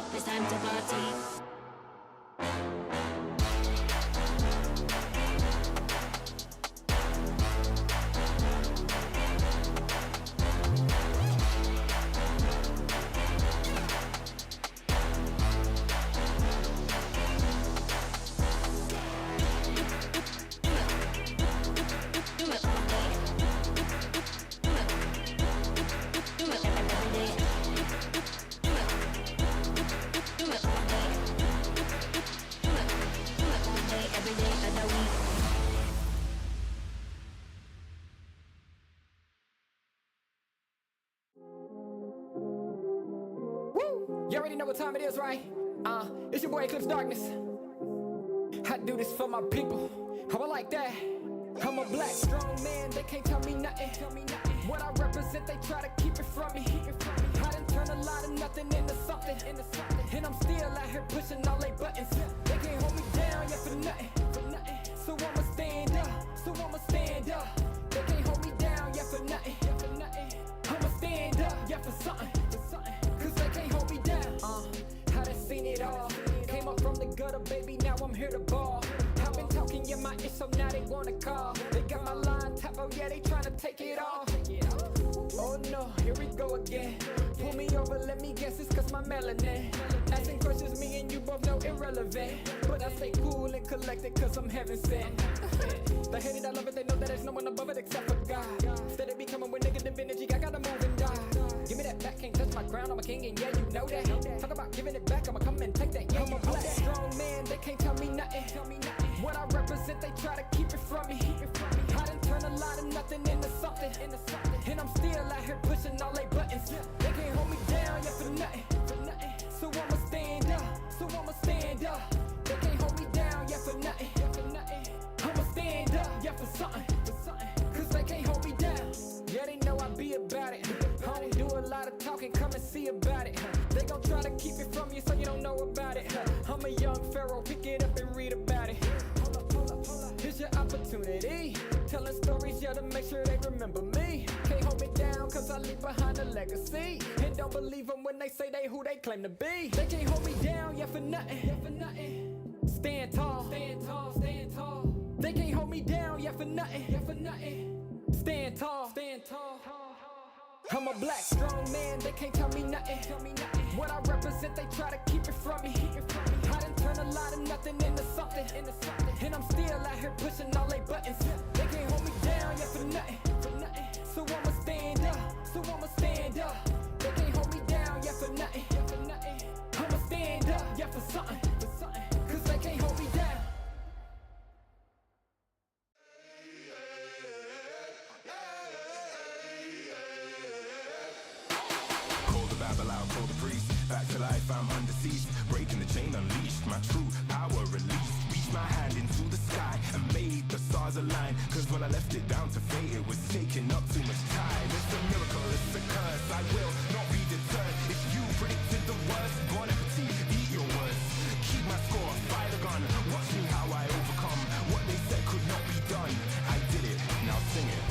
up, it's time to party. You already know what time it is, right? It's your boy Eclipse Darkness. I do this for my people. How I like that. I'm a black strong man, they can't tell me nothing. What I represent, they try to keep it from me. I done turn a lot of nothing into something. And I'm still out here pushing all they buttons. They can't hold me down, yeah, for nothing. So I'ma stand up. They can't hold me down, yeah, for nothing. I'ma stand up, yeah, for something. Cause they can't hold me down. I done seen it all. Came up from the gutter, baby, now I'm here to ball. I've been talking, yeah, my ish, so now they wanna call. They got my line tap, oh yeah, they tryna take it off. Oh no, here we go again. Pull me over, let me guess, it's cause my melanin. Asking questions, me and you both know irrelevant. But I stay cool and collected cause I'm heaven sent. They hate it, I love it, they know that there's no one above it except for God. Steady be coming with negative energy, I gotta move and die. Give me that back, can't touch my crown, I'm a king and yeah, you know that. Talk about giving it back, I'ma come and take that, yeah, I'm a black strong man, they can't tell me nothing. What I represent, they try to keep it from me. I done turn a lot of nothing into something. And I'm still out here pushing all they buttons. They can't hold me down, yeah, for nothing. So I'ma stand up. They can't hold me down, yeah, for nothing. I'ma stand up, yeah, for something. Cause they can't hold me down. Yeah, they know I be about it. I don't do a lot of talking, come and see about it. They gon' try to keep it from you so you don't know about it. I'm a young pharaoh, pick it up and read about it. Here's your opportunity. Telling stories, yeah, to make sure they remember me. Can't hold me down cause I leave behind a legacy. And don't believe them when they say they who they claim to be. They can't hold me down, yeah, for nothing. Stand tall. They can't hold me down, yeah, for nothing. Stand tall. I'm a black strong man, they can't tell me nothing. What I represent, they try to keep it from me. I done turn a lot of nothing into something. And I'm still out here pushing all they buttons. They can't hold me down, yeah, for nothing. So I'ma stand up. They can't hold me down, yeah, for nothing. I'ma stand up, yeah, for something. Cause they can't hold me down. Call the priest, back to life, I'm under siege. Breaking the chain, unleashed, my true power released. Reached my hand into the sky and made the stars align. Cause when I left it down to fate, it was taking up too much time. It's a miracle, it's a curse, I will not be deterred. If you predicted the worst, bon appetit, eat your worst. Keep my score, fire the gun, watch me how I overcome. What they said could not be done, I did it, now sing it.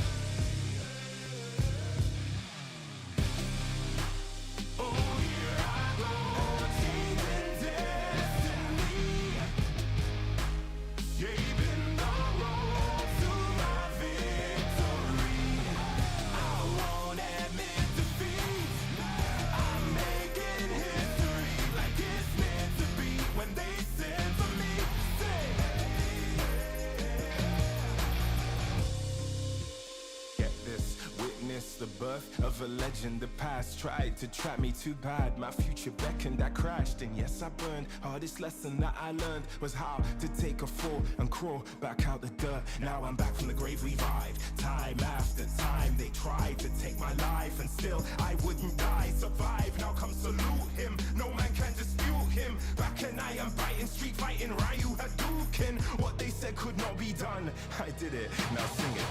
The birth of a legend, the past tried to trap me too bad. My future beckoned, I crashed, and yes, I burned. Hardest lesson that I learned was how to take a fall and crawl back out the dirt. Now I'm back from the grave, revived. Time after time, they tried to take my life, and still I wouldn't die. Survive, now come salute him. No man can dispute him. Back and I am biting, street fighting, Ryu Hadouken. What they said could not be done, I did it, now sing it.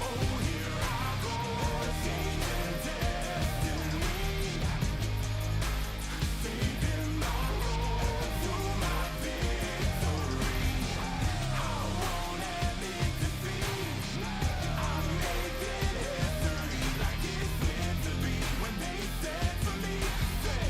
Oh, here I go, changing destiny, saving my road to my victory. I won't admit defeat, I'm making history like it's meant to be. When they said to me, say,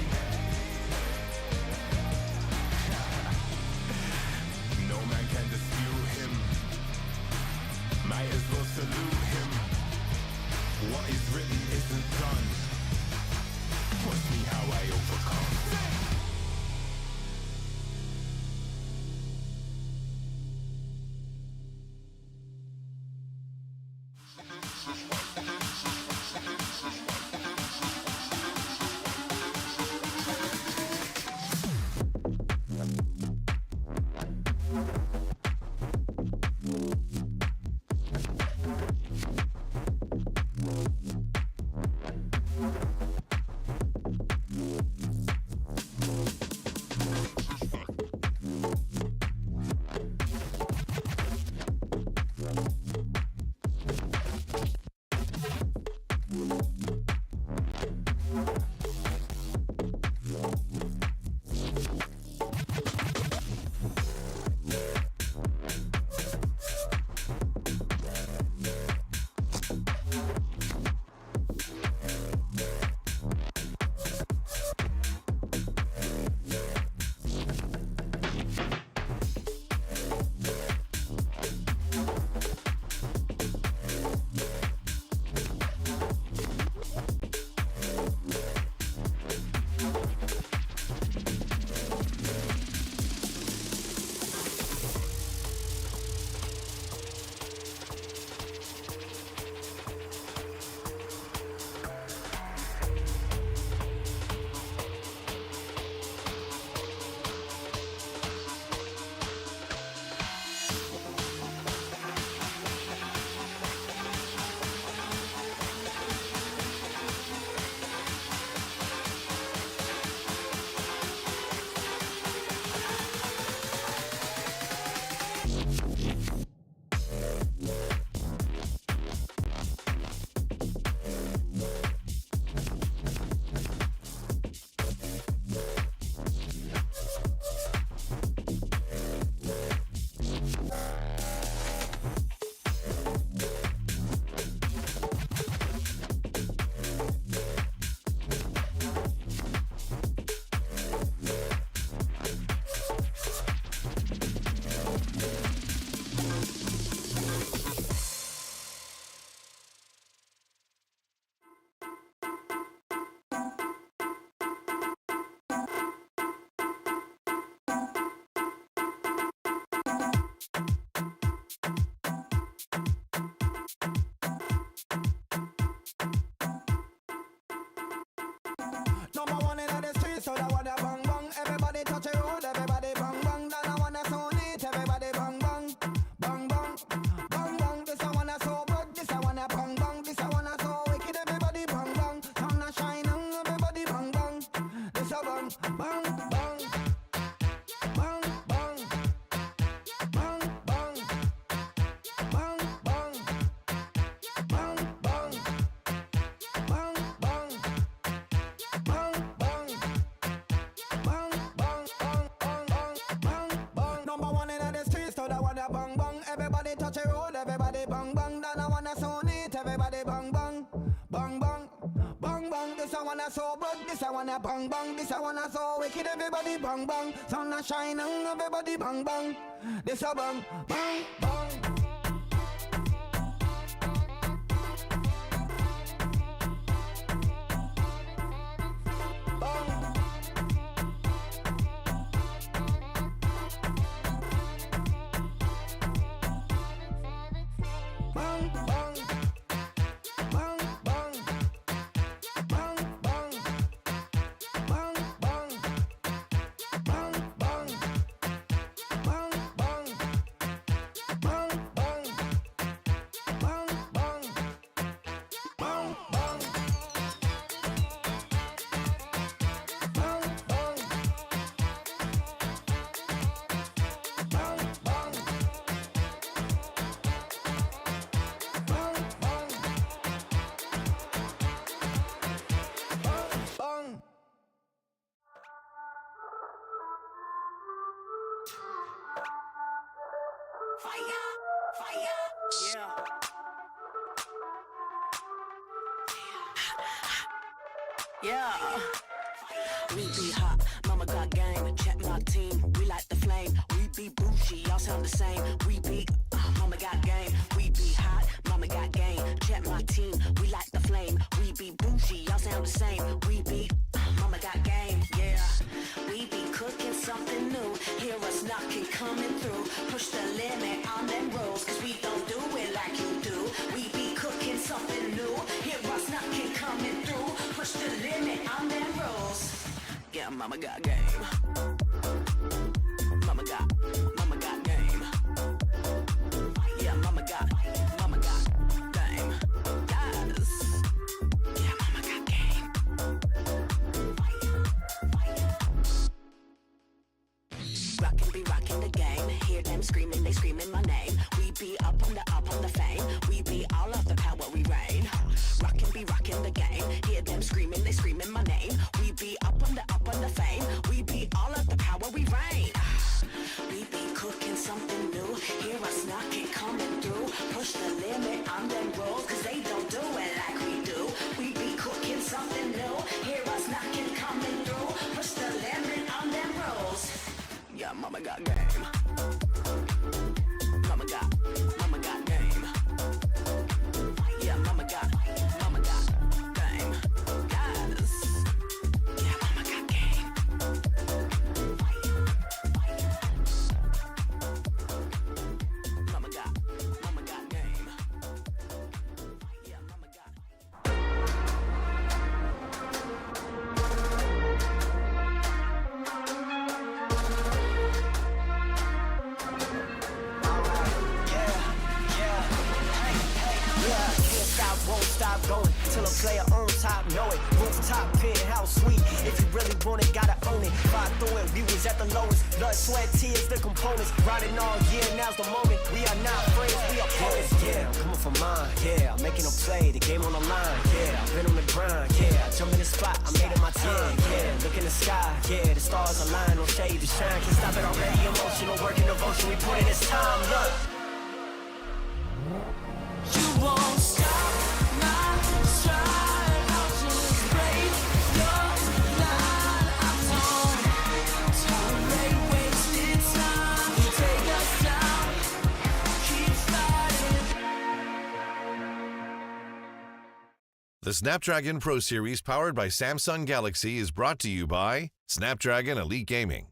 bang, bang, bang. Bang, bang. Bang, bang. Bang, bang. Bang, bang. Bang, bang. Bang, bang. Bang, bang, bang, bang, bang, bang. Number one in the streets, so that one that bang bang. Everybody touch a road, everybody bang bang. That I wanna so neat, everybody bang bang. Bang bang, bang bang. This I wanna so good, this I wanna bang bang. This I wanna so wicked, everybody bang bang. Sun a shining, everybody bang bang. This a bang, bang bang. Bang, bang. Bang, bang. Bang, bang. Bang, bang. Bang, bang. Bang, bang. Bang, bang. Bang, bang. Bang, bang. Bang, bang. Bang, bang. Bang, bang. Bang, bang. Yeah. We be hot, mama got game. Check my team, we like the flame. We be bougie, y'all sound the same. We be, mama got game. We be hot, mama got game. Check my team, we like the flame. We be bougie, y'all sound the same. We be, mama got game. Yeah. We be cooking something new. Hear us knocking, coming through. Push the limit on them rolls, cause we don't do it like you do. We be cooking something new. Hear us knocking, coming through. Push the limit on them rolls. Yeah, mama got game. Mama got game. Yeah, mama got game. Yes. Yeah, mama got game. Rockin' be rockin' the game. Hear them screaming, they screaming my name. We be up on the fame. We be all of the power we reign. Rockin' be rockin' the game. Hear them screaming, they screaming my name. We be up on the fame. We be all of the power we reign. We be cooking something new. Hear us knocking, coming through. Push the limit on them rolls, cause they don't do it like we do. We be cooking something new. Hear us knocking, coming through. Push the limit on them rolls. Yeah, mama got game. Mama got game. Yeah, mama got game. Yes. Yeah, mama got game. Mama got game. Yeah, mama got. Won't stop going till a player on top know it. Rooftop penthouse suite. If you really want it, gotta own it. Fly through it, we was at the lowest. Blood, sweat, tears, the components. Riding all year, now's the moment. We are not friends, we are opponents. Yeah, I'm coming for mine. Yeah, I'm making a play, the game on the line. Yeah, I've been on the grind. Yeah, I jumped in the spot, I made it my time. Yeah, look in the sky. Yeah, the stars align, no shade to shine. Can't stop it already. Emotional work and devotion. We put in this time. Look. You won't stop my stride. I'll just break your line. I don't tolerate wasted time. You take us down, keep fighting. The Snapdragon Pro Series powered by Samsung Galaxy is brought to you by Snapdragon Elite Gaming,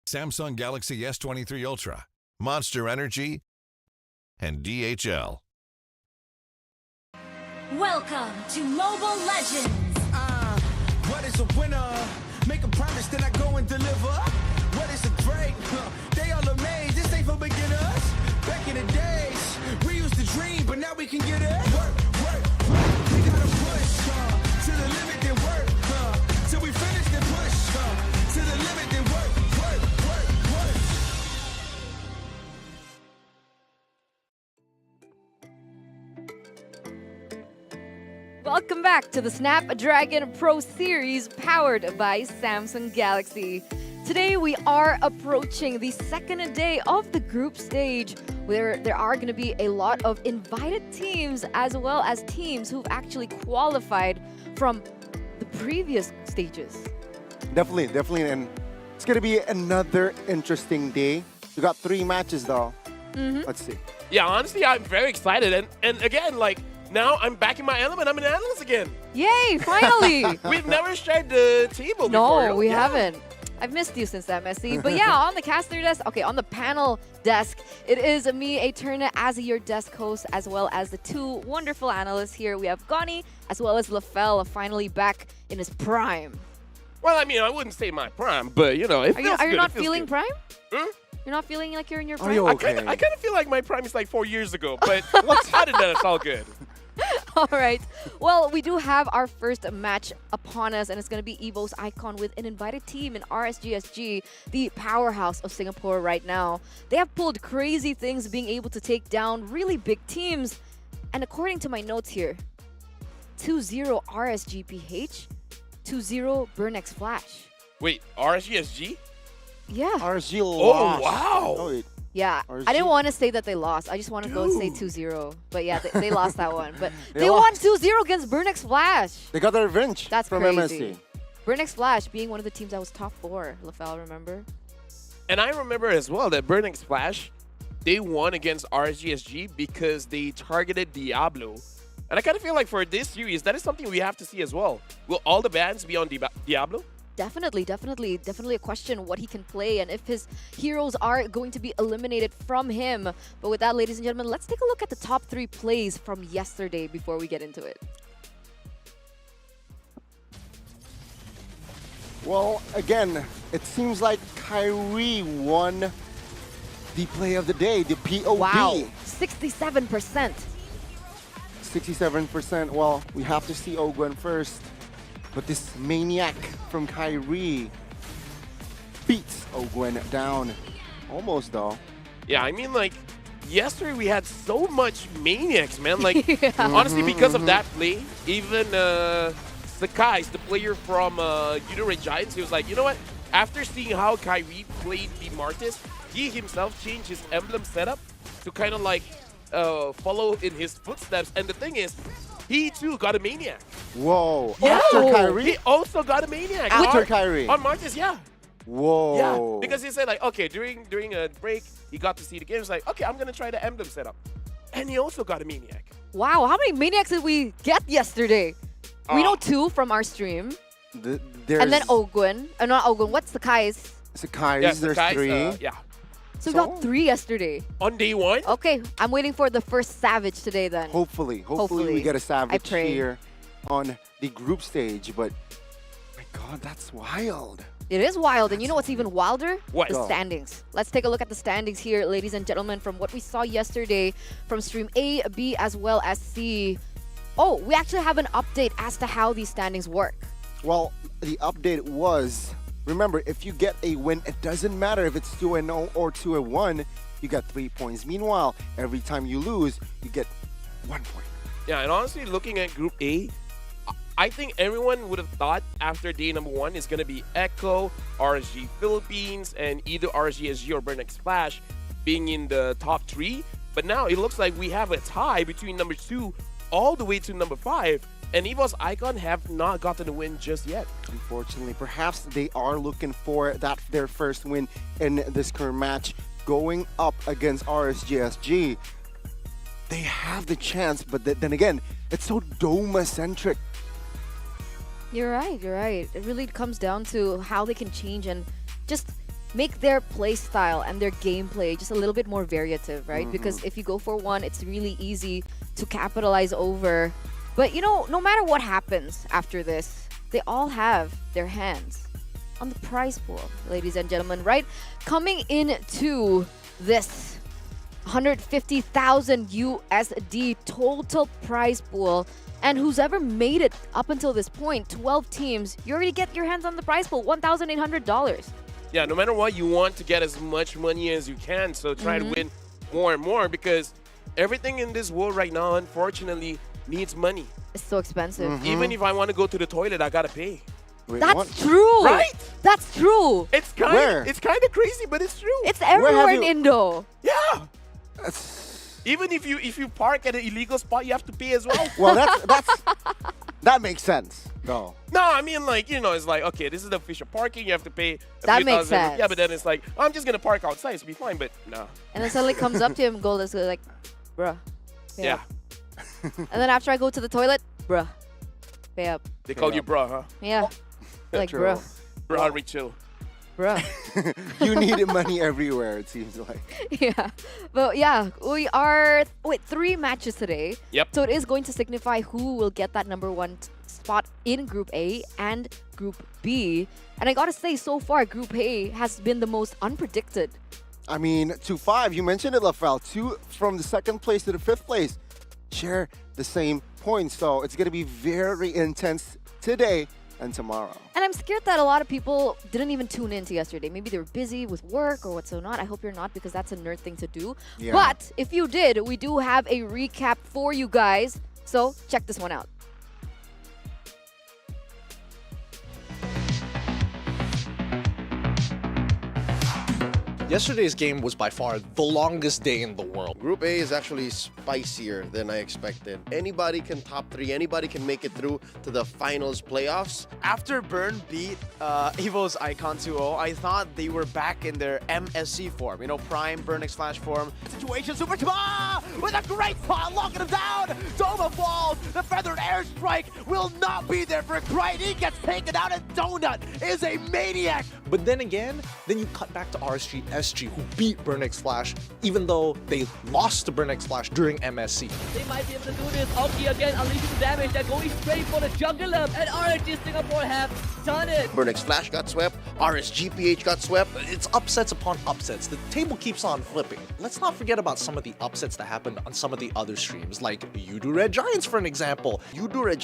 Samsung Galaxy S23 Ultra, Monster Energy, and DHL. Welcome to Mobile Legends! What is a winner? Make a promise, then I go and deliver. What is a break? They all amazed, this ain't for beginners. Back in the days, we used to dream, but now we can get it. Work, work, work. We gotta push to the limit, then work till we finish, then push. welcome back to the Snapdragon Pro Series powered by Samsung Galaxy. Today we are approaching the second day of the group stage where there are going to be a lot of invited teams as well as teams who've actually qualified from the previous stages. Definitely, and it's going to be another interesting day. We got 3 matches though. Let's see. Yeah, honestly, I'm very excited. And again, like, now I'm back in my element. I'm an analyst again. Yay, finally! We've never shared the table before. No, we haven't. I've missed you since that, Messi. But yeah, on the caster desk, okay, on the panel desk, it is me, Eterna, as your desk host, as well as the 2 wonderful analysts here. We have Gani, as well as LaFell, finally back in his prime. Well, I mean, I wouldn't say my prime, but, you know, it feels good. Are you not it feels feeling good. prime? Hmm? You're not feeling like you're in your prime? Are you okay? I kind of feel like my prime is like 4 years ago, but other than that, it's all good. All right. Well, we do have our first match upon us, and it's going to be EVOS Icon with an invited team in RSGSG, the powerhouse of Singapore right now. They have pulled crazy things, being able to take down really big teams. And according to my notes here, 2-0 RSGPH, 2-0 Burnex Flash. Wait, RSGSG? Yeah. RSG Oh, lost. wow. Oh, wait. Yeah, RSG. I didn't want to say that they lost. I just want to go and say 2-0. But yeah, they lost that one. But They they won lost. 2-0 against Burnex Flash. They got their revenge That's from crazy. MSC. Burnex Flash being one of the teams that was top 4, LaFell, remember? And I remember as well that Burning Splash, they won against RSGSG because they targeted Diablo. And I kind of feel like for this series, that is something we have to see as well. Will all the bans be on Diablo? Definitely a question what he can play and if his heroes are going to be eliminated from him. But with that, ladies and gentlemen, let's take a look at the top 3 plays from yesterday before we get into it. Well, again, it seems like Kyrie won the play of the day, the POV. Wow, 67%. 67%. Well, we have to see Ogwen first. But this maniac from Kyrie beats Ogwen down. Almost, though. Yeah, I mean, like, yesterday we had so much maniacs, man. Like, honestly, because of that play, even Sakai's, the player from United Giants, he was like, you know what? After seeing how Kyrie played the Martis, he himself changed his emblem setup to kind of like follow in his footsteps. And the thing is, he too got a maniac. Whoa. Yeah. After Kyrie? He also got a maniac. After Kyrie? On Martis, yeah. Whoa. Yeah, because he said like, okay, during a break, he got to see the game. He's like, okay, I'm gonna try the emblem setup, and he also got a maniac. Wow, how many maniacs did we get yesterday? We know 2 from our stream. And then Ogwen. Not Ogwen, what's the Kai's? Sakai's, Yeah, there's Sakai's, 3. yeah. So we got 3 yesterday. On day 1? Okay, I'm waiting for the first Savage today then. Hopefully we get a I Savage pray. here on the group stage. But, my God, that's wild. It is wild, and you know what's even wilder? What? The Go. standings. Let's take a look at the standings here, ladies and gentlemen, from what we saw yesterday from stream A, B, as well as C. Oh, we actually have an update as to how these standings work. Well, the update was, remember, if you get a win, it doesn't matter if it's 2-0 or 2-1, you get 3 points. Meanwhile, every time you lose, you get 1 point. Yeah, and honestly, looking at Group A, I think everyone would have thought after day number 1 is going to be Echo, RSG Philippines, and either RSGSG or Burnex Splash being in the top 3. But now it looks like we have a tie between number 2 all the way to number 5. And EVOS Icon have not gotten a win just yet. Unfortunately, perhaps they are looking for their first win in this current match. Going up against RSGSG, they have the chance, but then again, it's so Doma-centric. You're right. It really comes down to how they can change and just make their play style and their gameplay just a little bit more variative, right? Because if you go for one, it's really easy to capitalize over. But, you know, no matter what happens after this, they all have their hands on the prize pool, ladies and gentlemen, right? Coming into this 150,000 USD total prize pool, and who's ever made it up until this point, 12 teams, you already get your hands on the prize pool, $1,800. Yeah, no matter what, you want to get as much money as you can, so try to win more and more, because everything in this world right now, unfortunately, needs money. It's so expensive. Even if I want to go to the toilet, I gotta pay. Wait, That's what? true. Right? That's true. It's Where? kind of crazy, but it's true. It's everywhere in you- Indo. Yeah. That's- Even if you park at an illegal spot, you have to pay as well. Well, that makes sense, though. No, I mean, like, you know, it's like, okay, this is the official parking. You have to pay a That few makes thousand. sense. Yeah, but then it's like, I'm just going to park outside. It'll be fine, but no. And then suddenly comes up to him, Gold is like, bruh, pay Yeah. up. And then after I go to the toilet, bruh, pay up. They call you bruh, huh? Yeah. Like, True. bruh, Bruh, chill. bruh. You need money everywhere, it seems like. Yeah. But yeah, we are, 3 matches today. Yep. So it is going to signify who will get that #1 spot in Group A and Group B. And I gotta say, so far, Group A has been the most unpredicted. I mean, 2-5, you mentioned it, Lafel. 2 from the 2nd place to the 5th place share the same points. So it's going to be very intense today and tomorrow. And I'm scared that a lot of people didn't even tune into yesterday. Maybe they were busy with work or whatnot. I hope you're not, because that's a nerd thing to do. Yeah. But if you did, we do have a recap for you guys. So check this one out. Yesterday's game was by far the longest day in the world. Group A is actually spicier than I expected. Anybody can top 3, anybody can make it through to the finals playoffs. After Burn beat EVOS Icon 2-0, I thought they were back in their MSC form. You know, Prime, Burn X Flash form. Situation, Super Tama with a great spot, locking him down. Doma falls. The feathered airstrike will not be there for Bright. He gets taken out, and Donut is a maniac. But then again, then you cut back to RSG SG, who beat Burn X Flash, even though they lost to Burn X Flash during MSC. They might be able to do this. Oki again unleashing the damage. They're going straight for the juggler, and RSG Singapore have done it. Burn X Flash got swept, RSGPH got swept. It's upsets upon upsets. The table keeps on flipping. Let's not forget about some of the upsets that happened on some of the other streams, like Yudu Red Giants, for an example. Yudu Red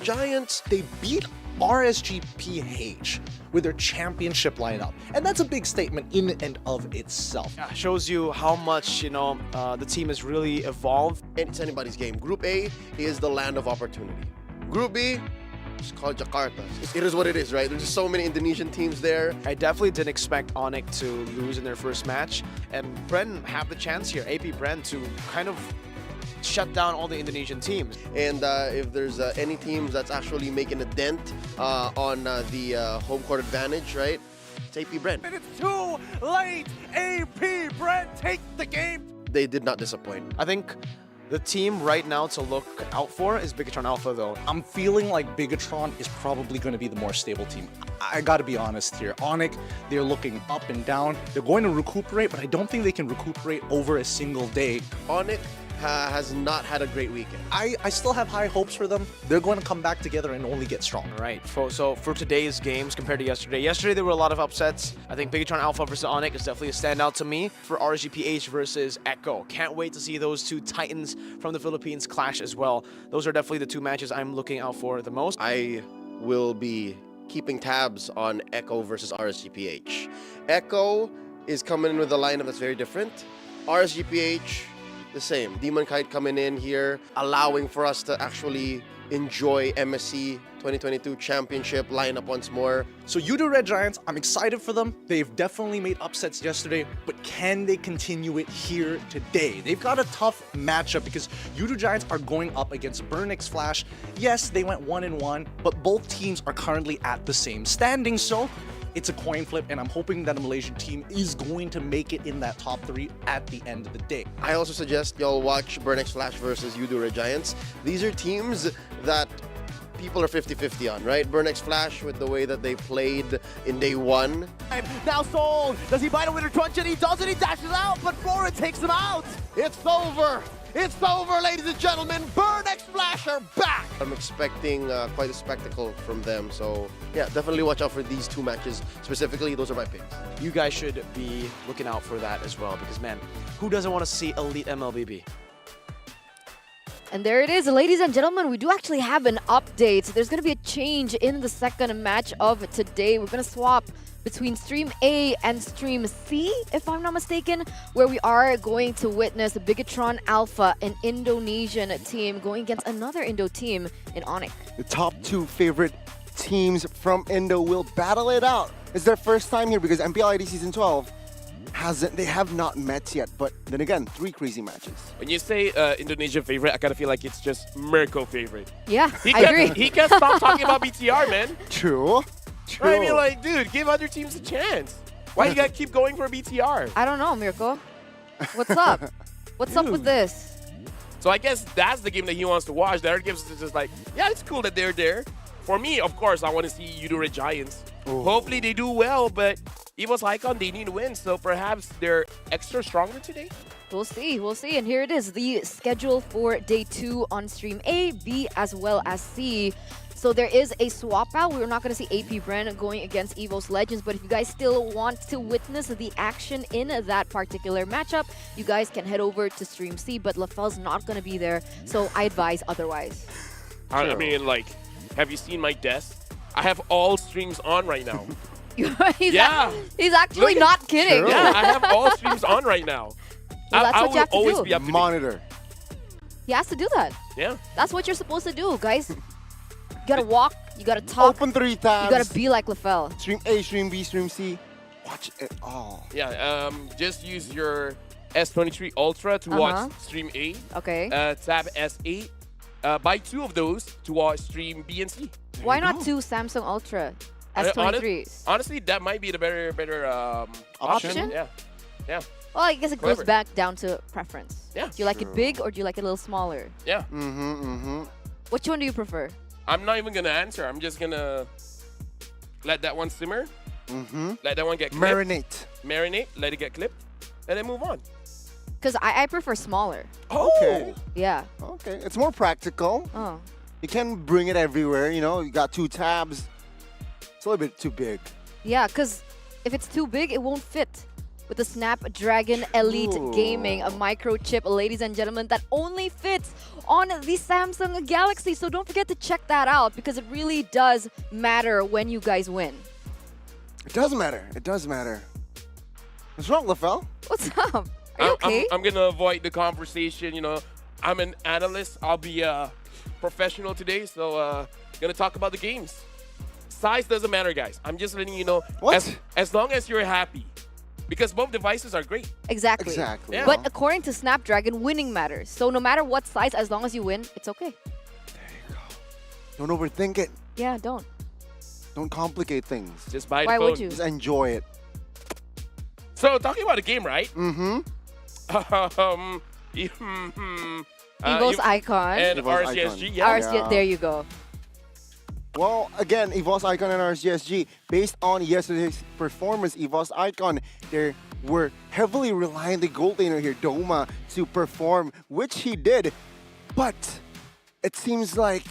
Giants. They beat RSGPH with their championship lineup, and that's a big statement in and of itself. Yeah, shows you how much, you know, the team has really evolved. And it's anybody's game. Group A is the land of opportunity. Group B, it's called Jakarta. It is what it is, right? There's just so many Indonesian teams there. I definitely didn't expect Onyx to lose in their first match, and Bren have the chance here, AP Bren, to kind of shut down all the Indonesian teams. And if there's any teams that's actually making a dent on the home court advantage, right? It's AP Brent. And it's too late! AP Brent take the game! They did not disappoint. I think the team right now to look out for is Bigatron Alpha, though. I'm feeling like Bigatron is probably going to be the more stable team. I gotta be honest here. Onyx, they're looking up and down. They're going to recuperate, but I don't think they can recuperate over a single day. Onyx has not had a great weekend. I still have high hopes for them. They're going to come back together and only get stronger. Right. So for today's games compared to yesterday there were a lot of upsets. I think Bigatron Alpha versus Onyx is definitely a standout to me. For RSGPH versus Echo, can't wait to see those two titans from the Philippines clash as well. Those are definitely the two matches I'm looking out for the most. I will be keeping tabs on Echo versus RSGPH. Echo is coming in with a lineup that's very different. RSGPH, the same. Demon Kite coming in here, allowing for us to actually enjoy MSC 2022 championship lineup once more. So Yudu Red Giants, I'm excited for them. They've definitely made upsets yesterday, but can they continue it here today? They've got a tough matchup because Yudu Giants are going up against Burn X Flash. Yes, they went 1-1, but both teams are currently at the same standing, so it's a coin flip, and I'm hoping that a Malaysian team is going to make it in that top 3 at the end of the day. I also suggest y'all watch Burn X Flash versus Yudu Red Giants. These are teams that people are 50-50 on, right? Burn X Flash with the way that they played in day 1. Now Soul, does he buy the winner crunch? And he does it, he dashes out, but Flora takes him out. It's over! It's over, ladies and gentlemen! Burn X Flash are back! I'm expecting quite a spectacle from them, so yeah, definitely watch out for these two matches. Specifically, those are my picks. You guys should be looking out for that as well, because man, who doesn't want to see elite MLBB? And there it is, ladies and gentlemen. We do actually have an update. There's going to be a change in the second match of today. We're going to swap between Stream A and Stream C, if I'm not mistaken, where we are going to witness Bigatron Alpha, an Indonesian team, going against another Indo team in Onyx. The top two favorite teams from Indo will battle it out. It's their first time here because MPLID Season 12 they have not met yet, but then again, 3 crazy matches. When you say Indonesian favorite, I kind of feel like it's just Mirko favorite. Yeah, I agree. He can't stop talking about BTR, man. True. Right, I mean, like, dude, give other teams a chance. Why you gotta keep going for BTR? I don't know, Mirko. What's up? What's up with this? So I guess that's the game that he wants to watch. The other games is just like, yeah, it's cool that they're there. For me, of course, I want to see Yudore Giants. Oh. Hopefully they do well, but EVOS Icon, they need to win, so perhaps they're extra stronger today? We'll see, we'll see. And here it is, the schedule for day 2 on Stream A, B, as well as C. So there is a swap out. We're not going to see AP Bren going against EVOS Legends, but if you guys still want to witness the action in that particular matchup, you guys can head over to Stream C, but LaFell's not going to be there, so I advise otherwise. I mean, like, have you seen my desk? I have all streams on right now. He's actually not kidding. Yeah, I have all streams on right now. Well, that's I what you have to always do. be up to Monitor. He has to do that. Yeah. That's what you're supposed to do, guys. You gotta walk, you gotta talk. Open 3 tabs. You gotta be like LaFell. Stream A, Stream B, Stream C. Watch it all. Yeah, just use your S23 Ultra to watch Stream A. Okay. Tab S8. Buy 2 of those to watch Stream B and C. Why not 2 Samsung Ultra S23s? Honestly, that might be the better Option? Yeah. Yeah. Well, I guess it Clever. goes back down to preference. Yeah. Do you like it big or do you like it a little smaller? Yeah. Which one do you prefer? I'm not even gonna answer. I'm just gonna let that one simmer. Let that one get clipped. Marinate. Let it get clipped. And then move on. Because I prefer smaller. Okay. Yeah. Okay. It's more practical. Oh. You can bring it everywhere, you know. You got 2 tabs. It's a little bit too big. Yeah, because if it's too big, it won't fit. With the Snapdragon Elite Gaming, a microchip, ladies and gentlemen, that only fits on the Samsung Galaxy. So don't forget to check that out because it really does matter when you guys win. It does matter. It does matter. What's wrong, LaFell? What's up? Are you okay? I'm gonna avoid the conversation. You know, I'm an analyst. I'll be a professional today, so gonna talk about the games. Size doesn't matter, guys. I'm just letting you know. What? As long as you're happy. Because both devices are great. Exactly. Exactly. Yeah. But according to Snapdragon, winning matters. So no matter what size, as long as you win, it's okay. There you go. Don't overthink it. Yeah, don't. Don't complicate things. Just buy the Why phone. would you? Just enjoy it. So talking about the game, right? EVOS Icon. And EVOS RSGSG. Icon. Yeah. RSG, there you go. Well, again, EVOS Icon and RSGSG, based on yesterday's performance, EVOS Icon, they were heavily relying on the gold laner here, Doma, to perform, which he did. But it seems like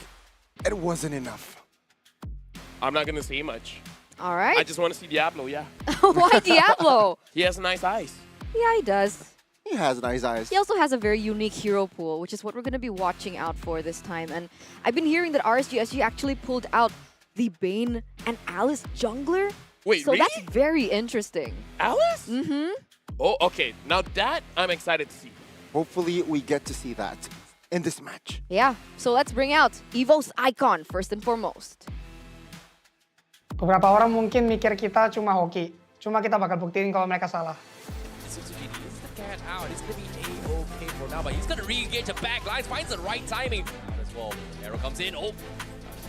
it wasn't enough. I'm not gonna say much. All right. I just want to see Diablo. Yeah. Why Diablo? He has nice eyes. Yeah, he does. He has nice eyes. He also has a very unique hero pool, which is what we're going to be watching out for this time. And I've been hearing that RSGSG actually pulled out the Bane and Alice jungler. Wait, so really? that's very interesting. Alice? Mm-hmm. Oh, okay. Now that I'm excited to see. Hopefully, we get to see that in this match. Yeah, so let's bring out EVOS Icon first and foremost. Beberapa orang mungkin mikir kita cuma hoki. Cuma kita bakal buktiin kalau mereka salah. Cat out. It's going to be A-OK for now, but he's going to re-engage the back lines, finds the right timing. Out as well. Arrow comes in. Oh,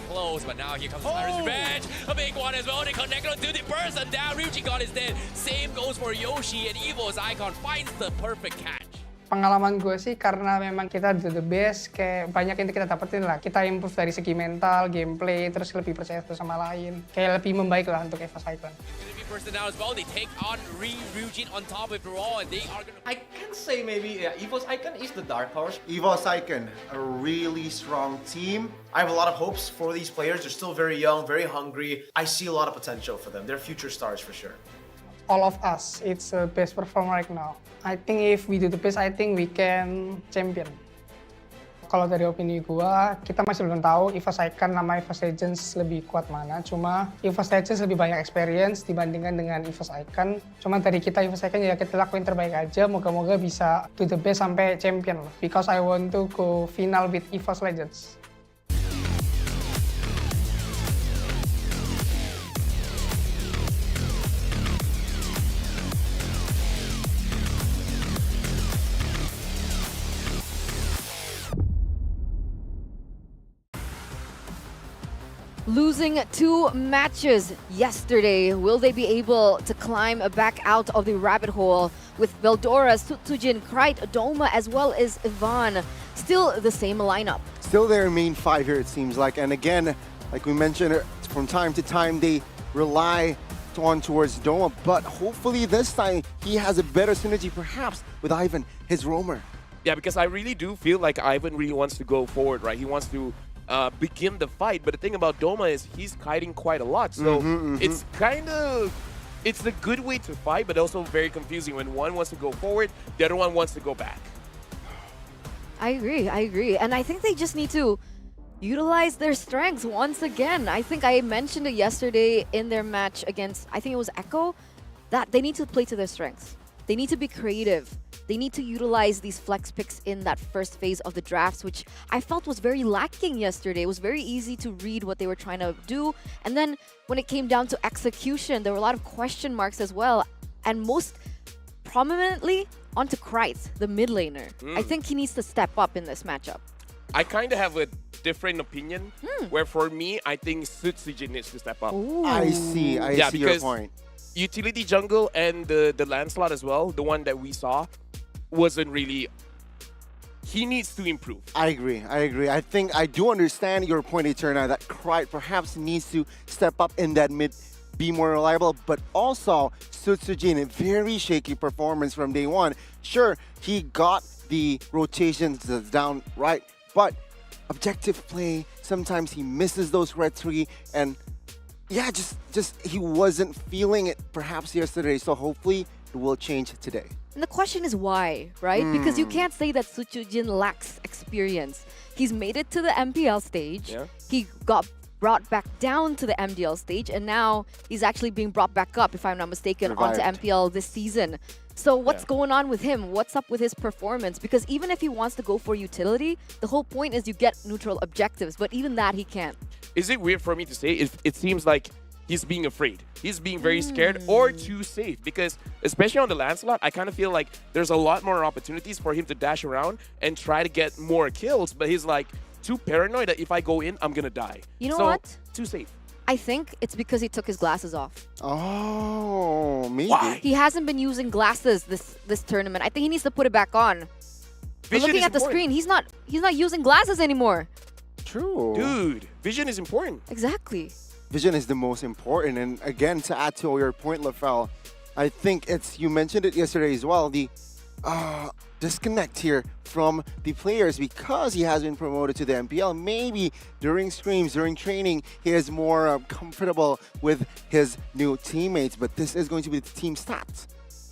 close, but now here comes Pirate's Revenge. A big one as well. They connect onto the person down. Ryuji God is dead. Same goes for Yoshi, and EVOS Icon finds the perfect catch. Pengalaman gue sih karena memang kita the best, kayak banyak yang kita dapetin lah. Kita improve dari segi mental, gameplay, terus lebih percaya satu sama lain. Kayak lebih membaik lah untuk EVOS Icon. Person now as well, they take on Ryujin on top of it all, and they are gonna. I can say maybe EVOS Icon is the dark horse. EVOS Icon, a really strong team. I have a lot of hopes for these players. They're still very young, very hungry. I see a lot of potential for them. They're future stars for sure. All of us, it's the best performer right now. I think if we do the best, I think we can champion. Kalau dari opini gua, kita masih belum tahu EVOS Icon sama EVOS Legends lebih kuat mana. Cuma EVOS Legends lebih banyak experience dibandingkan dengan EVOS Icon. Cuma dari kita EVOS Icon ya kita lakuin terbaik aja. Moga-moga bisa do the best sampai champion. Because I want to go final with EVOS Legends. Losing 2 matches yesterday, will they be able to climb back out of the rabbit hole with Veldora, Sutsujin, Krite, Doma, as well as Ivan? Still the same lineup. Still their main 5 here, it seems like. And again, like we mentioned, from time to time, they rely on towards Doma. But hopefully this time, he has a better synergy, perhaps, with Ivan, his roamer. Yeah, because I really do feel like Ivan really wants to go forward, right? He wants to begin the fight, but the thing about Doma is he's kiting quite a lot, so it's it's a good way to fight, but also very confusing when one wants to go forward, the other one wants to go back. I agree, and I think they just need to utilize their strengths once again. I think I mentioned it yesterday in their match against, I think it was Echo, that they need to play to their strengths. They need to be creative. They need to utilize these flex picks in that first phase of the drafts, which I felt was very lacking yesterday. It was very easy to read what they were trying to do. And then when it came down to execution, there were a lot of question marks as well. And most prominently, onto Krite, the mid laner. I think he needs to step up in this matchup. I kind of have a different opinion, where for me, I think Sutsujin needs to step up. Ooh. I see your point. Utility jungle and the Lancelot as well, the one that we saw, wasn't really... He needs to improve. I agree. I think I do understand your point, Eterna, that Krite perhaps needs to step up in that mid, be more reliable, but also Sutsujin, a very shaky performance from day one. Sure, he got the rotations down right, but objective play, sometimes he misses those red 3, and yeah, just he wasn't feeling it perhaps yesterday, so hopefully it will change today. And the question is why, right? Because you can't say that Sutsujin lacks experience. He's made it to the MPL stage. Yeah. He got brought back down to the MDL stage, and now he's actually being brought back up, if I'm not mistaken, onto MPL this season. So what's going on with him? What's up with his performance? Because even if he wants to go for utility, the whole point is you get neutral objectives, but even that he can't. Is it weird for me to say? It seems like he's being afraid. He's being very scared or too safe, because especially on the Lancelot, I kind of feel like there's a lot more opportunities for him to dash around and try to get more kills, but he's like too paranoid that if I go in, I'm gonna die. You know what? Too safe. I think it's because he took his glasses off. Oh, maybe. Why? He hasn't been using glasses this tournament. I think he needs to put it back on. But looking at the screen, he's not using glasses anymore. True. Dude, vision is important. Exactly. Vision is the most important, and again, to add to your point, Lafel, I think you mentioned it yesterday as well, the disconnect here from the players because he has been promoted to the MPL. Maybe during streams, during training, he is more comfortable with his new teammates, but this is going to be the team stats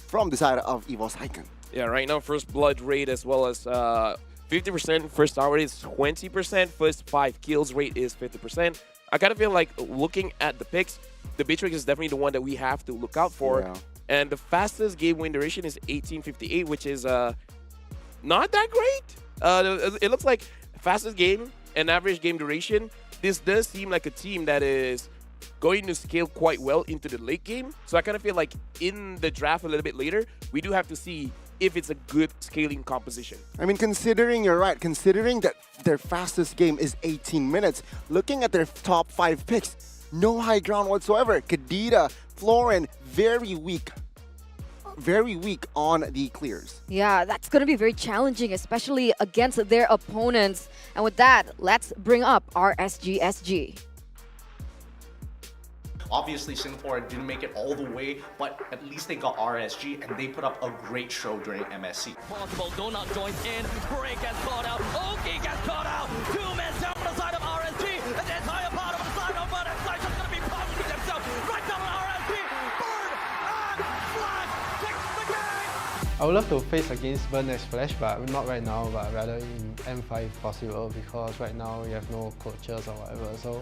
from the side of EVOS Icon. Yeah, right now, first blood rate as well as 50% first tower rate is 20%, first 5 kills rate is 50%. I kind of feel like looking at the picks, the Beatrix is definitely the one that we have to look out for. Yeah. And the fastest game win duration is 1858, which is not that great. It looks like fastest game and average game duration. This does seem like a team that is going to scale quite well into the late game. So I kind of feel like in the draft a little bit later, we do have to see if it's a good scaling composition. I mean, you're right, considering that their fastest game is 18 minutes, looking at their top 5 picks, no high ground whatsoever. Kadita, Florin, very weak on the clears. Yeah, that's going to be very challenging, especially against their opponents. And with that, let's bring up our SGSG. Obviously, Singapore didn't make it all the way, but at least they got RSG, and they put up a great show during MSC. Possible, Donut joins in, Break gets caught out, Oki gets caught out, 2 men down on the side of RSG, and the entire part of the side of Bird and Flash is going to be positive themselves, right down on RSG, Bird and Flash takes the game! I would love to face against Burn X Flash, but not right now, but rather in M5 if possible, because right now we have no coaches or whatever. So,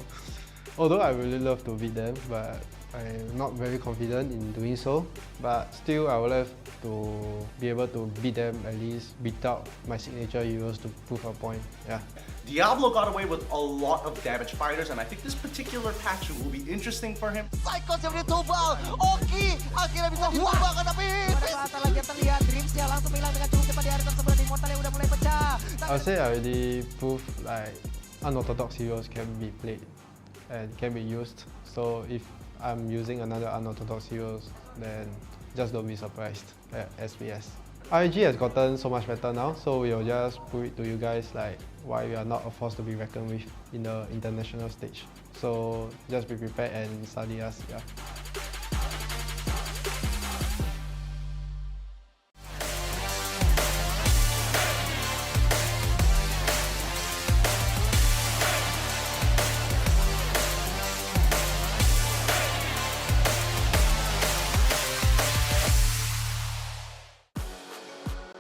although I really love to beat them, but I'm not very confident in doing so. But still, I would love to be able to beat them, at least beat out my signature heroes to prove a point. Yeah. Diablo got away with a lot of damage fighters, and I think this particular patch will be interesting for him. Psychos yang ditubal, Oki akhirnya bisa ditumbangkan tapi Selatan lagi terlihat Dreamsnya langsung hilang dengan cukup cepat di hari tersebut dan Immortal yang udah mulai pecah. I would say I already proved like unorthodox heroes can be played and can be used. So if I'm using another unorthodox heroes, then just don't be surprised at SBS. YRG has gotten so much better now, so we'll just prove it to you guys like why we are not a force to be reckoned with in the international stage. So just be prepared and study us. Yeah.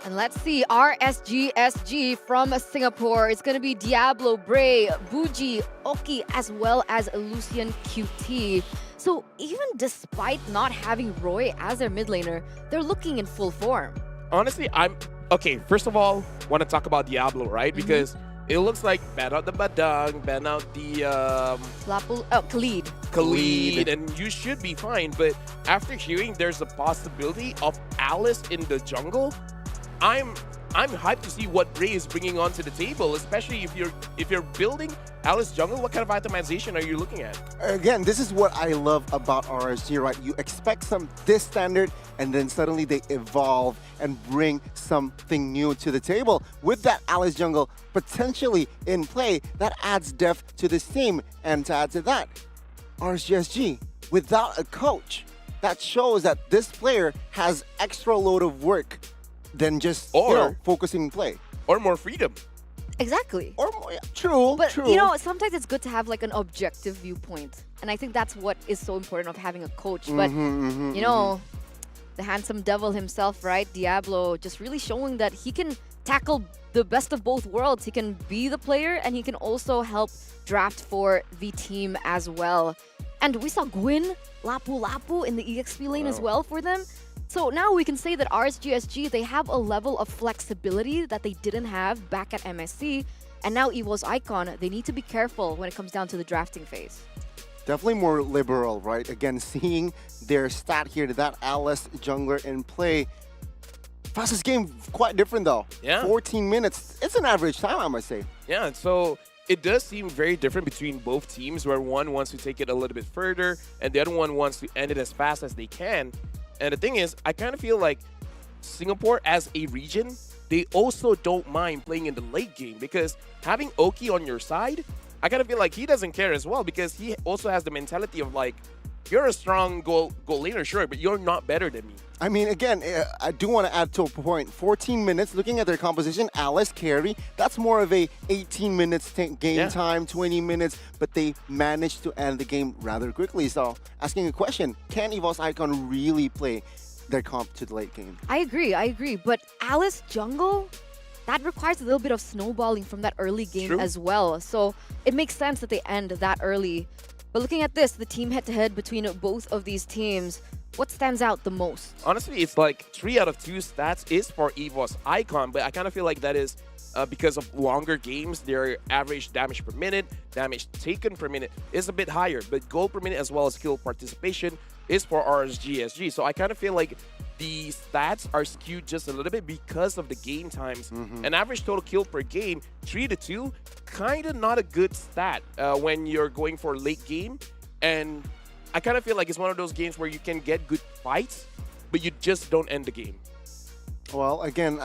And let's see, RSGSG from Singapore. It's going to be Diablo, Bray, Buji, Oki, as well as Lucian QT. So even despite not having Roy as their mid laner, they're looking in full form. Honestly, okay, first of all, want to talk about Diablo, right? Because it looks like ban out the Badang, ban out the Khalid. Khalid, and you should be fine. But after hearing there's a possibility of Alice in the jungle, I'm hyped to see what Bray is bringing onto the table, especially if you're building Alice jungle. What kind of itemization are you looking at? Again, this is what I love about RSG, right? You expect some this standard, and then suddenly they evolve and bring something new to the table. With that Alice jungle potentially in play, that adds depth to this team. And to add to that, RSGSG, without a coach, that shows that this player has extra load of work than just focusing play. Or more freedom. Exactly. Or more, yeah, true. But you know, sometimes it's good to have like an objective viewpoint. And I think that's what is so important of having a coach. But you know, the handsome devil himself, right? Diablo, just really showing that he can tackle the best of both worlds. He can be the player and he can also help draft for the team as well. And we saw Gwyn, Lapu Lapu in the EXP lane as well for them. So now we can say that RSGSG, they have a level of flexibility that they didn't have back at MSC. And now EVOS Icon, they need to be careful when it comes down to the drafting phase. Definitely more liberal, right? Again, seeing their stat here to that Alice jungler in play. Fastest game, quite different though. Yeah. 14 minutes. It's an average time, I must say. Yeah, so it does seem very different between both teams, where one wants to take it a little bit further and the other one wants to end it as fast as they can. And the thing is, I kind of feel like Singapore as a region, they also don't mind playing in the late game, because having Oki on your side, I kind of feel like he doesn't care as well, because he also has the mentality of like, you're a strong goal laner, sure, but you're not better than me. I mean, again, I do want to add to a point. 14 minutes, looking at their composition, Alice carry, that's more of a 18 minutes game time, 20 minutes, but they managed to end the game rather quickly. So, asking a question, can EVOS Icon really play their comp to the late game? I agree. But Alice jungle, that requires a little bit of snowballing from that early game as well. So, it makes sense that they end that early. But looking at this, the team head-to-head between both of these teams, what stands out the most? Honestly, it's like 3 out of 2 stats is for EVOS Icon, but I kind of feel like that is because of longer games. Their average damage per minute, damage taken per minute is a bit higher, but goal per minute as well as kill participation is for RSGSG. So I kind of feel like the stats are skewed just a little bit because of the game times. An average total kill per game, 3 to 2, kind of not a good stat when you're going for late game. And I kind of feel like it's one of those games where you can get good fights, but you just don't end the game. Well, again,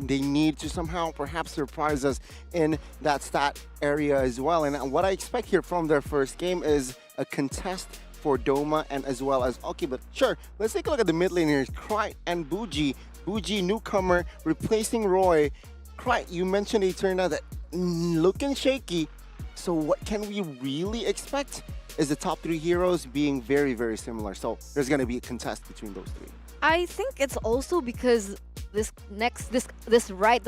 they need to somehow perhaps surprise us in that stat area as well. And what I expect here from their first game is a contest for Doma and as well as Oki. But sure, let's take a look at the mid lane here. Krite and Buji. Buji, newcomer, replacing Roy. Krite, you mentioned Eterna that looking shaky. So what can we really expect? Is the top 3 heroes being very, very similar. So there's going to be a contest between those 3. I think it's also because the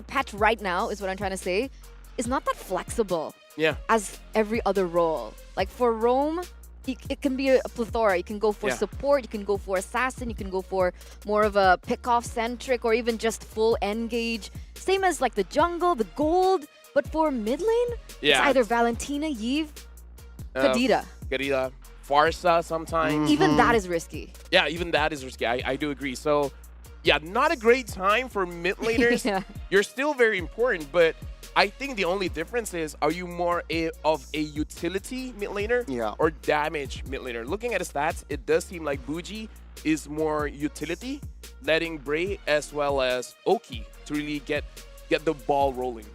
patch right now is what I'm trying to say, is not that flexible. Yeah. As every other role. Like for Roam, it can be a plethora. You can go for support, you can go for assassin, you can go for more of a pick-off centric, or even just full engage. Same as like the jungle, the gold. But for mid lane, it's either Valentina, Yve, Kadita. Kadita, Farsa sometimes. Even that is risky. Yeah, even that is risky. I do agree. So, yeah, not a great time for mid laners. You're still very important, but I think the only difference is, are you more of a utility mid laner or damage mid laner? Looking at the stats, it does seem like Bougie is more utility, letting Bray as well as Oki to really get the ball rolling.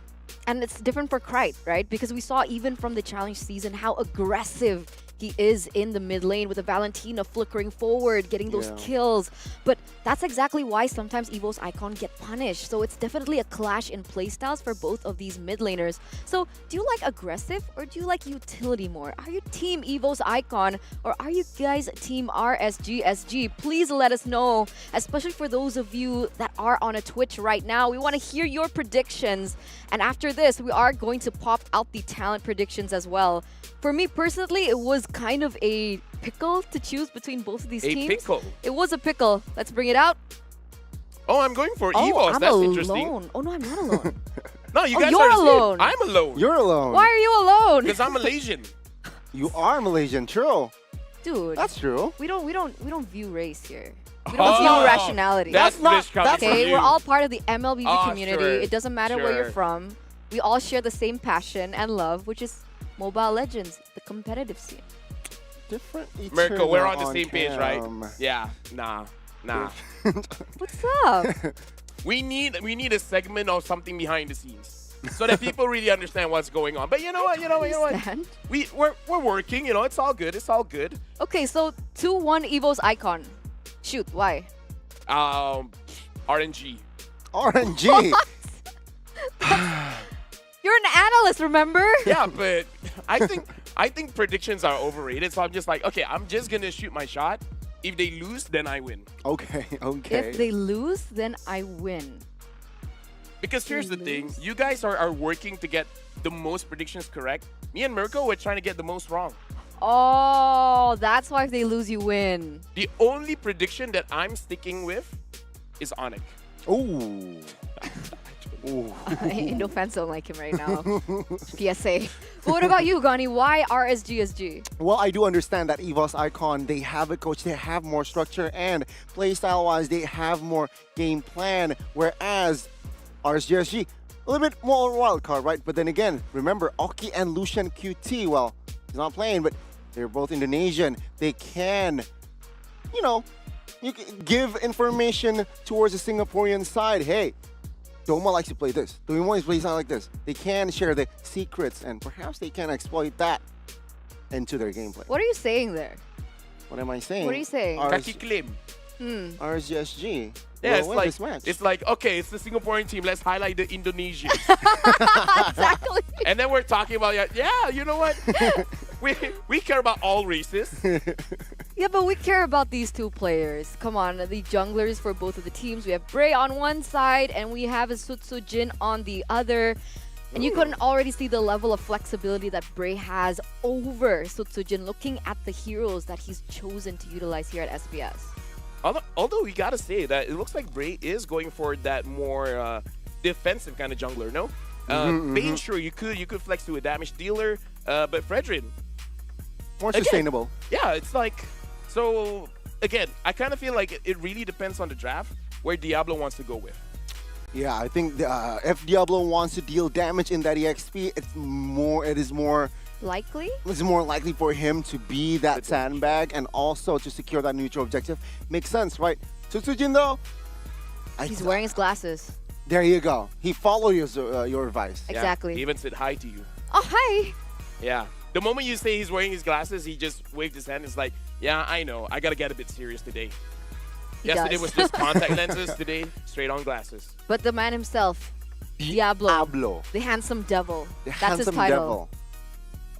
And it's different for Krite, right? Because we saw even from the challenge season how aggressive he is in the mid lane with a Valentina flickering forward, getting those kills. But that's exactly why sometimes EVOS Icon get punished. So it's definitely a clash in playstyles for both of these mid laners. So do you like aggressive or do you like utility more? Are you team EVOS Icon or are you guys team RSGSG? Please let us know, especially for those of you that are on a Twitch right now. We want to hear your predictions. And after this, we are going to pop out the talent predictions as well. For me personally, it was kind of a pickle to choose between both of these teams. A pickle? It was a pickle. Let's bring it out. Oh, I'm going for EVOS. I'm That's alone. interesting. Oh, no, I'm not alone. No, you guys you're are the same. alone. I'm alone. You're alone. Why are you alone? Because I'm Malaysian. You are Malaysian, true. Dude. That's true. We don't view race here. We don't view rationality. That's not. Okay, we're all part of the MLBB community. Sure, It doesn't matter where you're from. We all share the same passion and love, which is Mobile Legends, the competitive scene. Different. Mirko, we're on the same page, right? Yeah. Nah. What's up? We need a segment or something behind the scenes so that people really understand what's going on. But you know what? We're working. You know, it's all good. It's all good. Okay, so 2-1 EVOS Icon. Shoot, why? RNG. RNG. You're an analyst, remember? Yeah, but I think predictions are overrated. So I'm just like, okay, I'm just gonna shoot my shot. If they lose, then I win. Okay. If they lose, then I win. Because here's the thing, you guys are working to get the most predictions correct. Me and Mirko, we're trying to get the most wrong. Oh, that's why if they lose, you win. The only prediction that I'm sticking with is Onyx. Ooh. No fans don't like him right now. PSA. But what about you, Gani? Why RSGSG? Well, I do understand that EVOS Icon, they have a coach, they have more structure, and playstyle-wise, they have more game plan, whereas RSGSG, a little bit more wild card, right? But then again, remember, Oki and Lucian QT, well, he's not playing, but they're both Indonesian. They can, you can give information towards the Singaporean side. Hey, Doma likes to play this. Doma wants to play something like this. They can share the secrets, and perhaps they can exploit that into their gameplay. What are you saying there? What am I saying? What are you saying? Kaki claim. RSGSG. Yeah, it's like, okay, it's the Singaporean team. Let's highlight the Indonesians. Exactly. And then we're talking about, you know what? we care about all races. Yeah, but we care about these two players. Come on, the junglers for both of the teams. We have Bray on one side, and we have a Sutsujin on the other. And you couldn't already see the level of flexibility that Bray has over Sutsujin, looking at the heroes that he's chosen to utilize here at SBS. Although we gotta say that it looks like Bray is going for that more defensive kind of jungler, no? Bane, sure, you could flex to a damage dealer, but Fredrin, more sustainable. Yeah, it's like, so again, I kind of feel like it really depends on the draft where Diablo wants to go with. Yeah, I think if Diablo wants to deal damage in that EXP, it is more likely? It's more likely for him to be that sandbag and also to secure that neutral objective. Makes sense, right? Sutsujin though, he's wearing his glasses. There you go. He followed your advice. Exactly. Yeah, he even said hi to you. Oh, hi. Yeah. The moment you say he's wearing his glasses, he just waved his hand. It's like, yeah, I know. I got to get a bit serious today. Yesterday was just contact lenses. Today, straight on glasses. But the man himself, Diablo. The handsome devil. That's his title. Devil.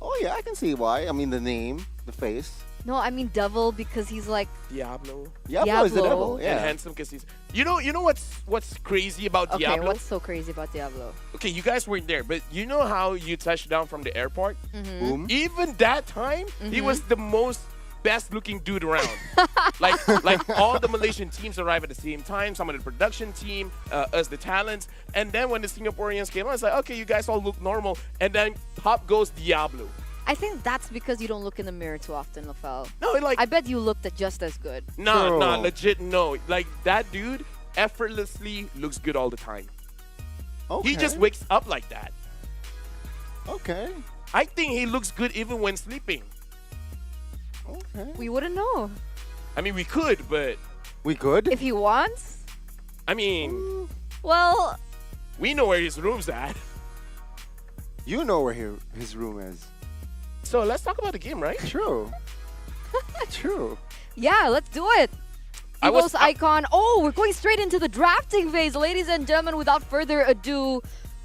Oh, yeah, I can see why. I mean, the name, the face. No, I mean Devil because he's like Diablo. Diablo is the devil. Yeah. And handsome because he's. You know what's crazy about okay. Diablo? What's so crazy about Diablo? Okay, you guys weren't there, but you know how you touched down from the airport? Boom. Even that time, he was the most best looking dude around. like all the Malaysian teams arrive at the same time, some of the production team, us the talents, and then when the Singaporeans came on, it's like, okay, you guys all look normal, and then pop goes Diablo. I think that's because you don't look in the mirror too often, Lafel. No, like I bet you looked at just as good. Nah, legit no. Like that dude effortlessly looks good all the time. Okay. He just wakes up like that. Okay. I think he looks good even when sleeping. Okay. We wouldn't know. I mean, we could, but we could if he wants. I mean, well, we know where his room's at. You know where his room is. So let's talk about the game, right? True. True. Yeah, let's do it. EVOS icon. Oh, we're going straight into the drafting phase, ladies and gentlemen. Without further ado,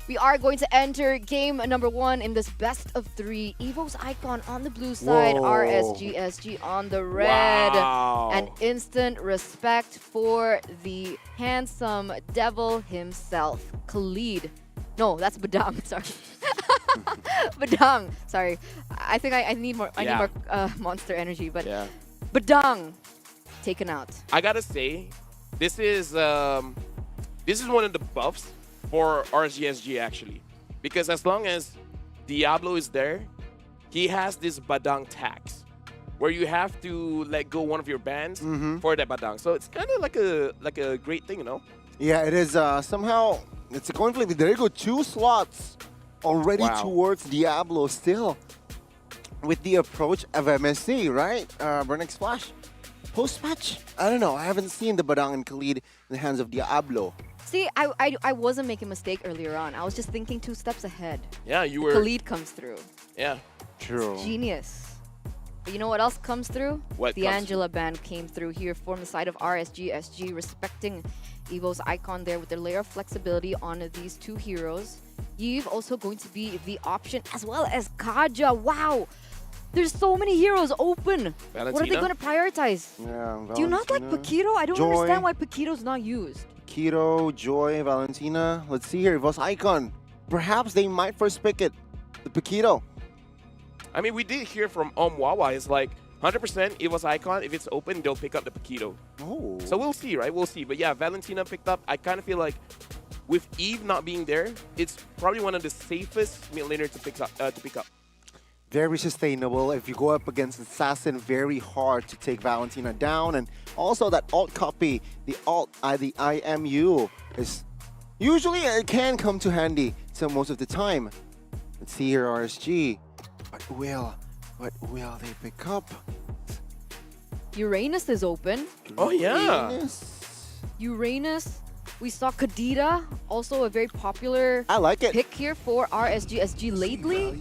we are going to enter game number 1 in this best of 3. EVOS icon on the blue side, RSGSG on the red. Wow. And instant respect for the handsome devil himself, Khalid. No, that's Badang. Sorry. Badang. Sorry. I think I need more. I need more monster energy. But Badang taken out. I gotta say, this is one of the buffs for RSGSG actually, because as long as Diablo is there, he has this Badang tax, where you have to let go one of your bands for that Badang. So it's kind of like a great thing, you know? Yeah, it is. Somehow it's a coin flip. There you go, 2 slots already towards Diablo still with the approach of MSC, right? Burnix Flash. Post-match? I don't know. I haven't seen the Badang and Khalid in the hands of Diablo. See, I wasn't making a mistake earlier on. I was just thinking 2 steps ahead. Yeah, you were. Khalid comes through. Yeah. True. It's genius. But you know what else comes through? What the comes Angela band came through here from the side of RSGSG, respecting EVO's icon there with their layer of flexibility on these 2 heroes. Yves also going to be the option, as well as Kaja. Wow! There's so many heroes open. Valentina? What are they going to prioritize? Yeah, do you not like Paquito? I don't understand why Paquito's not used. Paquito, Joy, Valentina. Let's see here. EVOS icon. Perhaps they might first pick it. The Paquito. I mean, we did hear from Wawa. It's like 100% EVOS icon. If it's open, they'll pick up the Paquito. Oh. So we'll see, right? We'll see. But yeah, Valentina picked up. I kind of feel like with Eve not being there, it's probably one of the safest mid laner to pick up. Very sustainable. If you go up against Assassin, very hard to take Valentina down. And also that alt copy, the IMU, is usually it can come to handy. So most of the time. Let's see here, RSG. What will they pick up? Uranus is open. Oh yeah. Uranus. We saw Kadira, also a very popular pick here for RSGSG lately.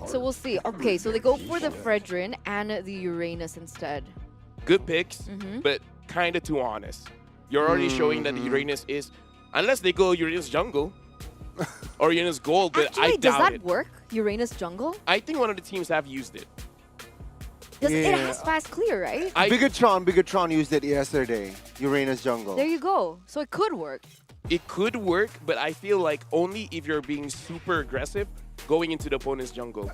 So we'll see. Okay, so they go for the Fredrin and the Uranus instead. Good picks, but kind of too honest. You're already showing that the Uranus is, unless they go Uranus jungle or Uranus gold, but Actually, I doubt it. does that work? Uranus jungle? I think one of the teams have used it. It has fast clear, right? Bigatron used it yesterday. Uranus jungle. There you go. So it could work. It could work, but I feel like only if you're being super aggressive going into the opponent's jungle.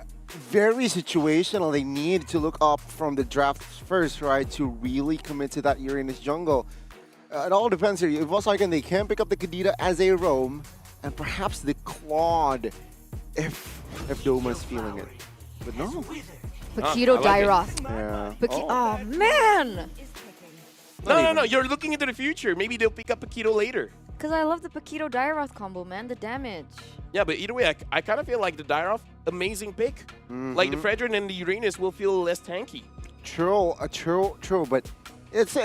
Very situational. They need to look up from the draft first, right, to really commit to that Uranus jungle. It all depends here. EVOS icon, they can pick up the Kadita as a roam, and perhaps the Claude if Doma's feeling it. But no. Paquito Dairoth. Yeah. Oh, man! No. You're looking into the future. Maybe they'll pick up Paquito later. Because I love the Paquito Dairoth combo, man. The damage. Yeah, but either way, I kind of feel like the Dairoth, amazing pick. Like the Fredrin and the Uranus will feel less tanky. True. But if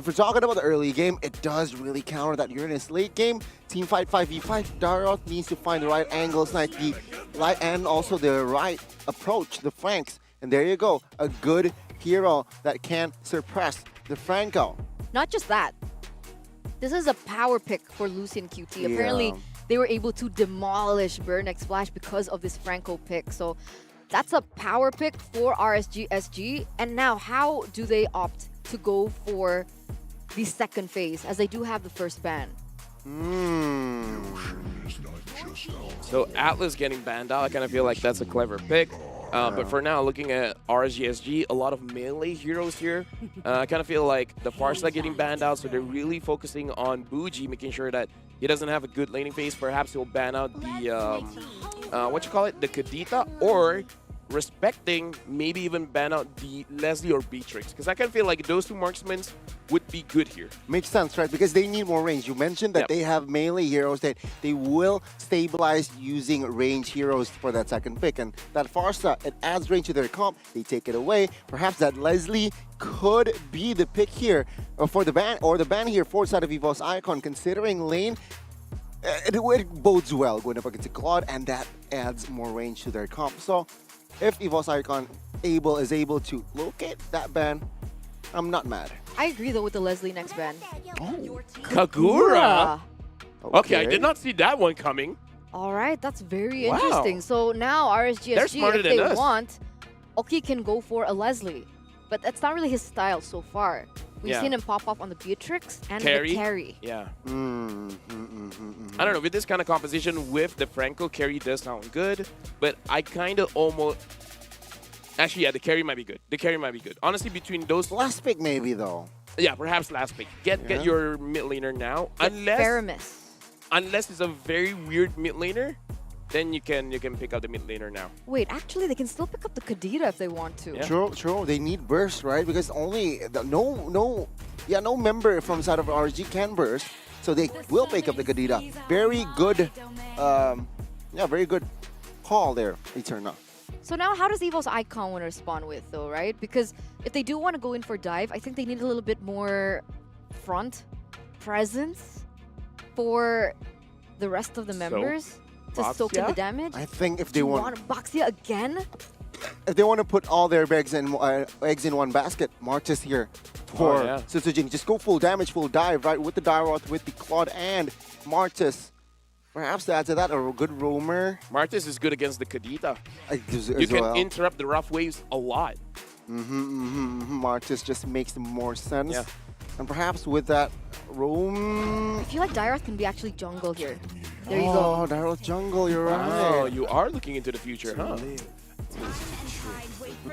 we're talking about the early game, it does really counter that Uranus. Late game, team fight 5v5. Dairoth needs to find the right angles, and also the right approach, the flanks. And there you go, a good hero that can suppress the Franco. Not just that. This is a power pick for Lucian QT. Apparently, they were able to demolish Burnix Flash because of this Franco pick. So That's a power pick for RSG SG. And now, how do they opt to go for the second phase, as they do have the first ban? So Atlas getting banned out, I kind of feel like that's a clever pick. But for now, looking at RSGSG, a lot of melee heroes here. I kind of feel like the Farsight getting banned out, so they're really focusing on Bougie, making sure that he doesn't have a good laning phase. Perhaps he'll ban out the, the Kadita, or respecting, maybe even ban out the Leslie or Beatrix. Because I kind of feel like those two marksmen would be good here. Makes sense, right? Because they need more range. You mentioned that they have melee heroes that they will stabilize using range heroes for that second pick. And that Farsa, it adds range to their comp. They take it away. Perhaps that Leslie could be the pick here for the ban, or the ban here for side of EVOS Icon, considering lane. It bodes well going up against a Claude, and that adds more range to their comp. So if EVOS Icon is able to locate that ban, I'm not mad. I agree though with the Leslie next ban. Oh, Kagura. Okay, I did not see that one coming. All right, that's very interesting. So now RSGSG, if they want, Oki can go for a Leslie. But that's not really his style so far. We've seen him pop up on the Beatrix and the Carry. Yeah. I don't know, with this kind of composition with the Franco, Carry does sound good, but I kind of almost... Actually, yeah, the Carry might be good. The Carry might be good. Honestly, between those... Last pick maybe, though. Yeah, perhaps last pick. Get your mid laner now. Unless it's a very weird mid laner, then you can pick up the mid laner now. Wait, actually, they can still pick up the Kadita if they want to. Yeah. True. They need burst, right? Because only no member from side of RSG can burst, so they will pick up the Kadita. Very good, very good call there, Eterna. So now, how does EVOS Icon want to respond with, though, right? Because if they do want to go in for dive, I think they need a little bit more front presence for the rest of the members to soak in the damage. I think if they want Boxia again, if they want to put all their eggs in one basket, Martis here for Sitsujin. Just go full damage, full dive, right? With the Dairoth, with the Claude, and Martis. Perhaps to add to that, a good roamer. Martis is good against the Kadita. You can interrupt the rough waves a lot. Martis just makes more sense. Yeah. And perhaps with that roam... I feel like Dairoth can be actually jungle here. There you go. Oh, Dairoth jungle, you're right. Oh, you are looking into the future, huh?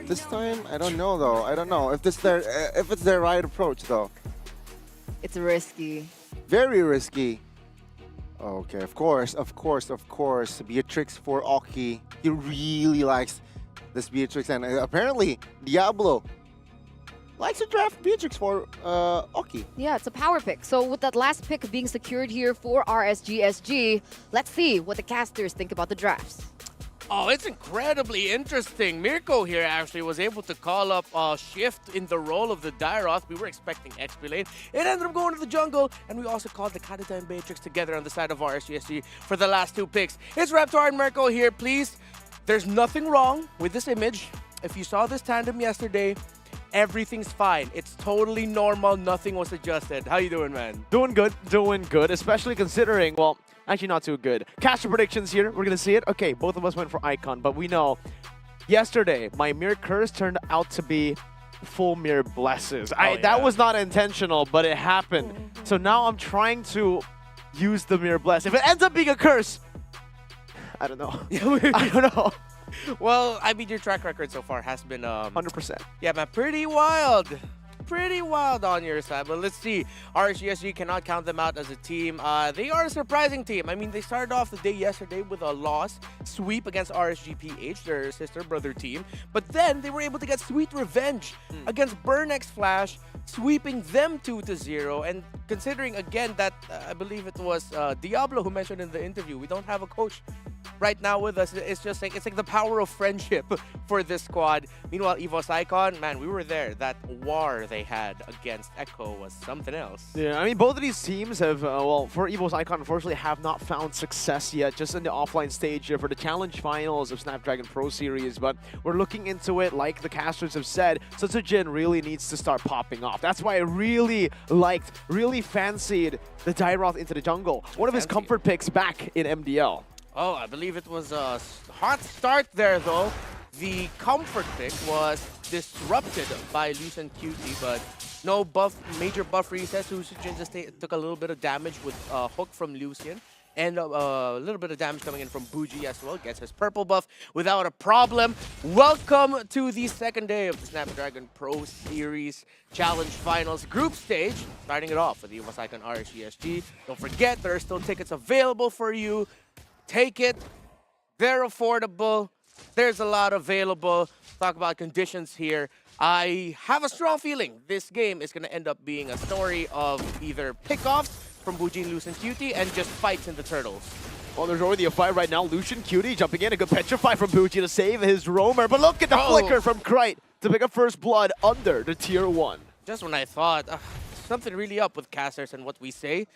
This time, I don't know though. I don't know if it's their right approach though. It's risky. Very risky. Okay, of course. Beatrix for Oki. He really likes this Beatrix, and apparently Diablo likes to draft Beatrix for Oki. Yeah, it's a power pick. So with that last pick being secured here for RSGSG, let's see what the casters think about the drafts. Oh, it's incredibly interesting. Mirko here actually was able to call up a shift in the role of the Dairoth. We were expecting XP lane. It ended up going to the jungle, and we also called the Kadita and Beatrix together on the side of RSGSG for the last two picks. It's Reptar and Mirko here, please. There's nothing wrong with this image. If you saw this tandem yesterday, everything's fine. It's totally normal. Nothing was adjusted. How you doing, man? Doing good, especially considering, well, actually not too good. Caster predictions here. We're going to see it. Okay, both of us went for Icon, but we know yesterday my Mirror Curse turned out to be full Mirror Blesses. That was not intentional, but it happened. So now I'm trying to use the Mirror Bless. If it ends up being a curse, I don't know. I don't know. Well, I mean, your track record so far has been 100%. Yeah, man, pretty wild. Pretty wild on your side, but let's see. RSGSG cannot count them out as a team. They are a surprising team. I mean, they started off the day yesterday with a loss, sweep against RSGPH, their sister-brother team, but then they were able to get sweet revenge against Burnex Flash, sweeping them 2-0, and considering again that I believe it was Diablo who mentioned in the interview, we don't have a coach right now with us. It's just like, it's like the power of friendship for this squad. Meanwhile, EVOS Icon, man, we were there. That war they had against Echo was something else. Yeah, I mean, both of these teams have, well, for EVOS Icon, unfortunately, have not found success yet, just in the offline stage for the challenge finals of Snapdragon Pro Series, but we're looking into it, like the casters have said. Setsujin really needs to start popping off. That's why I really fancied the Dairoth into the jungle. One of his comfort picks back in MDL. Oh, I believe it was a hot start there, though, the comfort pick was disrupted by Lucian Cutie, but no major buff reset. Sucijin just took a little bit of damage with hook from Lucian. And a little bit of damage coming in from Bougie as well. Gets his purple buff without a problem. Welcome to the second day of the Snapdragon Pro Series Challenge Finals group stage. Starting it off with the EVOS Icon RSGSG. Don't forget, there are still tickets available for you. Take it. They're affordable. There's a lot available. Talk about conditions here. I have a strong feeling this game is going to end up being a story of either pickoffs from Bougie and Lucian Cutie and just fights in the turtles. Well, there's already a fight right now. Lucian Cutie jumping in. A good petrify from Bougie to save his roamer. But look at the flicker from Krite to pick up first blood under the tier 1. Just when I thought something really up with casters and what we say.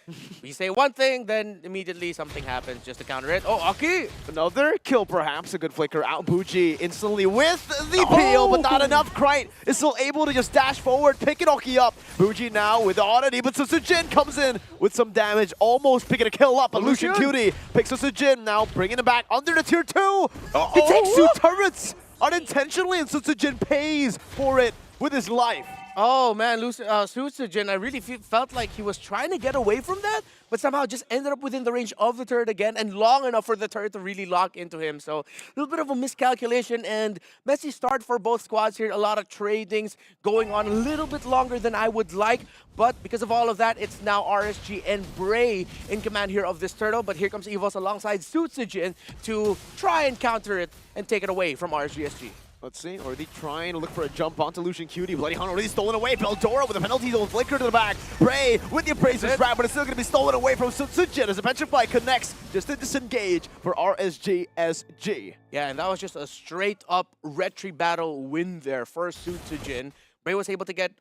We say one thing, then immediately something happens just to counter it. Oh, Aki! Another kill perhaps. A good flicker out. Bougie instantly with the peel, but not enough. Krite is still able to just dash forward, picking Oki up. Bougie now with the oddity, but Susujin comes in with some damage, almost picking a kill up. But Lucian Cutie picks Susujin now, bringing it back under the tier 2. He takes 2 turrets unintentionally, and Susujin pays for it with his life. Oh man, Susujin, I really felt like he was trying to get away from that, but somehow just ended up within the range of the turret again and long enough for the turret to really lock into him. So a little bit of a miscalculation and messy start for both squads here. A lot of tradings going on a little bit longer than I would like, but because of all of that, it's now RSG and Bray in command here of this turtle. But here comes EVOS alongside Susujin to try and counter it and take it away from RSGSG. Let's see, already trying to look for a jump onto Lucian Cutie. Bloody Hunt already stolen away. Beldora with a penalty zone flicker to the back. Bray with the appraiser's grab, but it's still going to be stolen away from Susujin as the Petrify connects just to disengage for RSGSG. Yeah, and that was just a straight up retry battle win there for Susujin. Bray was able to get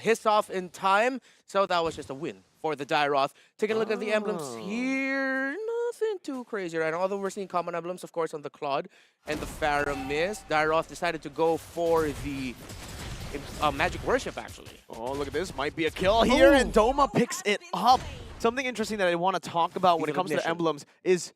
hiss off in time, so that was just a win for the Dairoth. Taking a look at the emblems here. Nothing too crazy right now, although we're seeing common emblems, of course, on the Claude and the Faramis. Dairoth decided to go for the Magic Worship, actually. Oh, look at this. Might be a kill here, and Doma picks it up. Something interesting that I want to talk about when it comes to the emblems is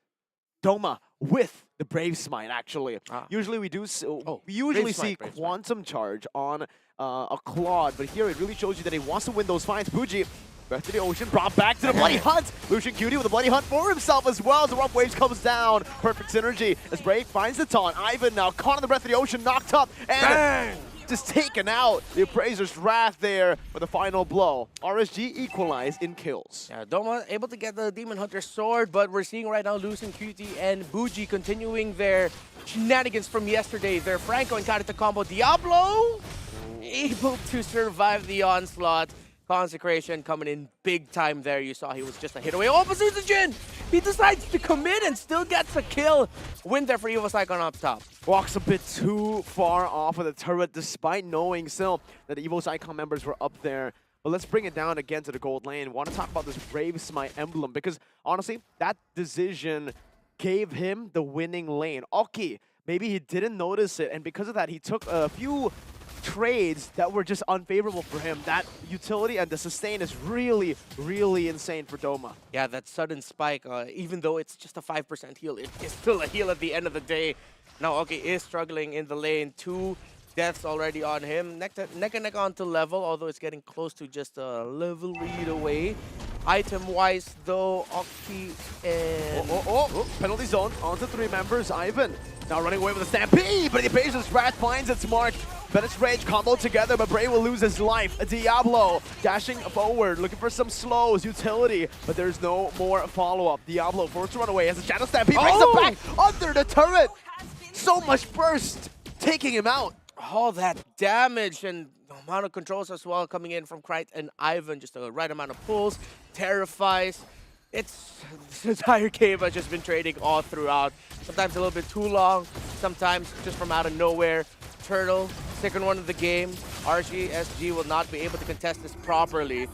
Doma with the Brave Smite, actually. Usually we do see Quantum Charge on a Claude, but here it really shows you that he wants to win those fights. Bougie, Breath of the Ocean, brought back to the Bloody Hunt. Lucian Cutie with a Bloody Hunt for himself as well as the Rough Waves comes down. Perfect synergy as Brave finds the taunt. Ivan now caught on the Breath of the Ocean, knocked up, and just taken out. The Appraiser's Wrath there for the final blow. RSG equalized in kills. Yeah, Doma able to get the Demon Hunter sword, but we're seeing right now Lucian Cutie and Bougie continuing their shenanigans from yesterday. Their Franco and Karita combo. Diablo able to survive the onslaught. Consecration coming in big time there. You saw he was just a hit away. Oh, but Susujin! He decides to commit and still gets a kill. Win there for EVOS Icon up top. Walks a bit too far off of the turret despite knowing still that the EVOS Icon members were up there. But let's bring it down again to the gold lane. Want to talk about this Brave Smite emblem because honestly, that decision gave him the winning lane. Oki, maybe he didn't notice it, and because of that, he took a few trades that were just unfavorable for him. That utility and the sustain is really, really insane for Doma. Yeah, that sudden spike, even though it's just a 5% heal, it is still a heal at the end of the day. Now, okay, is struggling in the lane. 2 deaths already on him. Neck and neck onto level, although it's getting close to just a level lead away. Item-wise, though, Oki and... Penalty zone onto 3 members. Ivan now running away with a stampede, but the Appraiser's Wrath finds its mark. Bennett's Rage combo together, but Bray will lose his life. Diablo dashing forward, looking for some slows, utility, but there's no more follow-up. Diablo forced to run away, has a Shadow Stampede, brings it back under the turret. So much burst, taking him out. All that damage and the amount of controls as well coming in from Krite and Ivan. Just the right amount of pulls, terrifies. This entire game has just been trading all throughout. Sometimes a little bit too long, sometimes just from out of nowhere. Turtle, second one of the game. RSG will not be able to contest this properly.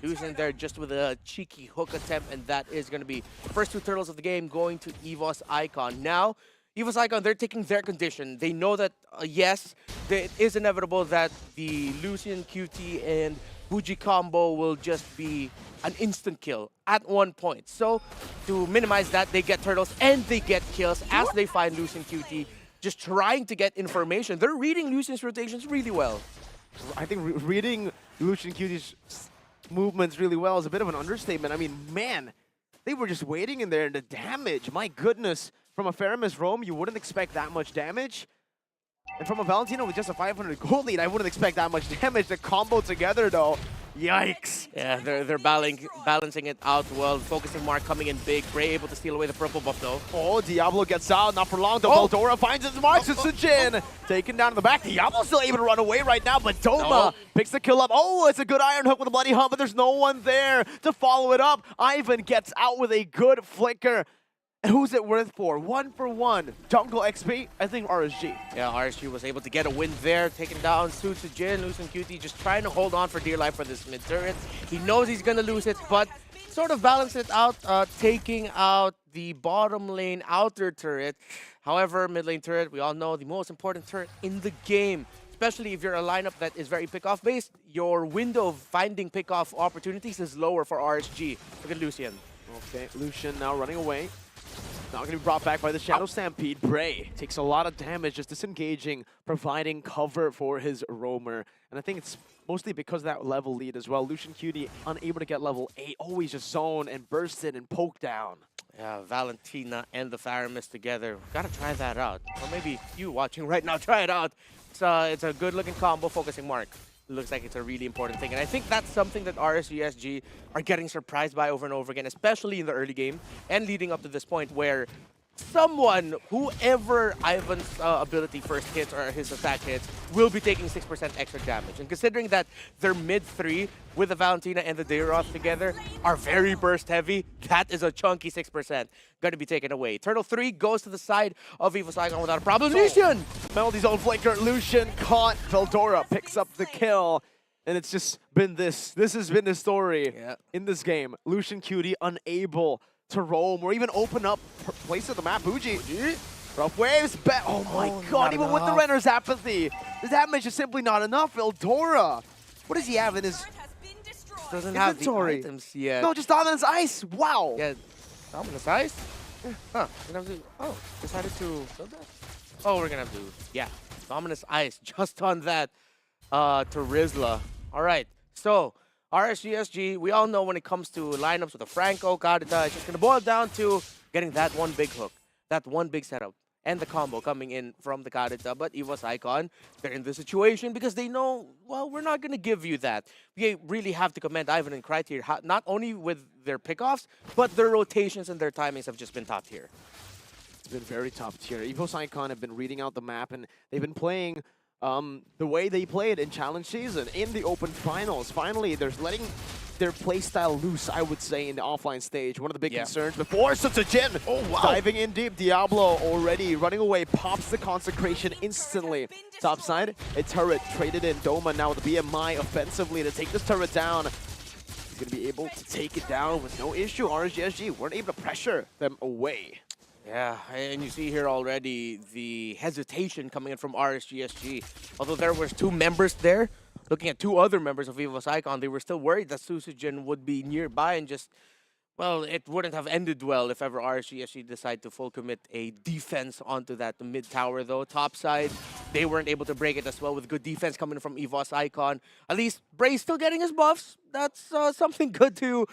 Losing there just with a cheeky hook attempt, and that is going to be first 2 turtles of the game going to EVOS Icon. Now, EVOS Icon, they're taking their condition. They know that, yes, it is inevitable that the Lucian QT and Bougie combo will just be an instant kill at one point. So, to minimize that, they get turtles and they get kills as they find Lucian QT. just trying to get information. They're reading Lucian's rotations really well. I think reading Lucian Cutie's movements really well is a bit of an understatement. I mean, man, they were just waiting in there, and the damage, my goodness. From a Faramis roam, you wouldn't expect that much damage. And from a Valentino with just a 500 gold lead, I wouldn't expect that much damage. The combo together, though, yikes. Yeah, they're balancing it out well. Focusing Mark coming in big. Bray able to steal away the purple buff, though. Oh, Diablo gets out, not for long. The Veldora finds his marks. It's the Jin. Taken down in the back. Diablo's still able to run away right now, but Doma picks the kill up. Oh, it's a good Iron Hook with a Bloody Hunt, but there's no one there to follow it up. Ivan gets out with a good flicker. And who's it worth for? 1-for-1. Jungle XP, I think RSG. Yeah, RSG was able to get a win there, taking down Jin, Lucian Cutie, just trying to hold on for dear life for this mid turret. He knows he's going to lose it, but sort of balance it out, taking out the bottom lane outer turret. However, mid lane turret, we all know the most important turret in the game. Especially if you're a lineup that is very pick-off based, your window of finding pick-off opportunities is lower for RSG. Look at Lucian. Okay, Lucian now running away. Not going to be brought back by the Shadow Stampede. Bray takes a lot of damage, just disengaging, providing cover for his roamer. And I think it's mostly because of that level lead as well. Lucian Cutie unable to get level 8, always just zone and burst in and poke down. Yeah, Valentina and the Faramis together. Gotta try that out. Or maybe you watching right now, try it out. It's a good-looking combo, focusing Mark. Looks like it's a really important thing. And I think that's something that RSGSG are getting surprised by over and over again, especially in the early game and leading up to this point where whoever Ivan's ability first hits or his attack hits, will be taking 6% extra damage. And considering that their mid 3 with the Valentina and the Dayroth together are very burst heavy, that is a chunky 6% going to be taken away. Turtle 3 goes to the side of EVOS Icon without a problem. Lucian! Melody's own flicker. Lucian caught. Veldora picks up the kill. And it's just been this. This has been the story in this game. Lucian Cutie unable to roam or even open up place of the map. Bougie. Rough waves. Oh my god, even with the Renner's apathy. The damage is simply not enough. Veldora. What does he have in his doesn't inventory? have the items yet. No, just Dominus Ice. Wow. Yeah, Dominus Ice? Huh, we're gonna have to, decided to build that? Oh, we're gonna have to, yeah. Dominus Ice, just on that to Rizla. All right, so RSGSG, we all know when it comes to lineups with a Franco, Kadita, it's just going to boil down to getting that one big hook, that one big setup, and the combo coming in from the Kadita. But EVOS Icon, they're in this situation because they know, well, we're not going to give you that. We really have to commend Ivan and Cryte here, not only with their pickoffs, but their rotations and their timings have just been top tier. It's been very top tier. EVOS Icon have been reading out the map, and they've been playing the way they played in Challenge Season, in the Open Finals. Finally, they're letting their playstyle loose, I would say, in the offline stage. One of the big concerns before Jin. Oh, wow. Diving in deep. Diablo already running away, pops the Consecration instantly. Top side, a turret traded in. Doma now with the BMI offensively to take this turret down. He's going to be able to take it down with no issue. RSGSG weren't able to pressure them away. Yeah, and you see here already the hesitation coming in from RSGSG. Although there was 2 members there, looking at 2 other members of EVOS Icon, they were still worried that Susujin would be nearby and just, well, it wouldn't have ended well if ever RSGSG decided to full commit a defense onto that mid tower though. Top side, they weren't able to break it as well with good defense coming from EVOS Icon. At least Bray's still getting his buffs. That's something good to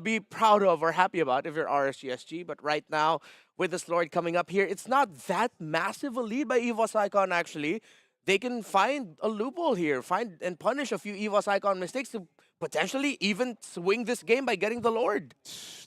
be proud of or happy about if you're RSGSG. But right now, with this Lord coming up here, it's not that massive a lead by EVOS Icon actually. They can find a loophole here, find and punish a few EVOS Icon mistakes to potentially even swing this game by getting the Lord.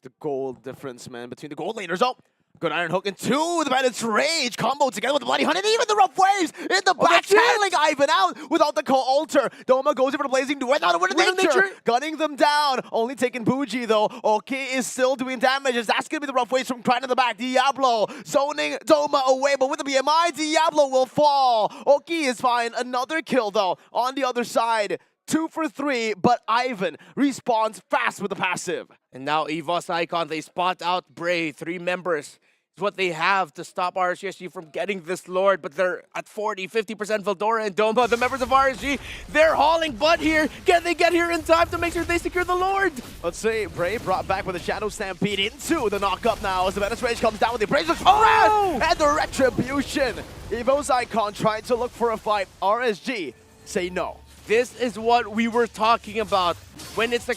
The gold difference, man, between the gold laners. Oh, good Iron Hook into the Bandit's Rage. Combo together with the Bloody Hunt and even the Rough Waves in the back, channeling Ivan out without the co-alter. Doma goes in for the Blazing Duel. Now the Wind of Nature, gunning them down. Only taking Bougie, though. Okay is still doing damage. That's going to be the Rough Waves from Cryte in the back. Diablo zoning Doma away, but with the BMI, Diablo will fall. Oki is fine. Another kill, though, on the other side. 2 for 3, but Ivan respawns fast with the passive. And now EVOS Icon, they spot out Bray, 3 members. what they have to stop RSG from getting this Lord, but they're at 40, 50% Veldora and Doma. The members of RSG, they're hauling butt here. Can they get here in time to make sure they secure the Lord? Let's see, Bray brought back with a Shadow Stampede into the knock-up now as the Menace Rage comes down with the Abrasive Smash and the Retribution. EVOS Icon trying to look for a fight. RSG say no. This is what we were talking about. When it's a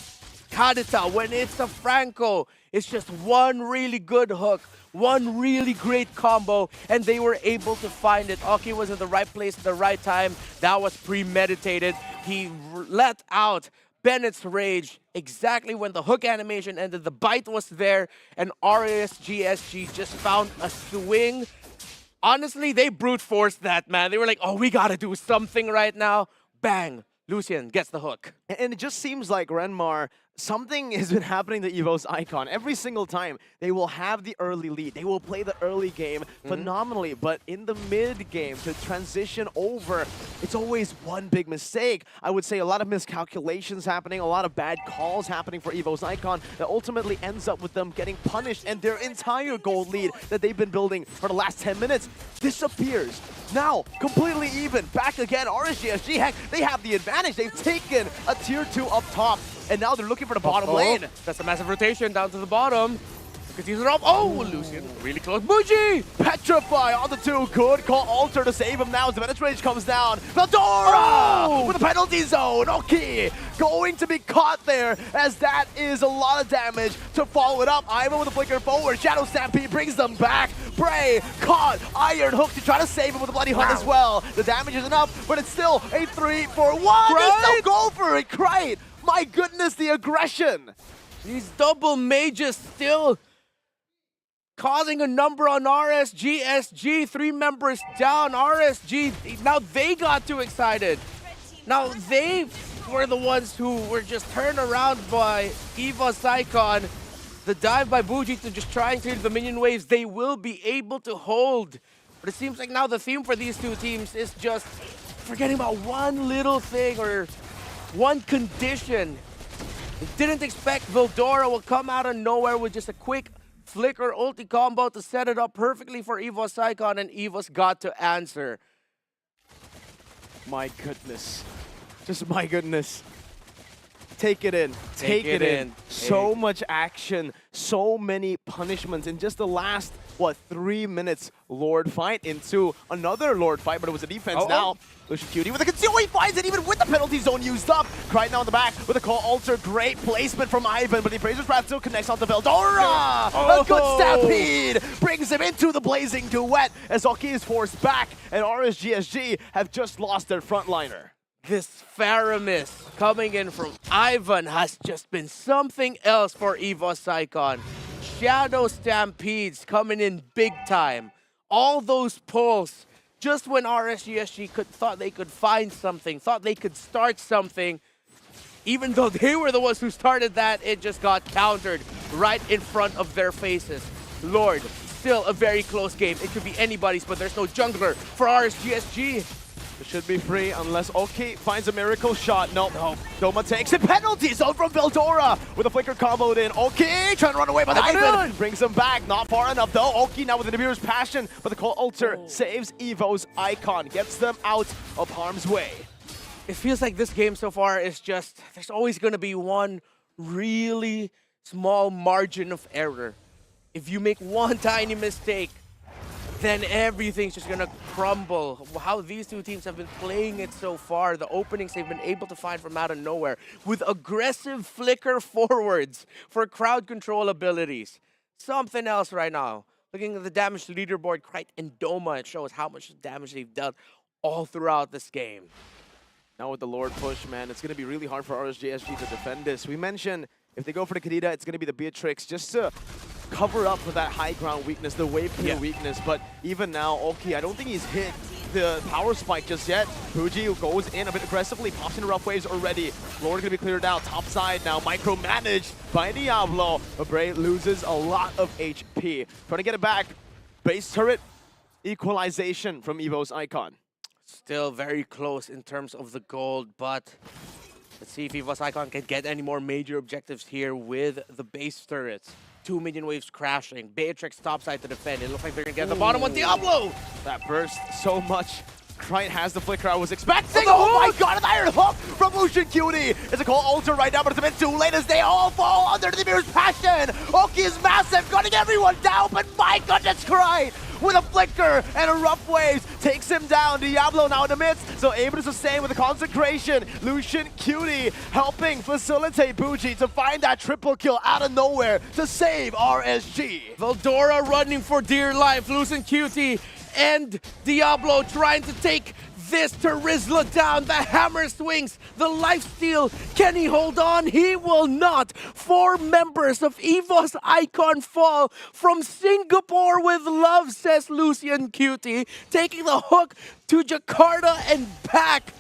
Kadita, when it's a Franco, it's just one really good hook, one really great combo, and they were able to find it. Oki was in the right place at the right time. That was premeditated. He let out Bennett's Rage exactly when the hook animation ended. The bite was there, and RSGSG just found a swing. Honestly, they brute forced that, man. They were like, oh, we gotta do something right now. Bang! Lucian gets the hook. And it just seems like Renmar, something has been happening to EVOS Icon. Every single time, they will have the early lead. They will play the early game phenomenally, but in the mid game, to transition over, it's always one big mistake. I would say a lot of miscalculations happening, a lot of bad calls happening for EVOS Icon that ultimately ends up with them getting punished, and their entire gold lead that they've been building for the last 10 minutes disappears. Now, completely even. Back again, RSGSG, heck, they have the advantage. They've taken a tier 2 up top, and now they're looking for the bottom lane. That's a massive rotation down to the bottom. Because he's up. Oh, Lucian, really close. Bougie! Petrify on the 2. Good call Alter to save him now as the Menace Rage comes down. Veldora with a penalty zone. Okay, going to be caught there as that is a lot of damage to follow it up. Ivan with a flicker forward. Shadow Stampede brings them back. Bray caught Iron Hook to try to save him with a Bloody Hunt as well. The damage is enough, but it's still a 3-for-1. They still go for it. Right. My goodness, the aggression. These double mages still causing a number on RSGSG. 3 members down. RSG, now they got too excited. Now they were the ones who were just turned around by EVOS Icon. The dive by Bougie to just try and clear the minion waves, they will be able to hold. But it seems like now the theme for these two teams is just forgetting about one little thing or one condition. They didn't expect Veldora will come out of nowhere with just a quick flicker ulti combo to set it up perfectly for EVOS Icon, and EVOS got to answer. My goodness. Just my goodness. Take it in. Take it in. So much action. So many punishments in just the last, what, 3 minutes. Lord fight into another Lord fight, but it was a defense now. Lucian Cutie with a conceal. He finds it even with the penalty zone used up. Cried now in the back with a call Alter. Great placement from Ivan, but the Abrasive Wrath still connects onto Veldora. A good stampede brings him into the blazing duet as Oki is forced back, and RSGSG have just lost their frontliner. This Faramis coming in from Ivan has just been something else for EVOS Icon. Shadow Stampedes coming in big time. All those pulls, just when RSGSG thought they could find something, thought they could start something, even though they were the ones who started that, it just got countered right in front of their faces. Lord, still a very close game. It could be anybody's, but there's no jungler for RSGSG. It should be free unless Oki finds a miracle shot. No. Doma takes it. Penalty zone from Veldora with a flicker comboed in. Oki trying to run away, but Ivan brings him back. Not far enough though. Oki now with the Nibiru's passion, but the call Alter saves EVOS Icon, gets them out of harm's way. It feels like this game so far is just, there's always going to be one really small margin of error. If you make one tiny mistake, then everything's just gonna crumble. How these two teams have been playing it so far, the openings they've been able to find from out of nowhere with aggressive flicker forwards for crowd control abilities. Something else right now. Looking at the damage leaderboard, Krite and Doma, it shows how much damage they've done all throughout this game. Now with the Lord push, man, it's gonna be really hard for RSGSG to defend this. We mentioned if they go for the Kadita, it's gonna be the Beatrix just to cover up for that high ground weakness, the wave clear weakness. But even now, Oki, I don't think he's hit the power spike just yet. Fuji goes in a bit aggressively, pops into rough waves already. Lord gonna be cleared out, top side now, micromanaged by Diablo. But Bray loses a lot of HP. Trying to get it back. Base turret, equalization from EVOS Icon. Still very close in terms of the gold, but Let's see if EVOS Icon can get any more major objectives here with the base turrets. 2 minion waves crashing. Beatrix topside to defend. It looks like they're going to get the bottom one. Diablo! That burst so much. Krite has the flicker I was expecting. Oh my god, an iron hook from Lucian Cutie. It's a call alter right now, but it's a bit too late as they all fall under the Mirror's passion. Oki is massive, gunning everyone down, but my goodness, Krite with a flicker and a rough waves takes him down. Diablo now in the midst, so able to sustain with the consecration. Lucian Cutie helping facilitate Bougie to find that triple kill out of nowhere to save RSG. Veldora running for dear life. Lucian Cutie and Diablo trying to take this to Rizla down. The hammer swings, the lifesteal. Can he hold on? He will not. 4 members of EVOS Icon fall from Singapore with love, says Lucian Cutie. Taking the hook to Jakarta and back.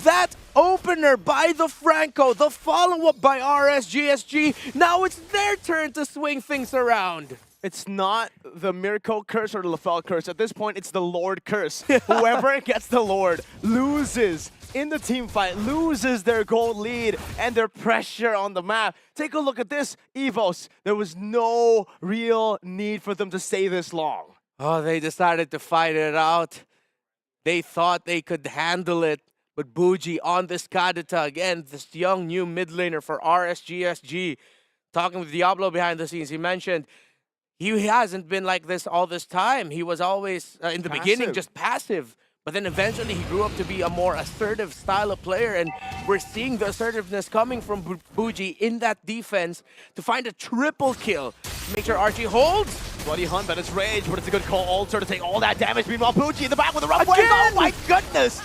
That opener by the Franco, the follow-up by RSGSG. Now it's their turn to swing things around. It's not the Mirko curse or the Lafel curse. At this point, it's the Lord curse. Whoever gets the Lord loses in the team fight, loses their gold lead and their pressure on the map. Take a look at this, EVOS. There was no real need for them to stay this long. Oh, they decided to fight it out. They thought they could handle it. But Bougie on this Kadita, again, this young new mid laner for RSGSG. Talking with Diablo behind the scenes, he mentioned he hasn't been like this all this time. He was always, in the beginning, just passive. But then eventually he grew up to be a more assertive style of player. And we're seeing the assertiveness coming from Bougie in that defense to find a triple kill. Make sure RG holds. Bloody Hunt, but it's rage, but it's a good call alter to take all that damage. Meanwhile, Bougie in the back with a rough wave. Oh my goodness!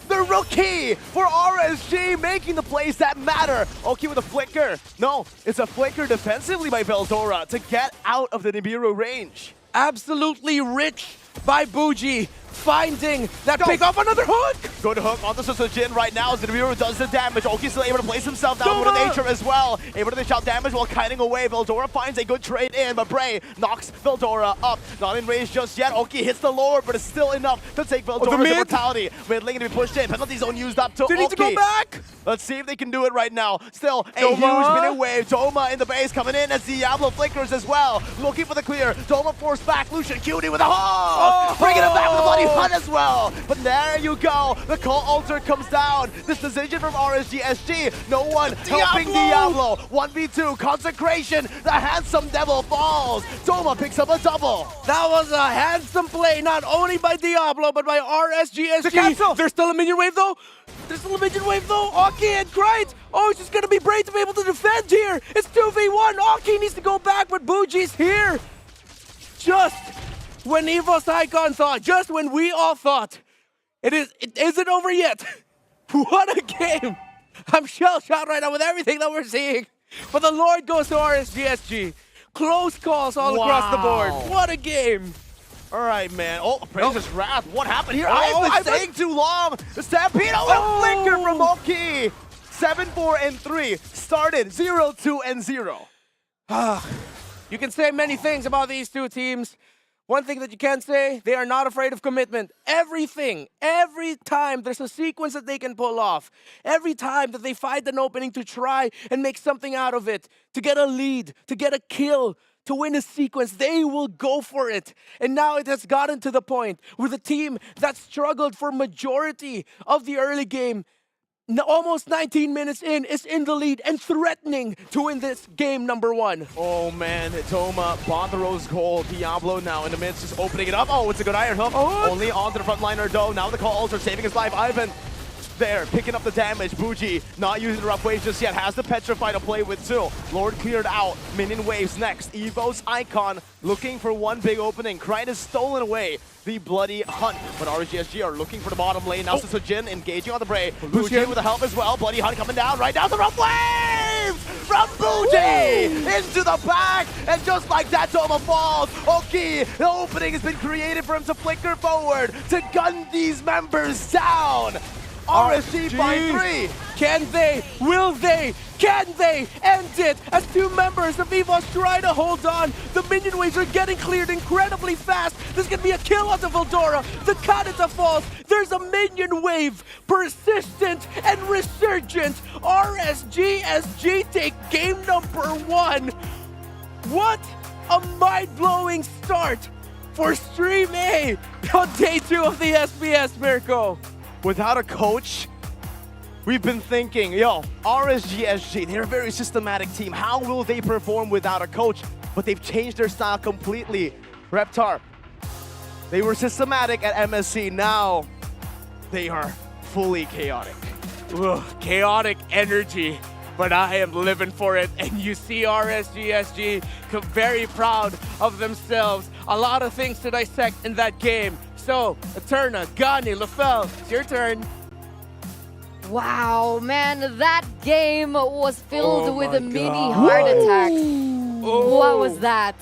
The rookie for RSG making the plays that matter. Oki with a flicker. No, it's a flicker defensively by Veldora to get out of the Nibiru range. Absolutely rich by Bougie. Finding that pick off another hook. Good hook on the Susujin right now as the Nibiru does the damage. Oki's still able to place himself down with the nature as well. Able to dish out damage while kiting away. Veldora finds a good trade in, but Bray knocks Veldora up. Not in range just yet. Oki hits the Lord, but it's still enough to take Veldora's immortality. Mid lane to be pushed in. Penalty zone used up to Oki. They need to go back. Let's see if they can do it right now. Still a huge minute wave. Doma in the base coming in as Diablo flickers as well. Looking for the clear. Doma forced back. Lucian Cutie with a hook. Bringing it back with a bloody Hunt as well. But there you go. The call alter comes down. This decision from RSGSG. No one helping Diablo. 1v2 consecration. The handsome devil falls. Doma picks up a double. That was a handsome play, not only by Diablo, but by RSGSG. There's still a minion wave though. Oki and Krite. Oh, it's just going to be Bray to be able to defend here. It's 2v1. Oki needs to go back, but Bougie's here. Just when EVOS Icon thought, just when we all thought, it isn't over yet. What a game. I'm shell-shocked right now with everything that we're seeing. But the Lord goes to RSGSG. Close calls all across the board. What a game. All right, man. Oh, Praise's Wrath. What happened here? I've been staying too long. The Stampede. Oh, a flicker from Oki. 7-4 and 3. Started 0-2 and 0. You can say many things about these two teams. One thing that you can say, they are not afraid of commitment. Every time there's a sequence that they can pull off, every time that they find an opening to try and make something out of it, to get a lead, to get a kill, to win a sequence, they will go for it. And now it has gotten to the point where the team that struggled for majority of the early game, almost 19 minutes in, is in the lead and threatening to win this game number 1. Oh man, Doma, Bondaro's goal. Diablo now in the midst, just opening it up. Oh, it's a good iron hook. Only onto the front liner though. Now the call alter saving his life. Ivan there, picking up the damage. Bougie not using the rough waves just yet. Has the Petrify to play with too. Lord cleared out. Minion waves next. EVOS Icon looking for one big opening. Krite is stolen away the Bloody Hunt. But RSGSG are looking for the bottom lane. Now Susujin engaging on the Bray. Bougie with the help as well. Bloody Hunt coming down right down the rough waves from Bougie into the back. And just like that, Doma falls. Oki, the opening has been created for him to flicker forward to gun these members down. RSG by 3. Can they? Will they? Can they end it? As two members of EVOS try to hold on. The minion waves are getting cleared incredibly fast. There's going to be a kill on the Veldora. The Kadita falls. There's a minion wave. Persistent and resurgent. RSGSG take game number 1. What a mind-blowing start for Stream A on day 2 of the SBS, Mirko. Without a coach, we've been thinking, RSGSG, they're a very systematic team. How will they perform without a coach? But they've changed their style completely. Reptar, they were systematic at MSC. Now they are fully chaotic. Ugh, chaotic energy, but I am living for it. And you see RSGSG very proud of themselves. A lot of things to dissect in that game. So, Eterna, Gani, LaFell, it's your turn. Wow, man, that game was filled with a mini heart attack. What was that?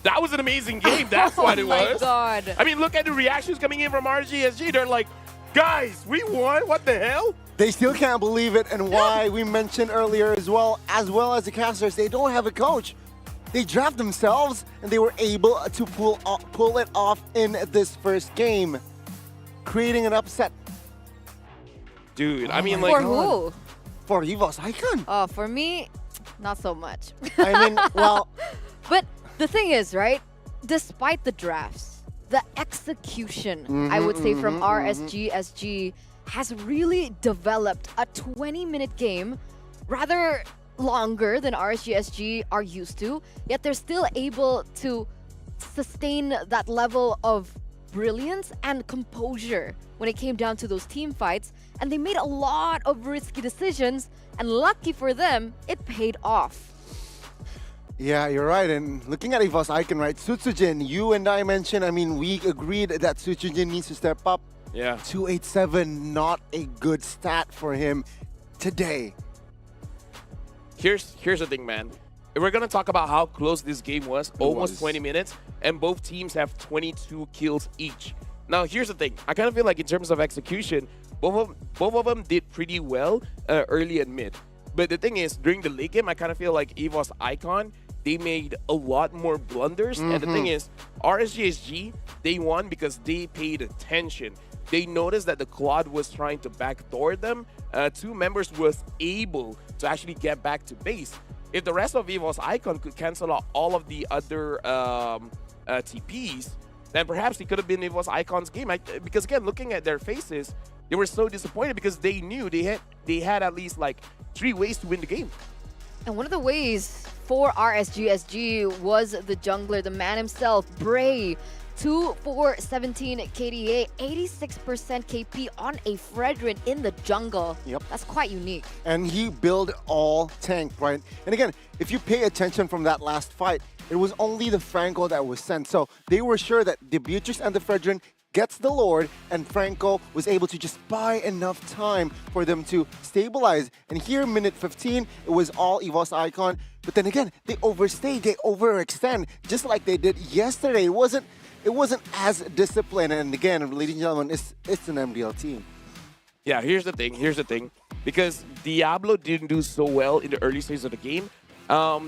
That was an amazing game. That's what it was. Oh my god. I mean, look at the reactions coming in from RGSG. They're like, guys, we won. What the hell? They still can't believe it, and why we mentioned earlier as well as the casters, they don't have a coach. They draft themselves, and they were able to pull it off in this first game, creating an upset. Dude, I mean, like... For who? For EVOS Icon. Oh, for me, not so much. I mean, well... But the thing is, right, despite the drafts, the execution, I would say, from RSGSG has really developed a 20-minute game, rather longer than RSGSG are used to, yet they're still able to sustain that level of brilliance and composure when it came down to those team fights, and they made a lot of risky decisions, and lucky for them, it paid off. Yeah, you're right. And looking at EVOS Icon, right, Sutsujin, you and I mentioned, I mean, we agreed that Sutsujin needs to step up. Yeah. 287, not a good stat for him today. Here's the thing, man. We're going to talk about how close this game was, almost 20 minutes, and both teams have 22 kills each. Now, here's the thing. I kind of feel like in terms of execution, both of them did pretty well early and mid. But the thing is, during the late game, I kind of feel like EVOS Icon, they made a lot more blunders. And the thing is, RSGSG, they won because they paid attention. They noticed that the Claude was trying to backdoor them. Two members was able to actually get back to base. If the rest of EVOS Icon could cancel out all of the other TPs, then perhaps it could have been EVOS Icon's game. Because again, looking at their faces, they were so disappointed because they knew they had at least like 3 ways to win the game. And one of the ways for RSGSG was the jungler, the man himself, Bray. 2 for 17 KDA, 86% KP on a Fredrin in the jungle. Yep. That's quite unique. And he built all tank, right? And again, if you pay attention from that last fight, it was only the Franco that was sent. So they were sure that the Beatrix and the Fredrin gets the Lord, and Franco was able to just buy enough time for them to stabilize. And here, minute 15, it was all EVOS Icon. But then again, they overstayed, they overextend, just like they did yesterday. It wasn't as disciplined, and again, ladies and gentlemen, it's an MDL team. Yeah, here's the thing. Because Diablo didn't do so well in the early stages of the game,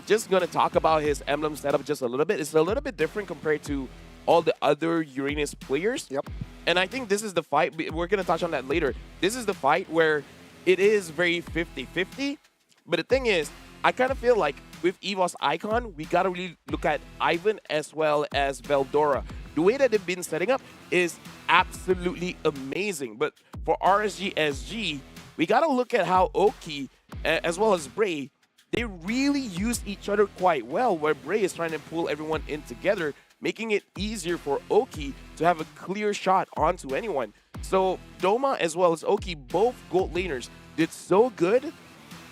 just going to talk about his emblem setup just a little bit. It's a little bit different compared to all the other Uranus players. Yep. And I think this is the fight, we're going to touch on that later. This is the fight where it is very 50-50. But the thing is, I kind of feel like with EVOS Icon, we got to really look at Ivan as well as Veldora. The way that they've been setting up is absolutely amazing. But for RSGSG, we got to look at how Oki, as well as Bray, they really use each other quite well, where Bray is trying to pull everyone in together, making it easier for Oki to have a clear shot onto anyone. So Doma as well as Oki, both gold laners, did so good.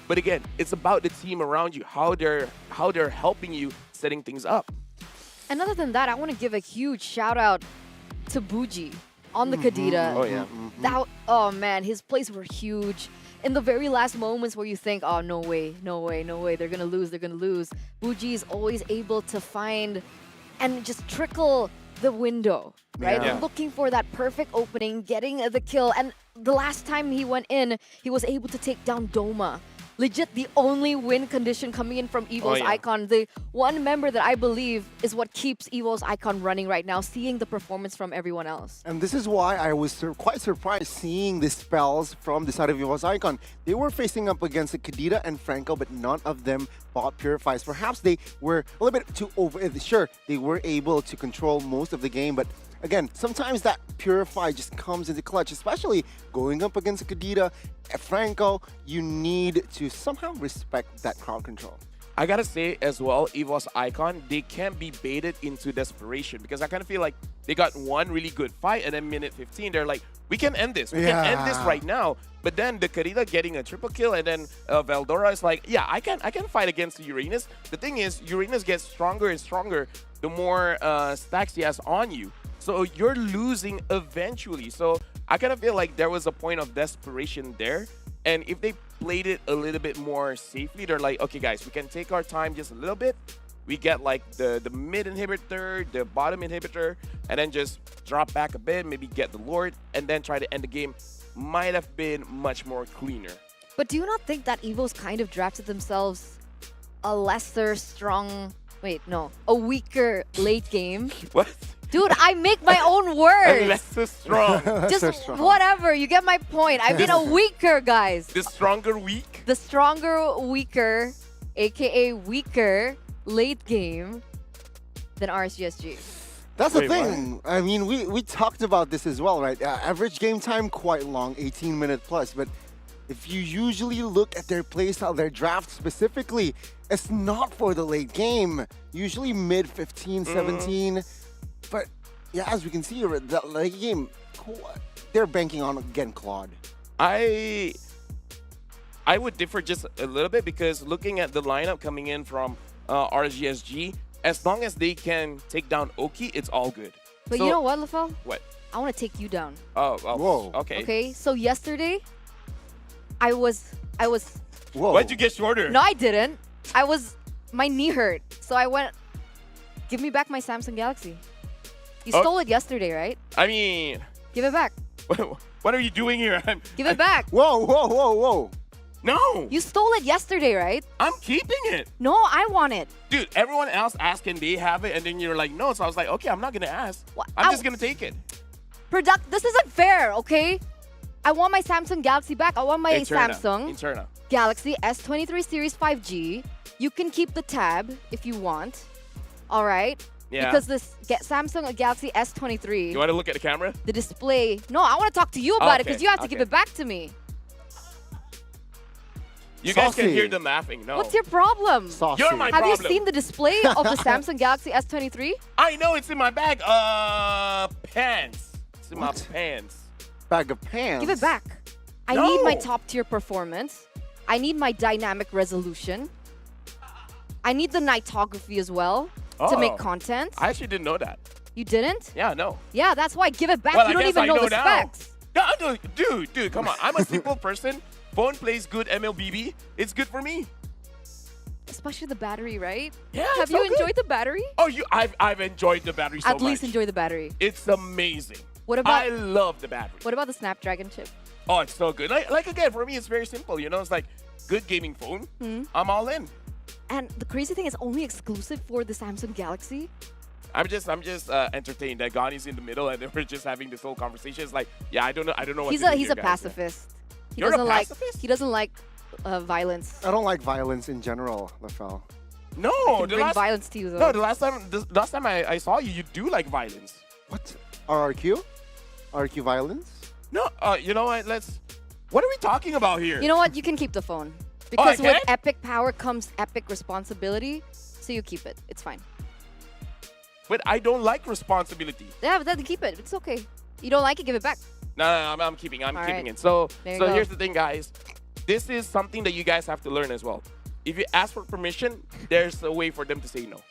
But again, it's about the team around you, how they're helping you setting things up. And other than that, I want to give a huge shout out to Buji on the Kadita. Oh yeah. Oh man, his plays were huge. In the very last moments where you think, oh, no way, they're gonna lose. Buji is always able to find and just trickle the window, right? Yeah. Looking for that perfect opening, getting the kill. And the last time he went in, he was able to take down Doma. Legit, the only win condition coming in from EVO's Icon. The one member that I believe is what keeps EVO's Icon running right now, seeing the performance from everyone else. And this is why I was quite surprised seeing the spells from the side of EVO's Icon. They were facing up against Kadita and Franco, but none of them bought Purifies. Perhaps they were a little bit too over. Sure, they were able to control most of the game, but again, sometimes that Purify just comes into clutch, especially going up against Kadita, Franco. You need to somehow respect that crowd control. I gotta say as well, EVOS Icon, they can't be baited into desperation because I kind of feel like they got one really good fight and then minute 15, they're like, we can end this. We can end this right now. But then the Kadita getting a triple kill and then Veldora is like, yeah, I can fight against Uranus. The thing is, Uranus gets stronger and stronger the more stacks he has on you. So you're losing eventually. So I kind of feel like there was a point of desperation there. And if they played it a little bit more safely, they're like, okay, guys, we can take our time just a little bit. We get like the mid inhibitor, the bottom inhibitor, and then just drop back a bit, maybe get the Lord, and then try to end the game. Might have been much more cleaner. But do you not think that EVO's kind of drafted themselves a lesser strong... Wait, no. A weaker late game? What? Dude, I make my own words. Lesser strong. Just whatever, you get my point. I mean a weaker, guys. The stronger weak? The stronger weaker, aka weaker late game than RSGSG. That's the thing. What? I mean, we talked about this as well, right? Average game time quite long, 18-minute plus. But if you usually look at their playstyle, their draft specifically, it's not for the late game. Usually mid 15, 17. But yeah, as we can see, the late game, they're banking on, again, Claude. I would differ just a little bit because looking at the lineup coming in from RSGSG, as long as they can take down Oki, it's all good. But so, you know what, Lafel? What? I want to take you down. Oh, whoa. Okay. Okay, so yesterday, I was... Whoa. Why'd you get shorter? No, I didn't. My knee hurt. So I went, give me back my Samsung Galaxy. You stole it yesterday, right? I mean... Give it back. What are you doing here? Give it back. Whoa. No. You stole it yesterday, right? I'm keeping it. No, I want it. Dude, everyone else asked and they have it, and then you're like, no. So I was like, okay, I'm not going to ask. I'm just going to take it. This isn't fair, okay? I want my Samsung Galaxy back. I want my Samsung Galaxy S23 Series 5G. You can keep the tab if you want. All right? Yeah. Because this Samsung Galaxy S23... You want to look at the camera? The display... No, I want to talk to you about it because you have to give it back to me. You guys can hear them laughing. No. What's your problem? Saucy. You're my problem. Have problem. you seen the display of the Samsung Galaxy S23? I know, it's in my bag. Pants. It's in my pants. Bag of pants? Give it back. I need my top-tier performance. I need my dynamic resolution. I need the nightography as well to make content. I actually didn't know that. You didn't? Yeah, no. Yeah, that's why. Give it back. Well, you don't even know the specs. No, dude, come on. I'm a simple person. Phone plays good MLBB. It's good for me. Especially the battery, right? Yeah. Have you enjoyed the battery? Oh, I've enjoyed the battery so much. At least enjoy the battery. It's amazing. What about? I love the battery. What about the Snapdragon chip? Oh, it's so good. Like again, for me, it's very simple. You know, it's like good gaming phone. I'm all in. And the crazy thing is only exclusive for the Samsung Galaxy. I'm just entertained that Ghani's in the middle and they were just having this whole conversation. It's like, yeah, I don't know what to do He's here, a pacifist. You're a pacifist? He doesn't like violence. I don't like violence in general, Lafel. No, bring violence to you though. No, the last time I saw you, you do like violence. What? RRQ? RRQ violence? No, you know what? What are we talking about here? You know what? You can keep the phone. Because with epic power comes epic responsibility. So you keep it. It's fine. But I don't like responsibility. Yeah, but then keep it. It's okay. You don't like it, give it back. No, I'm keeping it. So here's the thing, guys. This is something that you guys have to learn as well. If you ask for permission, there's a way for them to say no.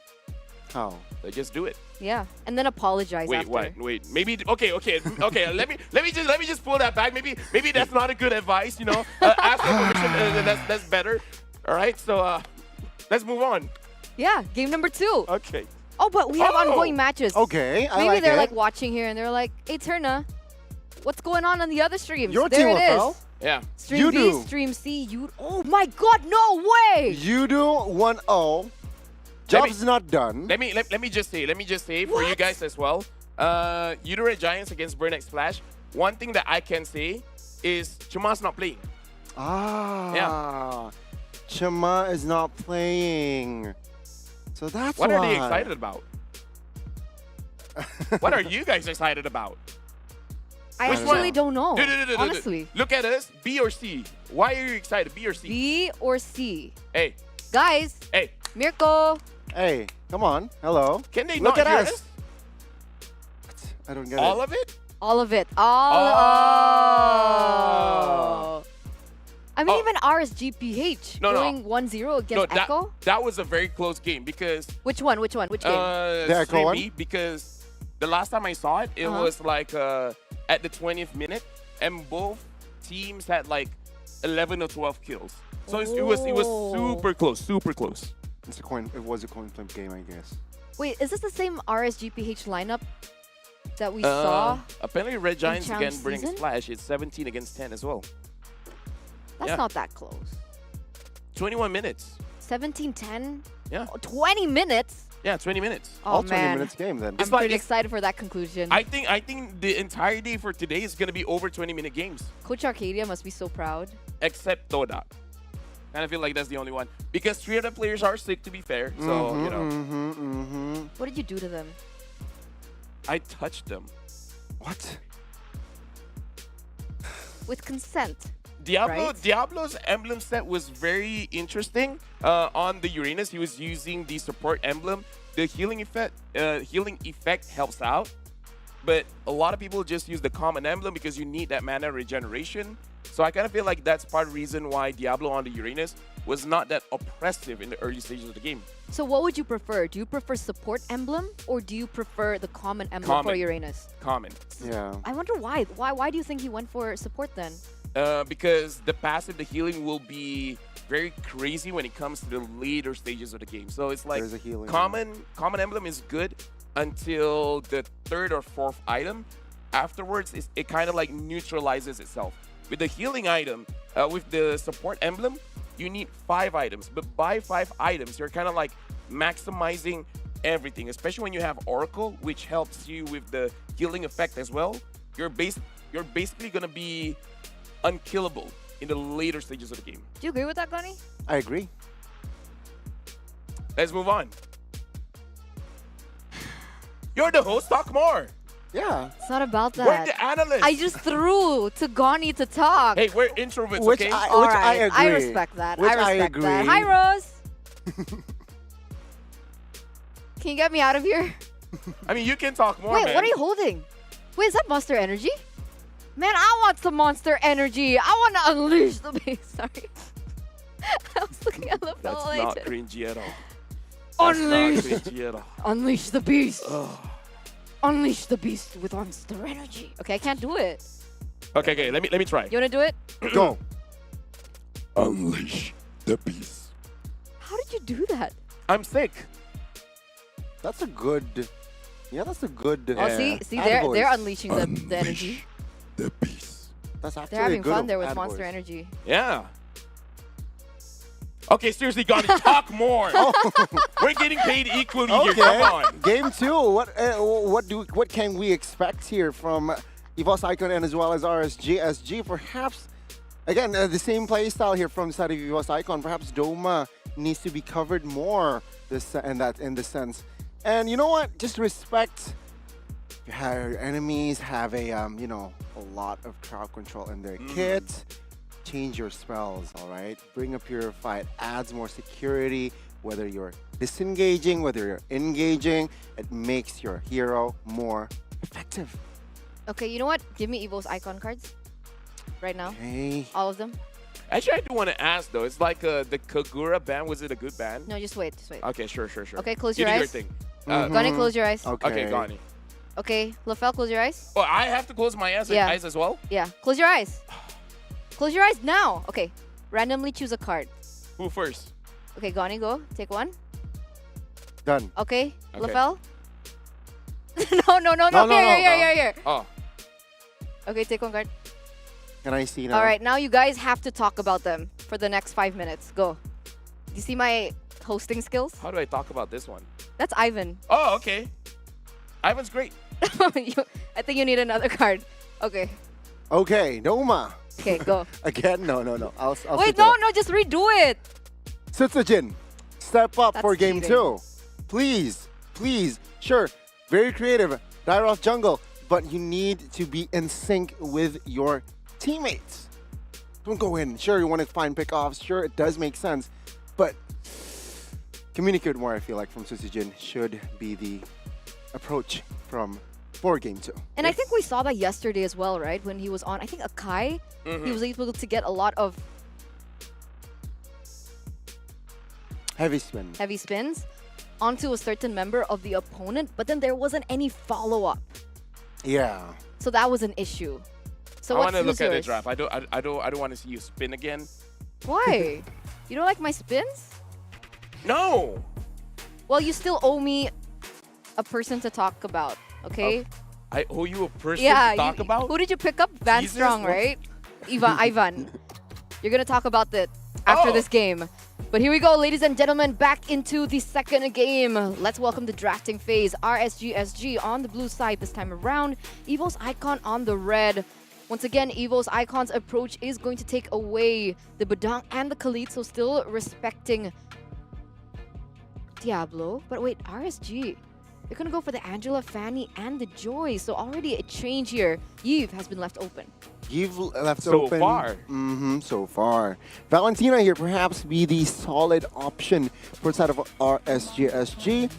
How? So just do it. Yeah, and then apologize after. Wait. Maybe okay. let me just pull that back. Maybe that's not a good advice. You know, ask for permission. That's better. All right. So let's move on. Yeah, game number 2. Okay. Oh, but we have ongoing matches. Okay, Maybe they're like watching here and they're like, "Hey, Turna, What's going on the other streams? Your there team, it is. Rafael. Yeah. Stream You B, do. Stream C, you. Oh my God! No way! You do 1-0. Job's not done. Let me just say for you guys as well. Udare Giants against Burnex Flash. One thing that I can say is Chuma's not playing. Yeah. Chima is not playing. So that's What why. are they excited about? What are you guys excited about? I Which actually one? don't know. No. Honestly. Look at us. B or C? Why are you excited? B or C? B or C? Hey. Guys. Hey. Mirko. Hey, come on. Hello. Can they Look not at hear us? us? I don't get All it. of it? All of it. Oh. I mean, even RSGPH No. going 1-0 against Echo. That was a very close game because Which one? Which game? The Echo Stream one? B, because the last time I saw it, it was like at the 20th minute, and both teams had like 11 or 12 kills. So it was super close, super close. It was a coin flip game, I guess. Wait, is this the same RSGPH lineup that we saw? Apparently, Red Giants champ again bring season? Splash. It's 17 against 10 as well. That's Yeah. not that close. 21 minutes. 17-10? Yeah. 20 minutes? Yeah, 20 minutes. Oh, All 20 man. minutes game then. I'm pretty excited for that conclusion. I think the entire day for today is gonna be over 20-minute games, Coach Arcadia must be so proud. except Toda. Kind of feel like that's the only one because 3 other players are sick. To be fair, so you know. What did you do to them? I touched them. What? With consent. Diablo, right? Diablo's emblem set was very interesting. On the Uranus, he was using the support emblem. The healing effect helps out, but a lot of people just use the common emblem because you need that mana regeneration. So I kind of feel like that's part of the reason why Diablo on the Uranus was not that oppressive in the early stages of the game. So what would you prefer? Do you prefer support emblem or do you prefer the common emblem for Uranus? Common. Yeah. I wonder why. Why do you think he went for support then? Because the passive, the healing will be very crazy when it comes to the later stages of the game. So it's like There's a healing. common emblem is good until the 3rd or 4th item. Afterwards, it kind of like neutralizes itself. With the healing item, with the support emblem, you need 5 items. But by 5 items, you're kind of like maximizing everything, especially when you have Oracle, which helps you with the healing effect as well. You're basically going to be unkillable in the later stages of the game. Do you agree with that, Gunny? I agree. Let's move on. You're the host, talk more. Yeah. It's not about that. We're the analysts. I just threw to Gani to talk. Hey, we're introverts, Which okay? I Alright, I agree. respect that. Which I respect I that. agree. Hi, Rose. Can you get me out of here? I mean, you can talk more, Wait, man. what are you holding? Wait, is that Monster Energy? Man, I want some Monster Energy. I want to unleash the beast. Sorry. I was looking at the That's fellow not later. cringy at all. Unleash. That's not cringy at all. Unleash the beast. Unleash the beast with Monster Energy. Okay, I can't do it. Okay, let me try. You want to do it? Go. Unleash the beast. How did you do that? I'm sick. That's a good. Yeah, that's a good. Oh, see, they're unleashing the energy. The beast. That's actually They're having a good fun there with ad Monster voice. Energy. Yeah. Okay, seriously, Gandhi, talk more. We're getting paid equally here. Come on. Game 2. What can we expect here from EVOS Icon and as well as RSGSG? Perhaps again the same play style here from the side of EVOS Icon. Perhaps Doma needs to be covered more in this sense. And you know what? Just respect. Your enemies have a a lot of crowd control in their kit. Change your spells, all right? Bring a Purify. It adds more security. Whether you're disengaging, whether you're engaging, it makes your hero more effective. Okay, you know what? Give me Evo's icon cards right now. Okay. All of them. Actually, I do want to ask, though. It's like the Kagura ban. Was it a good ban? No, just wait. Okay, sure. Okay, close You your do eyes. your thing. Gani, close your eyes. Okay, Gani. Okay, Lafel, close your eyes. Oh, I have to close my eyes as well? Yeah, close your eyes. Close your eyes now. Okay, randomly choose a card. Who first? Okay, Gani, go. Take one. Done. Okay, Okay. Lafel. No. Here. Oh. Okay, take one card. Can I see now? All right, now you guys have to talk about them for the next 5 minutes. Go. Do you see my hosting skills? How do I talk about this one? That's Ivan. Oh, okay. Ivan's great. I think you need another card. Okay. Okay, Noma. Okay, go. Again? No. I'll Wait, switch it up. no, just redo it. Sutsujin, step up That's for game cheating. 2. Please. Sure, very creative. Dairoth jungle, but you need to be in sync with your teammates. Don't go in. Sure, you want to find pickoffs. Sure, it does make sense. But communicate more, I feel like, from Sutsujin should be the approach for game 2. And I think we saw that yesterday as well, right? When he was on, I think Akai, he was able to get a lot of heavy spins onto a certain member of the opponent, but then there wasn't any follow-up. Yeah. So that was an issue. So I what want to look at the yours? draft. I don't want to see you spin again. Why? You don't like my spins? No. Well, you still owe me a person to talk about, okay? I owe you a person Yeah, to talk about? who did you pick up? Van Jesus, Strong, what? right? Ivan. You're going to talk about that after this game. But here we go, ladies and gentlemen, back into the second game. Let's welcome the drafting phase. RSGSG on the blue side this time around. EVOS Icon on the red. Once again, EVOS Icon's approach is going to take away the Badang and the Khalid, so still respecting Diablo. But wait, RSG. They're going to go for the Angela, Fanny, and the Joy. So already a change here. Yves has been left open. You've left So open. far. So far. Valentina here perhaps be the solid option for side of RSGSG.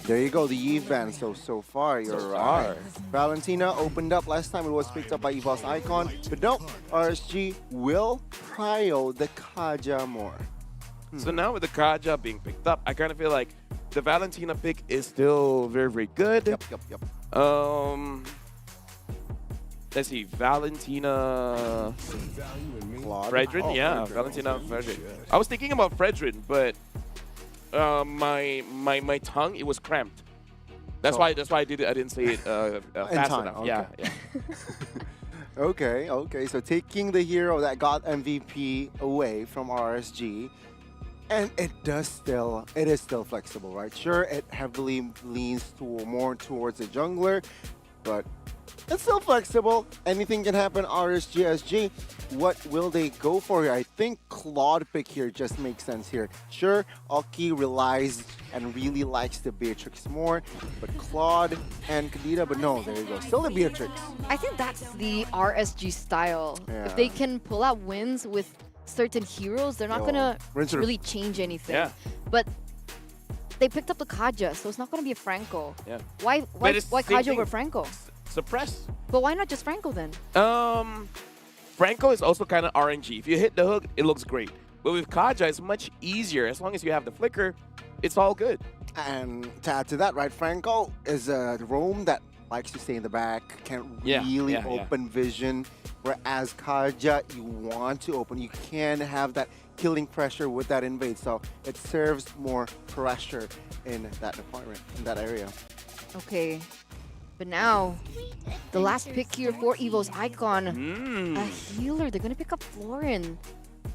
There you go, the Eve ban. So far, you're right. Valentina opened up last time. It was picked up by EVOS Icon. But no, RSG will prio the Kaja more. So now with the Kaja being picked up, I kind of feel like the Valentina pick is still very, very good. Yep. Let's see, Valentina, Fredrin, yeah, Valentina, Fredrin. I was thinking about Fredrin, but my tongue, it was cramped. That's why I didn't say it fast enough. Okay. Yeah. Okay. So taking the hero that got MVP away from RSG, and it is still flexible, right? Sure, it heavily leans more towards the jungler, but it's still flexible. Anything can happen. RSGSG, what will they go for here? I think Claude pick here just makes sense here. Sure, Oki relies and really likes the Beatrix more, but Claude and Kadita, but no, there you go. Still the Beatrix. I think that's the RSG style. Yeah. If they can pull out wins with certain heroes, they're not going to really change anything. Yeah. But they picked up the Kaja, so it's not going to be a Franco. Yeah. Why But it's the same Kaja thing. over Franco? Suppress. But why not just Franco then? Franco is also kind of RNG. If you hit the hook, it looks great. But with Kaja, it's much easier. As long as you have the flicker, it's all good. And to add to that, right, Franco is a roam that likes to stay in the back, can't really open vision. Whereas Kaja, you want to open. You can have that killing pressure with that invade. So it serves more pressure in that department, in that area. Okay. But now, the last pick here for EVOS Icon, a healer. They're going to pick up Florin.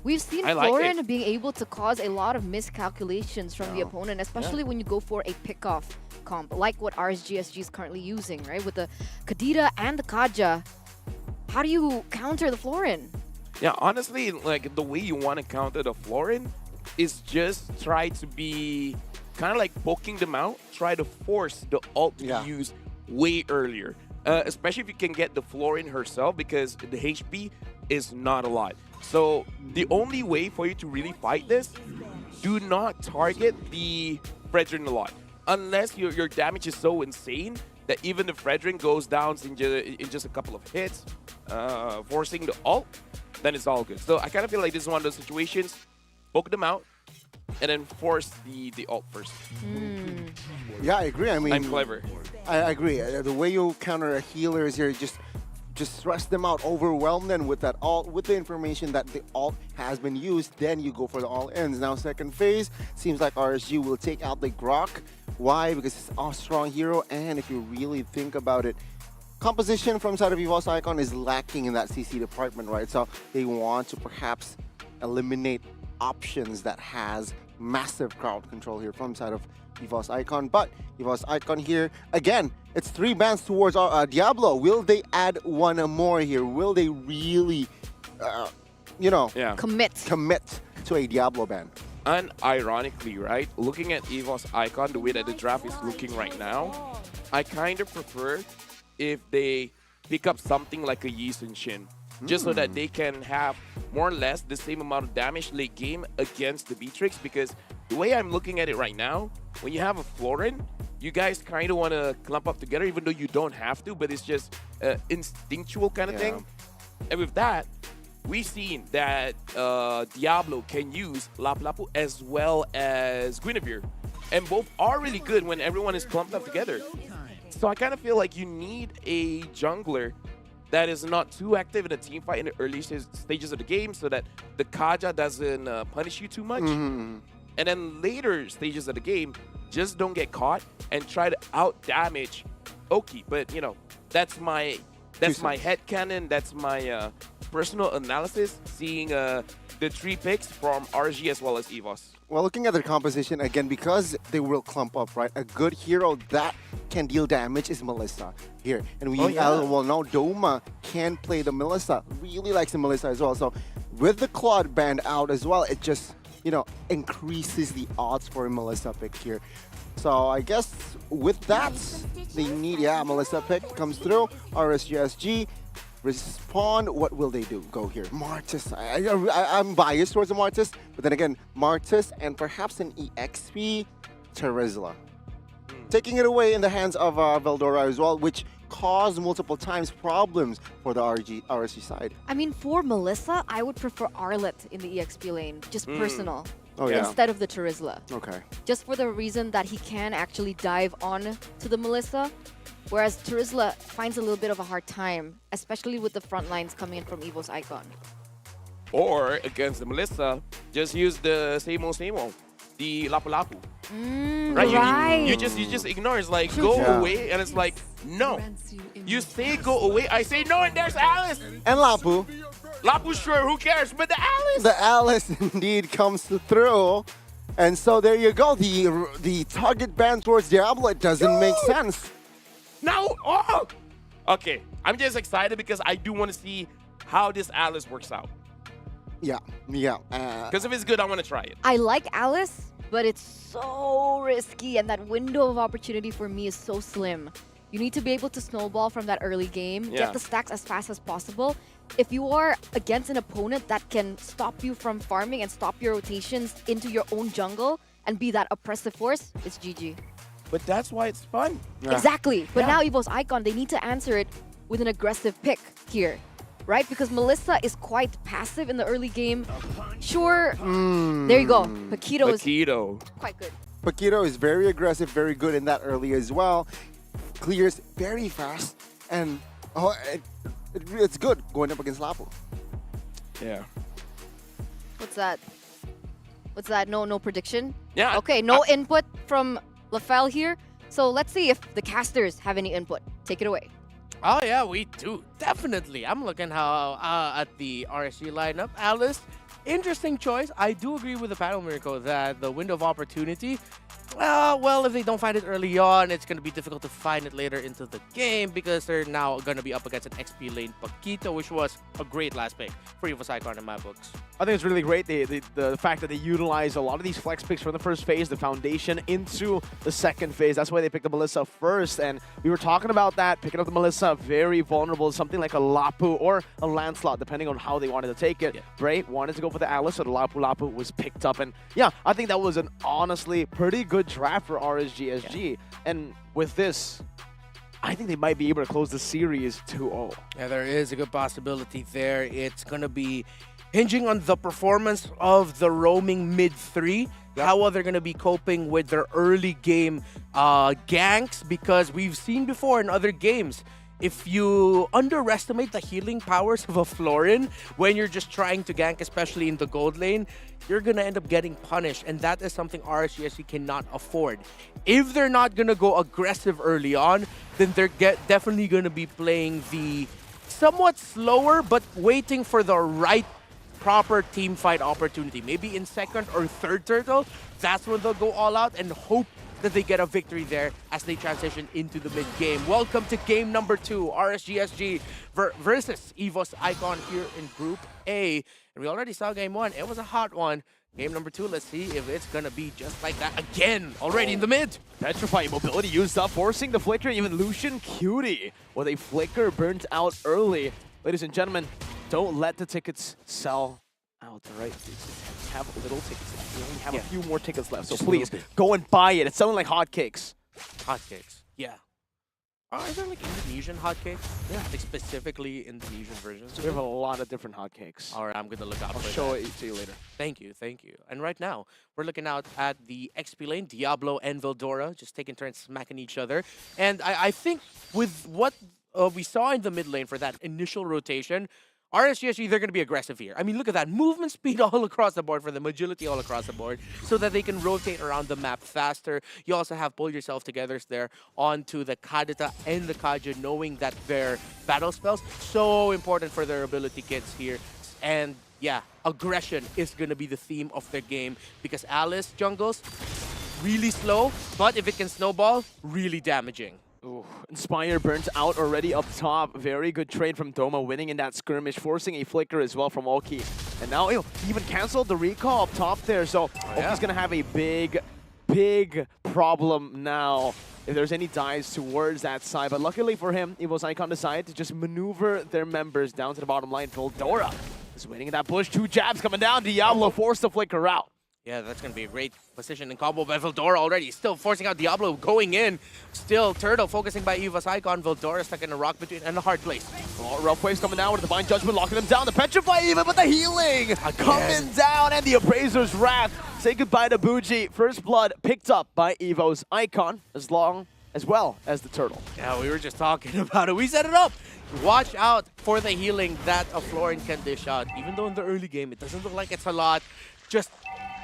We've seen I like Florin it. being able to cause a lot of miscalculations from the opponent, especially when you go for a pickoff comp, like what RSGSG is currently using, right? With the Kadita and the Kaja. How do you counter the Florin? Yeah, honestly, like the way you want to counter the Florin is just try to be kind of like poking them out, try to force the ult to be used way earlier. Especially if you can get the Florin herself, because the HP is not a lot. So the only way for you to really fight this, do not target the Fredrin a lot. Unless your damage is so insane that even the Fredrin goes down in just a couple of hits, forcing the ult, then it's all good. So I kind of feel like this is one of those situations, poke them out, and then force the ult first. Yeah, I agree. I mean, I'm clever. I agree. The way you counter a healer is here, just stress them out, overwhelm them with that ult, with the information that the ult has been used, then you go for the all-ins. Now, second phase, seems like RSG will take out the Grok. Why? Because it's a strong hero, and if you really think about it, composition from side of EVOS Icon is lacking in that CC department, right? So they want to perhaps eliminate options that has massive crowd control here from side of EVOS Icon. But EVOS Icon here, again, it's 3 bans towards Diablo. Will they add one more here? Will they really, commit to a Diablo ban? And ironically, right, looking at EVOS Icon, the way that the draft is looking right now, I kind of prefer if they pick up something like a Yi Sun Shin, just so that they can have more or less the same amount of damage late game against the Beatrix. Because the way I'm looking at it right now, when you have a Florin, you guys kind of want to clump up together, even though you don't have to, but it's just instinctual kind of thing. And with that, we've seen that Diablo can use Lapu Lapu as well as Guinevere. And both are really good when everyone is clumped up together. So I kind of feel like you need a jungler that is not too active in a team fight in the early stages of the game so that the Kaja doesn't punish you too much. And then later stages of the game, just don't get caught and try to out-damage Oki. But, you know, that's my headcanon, that's my personal analysis, seeing the 3 picks from RG as well as EVOS. Well, looking at their composition, again, because they will clump up, right? A good hero that can deal damage is Melissa here. And we well know Doma can play the Melissa, really likes the Melissa as well. So with the Claude band out as well, it just, increases the odds for a Melissa pick here. So I guess with that, they need, Melissa pick comes through, RSGSG. Respond, what will they do? Go here. Martis. I'm biased towards the Martis, but then again, Martis and perhaps an EXP Terizla. Taking it away in the hands of Veldora as well, which caused multiple times problems for the RSG side. I mean, for Melissa, I would prefer Arlet in the EXP lane, just personal. Instead of the Terizla. Okay. Just for the reason that he can actually dive on to the Melissa, whereas Terizla finds a little bit of a hard time, especially with the front lines coming in from EVOS Icon. Or against the Melissa, just use the same old, the Lapu Lapu. Right? You just ignore. It's like, go away, and it's like, no. You say go away, I say no, and there's Alice. And Lapu. Lapu, sure, who cares? But the Alice. The Alice indeed comes through. And so there you go. The target ban towards Diablo, it doesn't make sense. No! Okay, I'm just excited because I do want to see how this Alice works out. Yeah. Because if it's good, I want to try it. I like Alice, but it's so risky, and that window of opportunity for me is so slim. You need to be able to snowball from that early game, get the stacks as fast as possible. If you are against an opponent that can stop you from farming and stop your rotations into your own jungle and be that oppressive force, it's GG. But that's why it's fun. Exactly. But now EVOS Icon, they need to answer it with an aggressive pick here, right? Because Melissa is quite passive in the early game. Sure, there you go. Paquito is quite good. Paquito is very aggressive, very good in that early as well. Clears very fast, and it's good going up against Lapu. Yeah. What's that? No prediction? Yeah. Okay, no input from Lafel here. So let's see if the casters have any input. Take it away. Oh yeah, we do. Definitely. I'm looking at the RSG lineup. Alice, interesting choice. I do agree with the Battle Miracle that the window of opportunity, well, if they don't find it early on, it's going to be difficult to find it later into the game because they're now going to be up against an XP lane Paquito, which was a great last pick for EVOS Icon in my books. I think it's really great the fact that they utilize a lot of these flex picks from the first phase, the foundation, into the second phase. That's why they picked the Melissa first, and we were talking about that, picking up the Melissa, very vulnerable, something like a Lapu or a Lancelot, depending on how they wanted to take it. Right? Wanted to go for the Alice, so the Lapu was picked up, and yeah, I think that was an honestly pretty good draft for RSGSG, and with this, I think they might be able to close the series 2-0. Yeah, there is a good possibility there. It's going to be hinging on the performance of the roaming mid-3. How are they going to be coping with their early game ganks? Because we've seen before in other games, if you underestimate the healing powers of a Florin when you're just trying to gank, especially in the gold lane, you're going to end up getting punished. And that is something RSGSG cannot afford. If they're not going to go aggressive early on, then they're definitely going to be playing the somewhat slower but waiting for the right proper team fight opportunity. Maybe in second or third turtle, that's when they'll go all out and hope that they get a victory there as they transition into the mid-game. Welcome to game number 2, RSGSG versus EVOS Icon here in Group A. And we already saw game 1. It was a hot one. Game number 2, let's see if it's gonna be just like that again, already in the mid. Petrify mobility used up, forcing the flicker. Even Lucian Cutie with a flicker burnt out early. Ladies and gentlemen, don't let the tickets sell out, right? Have little tickets. We only have a few more tickets left, so please go and buy it. It's selling like hotcakes. Hotcakes, yeah. Are there like Indonesian hotcakes? Yeah. Like specifically Indonesian versions? We have a lot of different hotcakes. All right, I'm going to look out for that. I'll show it to you later. Thank you, thank you. And right now, we're looking out at the XP lane, Diablo and Veldora, just taking turns smacking each other. And I think with what we saw in the mid lane for that initial rotation, RSGSG, they're going to be aggressive here. I mean, look at that. Movement speed all across the board for them, agility all across the board, so that they can rotate around the map faster. You also have pull yourself together there onto the Kadita and the Kaja, knowing that their battle spells so important for their ability kits here. And yeah, aggression is going to be the theme of their game, because Alice jungles, really slow, but if it can snowball, really damaging. Ooh, Inspire burnt out already up top. Very good trade from Doma, winning in that skirmish, forcing a flicker as well from Oki. And now he even canceled the recall up top there, so Oki's going to have a big problem now if there's any dives towards that side. But luckily for him, EVOS Icon decided to just maneuver their members down to the bottom line. Veldora is waiting in that bush. 2 jabs coming down. Diablo forced the flicker out. Yeah, that's going to be a great position and combo by Veldora already. Still forcing out Diablo, going in. Still Turtle focusing by EVOS Icon. Veldora stuck in a rock between and a hard place. Oh, rough waves coming down with the Divine Judgment, locking them down. The Petrify even, but the healing coming down, and the Appraiser's Wrath. Say goodbye to Bougie. First blood picked up by EVOS Icon, as well as the Turtle. Yeah, we were just talking about it. We set it up. Watch out for the healing that a Florin can dish out. Even though in the early game, it doesn't look like it's a lot. Just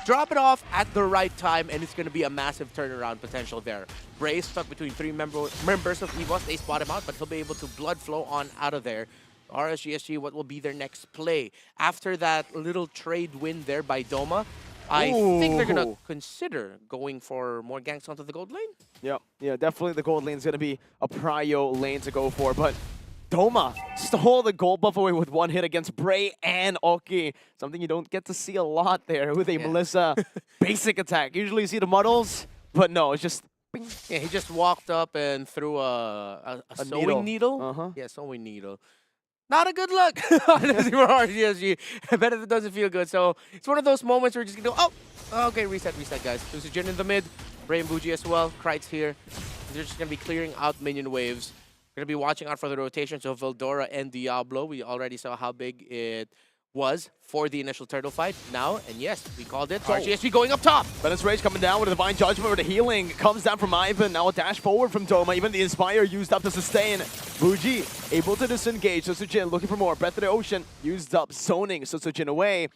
drop it off at the right time, and it's going to be a massive turnaround potential there. Bray stuck between 3 members of EVOS. They spot him out, but he'll be able to blood flow on out of there. RSGSG, what will be their next play? After that little trade win there by Doma, I think they're going to consider going for more ganks onto the gold lane. Yeah, definitely the gold lane is going to be a prio lane to go for, but Doma stole the gold buff away with 1 hit against Bray and Oki. Something you don't get to see a lot there with a Melissa basic attack. Usually you see the muddles, but no, it's just bing. Yeah, he just walked up and threw a sewing needle. Yeah, sewing needle. Not a good look, honestly, for RSGSG. I bet it doesn't feel good. So it's one of those moments where you're just going to go, okay, reset, guys. There's a Jin in the mid, Bray and Bougie as well. Krite's here. They're just going to be clearing out minion waves. We're going to be watching out for the rotations of Veldora and Diablo. We already saw how big it was for the initial turtle fight. Now, and yes, we called it. RSGSG going up top. Menace Rage coming down with a Divine Judgment, where the healing comes down from Ivan. Now a dash forward from Doma. Even the Inspire used up to sustain. Bougie able to disengage. Sosujin looking for more. Breath of the Ocean used up, zoning Sosujin away.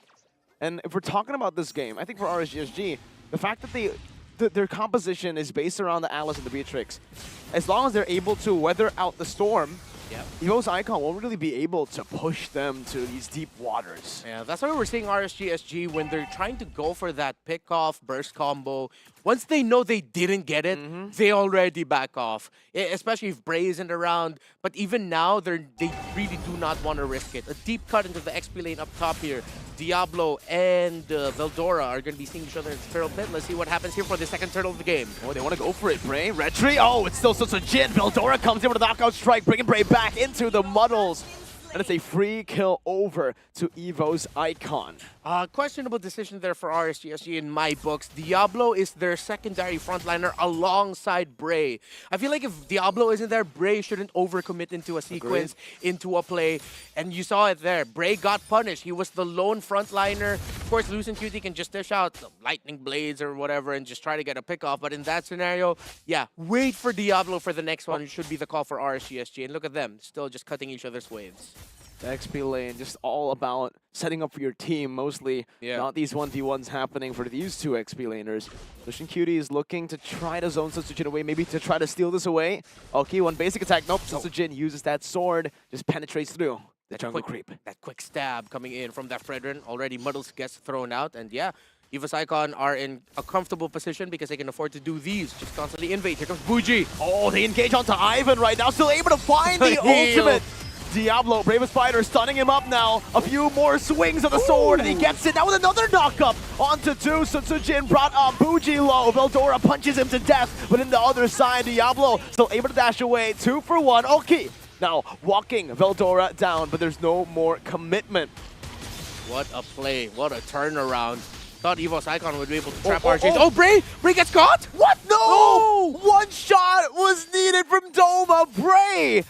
And if we're talking about this game, I think for RSGSG, the fact that their composition is based around the Alice and the Beatrix. As long as they're able to weather out the storm, EVOS Icon won't really be able to push them to these deep waters. Yeah, that's why we're seeing RSGSG when they're trying to go for that pick-off burst combo. Once they know they didn't get it, they already back off. Especially if Bray isn't around. But even now, they really do not want to risk it. A deep cut into the XP lane up top here. Diablo and Veldora are going to be seeing each other in the turtle pit. Let's see what happens here for the second turtle of the game. Oh, they want to go for it. Bray, Retry. Oh, it's still Sosujin. Veldora comes in with a knockout strike, bringing Bray back into the muddles. And it's a free kill over to EVOS Icon. Questionable decision there for RSGSG in my books. Diablo is their secondary frontliner alongside Bray. I feel like if Diablo isn't there, Bray shouldn't overcommit into a sequence, into a play. And you saw it there. Bray got punished. He was the lone frontliner. Of course, Lucent QT can just dish out lightning blades or whatever and just try to get a pick off. But in that scenario, yeah, wait for Diablo for the next one. It should be the call for RSGSG. And look at them, still just cutting each other's waves. The XP lane, just all about setting up for your team, mostly. Not these 1v1s happening for these two XP laners. Lucent QT is looking to try to zone Sutsujin away, maybe to try to steal this away. Okay, one basic attack. Nope, Sutsujin uses that sword, just penetrates through the jungle creep. That quick stab coming in from that Fredrin. Already Muddles gets thrown out. And yeah, EVOS Icon are in a comfortable position because they can afford to do these. Just constantly invade. Here comes Bougie. Oh, they engage onto Ivan right now. Still able to find the ultimate. Diablo, Bravest Fighter, stunning him up now. A few more swings of the sword, and he gets it now with another knock-up onto two. Sutsujin brought up Bougie low. Veldora punches him to death, but in the other side, Diablo still able to dash away. 2 for 1. Okay, now walking Veldora down, but there's no more commitment. What a play. What a turnaround. Thought EVOS Icon would be able to trap RJs. Oh, Bray! Bray gets caught? What? No! One shot was needed from Doma. Bray!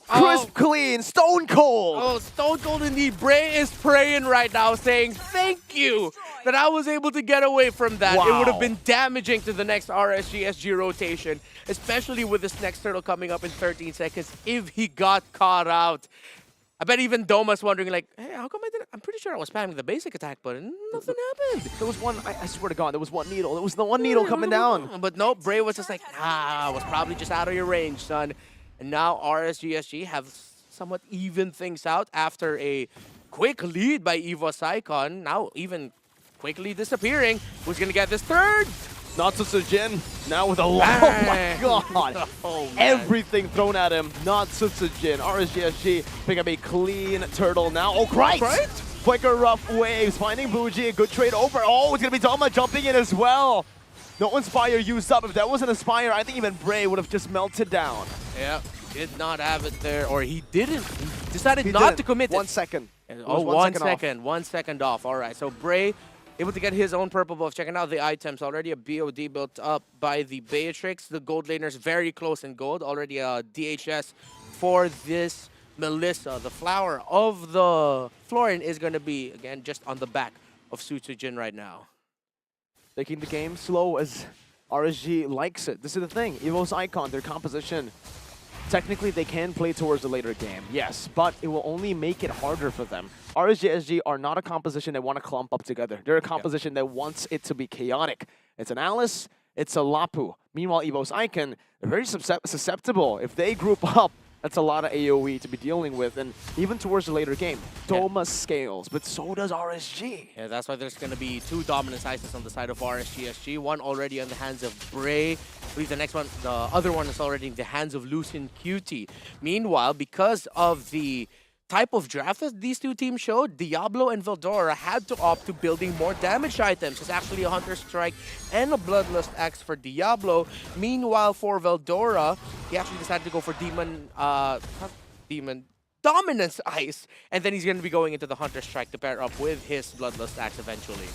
Crisp, clean, stone cold. Oh, stone cold indeed. Bray is praying right now, saying thank you that I was able to get away from that. It would have been damaging to the next RSGSG rotation, especially with this next turtle coming up in 13 seconds if he got caught out. I bet even Doma's wondering, like, hey, how come I didn't? I'm pretty sure I was spamming the basic attack button. Nothing happened. There was one, I swear to God, there was one needle. There was the one needle coming down. But no, Bray was just like, nah, I was probably just out of your range, son. And now RSGSG have somewhat even things out after a quick lead by EVOS Icon. Now even quickly disappearing. Who's going to get this third? Not Sutsujin. Now with a long, oh my God. Everything thrown at him. Not Sutsujin. RSGSG pick up a clean turtle now. Oh, Christ! Quicker rough waves. Finding Bougie. A good trade over. Oh, it's going to be Doma jumping in as well. No Inspire used up. If that wasn't Inspire, I think even Bray would have just melted down. Yeah, did not have it there. Or he didn't. He decided not to commit 1 second. Oh, 1 second. 1 second off. All right, so Bray able to get his own purple buff. Checking out the items. Already a BOD built up by the Beatrix. The gold laners very close in gold. Already a DHS for this Melissa. The flower of the Florin is going to be, again, just on the back of Sutsujin right now. Taking the game slow as RSG likes it. This is the thing. EVOS Icon, their composition. Technically, they can play towards the later game, yes, but it will only make it harder for them. RSGSG are not a composition that want to clump up together. They're a composition that wants it to be chaotic. It's an Alice, it's a Lapu. Meanwhile, EVOS Icon, they're very susceptible. If they group up, that's a lot of AoE to be dealing with, and even towards the later game, Doma scales, but so does RSG. Yeah, that's why there's going to be 2 dominant ISIS on the side of RSGSG. One already on the hands of Bray. I believe the next one, the other one is already in the hands of Lucent QT. Meanwhile, because of the type of draft that these two teams showed, Diablo and Veldora had to opt to building more damage items. It's actually a Hunter Strike and a Bloodlust Axe for Diablo. Meanwhile, for Veldora, he actually decided to go for Dominance Ice, and then he's going to be going into the Hunter Strike to pair up with his Bloodlust Axe eventually.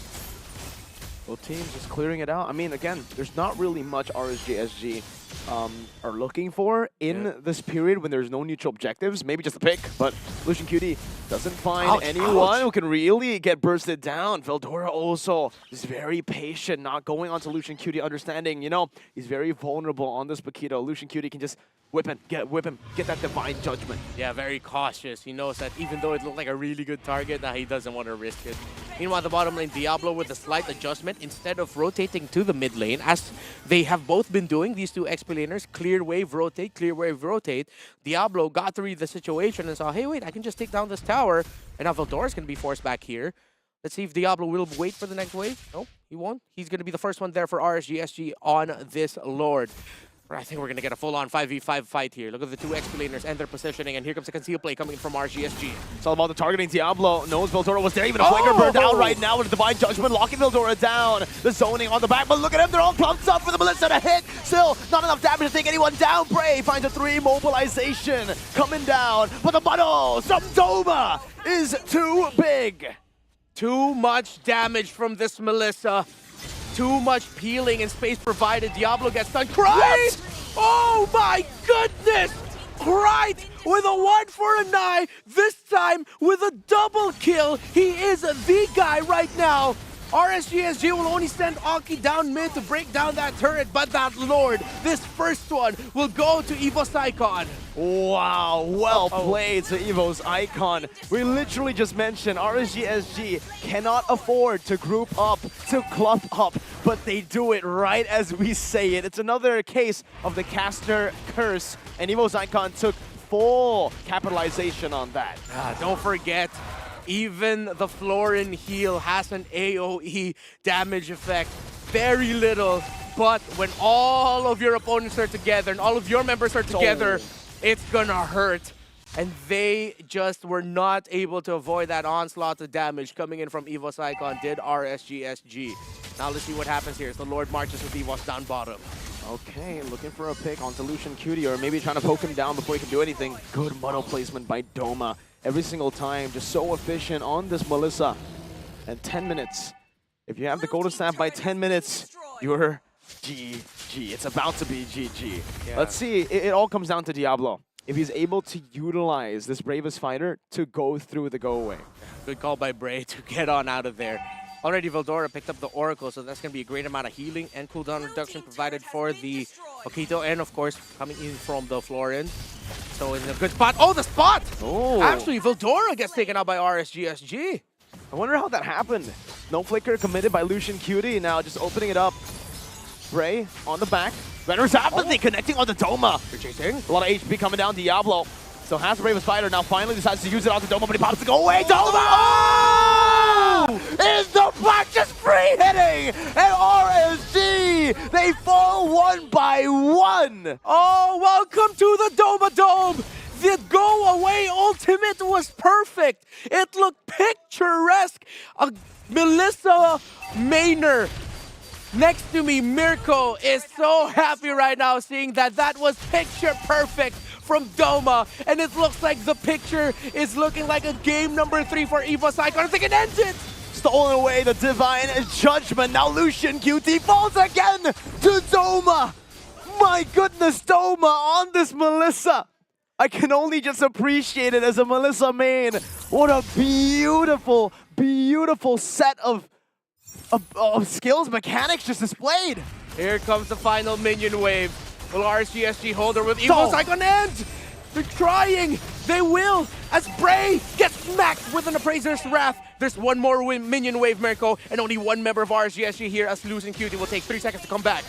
Both teams just clearing it out. I mean, again, there's not really much RSGSG are looking for in this period when there's no neutral objectives. Maybe just a pick, but Lucent QT doesn't find anyone who can really get bursted down. Veldora also is very patient, not going onto Lucent QT, understanding, you know, he's very vulnerable on this Paquito. Lucent QT can just whip him, get that Divine Judgment. Yeah, very cautious. He knows that even though it looked like a really good target, he doesn't want to risk it. Meanwhile, the bottom lane, Diablo with a slight adjustment. Instead of rotating to the mid lane, as they have both been doing, these two XP laners, clear wave, rotate, clear wave, rotate. Diablo got to read the situation and saw, hey, wait, I can just take down this tower. And now Veldora's going to be forced back here. Let's see if Diablo will wait for the next wave. Nope, he won't. He's going to be the first one there for RSGSG on this Lord. I think we're going to get a full-on 5v5 fight here. Look at the two XP laners and their positioning, and here comes a conceal play coming in from RSGSG. It's all about the targeting. Diablo knows Veldora was there. Even a flicker burned down right now with a Divine Judgment, locking Veldora down. The zoning on the back, but look at him. They're all clumped up for the Melissa to hit. Still, not enough damage to take anyone down. Bray finds a 3 mobilization coming down. But the muddles from Doma is too big. Too much damage from this Melissa. Too much peeling and space provided. Diablo gets stunned. Right! Oh my goodness! Right with a 1 for a 9, this time with a double kill. He is the guy right now. RSGSG will only send Aki down mid to break down that turret, but that Lord, this first one will go to EVOS Icon. Wow, well played to EVOS Icon. We literally just mentioned RSGSG cannot afford to group up, to clump up, but they do it right as we say it. It's another case of the caster curse, and EVOS Icon took full capitalization on that. Don't forget, even the Florin heal has an AoE damage effect. Very little, but when all of your opponents are together and all of your members are together, it's gonna hurt. And they just were not able to avoid that onslaught of damage coming in from EVOS Icon, did RSGSG. Now let's see what happens here as the Lord marches with EVOS down bottom. Okay, looking for a pick onto Lucian Cutie, or maybe trying to poke him down before he can do anything. Good muddle placement by Doma. Every single time, just so efficient on this Melissa. And 10 minutes. If you have the golden snap by 10 minutes, you're GG. It's about to be GG. Yeah. Let's see, it all comes down to Diablo. If he's able to utilize this bravest fighter to go through the go away. Good call by Bray to get on out of there. Already Veldora picked up the Oracle, so that's going to be a great amount of healing and cooldown reduction provided for the Okito, and of course, coming in from the Florin. So in a good spot. Oh, the spot! Oh. Actually, Veldora gets taken out by RSGSG. I wonder how that happened. No flicker committed by Lucian Cutie. Now just opening it up. Bray on the back. Venomous Apathy connecting on the Doma. You're chasing. A lot of HP coming down. Diablo still has the bravest fighter. Now finally decides to use it on the Doma, but he pops to go away. Doma! Oh! Is the black just free hitting? And RSG, they fall 1 by 1. Oh, welcome to the Doma Dome. The go away ultimate was perfect. It looked picturesque. Melissa Maynor next to me, Mirko, is so happy right now seeing that that was picture perfect from Doma. And it looks like the picture is looking like a game number 3 for EVOS Icon. They can end it. Stolen away the Divine Judgment. Now Lucian QT falls again to Doma. My goodness, Doma on this Melissa. I can only just appreciate it as a Melissa main. What a beautiful, beautiful set of skills, mechanics just displayed. Here comes the final minion wave. Will RSGSG hold her with EVOS Icon end? They're trying. They will. As Bray gets smacked with an Appraiser's Wrath. There's one more minion wave, Mirko, and only one member of RSGSG here as Lucian Cutie will take 3 seconds to come back.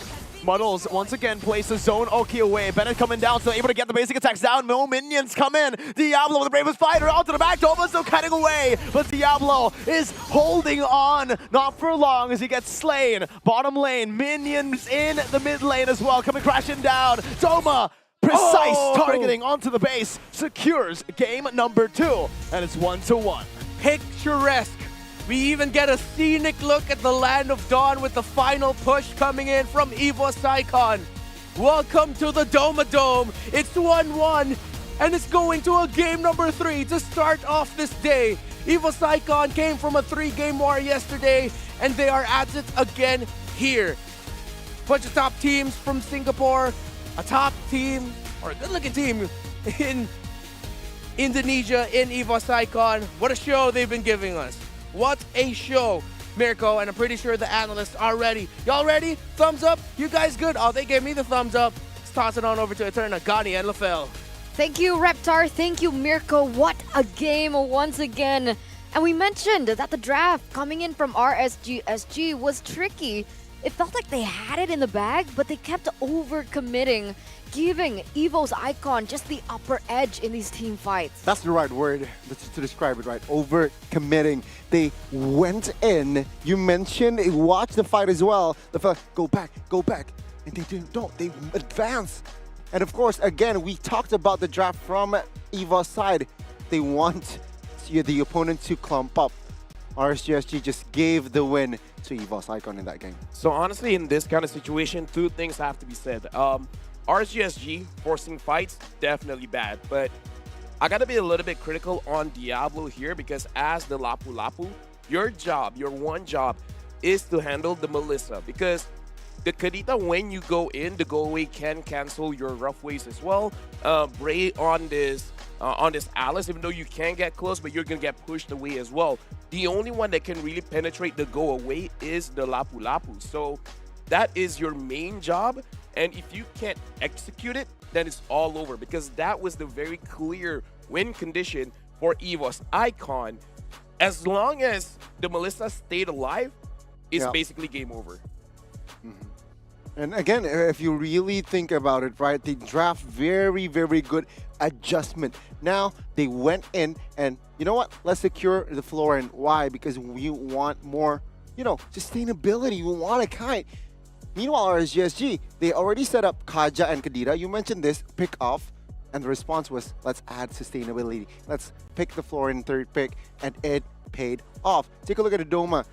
Muddles once again places the zone Oki away. Bennett coming down, still able to get the basic attacks down. No minions come in. Diablo with the bravest fighter onto the back. Doma still cutting away, but Diablo is holding on. Not for long as he gets slain. Bottom lane, minions in the mid lane as well, coming crashing down. Doma, precise targeting onto the base, secures game number 2, and it's 1-1. Picturesque. We even get a scenic look at the Land of Dawn with the final push coming in from EVOS Icon. Welcome to the Doma Dome. It's 1-1, and it's going to a game number 3 to start off this day. EVOS Icon came from a 3-game war yesterday, and they are at it again here. Bunch of top teams from Singapore, a top team, or a good-looking team in Indonesia in EVOS Icon. What a show they've been giving us. What a show, Mirko, and I'm pretty sure the analysts are ready. Y'all ready? Thumbs up? You guys good? Oh, they gave me the thumbs up. Let's toss it on over to Eterna, Gani, and LaFell. Thank you, Reptar. Thank you, Mirko. What a game once again. And we mentioned that the draft coming in from RSGSG was tricky. It felt like they had it in the bag, but they kept overcommitting, giving EVOS Icon just the upper edge in these team fights. That's the right word to describe it, right? Over-committing. They went in. You mentioned, watch the fight as well. The fella, go back. And they didn't, they advance. And of course, again, we talked about the draft from EVOS side. They want the opponent to clump up. RSGSG just gave the win to EVOS Icon in that game. So honestly, in this kind of situation, two things have to be said. RSGSG forcing fights, definitely bad. But I got to be a little bit critical on Diablo here because as the Lapu Lapu, your job, your one job, is to handle the Melissa. Because the Kadita, when you go in, the go away can cancel your rough ways as well. Bray on this Alice, even though you can get close, but you're going to get pushed away as well. The only one that can really penetrate the go away is the Lapu Lapu. So that is your main job. And if you can't execute it, then it's all over because that was the very clear win condition for EVOS Icon. As long as the Melissa stayed alive, it's basically game over. And again, if you really think about it, right, they draft very, very good adjustment. Now they went in and, you know what, let's secure the floor. And why? Because we want more, you know, sustainability. We want a kite. Meanwhile, RSGSG, they already set up Kaja and Kadira. You mentioned this pick off, and the response was, let's add sustainability. Let's pick the floor in third pick, and it paid off. Take a look at Adoma.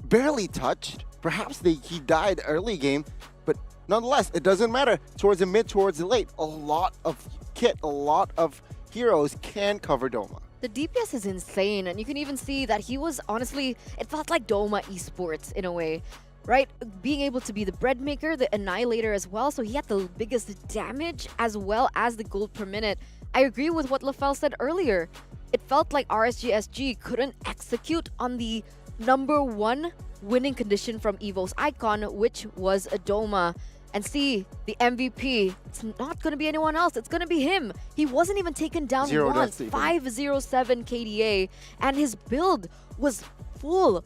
Barely touched. Perhaps he died early game, but nonetheless, it doesn't matter. Towards the mid, towards the late, a lot of kit, a lot of heroes can cover Doma. The DPS is insane, and you can even see that he was, honestly, it felt like Doma eSports in a way, right? Being able to be the bread maker, the annihilator as well, so he had the biggest damage as well as the gold per minute. I agree with what LaFell said earlier. It felt like RSGSG couldn't execute on the #1 winning condition from EVOS Icon, which was Adoma. And see, the MVP, it's not going to be anyone else. It's going to be him. He wasn't even taken down once. 507 KDA. And his build was full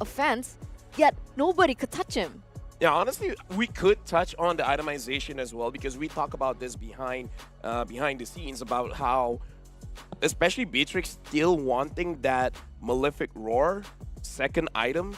offense, yet nobody could touch him. Yeah, honestly, we could touch on the itemization as well because we talk about this behind the scenes about how, especially Beatrix still wanting that Malefic Roar second item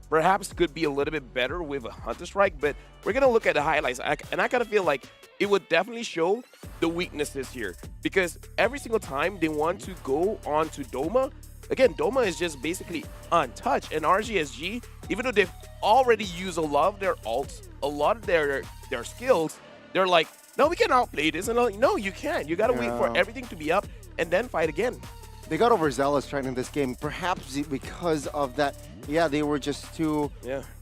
perhaps could be a little bit better with a Hunter Strike, but we're going to look at the highlights, and I kind of feel like it would definitely show the weaknesses here because every single time they want to go on to Doma, again, Doma is just basically untouched, and RGSG, even though they've already used a lot of their ults, a lot of their skills, they're like, no, we can outplay this, and I'm like, no, you can't. You got to wait for everything to be up and then fight again. They got overzealous trying in this game, perhaps because of that. Yeah, they were just too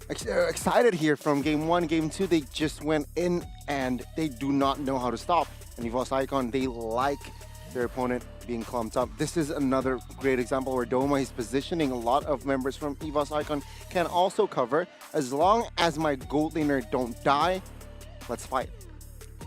excited here from game 1, game 2. They just went in and they do not know how to stop. And EVOS Icon, they like their opponent being clumped up. This is another great example where Doma is positioning a lot of members from EVOS Icon can also cover. As long as my gold laner don't die, let's fight.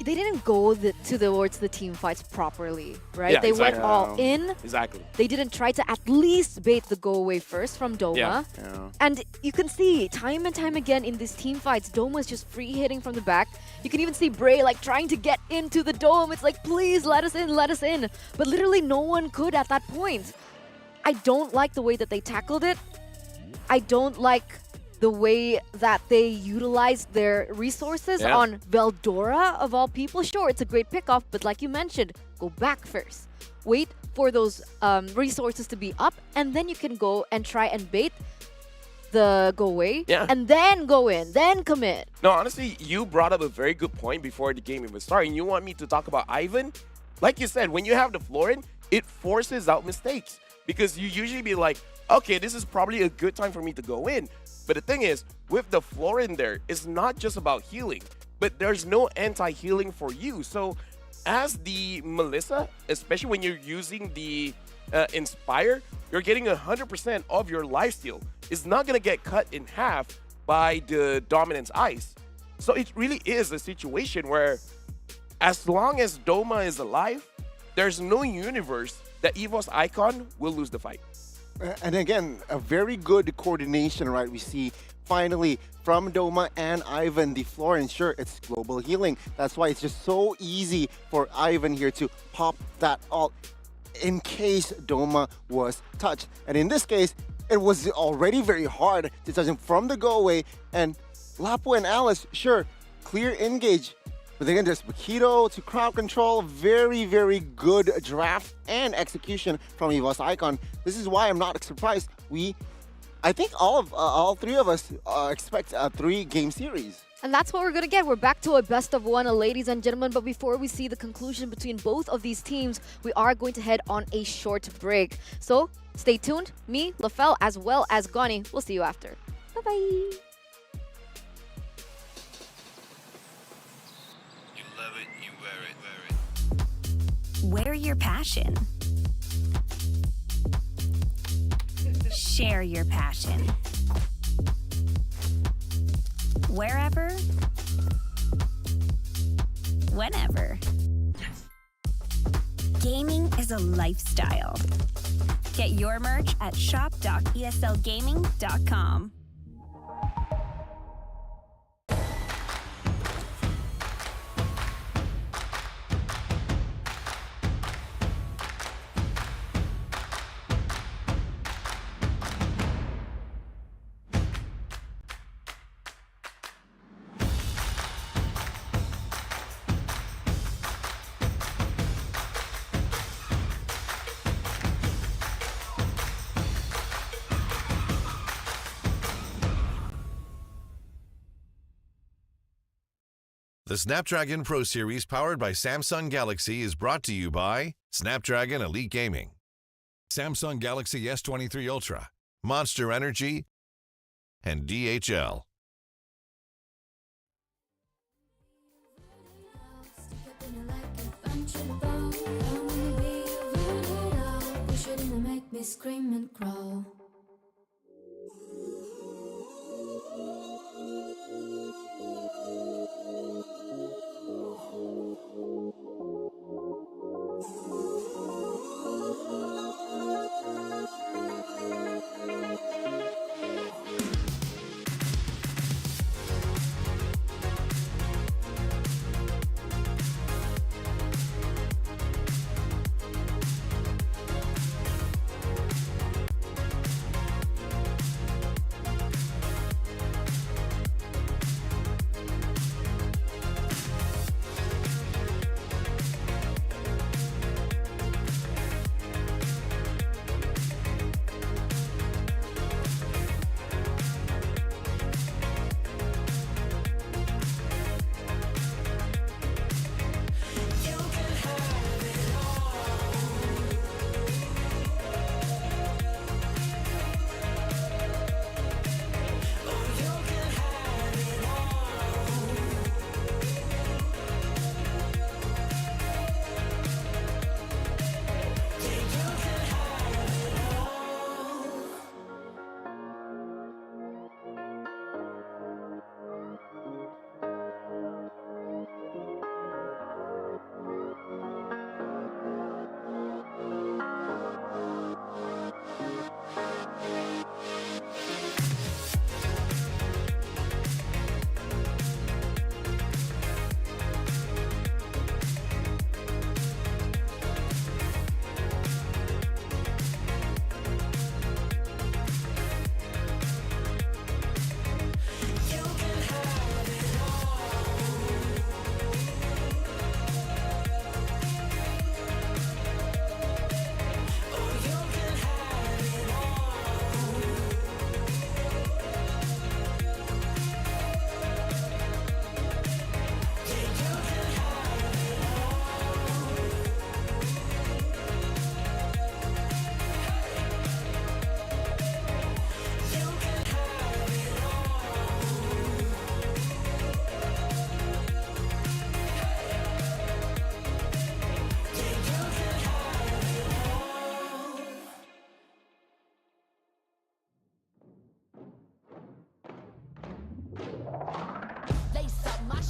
They didn't go towards the team fights properly, right? Yeah, they went all in. Exactly. They didn't try to at least bait the go away first from Doma. Yeah. And you can see time and time again in these team fights, Doma is just free hitting from the back. You can even see Bray like trying to get into the dome. It's like, please let us in, let us in. But literally no one could at that point. I don't like the way that they tackled it. I don't like the way that they utilized their resources on Veldora, of all people. Sure, it's a great pickoff, but like you mentioned, go back first. Wait for those resources to be up, and then you can go and try and bait the go away, and then go in, then commit. No, honestly, you brought up a very good point before the game even started. And you want me to talk about Ivan? Like you said, when you have the floor in, it forces out mistakes because you usually be like, okay, this is probably a good time for me to go in. But the thing is, with the floor in there, it's not just about healing, but there's no anti-healing for you. So as the Melissa, especially when you're using the Inspire, you're getting 100% of your lifesteal. It's not going to get cut in half by the Dominance Ice. So it really is a situation where as long as Doma is alive, there's no universe that EVOS Icon will lose the fight. And again, a very good coordination, right? We see finally from Doma and Ivan, the floor, and sure, it's global healing. That's why it's just so easy for Ivan here to pop that ult in case Doma was touched. And in this case, it was already very hard to touch him from the go away. And Lapu and Alice, sure, clear engage. But again, there's Bakito to crowd control. Very, very good draft and execution from EVOS Icon. This is why I'm not surprised I think all three of us expect a 3-game series. And that's what we're going to get. We're back to a best of one, ladies and gentlemen. But before we see the conclusion between both of these teams, we are going to head on a short break. So stay tuned. Me, Lafel, as well as Gani. We'll see you after. Bye-bye. Wear your passion. Share your passion. Wherever, whenever. Gaming is a lifestyle. Get your merch at shop.eslgaming.com. The Snapdragon Pro Series powered by Samsung Galaxy is brought to you by Snapdragon Elite Gaming, Samsung Galaxy S23 Ultra, Monster Energy, and DHL. Make me scream and crawl.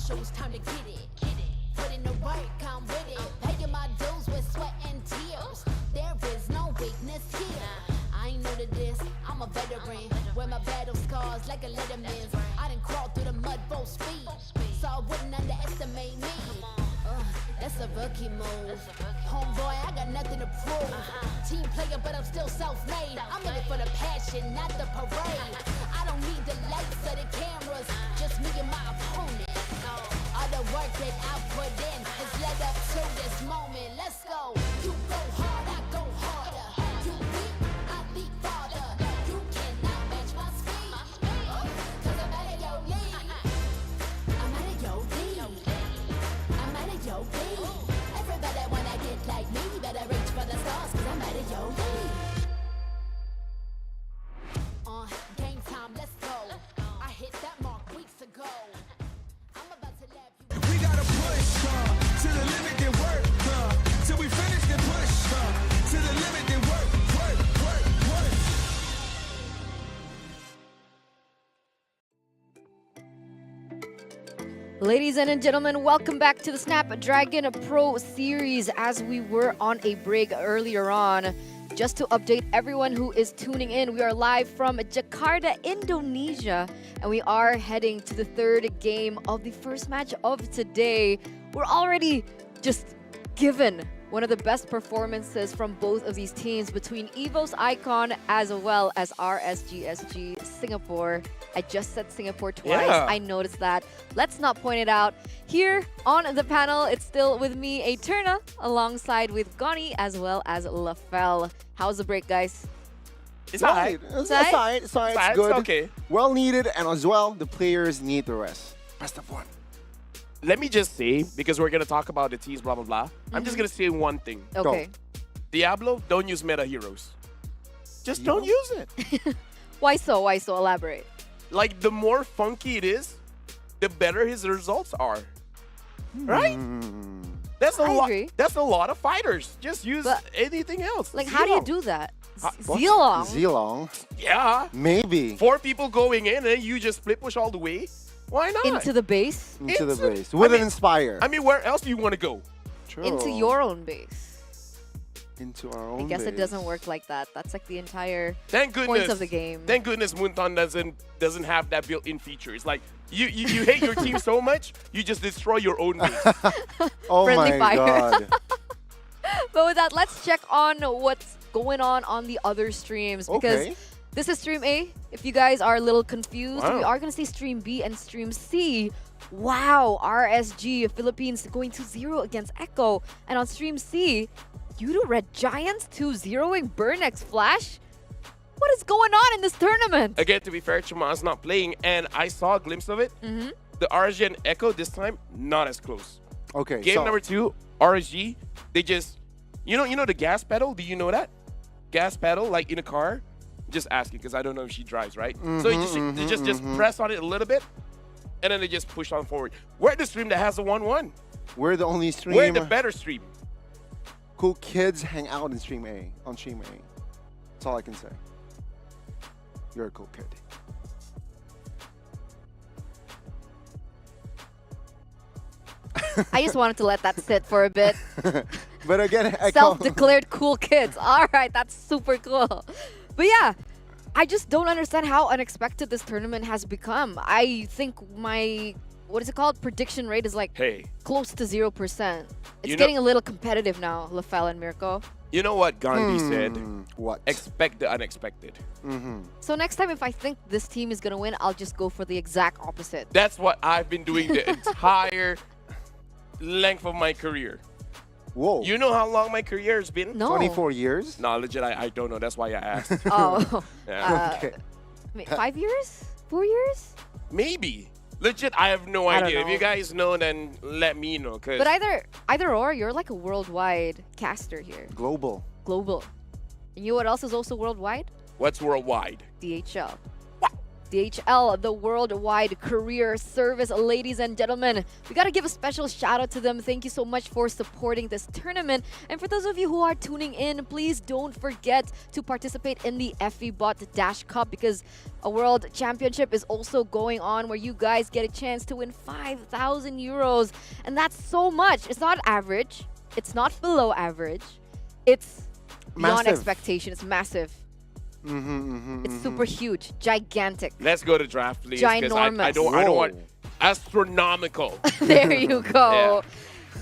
shoes, time to get it. Put in the work, I'm with it. Paying my dues with sweat and tears. There is no weakness here. I ain't new to this, I'm a veteran. Wear my battle scars like a letterman's. I done crawled through the mud full speed, so I wouldn't underestimate me. That's a rookie move. Homeboy, I got nothing to prove. Team player, but I'm still self-made. I'm in it for the passion, not the parade. I don't need the lights or the cameras, just me and my opponent. All the work that I put in has led up to this moment. Let's go. You go hard, I go harder. You weak, I leap farther. You Ladies and gentlemen, welcome back to the Snapdragon Pro Series. As we were on a break earlier on, just to update everyone who is tuning in, we are live from Jakarta, Indonesia, and we are heading to the third game of the first match of today. We're already just given one of the best performances from both of these teams between EVOS Icon as well as RSGSG Singapore. I just said Singapore twice. Yeah. I noticed that. Let's not point it out. Here on the panel, it's still with me, Eterna, alongside with Goni as well as Lafel. How's the break, guys? It's Good. alright. It's alright. It's alright. It's good. Okay. Well needed, and as well, the players need the rest. Best of one. Let me just say, because we're going to talk about the teas, blah, blah, blah. I'm just going to say one thing. Okay. Diablo, don't use meta heroes. Just don't use it. Why so? Why so? Elaborate. Like, the more funky it is, the better his results are. Right? That's a I lot. agree. That's a lot of fighters. Just use anything else. Like, how do you Zilong. do that? What? Zilong? Zilong? Yeah. Maybe. 4 people going in and you just split push all the way. Why not? Into the base? Into the base. With an Inspire. I mean, where else do you want to go? True. Into your own base. Into our own I guess base. it doesn't work like that. That's like the entire Thank goodness. point of the game. Thank goodness Muntan doesn't have that built-in feature. It's like you hate your team so much, you just destroy your own base. Oh Friendly my fire. god. But with that, let's check on what's going on the other streams. Because Okay. this is Stream A. If you guys are a little confused, Wow. we are going to see Stream B and Stream C. Wow, RSG Philippines going 2-0 against Echo. And on Stream C, Yudo Red Giants 2-0ing Burnex Flash. What is going on in this tournament? Again, to be fair, Chuma's not playing, and I saw a glimpse of it. The RSG and Echo this time, not as close. Okay. Game so, number 2, RSG, they just, you know the gas pedal? Do you know that? Gas pedal, like in a car? Just asking, because I don't know if she drives, right? So you just press on it a little bit, and then they just push on forward. We're the stream that has a 1-1. We're the only stream. We're the better stream. Cool kids hang out in Stream A. On Stream A. That's all I can say. You're a cool kid. I just wanted to let that sit for a bit. But again, Echo. Self-declared cool kids. All right, that's super cool. But yeah, I just don't understand how unexpected this tournament has become. I think my, what is it called? Prediction rate is like close to 0%. It's getting a little competitive now, Lafel and Mirko. You know what Gandhi said? What? Expect the unexpected. So next time, if I think this team is going to win, I'll just go for the exact opposite. That's what I've been doing the entire length of my career. Whoa. You know how long my career has been? No. 24 years? No, legit, I don't know. That's why I asked. Oh. Yeah. Okay. 5 years? 4 years? Maybe. Legit, I have no I don't idea. If know. you guys know, then let me know. Cause But either or, you're like a worldwide caster here. Global. Global. And you know what else is also worldwide? what's worldwide? DHL. DHL, the worldwide career service, ladies and gentlemen. We got to give a special shout out to them. Thank you so much for supporting this tournament. And for those of you who are tuning in, please don't forget to participate in the FEBot Dash Cup because a world championship is also going on where you guys get a chance to win 5,000 euros. And that's so much. It's not average. It's not below average. It's beyond Massive. expectation. It's massive. It's super huge, gigantic. Let's go to draft, please. 'Cause Ginormous. I don't want astronomical. There you go.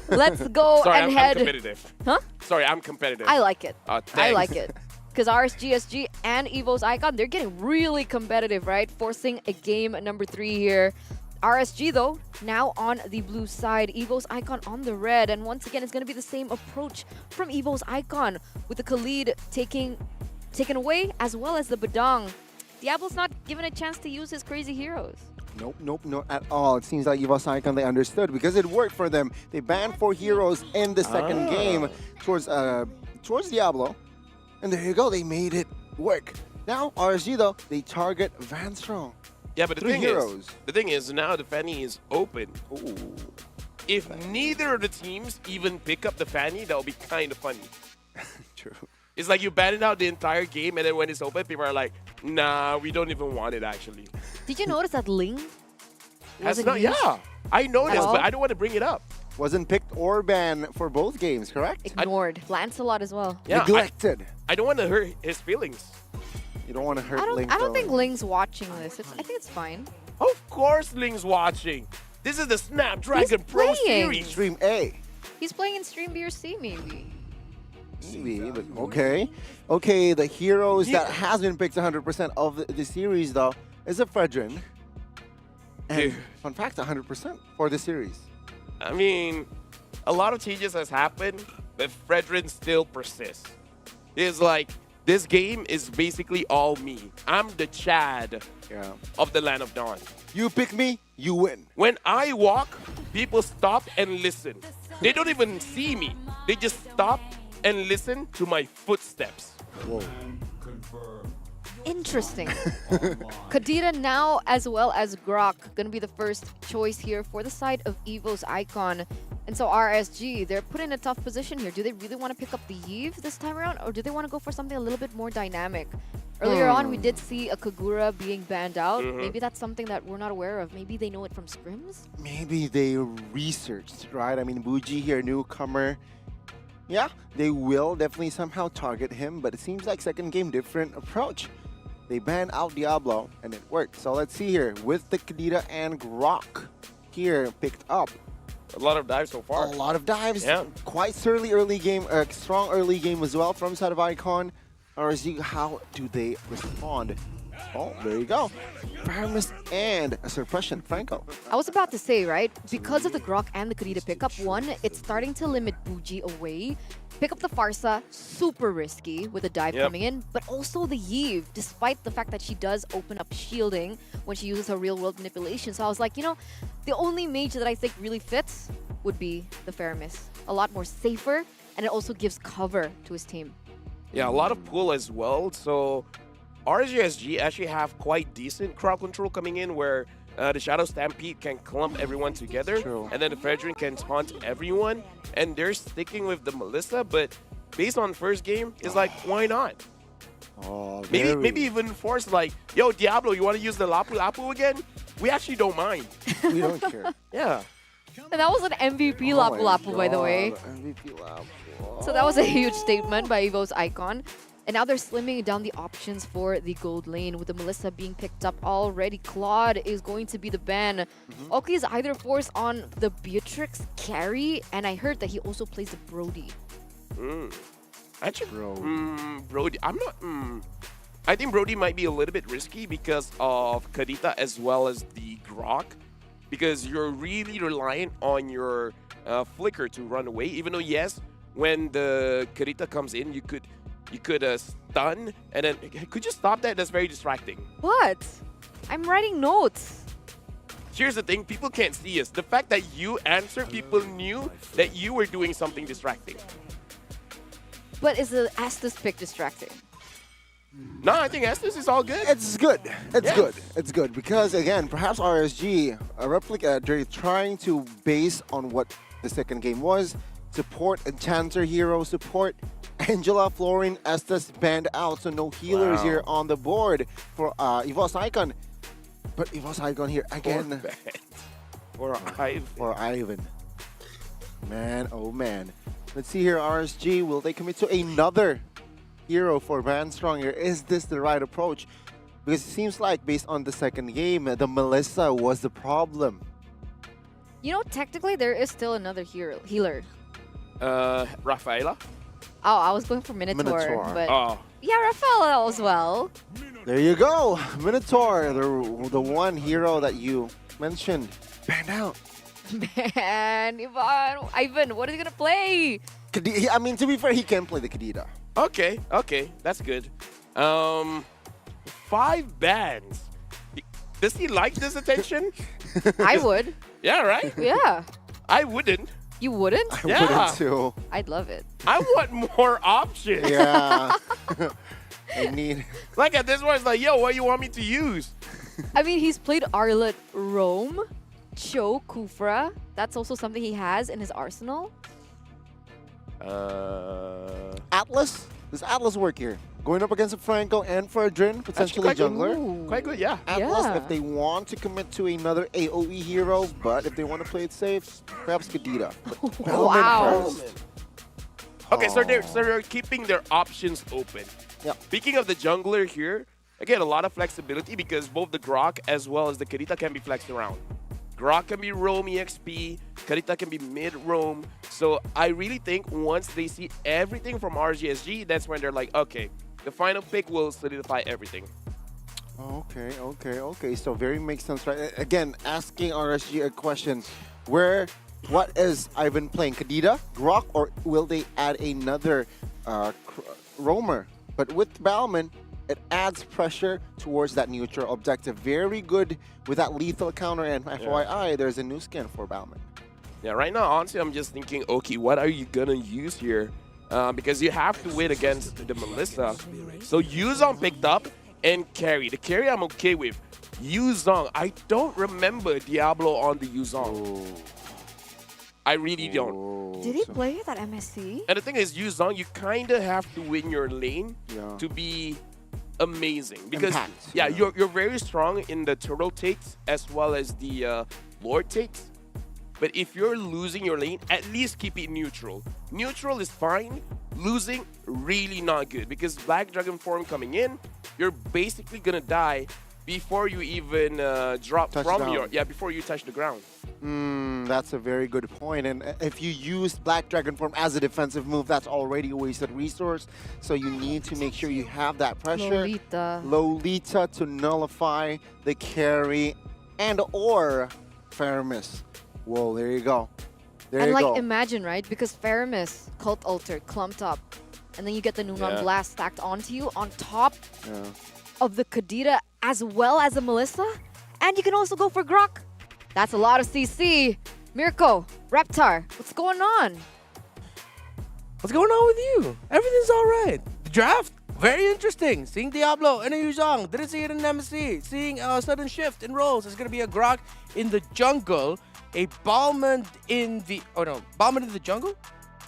Let's go Sorry, and I'm head. competitive. Huh? Sorry, I'm competitive. I like it. I thanks. like it. Because RSGSG and EVOS Icon, they're getting really competitive, right? Forcing a game number 3 here. RSG, though, now on the blue side. EVOS Icon on the red. And once again, it's going to be the same approach from EVOS Icon with the Khalid taken away, as well as the Badang. Diablo's not given a chance to use his crazy heroes. Nope, not at all. It seems like EVOS Icon, they understood because it worked for them. They banned 4 heroes in the second game towards Diablo. And there you go, they made it work. Now, RSG though, they target Van Strong. Yeah, but the 3 thing heroes. is now the Fanny is open. Ooh. If neither of the teams even pick up the Fanny, that would be kind of funny. True. It's like you ban it out the entire game, and then when it's open, people are like, nah, we don't even want it, actually. Did you notice that Ling That's wasn't not, used? yeah. I noticed, all? but I don't want to bring it up. Wasn't picked or banned for both games, correct? Ignored. Lancelot as well. Yeah, Neglected. I don't want to hurt his feelings. You don't want to hurt I don't Ling's think feelings. Ling's watching this. I think it's fine. Of course Ling's watching. This is the Snapdragon Pro playing. Series. Stream A. He's playing in Stream B or C maybe. Maybe, but okay. Okay, the heroes that has been picked 100% of the series, though, is a Fredrin. And fun fact, 100% for the series. I mean, a lot of changes has happened, but Fredrin still persists. It's like, this game is basically all me. I'm the Chad of the Land of Dawn. You pick me, you win. When I walk, people stop and listen. They don't even see me. They just stop and listen to my footsteps. Whoa. Interesting. Kadira now, as well as Grok, gonna be the first choice here for the side of EVOS Icon. And so RSG, they're put in a tough position here. Do they really want to pick up the Eve this time around, or do they want to go for something a little bit more dynamic? Earlier on, we did see a Kagura being banned out. Maybe that's something that we're not aware of. Maybe they know it from scrims? Maybe they researched, right? I mean, Buji here, newcomer. Yeah, they will definitely somehow target him, but it seems like second game, different approach. They banned out Diablo, and it worked. So let's see here, with the Kadita and Grok here picked up. A lot of dives so far. A lot of dives. Yeah. Quite surly early game, strong early game as well from side of Icon. RSG, how do they respond? Oh, there you go. Paramus and a suppression. Franco. I was about to say, right? Because of the Grok and the Kadita pickup, one, it's starting to limit Buji away. Pick up the Farsa, super risky with a dive coming in, but also the Yve, despite the fact that she does open up shielding when she uses her real-world manipulation. So I was like, you know, the only mage that I think really fits would be the Faramis. A lot more safer, and it also gives cover to his team. Yeah, a lot of pull as well. So RGSG actually have quite decent crowd control coming in where the Shadow Stampede can clump everyone together. True. And then the Fredrin can taunt everyone. And they're sticking with the Melissa, but based on first game, it's like, why not? Oh, Maybe even force like, yo, Diablo, you want to use the Lapu Lapu again? We actually don't mind. We don't care. Yeah. And that was an MVP Lapu Lapu, by the way. MVP Lapu. So that was a huge statement by EVOS Icon. And now they're slimming down the options for the gold lane with the Melissa being picked up already. Claude is going to be the ban. Oki is either forced on the Beatrix carry, and I heard that he also plays the Brody. Actually, Brody, I'm not... I think Brody might be a little bit risky because of Kadita as well as the Grok. Because you're really reliant on your flicker to run away. Even though, yes, when the Kadita comes in, you could stun, and then could you stop that? That's very distracting. What? I'm writing notes. Here's the thing, people can't see us. The fact that you answered, people knew that you were doing something distracting. But is the Astus pick distracting? No, I think Estes is all good. It's good. It's good. It's good because again, perhaps RSG a replica. They're trying to base on what the second game was. Support Enchanter hero support. Angela, Florin, Estes banned out, so no healers here on the board for EVOS Icon. But EVOS Icon here again. For Ivan. For Ivan. Man, oh man. Let's see here, RSG. Will they commit to another hero for Van Strong here? Is this the right approach? Because it seems like based on the second game, the Melissa was the problem. You know, technically there is still another healer. Rafaela? Oh, I was going for Minotaur. But yeah, Rafaela as well. There you go. Minotaur, the one hero that you mentioned. Banned out. Man, Ivan, what is he going to play? I mean, to be fair, he can play the Kadita. Okay, that's good. 5 bans. Does he like this attention? I would. Yeah, right? Yeah. I wouldn't. You wouldn't? I wouldn't too. I'd love it. I want more options. Yeah. I need... Like at this one, it's like, yo, what do you want me to use? I mean, he's played Arlet Rome, Cho, Kufra. That's also something he has in his arsenal. Atlas? Does Atlas work here? going up against a Franco and Ferdrin, potentially jungler. Quite good, yeah. Atlas, if they want to commit to another AoE hero, but if they want to play it safe, perhaps Kadita. Wow. Okay, so they're keeping their options open. Yep. Speaking of the jungler here, again, a lot of flexibility because both the Grok as well as the Kadita can be flexed around. Grok can be roam EXP, Kadita can be mid-roam. So I really think once they see everything from RGSG, that's when they're like, okay, the final pick will solidify everything. Okay. So very makes sense, right? Again, asking RSG a question. What is Ivan playing? Kadita, Grok, or will they add another roamer? But with Balman, it adds pressure towards that neutral objective. Very good with that lethal counter, and FYI, there's a new skin for Balman. Yeah, right now, honestly, I'm just thinking, okay, what are you going to use here? Because you have to win against the Melissa. So Yuzong picked up and carry. The carry I'm okay with. Yuzong, I don't remember Diablo on the Yuzong. I really don't. Did he play it at MSC? And the thing is, Yuzong, you kind of have to win your lane to be amazing. Because, you're very strong in the turtle takes as well as the lord takes. But if you're losing your lane, at least keep it neutral. Neutral is fine. Losing, really not good. Because Black Dragon form coming in, you're basically going to die before you even drop from your... Yeah, before you touch the ground. That's a very good point. And if you use Black Dragon form as a defensive move, that's already a wasted resource. So you need to make sure you have that pressure. Lolita to nullify the carry and or Faramis. Whoa, there you go. And like imagine, right? Because Faramis, Cult Alter, clumped up. And then you get the Nunon Blast stacked onto you on top of the Kadita as well as the Melissa. And you can also go for Grok. That's a lot of CC. Mirko, Reptar, what's going on? What's going on with you? Everything's all right. The draft, very interesting. Seeing Diablo and a Yuzong. Didn't see it in MSC. Seeing a sudden shift in roles. There's going to be a Grok in the jungle. A Balmond in the... Oh, no. Balmond in the jungle?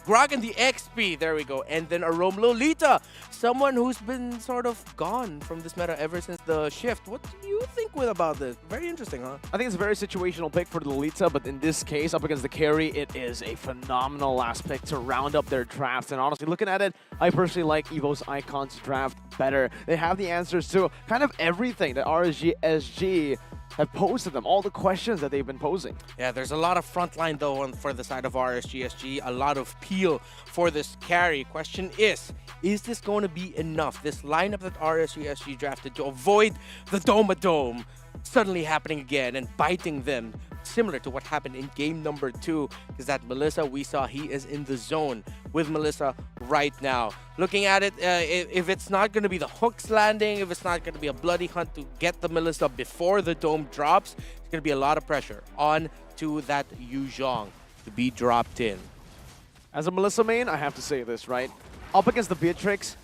Grok in the XP. There we go. And then a Rome Lolita. Someone who's been sort of gone from this meta ever since the shift. What do you think about this? Very interesting, huh? I think it's a very situational pick for the Lolita, but in this case, up against the carry, it is a phenomenal last pick to round up their draft. And honestly, looking at it, I personally like EVOS Icon's draft better. They have the answers to kind of everything that RSG have posed to them, all the questions that they've been posing. Yeah, there's a lot of frontline though for the side of RSGSG, a lot of peel for this carry. Question is this going to be enough? This lineup that RSGSG drafted to avoid the Dome suddenly happening again and biting them, similar to what happened in game number 2, because that Melissa we saw, he is in the zone with Melissa right now. Looking at it, if it's not going to be the hooks landing, if it's not going to be a bloody hunt to get the Melissa before the Dome drops, it's going to be a lot of pressure on to that Yuzong to be dropped in. As a Melissa main, I have to say this, right? Up against the Beatrix,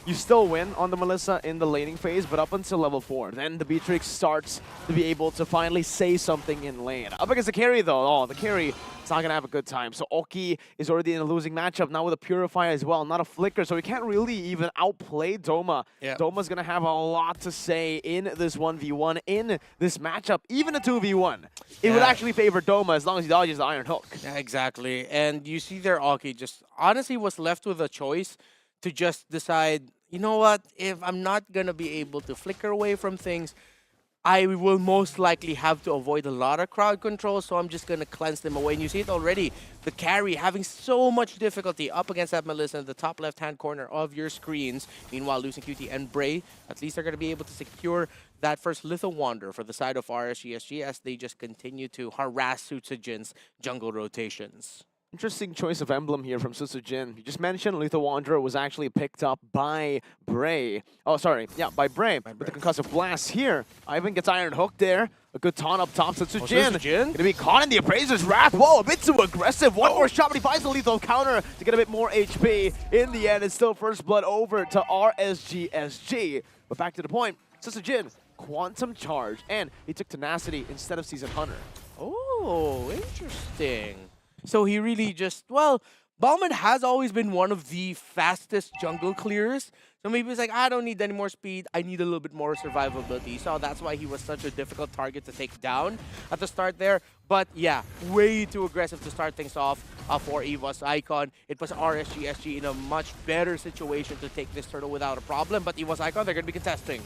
you still win on the Melissa in the laning phase, but up until level 4. Then the Beatrix starts to be able to finally say something in lane. Up against the carry, though, the carry is not going to have a good time. So Oki is already in a losing matchup, now with a Purify as well, not a Flicker. So he can't really even outplay Doma. Yeah. Doma's going to have a lot to say in this 1v1, in this matchup, even a 2v1. It would actually favor Doma as long as he dodges the Iron Hook. Yeah, exactly. And you see there, Oki just honestly was left with a choice to just decide, you know what, if I'm not going to be able to flicker away from things, I will most likely have to avoid a lot of crowd control, so I'm just going to cleanse them away. And you see it already, the carry having so much difficulty up against that Melissa in the top left-hand corner of your screens. Meanwhile, losing QT and Bray, at least they're going to be able to secure that first Lethal Wander for the side of RSGSG as they just continue to harass Sutsujin's jungle rotations. Interesting choice of emblem here from Susujin. You just mentioned Lethal Wanderer was actually picked up by Bray. Oh, sorry. Yeah, by Bray. With the concussive blast here. Ivan gets Iron Hook there. A good taunt up top. Susujin going to be caught in the Appraiser's Wrath. Whoa, a bit too aggressive. One more shot, but he finds the lethal counter to get a bit more HP. In the end, it's still first blood over to RSGSG. But back to the point, Susujin, Quantum Charge, and he took Tenacity instead of Season Hunter. Oh, interesting. So he really just, well, Bauman has always been one of the fastest jungle clearers. So maybe he's like, I don't need any more speed. I need a little bit more survivability. So that's why he was such a difficult target to take down at the start there. But yeah, way too aggressive to start things off for EVOS Icon. It was RSG in a much better situation to take this turtle without a problem. But EVOS Icon, they're going to be contesting.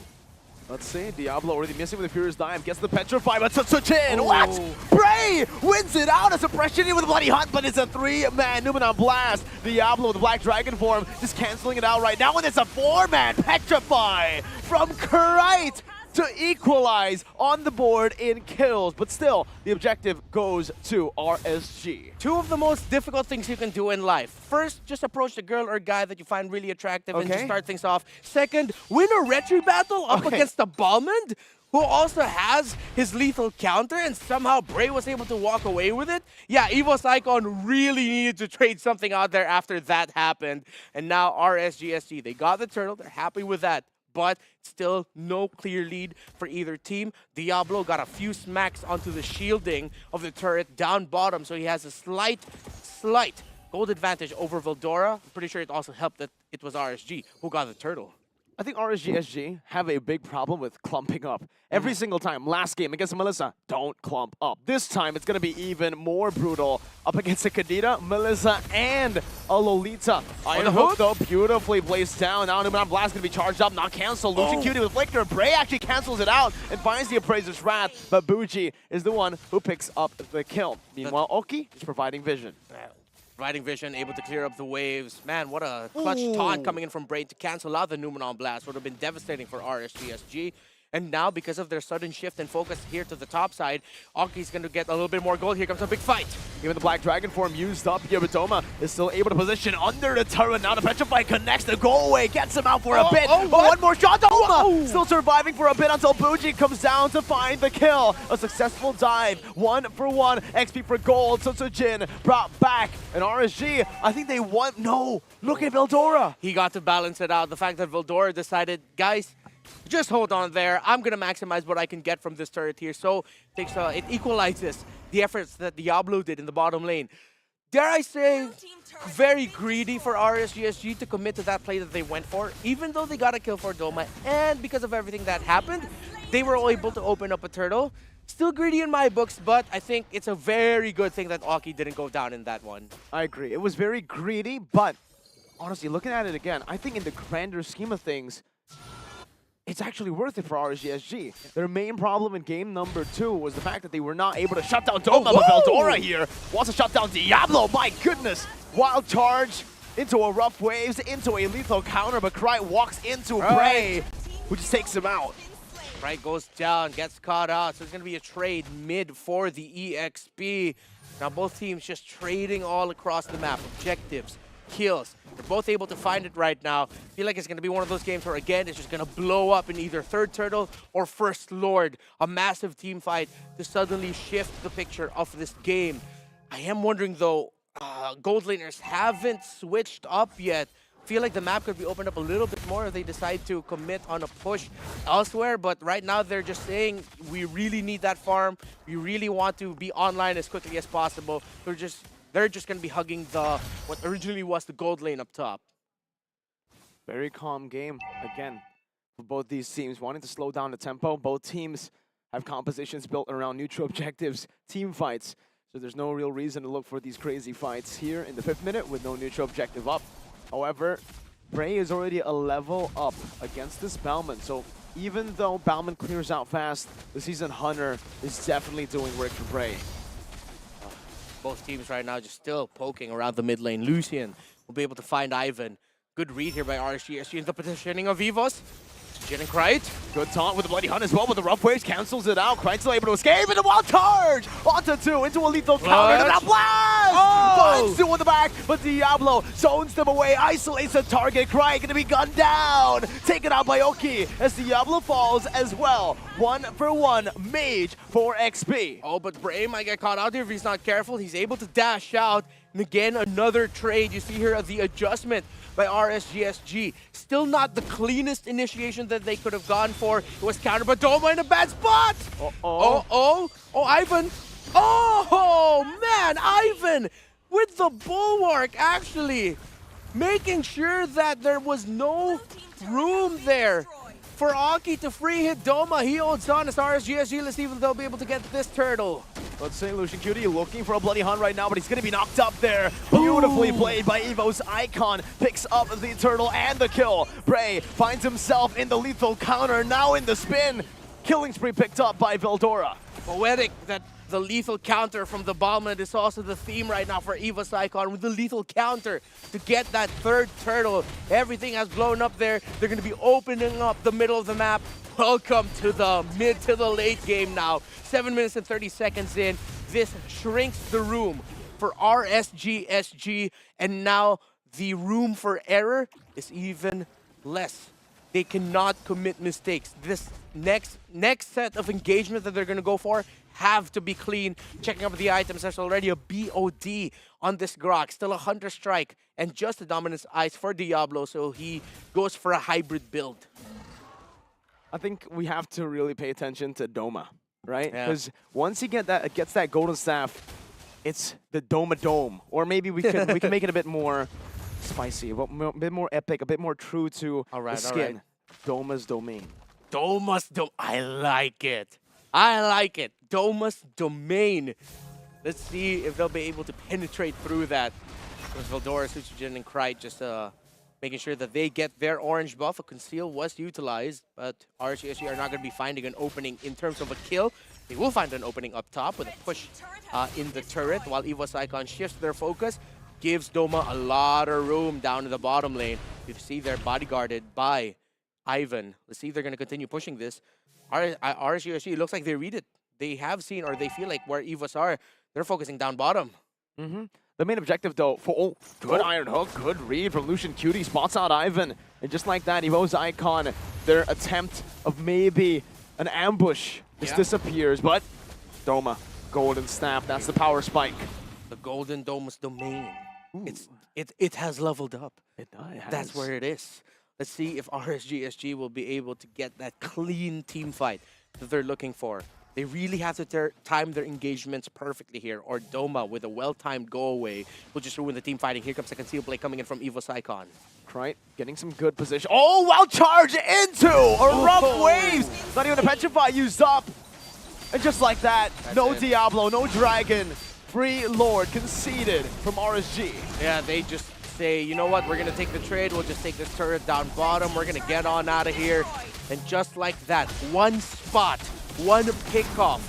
Let's see, Diablo already missing with the Furious Dive, gets the Petrify, but Suchin, what? Bray wins it out, a suppression with a Bloody Hunt, but it's a 3-man Numenon Blast. Diablo with the Black Dragon form, just canceling it out right now, and it's a 4-man Petrify from Krait to equalize on the board in kills, but still, the objective goes to RSG. Two of the most difficult things you can do in life. First, just approach the girl or guy that you find really attractive and just start things off. Second, win a retry battle up against the Balmond, who also has his lethal counter, and somehow Bray was able to walk away with it. Yeah, EVOS Icon really needed to trade something out there after that happened. And now RSGSG, they got the turtle, they're happy with that. But still no clear lead for either team. Diablo got a few smacks onto the shielding of the turret down bottom, so he has a slight gold advantage over Veldora. I'm pretty sure it also helped that it was RSG who got the turtle. I think RSG have a big problem with clumping up. Every single time, last game against Melissa, don't clump up. This time, it's going to be even more brutal. Up against a Kadita, Melissa, and a Lolita. Iron Hook, though, beautifully placed down. Now Numenon Blast going to be charged up, not canceled. Lucian Cutie with Flicker. Bray actually cancels it out and finds the Appraiser's Wrath, but Bougie is the one who picks up the kill. Meanwhile, Oki is providing vision. Providing vision, able to clear up the waves. Man, what a clutch taunt coming in from Bray to cancel out the Numenon Blast. Would have been devastating for RSGSG. And now, because of their sudden shift and focus here to the top side, Oki's going to get a little bit more gold. Here comes a big fight. Even the Black Dragon form used up, Yabutoma is still able to position under the turret. Now the Petrify connects the go away, gets him out for a bit. One more shot. Still surviving for a bit until Bougie comes down to find the kill. A successful dive, 1-for-1, XP for gold. Jin brought back. And RSG, I think they won. No, look at Veldora. He got to balance it out. The fact that Veldora decided, guys, just hold on there. I'm going to maximize what I can get from this turret here. So it equalizes the efforts that Diablo did in the bottom lane. Dare I say, very greedy for RSGSG to commit to that play that they went for. Even though they got a kill for Doma, and because of everything that happened, they were able to open up a turtle. Still greedy in my books, but I think it's a very good thing that Oki didn't go down in that one. I agree. It was very greedy, but honestly, looking at it again, I think in the grander scheme of things, it's actually worth it for RSGSG. Their main problem in game number 2 was the fact that they were not able to shut down Doma, but Veldora here wants to shut down Diablo. My goodness! Wild charge into a rough waves, into a lethal counter, but Krait walks into Bray, who just takes him out. Krait goes down, gets caught out, so it's going to be a trade mid for the EXP. Now both teams just trading all across the map, objectives, kills. They're both able to find it right now. I feel like it's going to be one of those games where, again, it's just going to blow up in either third turtle or first lord. A massive team fight to suddenly shift the picture of this game. I am wondering, though, gold laners haven't switched up yet. I feel like the map could be opened up a little bit more if they decide to commit on a push elsewhere. But right now, they're just saying, we really need that farm. We really want to be online as quickly as possible. They're just going to be hugging what originally was the gold lane up top. Very calm game, again, for both these teams, wanting to slow down the tempo. Both teams have compositions built around neutral objectives, team fights. So there's no real reason to look for these crazy fights here in the 5th minute with no neutral objective up. However, Bray is already a level up against this Bauman. So even though Bauman clears out fast, the Seasoned Hunter is definitely doing work for Bray. Both teams right now just still poking around the mid lane. Lucian will be able to find Ivan. Good read here by RSGSG in the positioning of EVOS. Jin and Krait. Good taunt with the Bloody Hunt as well, but the rough waves cancels it out. Krait still able to escape, and a wild charge! Onto 2, into a lethal counter, and a blast! Finds 2 on the back, but Diablo zones them away, isolates the target. Krait gonna be gunned down! Taken out by Oki, as Diablo falls as well. 1-for-1 mage for XP. Oh, but Bray might get caught out here if he's not careful. He's able to dash out, and again, another trade. You see here the adjustment by RSGSG. Still not the cleanest initiation that they could have gone for. It was countered, but Doma in a bad spot! Oh, Ivan! Oh, man, Ivan! with the Bulwark, actually. Making sure that there was no room there for Aki to free hit Doma. He holds on as RSGSG. Let's see if they'll be able to get this turtle. Let's say Lucian Cutie looking for a bloody hunt right now, but he's going to be knocked up there. Beautifully played by EVOS. Icon picks up the turtle and the kill. Bray finds himself in the lethal counter, now in the spin. Killing spree picked up by Veldora. Poetic that the lethal counter from the Bomblet is also the theme right now for EVOS Icon with the lethal counter to get that third turtle. Everything has blown up there. They're going to be opening up the middle of the map. Welcome to the mid to the late game now. 7 minutes and 30 seconds in. This shrinks the room for RSGSG, and now the room for error is even less. They cannot commit mistakes. This next set of engagement that they're going to go for have to be clean. Checking up the items, there's already a BOD on this Grok. Still a Hunter Strike and just a Dominance Ice for Diablo, so he goes for a hybrid build. I think we have to really pay attention to Doma, right? Yeah. Because once he gets that golden staff, it's the Doma Dome. Or maybe we can make it a bit more spicy, a bit more epic, a bit more true to the skin. Doma's domain. Doma's domain. I like it. I like it. Doma's domain. Let's see if they'll be able to penetrate through that. With Veldora, Suchijin, and Krite just making sure that they get their orange buff. A conceal was utilized, but RSGSG are not going to be finding an opening in terms of a kill. They will find an opening up top with a push in the turret, while EVOS Icon shifts their focus, gives Doma a lot of room down in the bottom lane. You see they're bodyguarded by Ivan. Let's see if they're going to continue pushing this. RSGSG, it looks like they read it. They have seen, or they feel like where EVOS are, they're focusing down bottom. The main objective, though, for good Iron Hook, good read from Lucian Cutie, spots out Ivan. And just like that, EVOS Icon, their attempt of maybe an ambush just disappears. But Doma, golden staff, that's the power spike. The golden Doma's domain. It has leveled up. It has. That's where it is. Let's see if RSGSG will be able to get that clean team fight that they're looking for. They really have to time their engagements perfectly here, or Doma with a well-timed go away will just ruin the team fighting. Here comes the conceal play coming in from EVOS Icon. Right, getting some good position. Oh, well charged into a rough waves. Not even a petrify used up. And just like that, no Diablo, no Dragon. Free Lord conceded from RSG. Yeah, they just say, you know what, we're going to take the trade. We'll just take this turret down bottom. We're going to get on out of here. And just like that, one spot, one pickoff.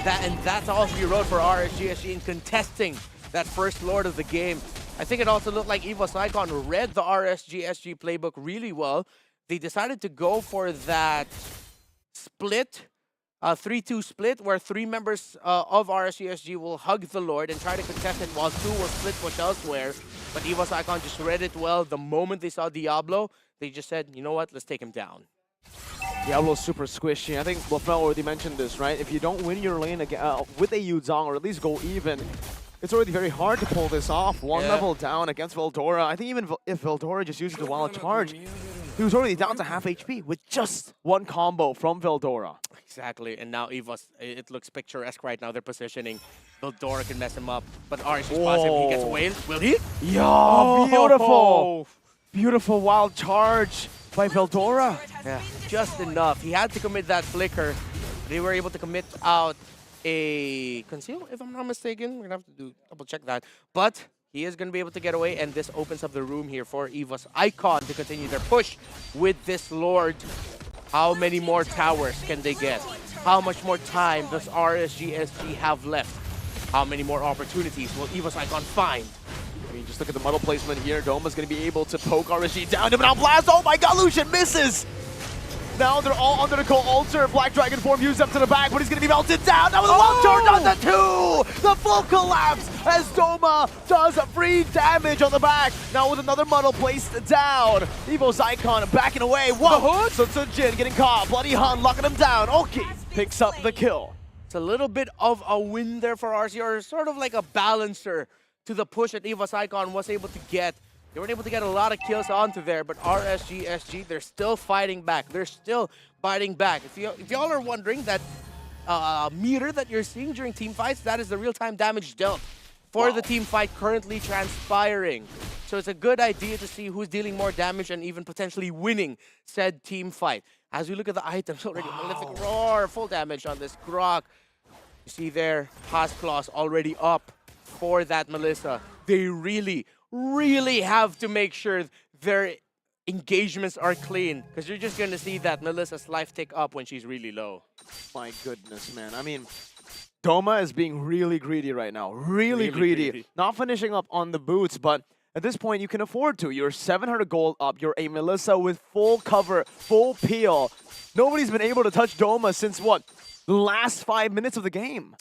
That's all she wrote for RSGSG in contesting that first Lord of the game. I think it also looked like EVOS Icon read the RSGSG playbook really well. They decided to go for that split, 3-2 split, where 3 members of RSGSG will hug the Lord and try to contest it while 2 will split push elsewhere. But EVOS Icon just read it well. The moment they saw Diablo, they just said, you know what, let's take him down. Diablo's super squishy. I think Lafel already mentioned this, right? If you don't win your lane with a Yuzong, or at least go even, it's already very hard to pull this off. One level down against Veldora. I think even if Veldora just uses the wild charge, he was already down to half HP with just one combo from Veldora. Exactly, and now EVOS, it looks picturesque right now. Their positioning. Veldora can mess him up, but RSG spots him. He gets whaled. Will he? Yeah, beautiful. Beautiful wild charge by Veldora. Yeah, just enough. He had to commit that flicker. They were able to commit out a conceal, if I'm not mistaken. We're going to have to double check that. But he is going to be able to get away, and this opens up the room here for EVOS Icon to continue their push with this Lord. How many more towers can they get? How much more time does RSGSG have left? How many more opportunities will EVOS Icon find? I mean, just look at the muddle placement here. Doma's going to be able to poke RSG down. Now blast. Oh my god, Lucian misses! Now they're all under the cold altar. Black Dragon form used up to the back, but he's going to be melted down. Now with a wild charge on the 2! The full collapse as Doma does free damage on the back. Now with another muddle placed down. EVOS Icon backing away. Whoa! So Jin getting caught. Bloody Hun locking him down. Oki picks up the kill. It's a little bit of a win there for RC, or sort of like a balancer to the push that EVOS Icon was able to get. They weren't able to get a lot of kills onto there, but RSGSG, they're still fighting back. They're still biting back. If y'all are wondering, that meter that you're seeing during team fights, that is the real-time damage dealt for the team fight currently transpiring. So it's a good idea to see who's dealing more damage and even potentially winning said team fight. As we look at the items already, Malefic Roar, full damage on this Grok. You see there, Pass Claws already up for that Melissa. They really, really have to make sure their engagements are clean, because you're just going to see that Melissa's life tick up when she's really low. My goodness, man. I mean, Doma is being really greedy right now. Really greedy. Not finishing up on the boots, but at this point, you can afford to. You're 700 gold up. You're a Melissa with full cover, full peel. Nobody's been able to touch Doma since, what, the last 5 minutes of the game.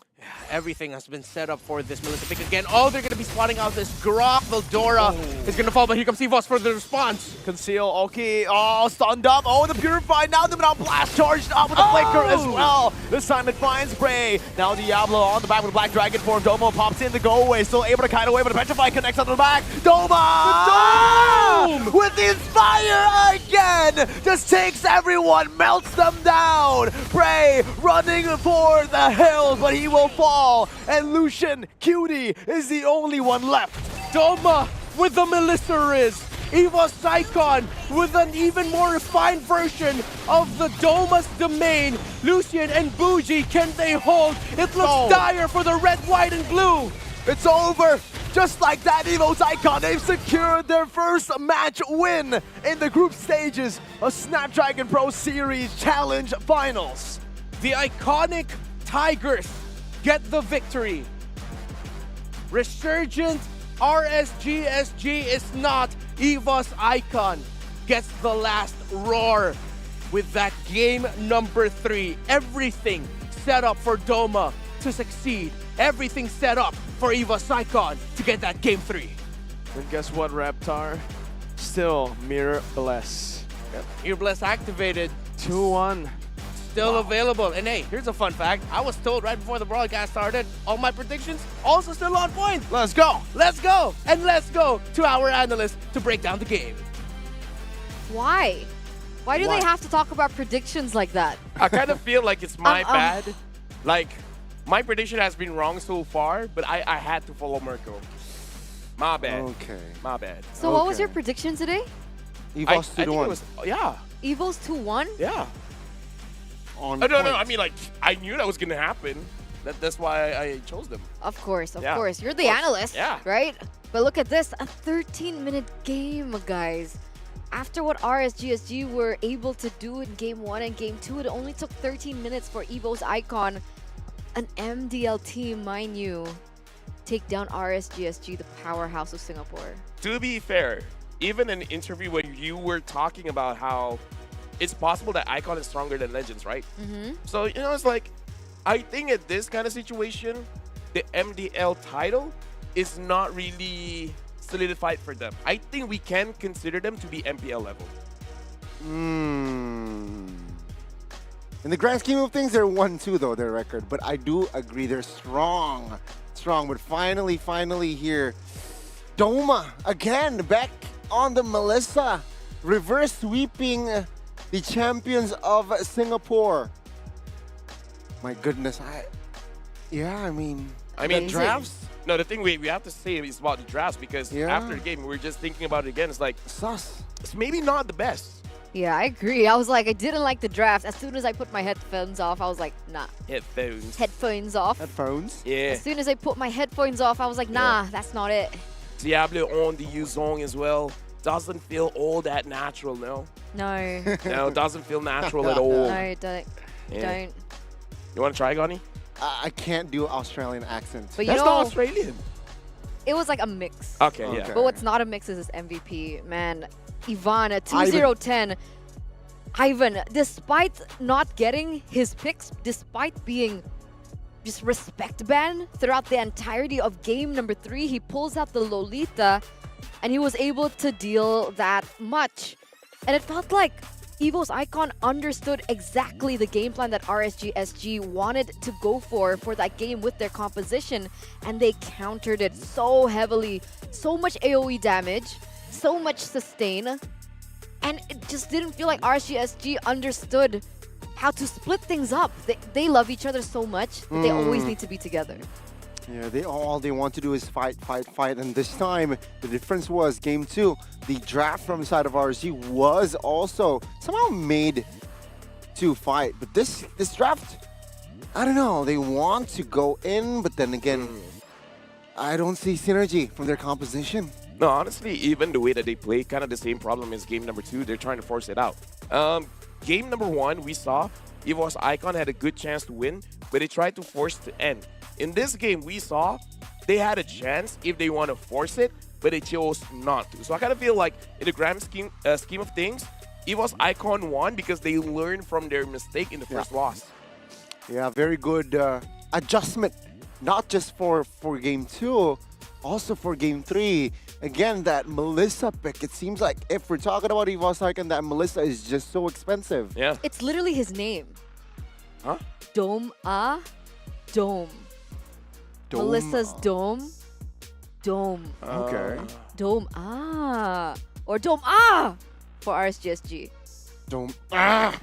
Everything has been set up for this Melissa pick again. Oh, they're going to be spotting out this Grok. Veldora is going to fall, but here comes EVOS for the response. Conceal, okay. Oh, stunned up. Oh, the Purified. Now the Mount Blast charged up with the Flicker as well. This time it finds Bray. Now Diablo on the back with the Black Dragon form. Doma pops in to go away. Still able to kite away, but the Petrify connects on the back. Doma! The Dome! With the Inspire again! Just takes everyone, melts them down. Bray running for the hills, but he will fall, and Lucian Cutie is the only one left. Doma with the Melissa Riz. EVOS Icon with an even more refined version of the Doma's domain. Lucian and Bougie, can they hold? It looks dire for the red, white, and blue. It's over. Just like that, EVOS Icon, they've secured their first match win in the group stages of Snapdragon Pro Series Challenge Finals. The iconic Tigers get the victory. Resurgent RSGSG is not. EVOS Icon gets the last roar with that game number 3. Everything set up for Doma to succeed. Everything set up for EVOS Icon to get that game 3. And guess what, Reptar? Still Mirror Bless. Yep. Mirror Bless activated. 2-1. Still available. And hey, here's a fun fact. I was told right before the broadcast started, all my predictions also still on point. Let's go. Let's go. And let's go to our analyst to break down the game. Why? Why do they have to talk about predictions like that? I kind of feel like it's my bad. Like, my prediction has been wrong so far, but I had to follow Mirko. My bad. Okay. My bad. So what was your prediction today? EVOS 2-1. Yeah. EVOS 2-1? Yeah. On no, I mean, like, I knew that was going to happen. That's why I chose them. Of course, of course. You're the analyst, right? But look at this, a 13-minute game, guys. After what RSGSG were able to do in Game 1 and Game 2, it only took 13 minutes for EVOS Icon, an MDL team, mind you, take down RSGSG, the powerhouse of Singapore. To be fair, even in an interview where you were talking about how it's possible that Icon is stronger than Legends, right? So, you know, it's like, I think at this kind of situation, the MDL title is not really solidified for them. I think we can consider them to be MPL level. In the grand scheme of things, they're 1-2 though, their record. But I do agree they're strong. But finally here, Doma again back on the Melissa, reverse sweeping the champions of Singapore. My goodness, I mean, drafts? No, the thing we have to say is about the drafts, because after the game, we were just thinking about it again. It's like, sus. It's maybe not the best. Yeah, I agree. I was like, I didn't like the draft. As soon as I put my headphones off, I was like, nah. Headphones off. Headphones? Yeah. As soon as I put my headphones off, I was like, nah, that's not it. Diablo on the Yuzong as well. Doesn't feel all that natural, no? No. No, doesn't feel natural at all. No, don't. Don't. You want to try, Gani? I can't do Australian accent. But That's not Australian. It was like a mix. Okay, yeah. But what's not a mix is his MVP. Man, Ivan at 2-0-10. Ivan, despite not getting his picks, despite being just respect banned throughout the entirety of game number 3, he pulls out the Lolita and he was able to deal that much. And it felt like EVOS Icon understood exactly the game plan that RSGSG wanted to go for that game with their composition, and they countered it so heavily. So much AoE damage, so much sustain, and it just didn't feel like RSGSG understood how to split things up. They love each other so much that they always need to be together. Yeah, all they want to do is fight, and this time the difference was game 2. The draft from the side of RSG was also somehow made to fight, but this draft, I don't know. They want to go in, but then again, I don't see synergy from their composition. No, honestly, even the way that they play, kind of the same problem as game number 2. They're trying to force it out. Game number 1, we saw EVOS Icon had a good chance to win, but they tried to force to end. In this game, we saw they had a chance if they want to force it, but they chose not to. So I kind of feel like in the grand scheme of things, EVOS Icon won because they learned from their mistake in the first loss. Yeah, very good adjustment, not just for game 2, also for game 3. Again, that Melissa pick, it seems like if we're talking about EVOS Icon, that Melissa is just so expensive. Yeah. It's literally his name. Huh? Dome. Melissa's Dome. Okay. Dome. Or Dome for RSGSG. Dome. That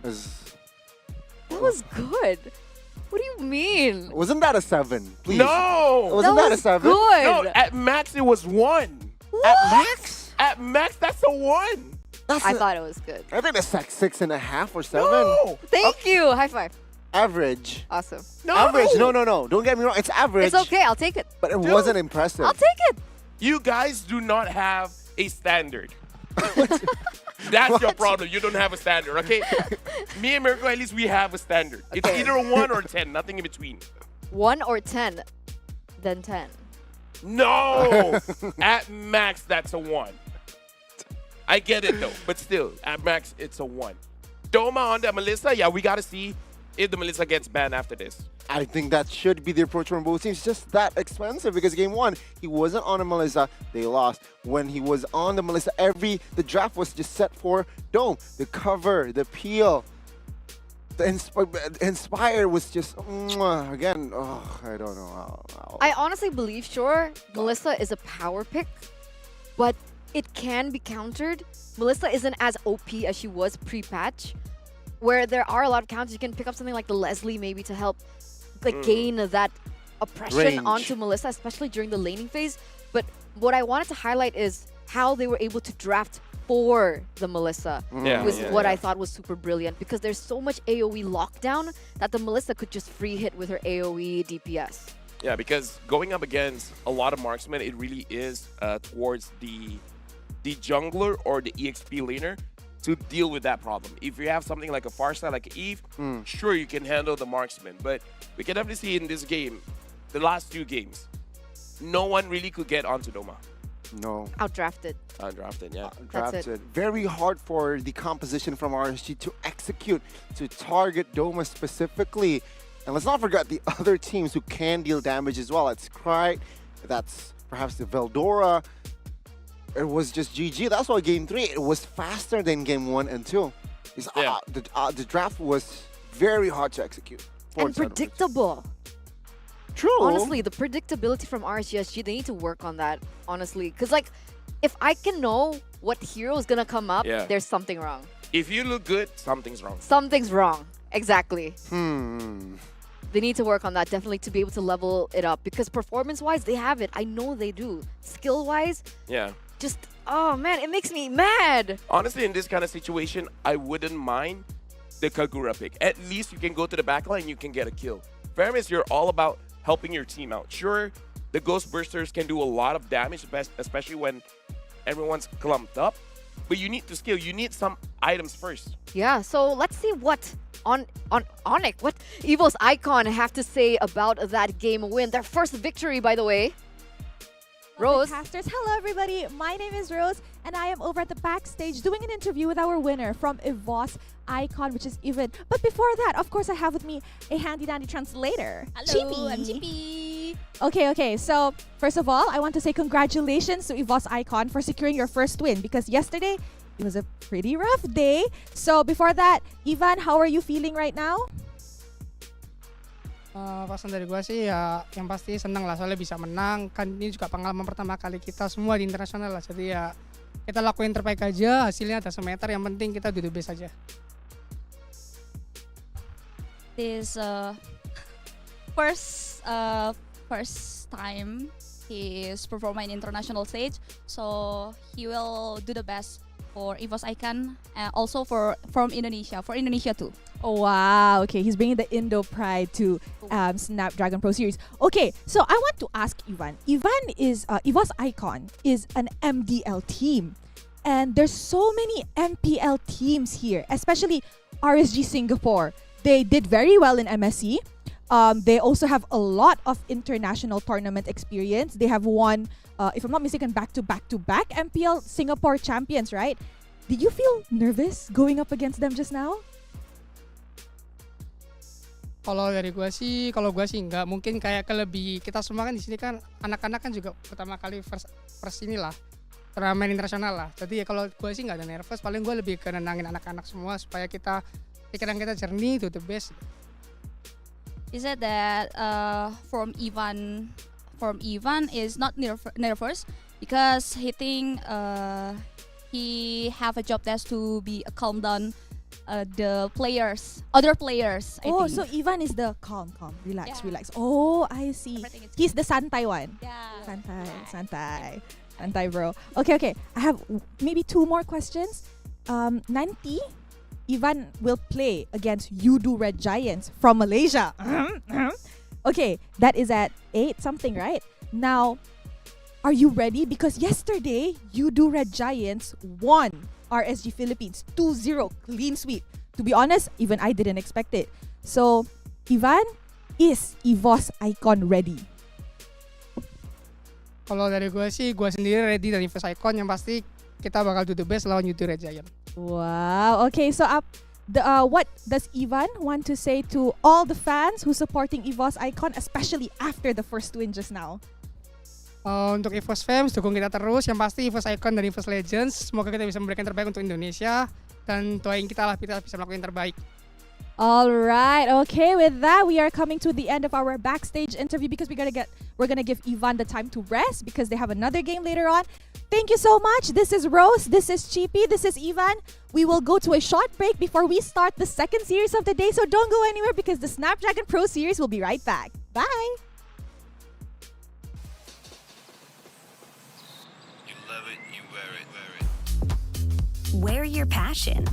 was good. What do you mean? Wasn't that a 7? Please. No! Wasn't that a 7? Good. No, at max it was 1. What? At max? At max, that's a 1. I thought it was good. I think it's like 6.5 or 7. No! Thank you. High five. Average. Awesome. No! Average. No. Don't get me wrong. It's average. It's okay. I'll take it. But it wasn't impressive. I'll take it. You guys do not have a standard. That's your problem. You don't have a standard, okay? Me and Mirko, at least we have a standard. It's either a 1 or 10, nothing in between. 1 or 10, then 10. No! At max, that's a 1. I get it though, but still, at max, it's a 1. Doma on the Melissa, yeah, we gotta see if the Melissa gets banned after this. I think that should be the approach from both teams. Just that expensive because game 1, he wasn't on a Melissa. They lost. When he was on the Melissa, the draft was just set for Dome. The cover, the peel, the Inspire was just, again, I don't know. I honestly believe, sure, Melissa is a power pick, but it can be countered. Melissa isn't as OP as she was pre-patch, where there are a lot of counters. You can pick up something like the Leslie maybe to help gain that oppression range onto Melissa, especially during the laning phase. But what I wanted to highlight is how they were able to draft for the Melissa. What I thought was super brilliant, because there's so much AoE lockdown that the Melissa could just free hit with her AoE DPS. Yeah, because going up against a lot of marksmen, it really is towards the jungler or the EXP laner to deal with that problem. If you have something like a Farsight, like Eve, sure, you can handle the marksman. But we can definitely see in this game, the last 2 games, no one really could get onto Doma. No. Outdrafted. Outdrafted, yeah. That's it. Very hard for the composition from RSG to execute, to target Doma specifically. And let's not forget the other teams who can deal damage as well. It's Cry, that's perhaps the Veldora. It was just GG. That's why game 3, it was faster than game 1 and 2. The draft was very hard to execute. And predictable. True. Honestly, the predictability from RSGSG, they need to work on that, honestly. Because, like, if I can know what hero is going to come up, there's something wrong. If you look good, something's wrong. Something's wrong. Exactly. They need to work on that, definitely, to be able to level it up. Because performance-wise, they have it. I know they do. Skill-wise, just, oh man, it makes me mad. Honestly, in this kind of situation, I wouldn't mind the Kagura pick. At least you can go to the backline and you can get a kill. Fairness, you're all about helping your team out. Sure, the Ghost Bursters can do a lot of damage, especially when everyone's clumped up. But you need to scale. You need some items first. Yeah, so let's see what on Onyx, what EVOS Icon have to say about that game win. Their first victory, by the way. Rose. Hello everybody, my name is Rose and I am over at the backstage doing an interview with our winner from EVOS Icon, which is Even. But before that, of course, I have with me a handy dandy translator. Hello, I'm Chippy. Okay, so first of all, I want to say congratulations to EVOS Icon for securing your first win, because yesterday it was a pretty rough day. So before that, Ivan, how are you feeling right now? Pasan dari gue sih ya yang pasti seneng lah, soalnya bisa menang. Kan ini juga pengalaman pertama kali kita semua di internasional lah. Jadi ya kita lakuin terbaik aja, hasilnya atas meter. Yang penting kita do the best aja. This first first time he is performing international stage, so he will do the best for EVOS Icon, also from Indonesia, for Indonesia too. Oh wow, okay, he's bringing the Indo pride to Snapdragon Pro Series. Okay, so I want to ask Ivan. Ivan is EVOS Icon is an MDL team, and there's so many MPL teams here, especially RSG Singapore. They did very well in MSC. They also have a lot of international tournament experience. They have won, if I'm not mistaken, back-to-back MPL Singapore champions, right? Did you feel nervous going up against them just now? Kalau gue sih enggak, mungkin kayak lebih kita semua kan di sini kan anak-anak kan juga pertama kali first inilah turnamen internasional lah. Jadi ya kalau gue sih nggak ada nervous, paling gue lebih ke nenangin anak-anak semua supaya pikiran kita jernih, do the best. He said that from Ivan is not nervous because he think he have a job test to be a calm down the other players. I think. So Ivan is the calm, relax. Oh, I see. He's the santai one. Yeah. Santai, bro. Okay. I have maybe 2 more questions. Nanti, Ivan will play against Yudu Red Giants from Malaysia. Okay, that is at 8 something, right? Now, are you ready? Because yesterday, Yudu Red Giants won RSG Philippines 2-0 clean sweep. To be honest, even I didn't expect it. So, Ivan, is EVOS Icon ready? Kalau dari gue sih, gue sendiri ready dari EVOS Icon. Yang pasti kita bakal do the best lawan Yudu Red Giant. Wow. Okay, so what does Ivan want to say to all the fans who supporting EVOS Icon, especially after the first win just now? Untuk EVOS fans, dukung kita terus. Yang pasti EVOS Icon dan EVOS Legends, semoga kita bisa memberikan yang terbaik untuk Indonesia. Dan doain kita lah, kita bisa melakukan yang terbaik. Alright, okay, with that we are coming to the end of our backstage interview because we're gonna give Ivan the time to rest because they have another game later on. Thank you so much. This is Rose, this is Chippy, this is Ivan. We will go to a short break before we start the second series of the day, so don't go anywhere because the Snapdragon Pro Series will be right back. Bye! You love it, you wear it. Wear your passion.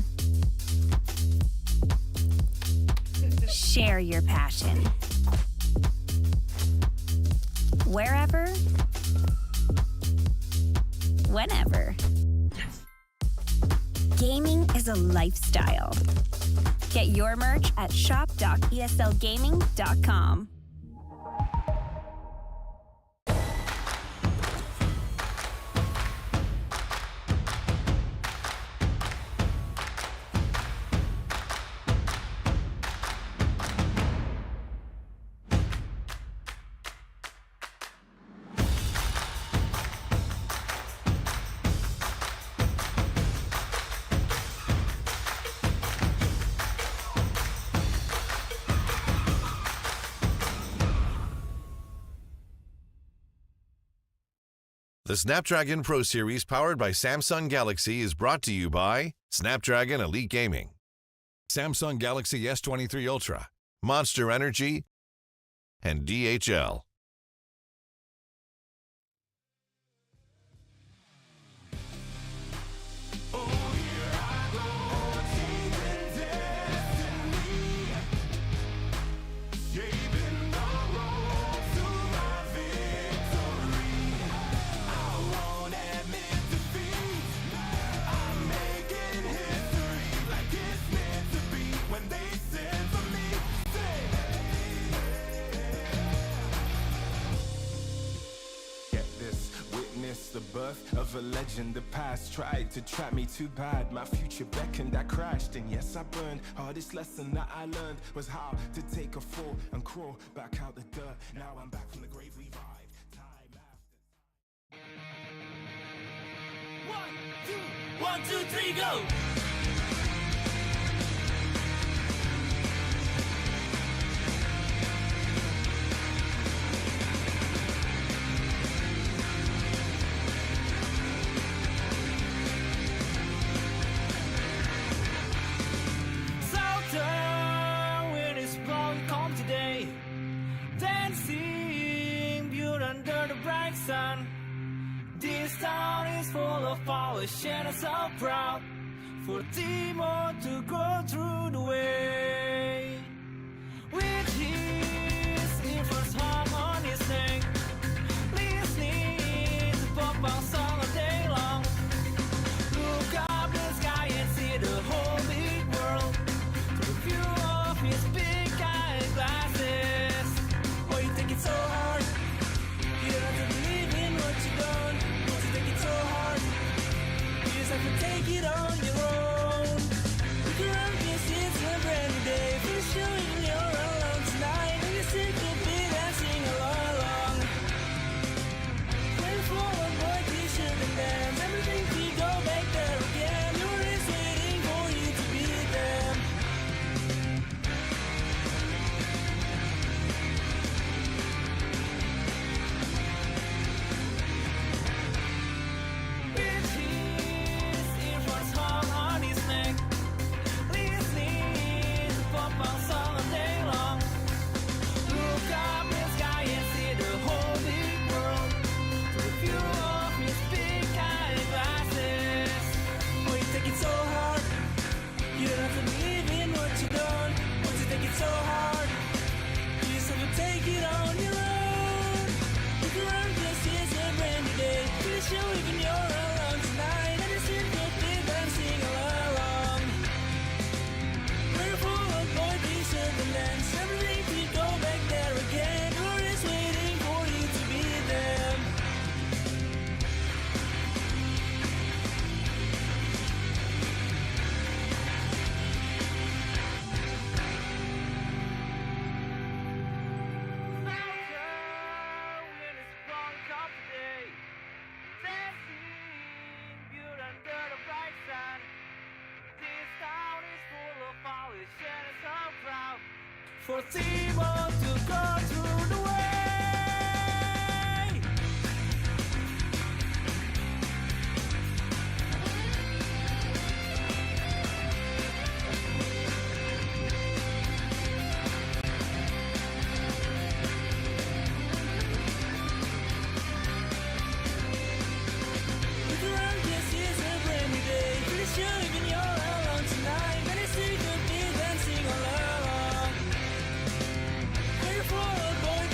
Share your passion. Wherever, whenever. Gaming is a lifestyle. Get your merch at shop.eslgaming.com. The Snapdragon Pro Series powered by Samsung Galaxy is brought to you by Snapdragon Elite Gaming, Samsung Galaxy S23 Ultra, Monster Energy, and DHL. The birth of a legend, the past tried to trap me too bad. My future beckoned, I crashed, and yes, I burned. Hardest lesson that I learned was how to take a fall and crawl back out the dirt. Now I'm back from the grave, revived. Time after. 1, 2, 3, go! is full of polish and I'm so proud for Timo to go through the way. With his earphones hung on his neck, listening to pop punk song all day long. Look up the sky and see the whole big world through the view of his big eyeglasses. Oh, you think it's so hard? You don't have to believe in what you don't. Don't you think it's so hard? You just have to take it on your own. Look around, yes, it's a brand new day. For sure, even you're alone tonight. And you still could be dancing along. We're full of boy t-shirt and dance. Everything we go back there again. You're just waiting for you to be them. With his earphones hung on his neck, listening to pop punk song all day long. Look up in the sky and see the whole big world through the view of his big eyeglasses. Oh, you think it's so hard? You don't have to believe in what you don't. Once you think it's so hard, you just have to take it on your own. Look around, this is a brand new day. Pretty sure even you're alone tonight. And you still could be dancing all along. We're full of boy t-shirt and dance. Everything we go back there again. We're just waiting for you to be them. For Timo to go through the way. Look around, yes, it's a brand new day. Pretty sure even you're alone tonight. And you still could be dancing all along. We're full of boy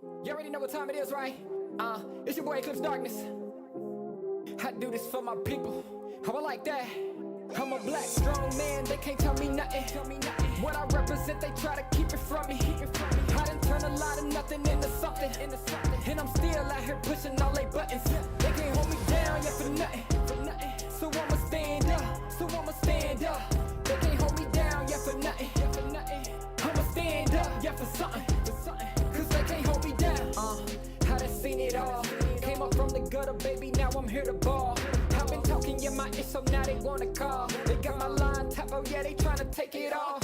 You already know what time it is, right? It's your boy Eclipse Darkness. I do this for my people. How I like that. I'm a black, strong man, they can't tell me nothing. What I represent, they try to keep it from me. I done turn a lot of nothing into something. And I'm still out here pushing all they buttons. They can't hold me down, yeah, for nothing. So I'ma stand up, They can't hold me down, yeah, for nothing. I'ma stand up, yeah, for something. Cause they can't hold me down. I done seen it all. Came up from the gutter, baby, now I'm here to ball. I've been talking, yeah, my ish, so now they wanna call. They got my line tap, oh yeah, they tryna take it off.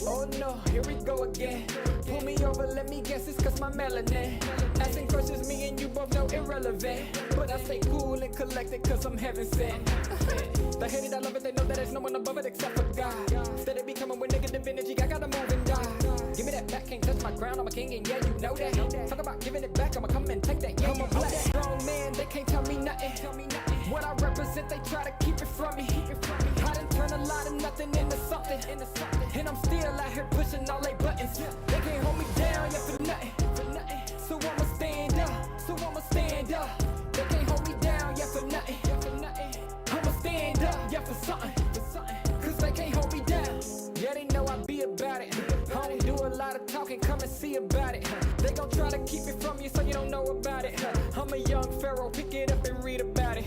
Oh no, here we go again. Pull me over, let me guess, it's cause my melanin. Asking questions, me and you both know irrelevant. But I stay cool and collected cause I'm heaven sent. They hate it, I love it, they know that there's no one above it except for God. Steady be coming with negative energy, I gotta move and die. Give me that back, can't touch my crown, I'm a king and yeah, you know that. Talk about giving it back, I'ma come and take that. Yeah, I'm a black, strong man, they can't tell me nothing. What I represent, they try to keep it from me. I done turn a lot of nothing into something. And I'm still out here pushing all they buttons. They can't hold me down, yeah, for nothing. So I'ma stand up, They can't hold me down, yeah, for nothing. I'ma stand up, yeah, for something. Cause they can't hold me down. Yeah, they know I be about it. I don't do a lot of talking, come and see about it. They gon' try to keep it from you so you don't know about it. I'm a young pharaoh, pick it up and read about it.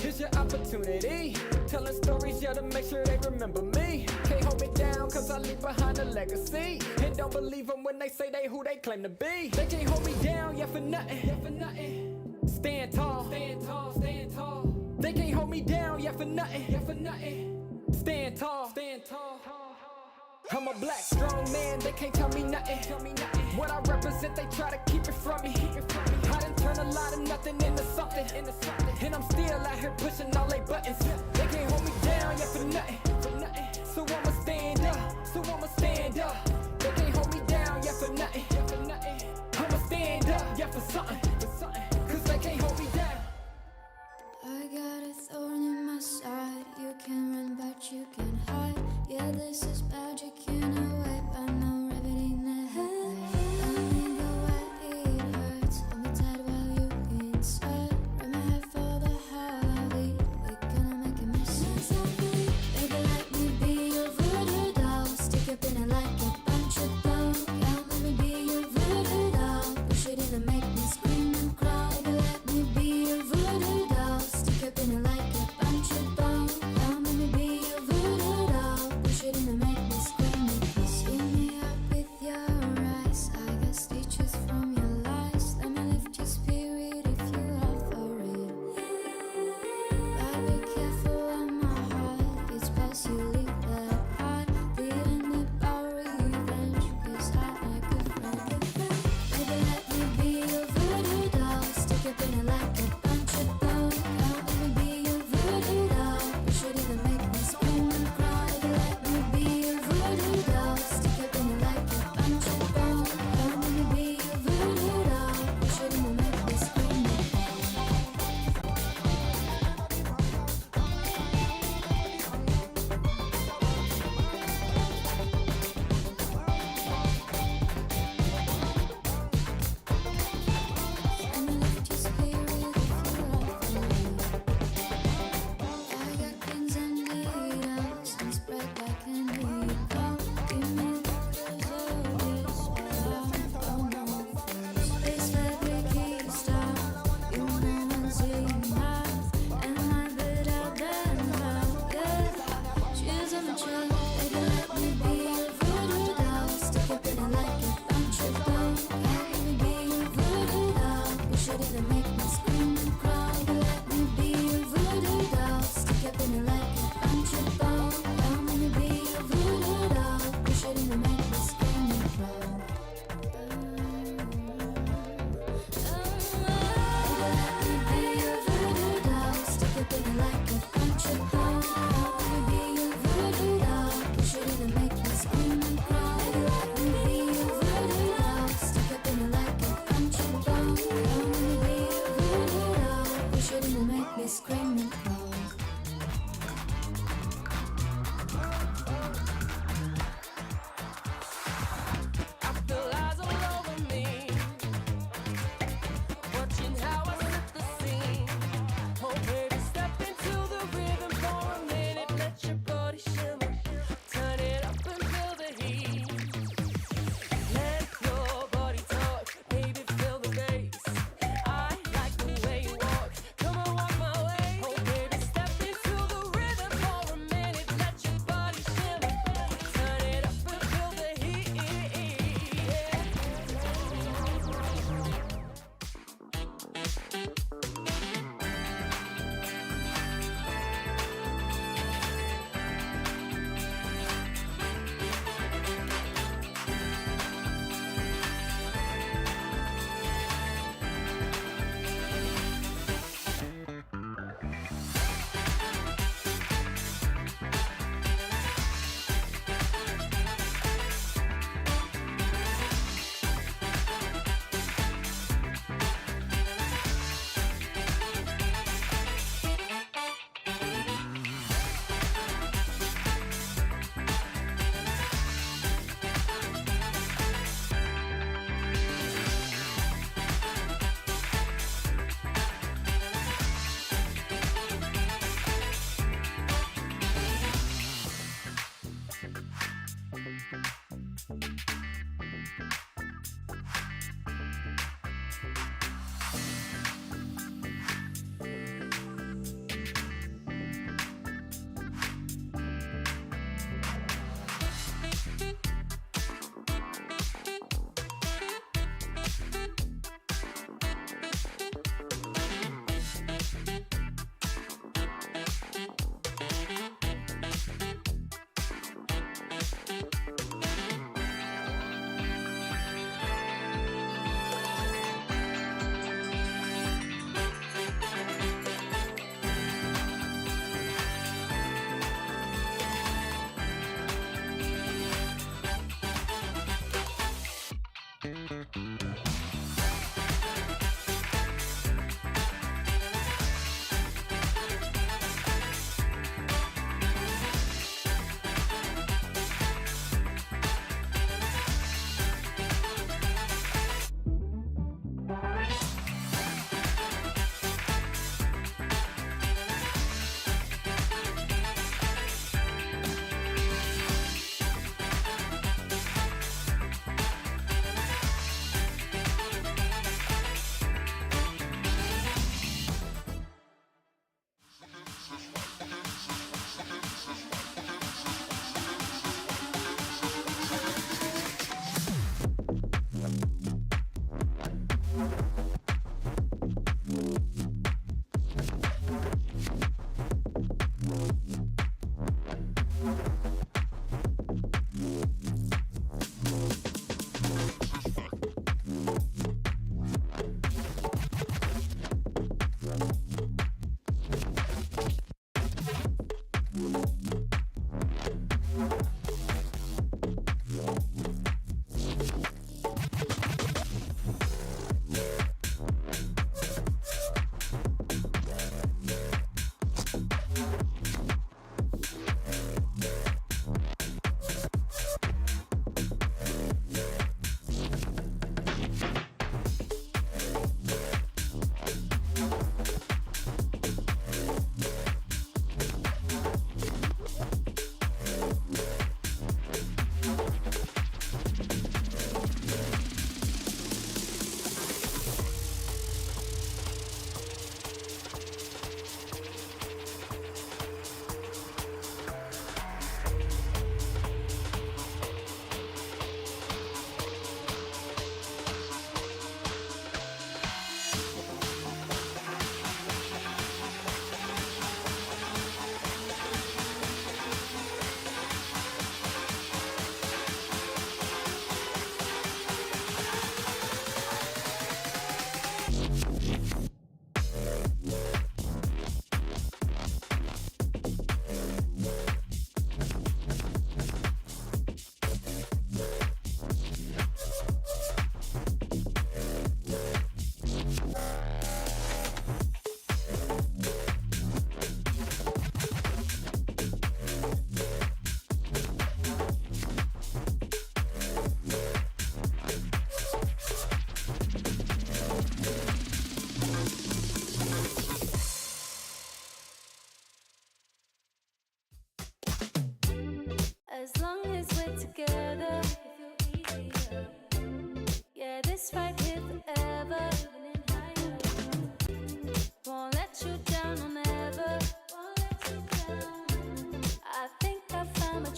Here's your opportunity. Telling stories, yeah, to make sure they remember me. Can't hold me down, cause I leave behind a legacy. And don't believe them when they say they who they claim to be. They can't hold me down, yeah, for nothing. Stand tall. They can't hold me down, yeah, for nothing. Stand tall. I'm a black, strong man, they can't tell me nothing. What I represent, they try to keep it from me. I done turn a lot of nothing into something. And I'm still out here pushing all they buttons. They can't hold me down, yeah, for nothing. So I'ma stand up, They can't hold me down, yeah, for nothing. I'ma stand up, yeah, for something. Cause they can't hold me down. I got a thorn in my side. You can run, but you can't hide. Yeah, this is magic, you know it, but no rabbit in the head. Let me go where it hurts. Hold me tight while you inside. Wrap my head for the holiday. We're gonna make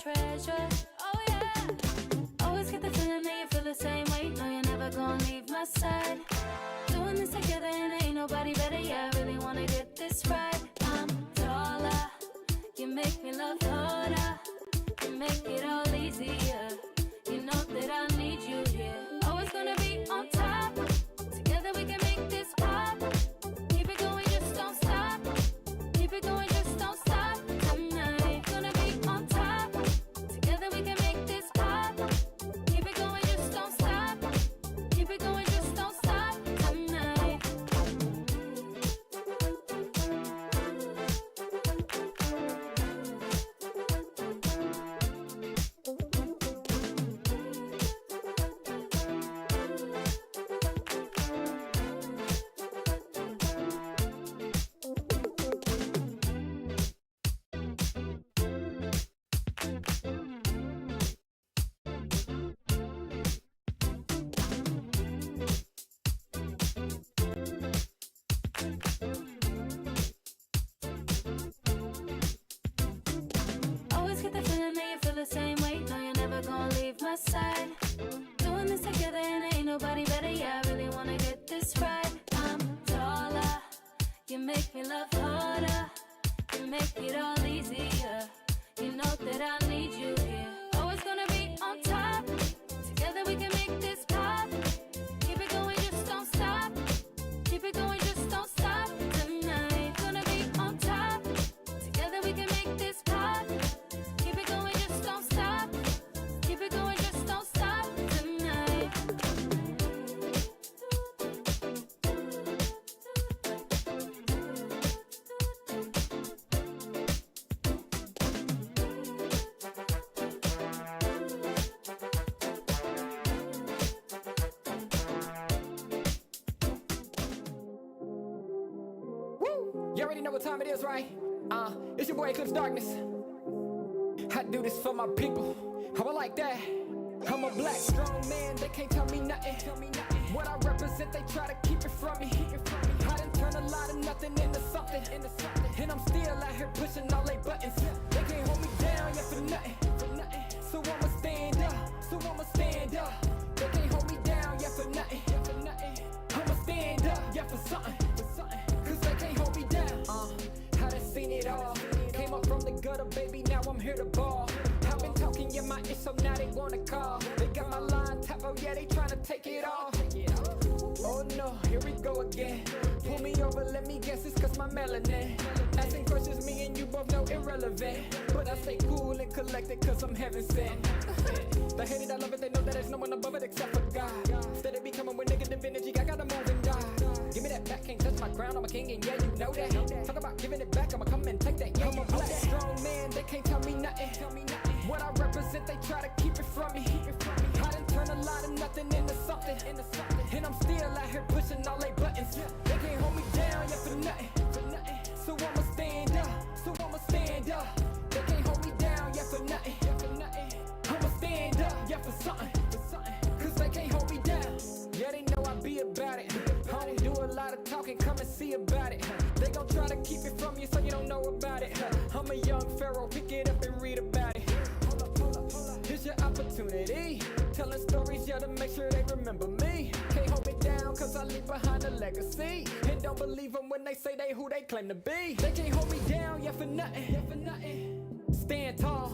treasure. Oh yeah. Always get the feeling that you feel the same way. No, you're never gonna leave my side. Doing this together and ain't nobody better. Yeah, I really wanna get this right. I'm taller. You make me love harder. You make it all easier. You know that I need you here. Always gonna be on top. Together we can make this pop. Keep it going, just don't stop. Keep it going, just don't stop. Tonight, gonna be on top. Together we can make this pop. Keep it going, just don't stop. Keep it going, just don't stop. Tonight. Always get the feeling that you feel the same way. No, you're never gonna leave my side. Doing this together and ain't nobody better. Yeah, I really wanna get this right. I'm taller. You make me love harder. You make it all easier. You know that I need you here. Always gonna be on top. Together we can make this pop. Keep it going, just don't stop. Keep it going, just don't stop. Tonight, gonna be on top. Together we can make this pop. Keep it going, just don't stop. Keep it going, just don't stop. Tonight. Woo! You already know what time it is, right? It's your boy Eclipse Darkness. I do this for my people. How I like that. I'm a black strong man, they can't tell me nothing. What I represent, they try to keep it from me. I done turn a lot of nothing into something. And I'm still out here pushing all they buttons. They can't hold me down yet for nothing. So I'ma stand up. They can't hold me down yet for nothing. I'ma stand up, yeah, for something. Cause they can't hold me down. I done seen it all. Came up from the gutter, baby, now I'm here to ball. I've been talking, yeah, my ish, so now they wanna call. They got my line tap, oh yeah, they tryna take it off. Oh no, here we go again. Pull me over, let me guess, it's cause my melanin. Asking questions, me and you both know irrelevant. But I stay cool and collected cause I'm heaven sent. They hate it, I love it, they know that there's no one above it except for God. Instead of becoming with negative energy, I gotta move and die. Give me that back, can't touch my crown, I'm a king and yeah, you know that. Talk about giving it back, I'ma come and take that. Yeah, I'm a black strong man, they can't tell me nothing. What I represent, they try to keep it from me. I done turn a lot of nothing into something. And I'm still out here pushing all they buttons. They can't hold me down, yeah, for nothing. So I'ma stand up. They can't hold me down, yeah, for nothing. I'ma stand up, yeah, for something. Cause they can't hold me down. Yeah, they know I be about it. I don't do a lot of talking, come and see about it. They gon' try to keep it from you so you don't know about it. I'm a young pharaoh, pick it up and read about it. Here's your opportunity. Telling stories, yeah, to make sure they remember me. Can't hold me down, cause I leave behind a legacy. And don't believe them when they say they who they claim to be. They can't hold me down, yeah, for nothing. Stand tall.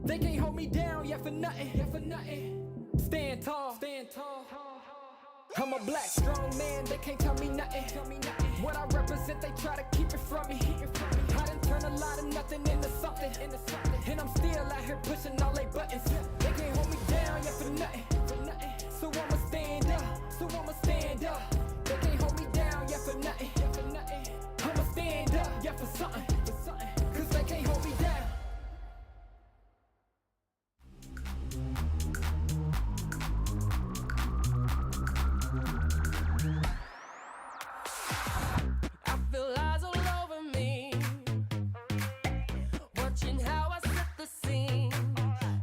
They can't hold me down, yeah, for nothing. Stand tall. I'm a black strong man, they can't tell me nothing. What I represent, they try to keep it from me. I done turn a lot of nothing into something. And I'm still out here pushing all they buttons. They can't hold me down, yeah, for nothing. So I'ma stand up. They can't hold me down, yeah, for nothing. I'ma stand up, yeah, for something. Cause they can't hold me down. I feel eyes all over me, watching how I set the scene.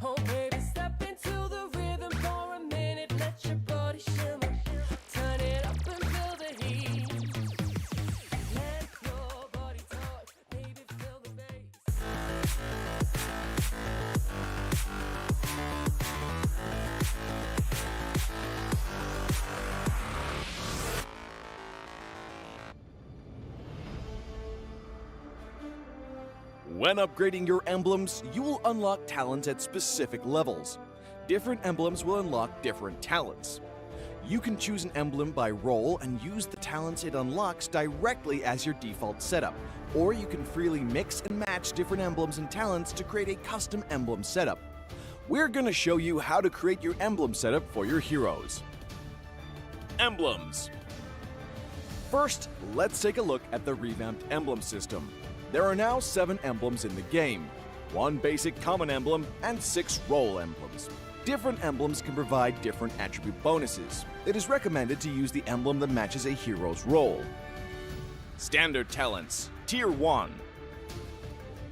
Oh baby, step into the rhythm for a minute, let your body shimmer. Turn it up When upgrading your emblems, you will unlock talents at specific levels. Different emblems will unlock different talents. You can choose an emblem by role and use the talents it unlocks directly as your default setup, or you can freely mix and match different emblems and talents to create a custom emblem setup. We're going to show you how to create your emblem setup for your heroes. Emblems. First, let's take a look at the revamped emblem system. There are now 7 emblems in the game, 1 basic common emblem and 6 role emblems. Different emblems can provide different attribute bonuses. It is recommended to use the emblem that matches a hero's role. Standard talents, Tier 1.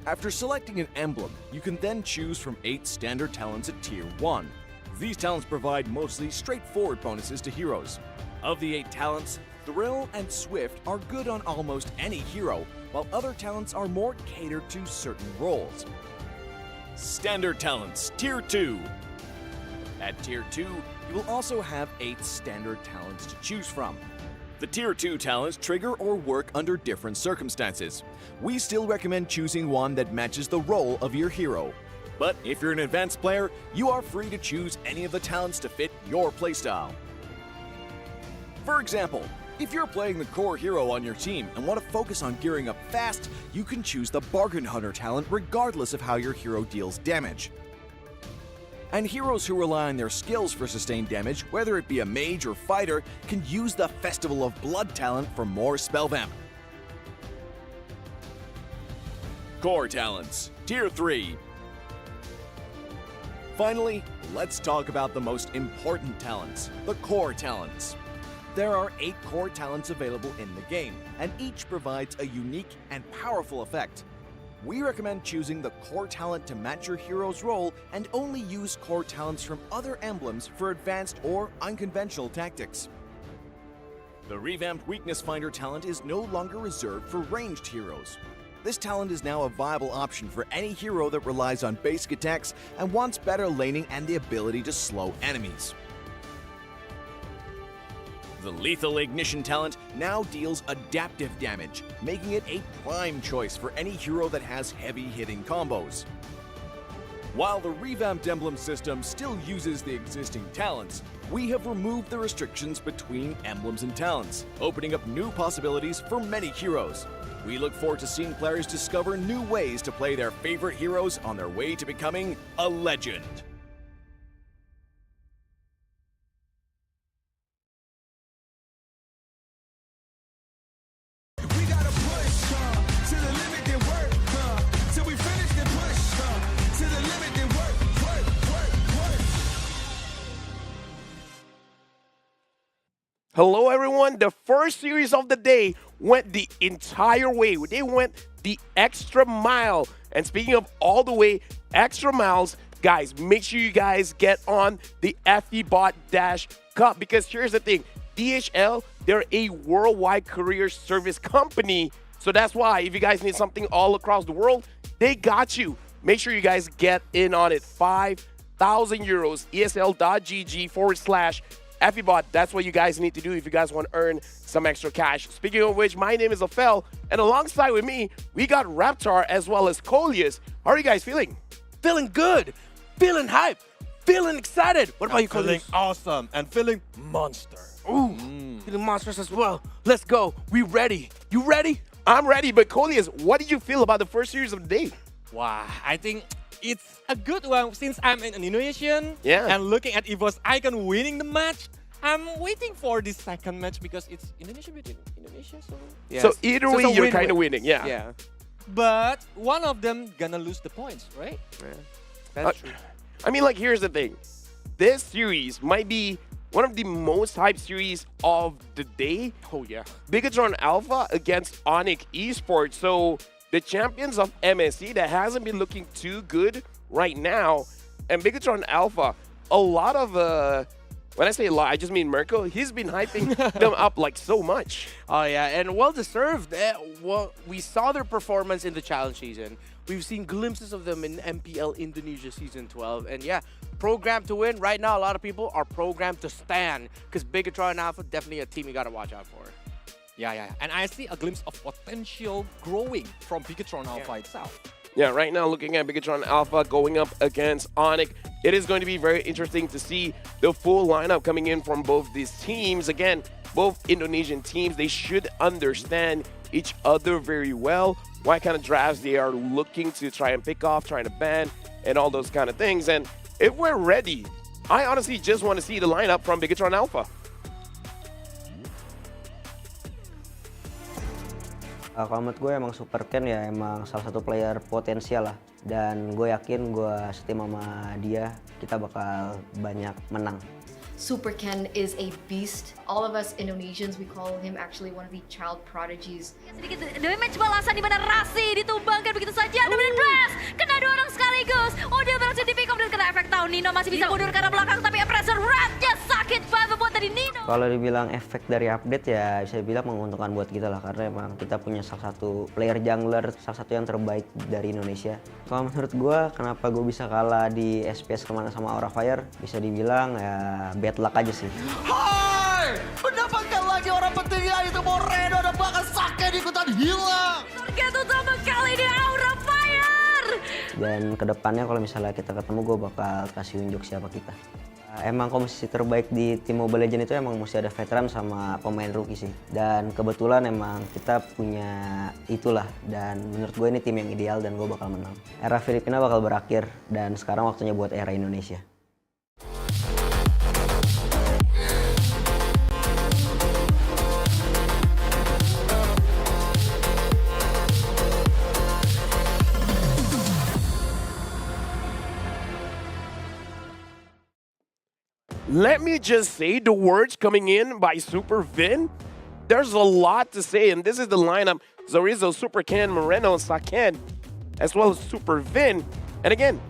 After selecting an emblem, you can then choose from 8 standard talents at Tier 1. These talents provide mostly straightforward bonuses to heroes. Of the 8 talents, Thrill and Swift are good on almost any hero, while other talents are more catered to certain roles. Standard talents, Tier 2. At Tier 2, you will also have 8 standard talents to choose from. The Tier 2 talents trigger or work under different circumstances. We still recommend choosing one that matches the role of your hero. But if you're an advanced player, you are free to choose any of the talents to fit your playstyle. For example, if you're playing the core hero on your team and want to focus on gearing up fast, you can choose the Bargain Hunter talent regardless of how your hero deals damage. And heroes who rely on their skills for sustained damage, whether it be a mage or fighter, can use the Festival of Blood talent for more spell vamp. Core talents, Tier 3. Finally, let's talk about the most important talents, the core talents. There are 8 core talents available in the game, and each provides a unique and powerful effect. We recommend choosing the core talent to match your hero's role and only use core talents from other emblems for advanced or unconventional tactics. The revamped Weakness Finder talent is no longer reserved for ranged heroes. This talent is now a viable option for any hero that relies on basic attacks and wants better laning and the ability to slow enemies. The Lethal Ignition talent now deals adaptive damage, making it a prime choice for any hero that has heavy-hitting combos. While the revamped emblem system still uses the existing talents, we have removed the restrictions between emblems and talents, opening up new possibilities for many heroes. We look forward to seeing players discover new ways to play their favorite heroes on their way to becoming a legend. Hello, everyone. The first series of the day went the entire way. They went the extra mile. And speaking of all the way extra miles, guys, make sure you guys get on the FEBot Dash Cup, because here's the thing. DHL, they're a worldwide courier service company. So that's why if you guys need something all across the world, they got you. Make sure you guys get in on it. 5,000 euros, ESL.gg/FEBot. That's what you guys need to do if you guys want to earn some extra cash. Speaking of which, my name is Afel, and alongside with me, we got Raptor as well as Coleus. How are you guys feeling? Feeling good, feeling hype, feeling excited. What about you, Coleus? Feeling awesome and feeling monster. Ooh, feeling monsters as well. Let's go. We ready. You ready? I'm ready, but Coleus, what did you feel about the first series of the day? Wow, I think it's a good one since I'm an Indonesian. Yeah. And looking at EVOS Icon winning the match, I'm waiting for this second match because it's Indonesia beating Indonesia. So, Yes. So either way, it's a you're win-win. kind of winning. Yeah. Yeah. But one of them gonna lose the points, right? Yeah. That's true. I mean, like, here's the thing. This series might be one of the most hyped series of the day. Oh, yeah. Bigatron Alpha against Onyx eSports. So the champions of MSC that hasn't been looking too good right now. And Bigatron Alpha, a lot of, when I say a lot, I just mean Mirko. He's been hyping them up like so much. Oh, yeah, and well-deserved. Well, we saw their performance in the challenge season. We've seen glimpses of them in MPL Indonesia Season 12. And yeah, programmed to win. Right now, a lot of people are programmed to stand because Bigatron Alpha, definitely a team you got to watch out for. Yeah. And I see a glimpse of potential growing from Bigatron Alpha itself. Yeah, right now looking at Bigatron Alpha going up against Onyx, it is going to be very interesting to see the full lineup coming in from both these teams. Again, both Indonesian teams, they should understand each other very well, what kind of drafts they are looking to try and pick off, trying to ban, and all those kind of things. And if we're ready, I honestly just want to see the lineup from Bigatron Alpha. Kalau menurut gue emang Super Ken ya emang salah satu player potensial lah. Dan gue yakin gue setim sama dia, kita bakal banyak menang. Super Ken is a beast. All of us Indonesians, we call him actually one of the child prodigies. Sedikit damage balasan di mana Rasi ditumbangkan begitu saja. Dominant blast, kena 2 orang sekaligus. Oh, dia berhasil di pick up dan kena efek tahun. Nino masih bisa mundur ke arah belakang, tapi pressure ratnya sakit banget buat tadi Nino. Kalau dibilang efek dari update ya bisa dibilang menguntungkan buat kita lah, karena emang kita punya salah satu player jungler, salah satu yang terbaik dari Indonesia. Kalau menurut gue, kenapa gue bisa kalah di SPS kemana sama Aura Fire, bisa dibilang ya bad luck aja sih. Hai! Mendapatkan lagi orang pentingnya itu Moreno dan bahkan Sake ikutan hilang. Target utama kali ini Aura Fire. Dan kedepannya kalau misalnya kita ketemu, gue bakal kasih unjuk siapa kita. Emang komposisi terbaik di tim Mobile Legends itu emang mesti ada veteran sama pemain rookie sih. Dan kebetulan emang kita punya itulah. Dan menurut gue ini tim yang ideal dan gue bakal menang. Era Filipina bakal berakhir dan sekarang waktunya buat era Indonesia. Let me just say the words coming in by Super Vin. There's a lot to say, and this is the lineup. Zorizo, Super Ken, Moreno, Saken, as well as Super Vin. And again,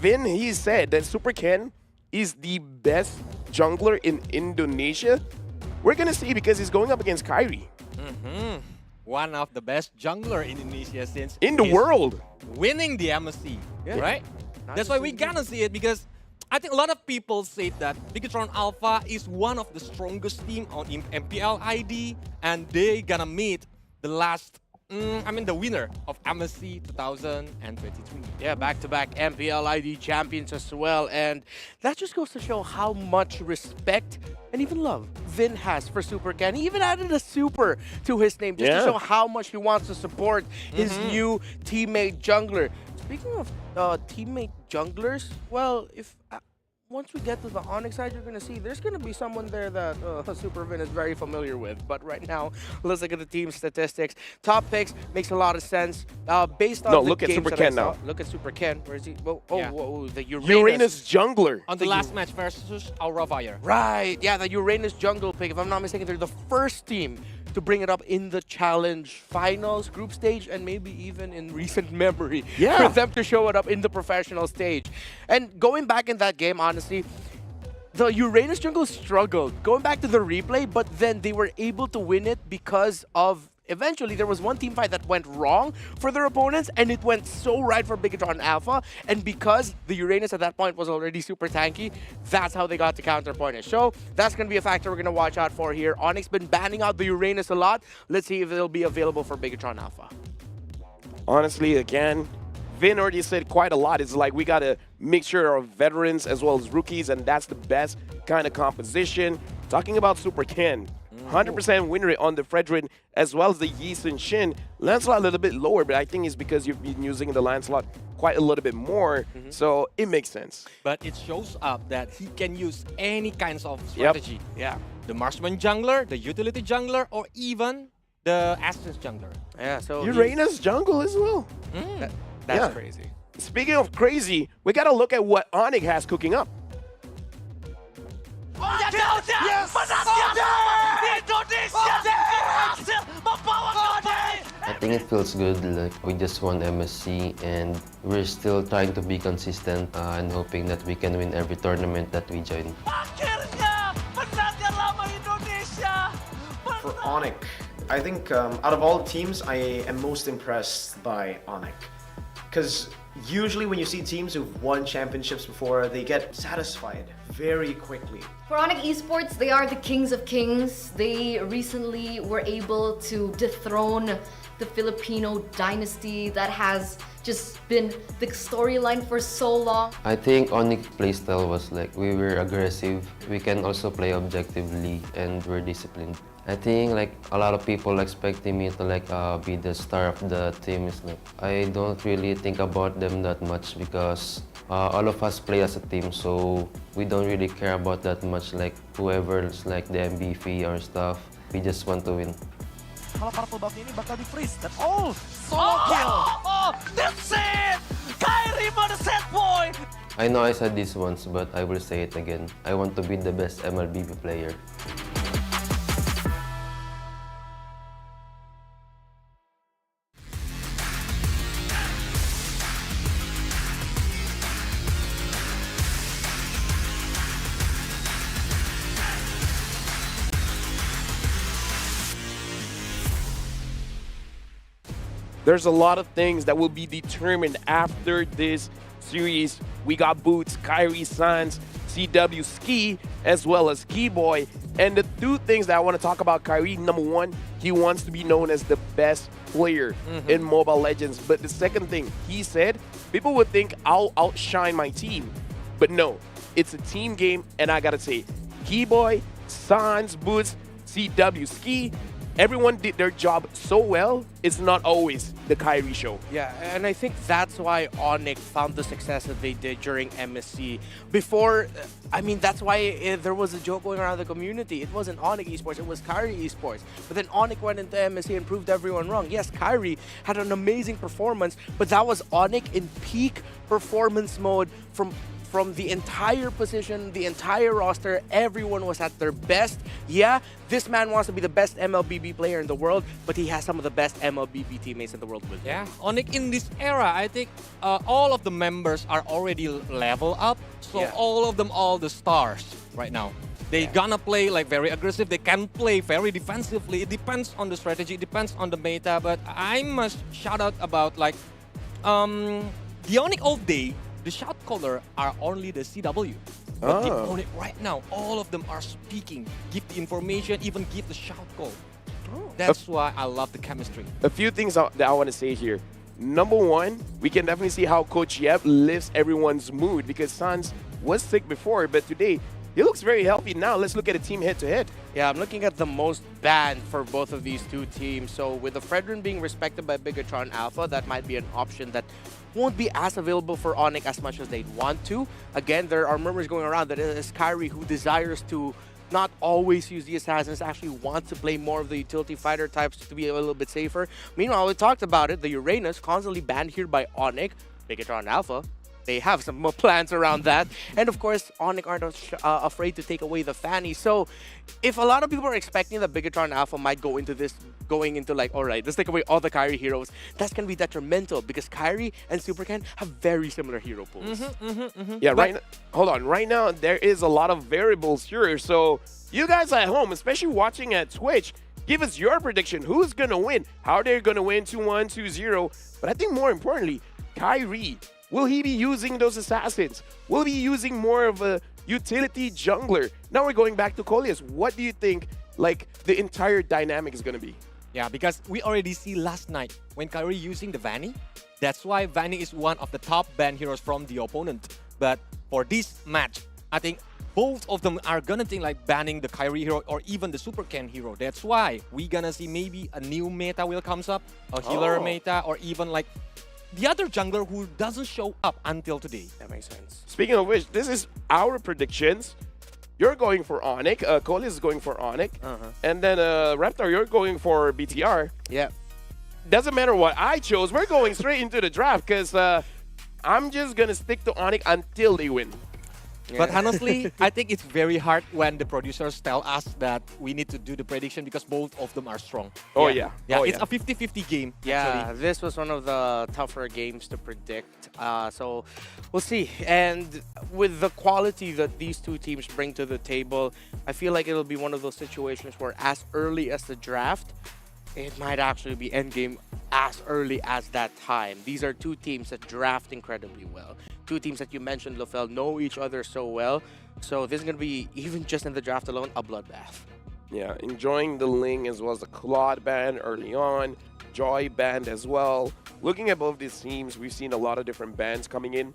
Vin, he said that Super Ken is the best jungler in Indonesia. We're going to see because he's going up against Kyrie. One of the best jungler in Indonesia since in the world. Winning the MSC, right? That's why we gonna see it, because I think a lot of people say that Bigatron Alpha is one of the strongest team on MPL ID, and they gonna meet the last, the winner of MSC 2023. Yeah, back-to-back MPL ID champions as well, and that just goes to show how much respect and even love Vin has for Super Ken. He even added a super to his name just to show how much he wants to support his new teammate jungler. Speaking of teammate junglers, well, if once we get to the Onyx side, you're going to see there's going to be someone there that Super Vin is very familiar with. But right now, let's look at the team statistics. Top picks makes a lot of sense. Based on the look at games Super that Ken I saw. now. Look at Super Ken. Where is he? Whoa, the Uranus jungler. On the last match versus Aura Fire. Right, yeah, the Uranus jungle pick. If I'm not mistaken, they're the first team to bring it up in the challenge finals, group stage, and maybe even in recent memory for them to show it up in the professional stage. And going back in that game, honestly, the Uranus jungle struggled. Going back to the replay, but then they were able to win it because of eventually there was one team fight that went wrong for their opponents, and it went so right for Bigatron Alpha. And because the Uranus at that point was already super tanky, that's how they got to counterpoint it. So that's going to be a factor we're going to watch out for here. Onyx been banning out the Uranus a lot. Let's see if it'll be available for Bigatron Alpha. Honestly, again, Vin already said quite a lot. It's like we got a mixture of veterans as well as rookies, and that's the best kind of composition. Talking about Super Ken, 100% win rate on the Fredrin as well as the Yi Sun Shin. Lancelot a little bit lower, but I think it's because you've been using the Lancelot quite a little bit more, so it makes sense. But it shows up that he can use any kinds of strategy. Yeah. The marksman jungler, the utility jungler, or even the essence jungler. Yeah, so Uranus jungle as well. That's crazy. Speaking of crazy, we got to look at what Onyx has cooking up. I think it feels good, like we just won MSC and we're still trying to be consistent and hoping that we can win every tournament that we join. For Onyx, I think out of all the teams, I am most impressed by Onyx. Because usually when you see teams who've won championships before, they get satisfied very quickly. For Onyx Esports, they are the kings of kings. They recently were able to dethrone the Filipino dynasty that has just been the storyline for so long? I think Onyx playstyle was like we were aggressive, we can also play objectively, and we're disciplined. I think like a lot of people expecting me to like be the star of the team is like I don't really think about them that much because all of us play as a team, so we don't really care about that much like whoever's like the MVP or stuff. We just want to win. Kalau purple buff ini bakal di freeze dan solo kill. That's it. Kyrie on the set point. I know I said this once, but I will say it again. I want to be the best MLBB player. There's a lot of things that will be determined after this series. We got Boots, Kyrie Sans, CW Ski, as well as Keyboy. And the two things that I want to talk about Kyrie, number one, he wants to be known as the best player in Mobile Legends. But the second thing he said, people would think I'll outshine my team. But no, it's a team game, and I gotta say, Keyboy, Sans, Boots, CW Ski, everyone did their job so well, it's not always the Kyrie show. Yeah, and I think that's why Onyx found the success that they did during MSC. Before, I mean, that's why there was a joke going around the community. It wasn't Onyx eSports, it was Kyrie eSports. But then Onyx went into MSC and proved everyone wrong. Yes, Kyrie had an amazing performance, but that was Onyx in peak performance mode from the entire position, the entire roster. Everyone was at their best. Yeah, this man wants to be the best MLBB player in the world, but he has some of the best MLBB teammates in the world with him. Yeah, Onyx in this era, I think all of the members are already level up. So all of them, all the stars right now. They gonna play like very aggressive. They can play very defensively. It depends on the strategy. It depends on the meta. But I must shout out about like the Onyx of day. The shout caller are only the CW. But the Onyx right now, all of them are speaking, give the information, even give the shout call. That's why I love the chemistry. A few things that I want to say here. Number one, we can definitely see how Coach Yep lifts everyone's mood because Sans was sick before, but today he looks very healthy. Now let's look at a team head-to-head. Yeah, I'm looking at the most banned for both of these two teams. So with the Fredrin being respected by Bigatron Alpha, that might be an option that won't be as available for Onyx as much as they'd want to. Again, there are murmurs going around that it is Kyrie who desires to not always use the Assassins, actually wants to play more of the utility fighter types to be a little bit safer. Meanwhile, we talked about it, the Uranus constantly banned here by Onyx, Bigatron Alpha. They have some more plans around that. And of course, Onyx aren't afraid to take away the Fanny. So if a lot of people are expecting that Bigatron Alpha might go into this, going into like, all right, let's take away all the Kyrie heroes, that's going to be detrimental because Kyrie and Supercan have very similar hero pools. Yeah, hold on. Right now, there is a lot of variables here. So you guys at home, especially watching at Twitch, give us your prediction. Who's going to win? How they're going to win 2-1, 2-0. But I think more importantly, Kyrie, will he be using those assassins? Will he be using more of a utility jungler? Now we're going back to Coleus. What do you think like the entire dynamic is going to be? Yeah, because we already see last night when Kyrie using the Vanny. That's why Vanny is one of the top ban heroes from the opponent. But for this match, I think both of them are gonna think like banning the Kyrie hero or even the Supercan hero. That's why we gonna see maybe a new meta will comes up, a healer meta, or even like the other jungler who doesn't show up until today. That makes sense. Speaking of which, this is our predictions. You're going for Onyx, Coleus is going for Onyx, and then Reptar, you're going for BTR. Yeah. Doesn't matter what I chose, we're going straight into the draft because I'm just gonna stick to Onyx until they win. Yeah. But honestly, I think it's very hard when the producers tell us that we need to do the prediction because both of them are strong. Oh, yeah. Yeah, oh, it's yeah. a 50-50 game, Yeah, actually. this was one of the tougher games to predict. So we'll see. And with the quality that these two teams bring to the table, I feel like it'll be one of those situations where as early as the draft, it might actually be endgame as early as that time. These are two teams that draft incredibly well. Two teams that you mentioned, Lofel, know each other so well. So this is going to be, even just in the draft alone, a bloodbath. Yeah, enjoying the Ling as well as the Claude band early on, Joy band as well. looking at both these teams, we've seen a lot of different bans coming in.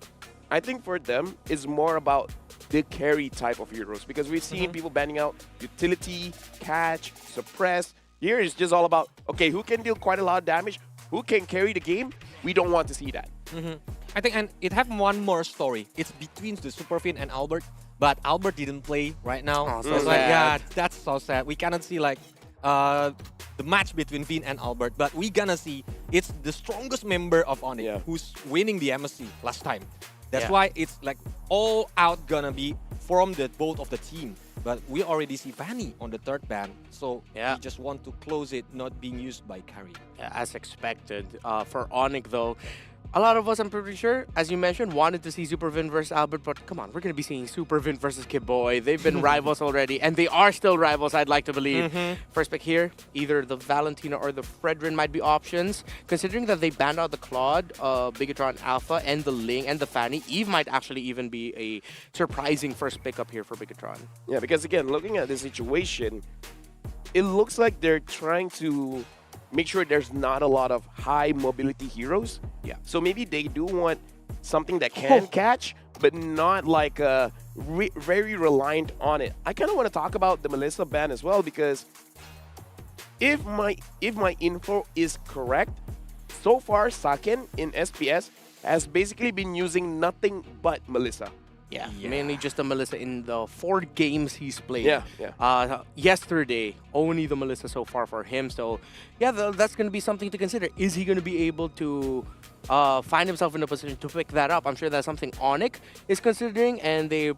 I think for them, it's more about the carry type of heroes because we've seen people banning out utility, catch, suppress. Here it's just all about, okay, who can deal quite a lot of damage, who can carry the game. We don't want to see that. I think, and it have one more story. It's between the Superfin and Albert, but Albert didn't play right now. Oh, so It's like, yeah, sad. that's so sad. We cannot see like the match between Vin and Albert, but we gonna see it's the strongest member of Onyx who's winning the MSC last time. That's Yeah. why it's like all out gonna be from the both of the team. But we already see Vanny on the third ban, so we just want to close it not being used by carry. Yeah, as expected. For Onyx, though, a lot of us, I'm pretty sure, as you mentioned, wanted to see Supervin versus Albert, but come on, we're going to be seeing Supervin versus Kidboy. They've been rivals already, and they are still rivals, I'd like to believe. First pick here, either the Valentina or the Fredrin might be options. Considering that they banned out the Claude, Bigatron Alpha, and the Ling, and the Fanny, Eve might actually even be a surprising first pick up here for Bigatron. Yeah, because again, looking at the situation, it looks like they're trying to make sure there's not a lot of high mobility heroes. Yeah. So maybe they do want something that can catch, but not like very reliant on it. I kind of want to talk about the Melissa ban as well because if my info is correct, so far Saken in SPS has basically been using nothing but Melissa. Yeah, mainly just the Melissa in the 4 games he's played. Yeah. Yesterday, only the Melissa so far for him. So, yeah, that's going to be something to consider. Is he going to be able to find himself in a position to pick that up? I'm sure that's something Onyx is considering, and they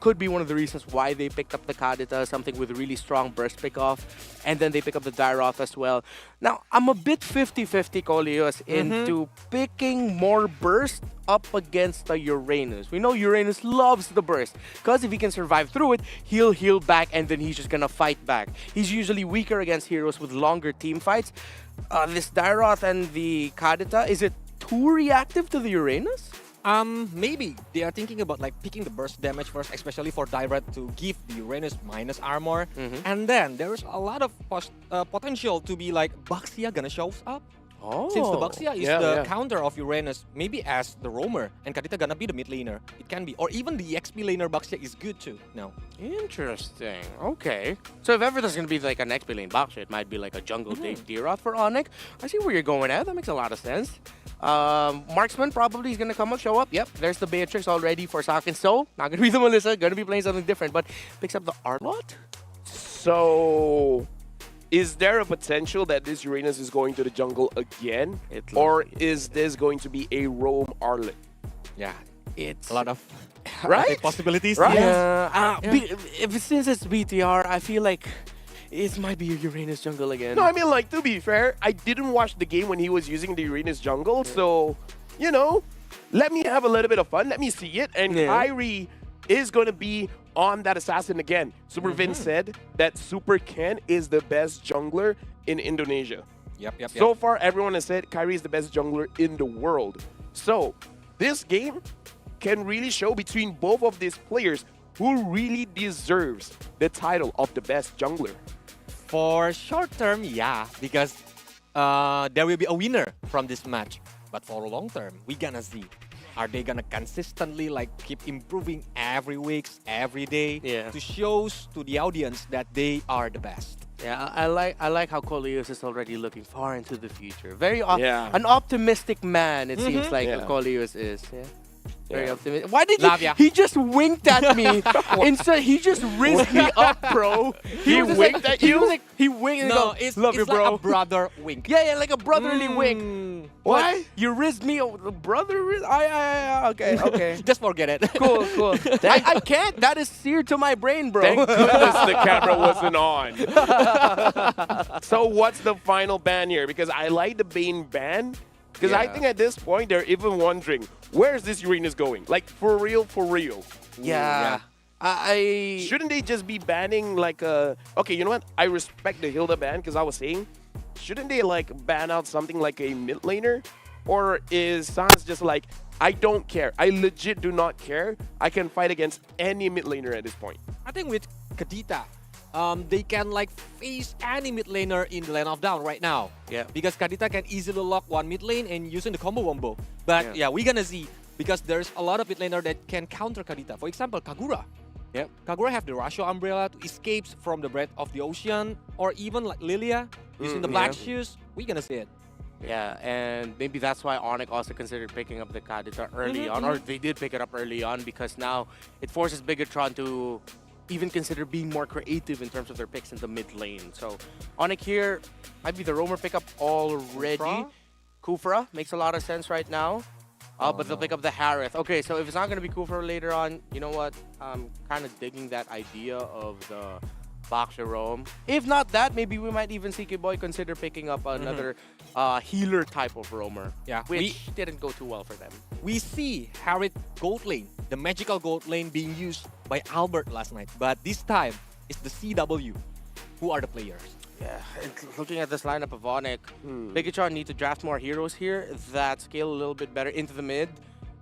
could be one of the reasons why they picked up the Kadita, something with a really strong burst pickoff, and then they pick up the Dyroth as well. Now, I'm a bit 50-50, Coleos, into picking more burst up against the Uranus. We know Uranus loves the burst, because if he can survive through it, he'll heal back, and then he's just gonna fight back. He's usually weaker against heroes with longer team fights. This Dyroth and the Kadita, is it too reactive to the Uranus? Maybe they are thinking about like picking the burst damage first, especially for Direct to give the Uranus minus armor, and then there is a lot of potential to be like Baxia gonna show up. Since the Baxia is the counter of Uranus, maybe as the roamer, and Kadita gonna be the mid laner. It can be, or even the XP laner Baxia is good too now. Interesting. Okay. So if ever there's gonna be like an XP lane Baxia, it might be like a jungle Dyroth for Onyx. I see where you're going at. That makes a lot of sense. Marksman probably is gonna show up. Yep, there's the Beatrix already for Saken. So not gonna be the Melissa, gonna be playing something different, but picks up the Arlot. So, is there a potential that this Uranus is going to the jungle again? Or is this going to be a roam Arlet? Yeah, it's a lot of right possibilities. Right? Since it's BTR, I feel like it might be a Uranus jungle again. No, I mean, like, to be fair, I didn't watch the game when he was using the Uranus jungle, so, you know, let me have a little bit of fun. Let me see it. And Kyrie is going to be on that assassin again. Super Vin said that Super Ken is the best jungler in Indonesia. Yep. So far, everyone has said Kyrie is the best jungler in the world. So, this game can really show between both of these players who really deserves the title of the best jungler. For short term, yeah, because there will be a winner from this match. But for long term, we gonna see. Are they gonna consistently like keep improving every week, every day to show to the audience that they are the best? Yeah, I like how Coleus is already looking far into the future. Very an optimistic man, it seems like Coleus is. Yeah. Very optimistic. Why did he just winked at me? Instead, he just rizzed me up, bro. He winked at you? He winked. No, it's love you, bro. like a brother wink. Yeah, like a brotherly wink. Why? You rizzed me, brother? Okay. Just forget it. Cool. I can't. That is seared to my brain, bro. Thank goodness the camera wasn't on. So what's the final ban here? Because I like the Bane ban. Because I think at this point, they're even wondering, where is this Uranus going? Like, for real? Yeah. Shouldn't they just be banning, like, okay, you know what? I respect the Hilda ban, because I was saying, shouldn't they, like, ban out something like a mid laner? Or is Sans just like, I don't care. I legit do not care. I can fight against any mid laner at this point. I think with Kadita, they can like face any mid laner in the lane of down right now. Yeah. Because Kadita can easily lock one mid lane and using the combo wombo. But yeah, we're gonna see because there's a lot of mid laner that can counter Kadita. For example, Kagura. Yep. Kagura have the Rasho umbrella to escape from the breath of the ocean, or even like Lilia using the black shoes. We're gonna see it. Yeah, and maybe that's why Onyx also considered picking up the Kadita early on, or they did pick it up early on, because now it forces Bigatron to even consider being more creative in terms of their picks in the mid lane. So Onyx here might be the roamer pickup already. Kufra makes a lot of sense right now. But they'll pick up the Harith. Okay, so if it's not going to be Kufra later on, you know what? I'm kind of digging that idea of the Boxer roam. If not that, maybe we might even see Kiboy consider picking up another healer type of roamer. Yeah, which didn't go too well for them. We see Harith gold lane, the magical gold lane being used by Albert last night. But this time, it's the CW. Who are the players? Yeah, and looking at this lineup of Onyx, Bigatron need to draft more heroes here that scale a little bit better into the mid.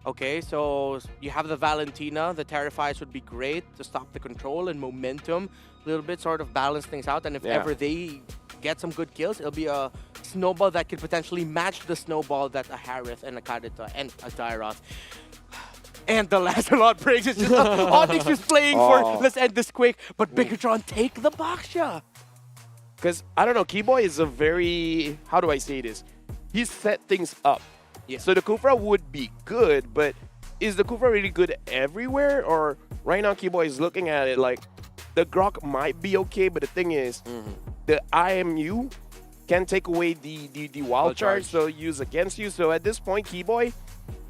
Okay, so you have the Valentina, the Terrifies would be great to stop the control and momentum a little bit, sort of balance things out. And if ever they get some good kills, it'll be a snowball that could potentially match the snowball that a Harith and a Kadita and a Dairoth. And the Lancelot breaks. It's just Onyx is playing for, let's end this quick, but Bigatron take the Baksha. Because, I don't know, Keyboy is a very, how do I say this? He's set things up. Yeah. So the Kufra would be good, but is the Kufra really good everywhere? Or right now Keyboy is looking at it like the Grok might be okay, but the thing is, the IMU can take away the wild charge, so use against you. So at this point, Keyboy,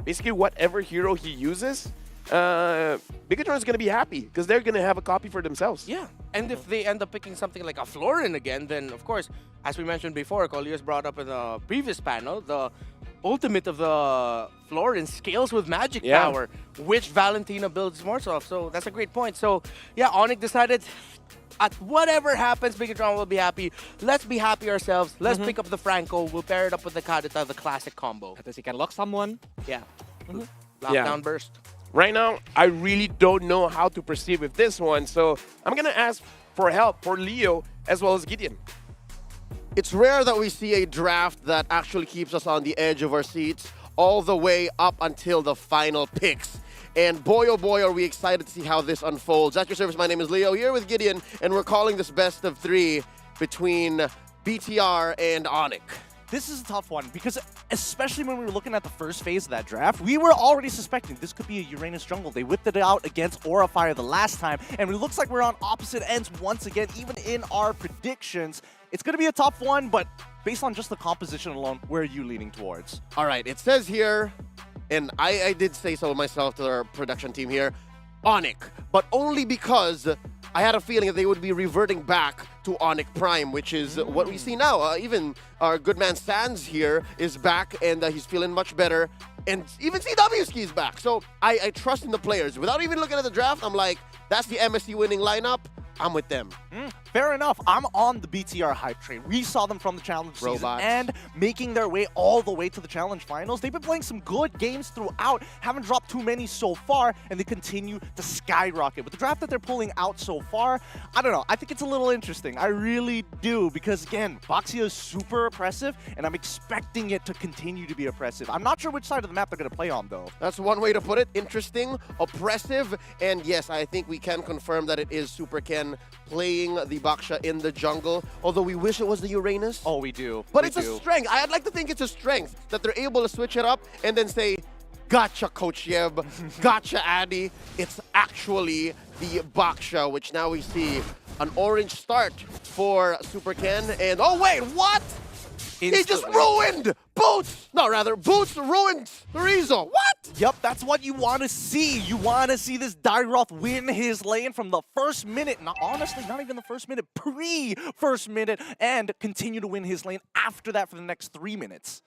basically whatever hero he uses, Bigatron is going to be happy because they're going to have a copy for themselves. Yeah, and if they end up picking something like a Florin again, then of course, as we mentioned before, Colliers brought up in the previous panel, the ultimate of the Florin scales with magic power, which Valentina builds more of. So that's a great point. So yeah, Onyx decided at whatever happens, Bigatron will be happy. Let's be happy ourselves. Let's pick up the Franco. We'll pair it up with the Kadita, the classic combo. Because he can lock someone. Yeah. Lockdown burst. Right now, I really don't know how to proceed with this one, so I'm going to ask for help for Leo as well as Gideon. It's rare that we see a draft that actually keeps us on the edge of our seats all the way up until the final picks. And boy, oh boy, are we excited to see how this unfolds. At your service, my name is Leo, here with Gideon, and we're calling this best of three between BTR and Onyx. This is a tough one because especially when we were looking at the first phase of that draft, we were already suspecting this could be a Uranus jungle. They whipped it out against Aura Fire the last time, and it looks like we're on opposite ends once again, even in our predictions. It's going to be a tough one, but based on just the composition alone, where are you leaning towards? All right, it says here, and I did say so myself to our production team here, Onyx, but only because I had a feeling that they would be reverting back to Onyx Prime, which is what we see now. Even our good man Sans here is back, and he's feeling much better. And even CW Ski's back. So I trust in the players. Without even looking at the draft, I'm like, that's the MSC winning lineup. I'm with them. Fair enough. I'm on the BTR hype train. We saw them from the challenge season and making their way all the way to the challenge finals. They've been playing some good games throughout, haven't dropped too many so far, and they continue to skyrocket. With the draft that they're pulling out so far, I don't know. I think it's a little interesting. I really do, because again, Boxia is super oppressive, and I'm expecting it to continue to be oppressive. I'm not sure which side of the map they're going to play on, though. That's one way to put it. Interesting, oppressive, and yes, I think we can confirm that it is Super Ken playing the Baksha in the jungle, although we wish it was the Uranus. Oh, we do. But it's a strength. I'd like to think it's a strength that they're able to switch it up and then say, gotcha, Coach Yeb, gotcha, Addy. It's actually the Baksha, which now we see an orange start for Super Ken. And oh wait, what? He just ruined Boots! No, rather, Boots ruined Rizzo. What? Yep, that's what you want to see. You want to see this Dairoth win his lane from the first minute. Honestly, not even the first minute, pre-first minute, and continue to win his lane after that for the next 3 minutes.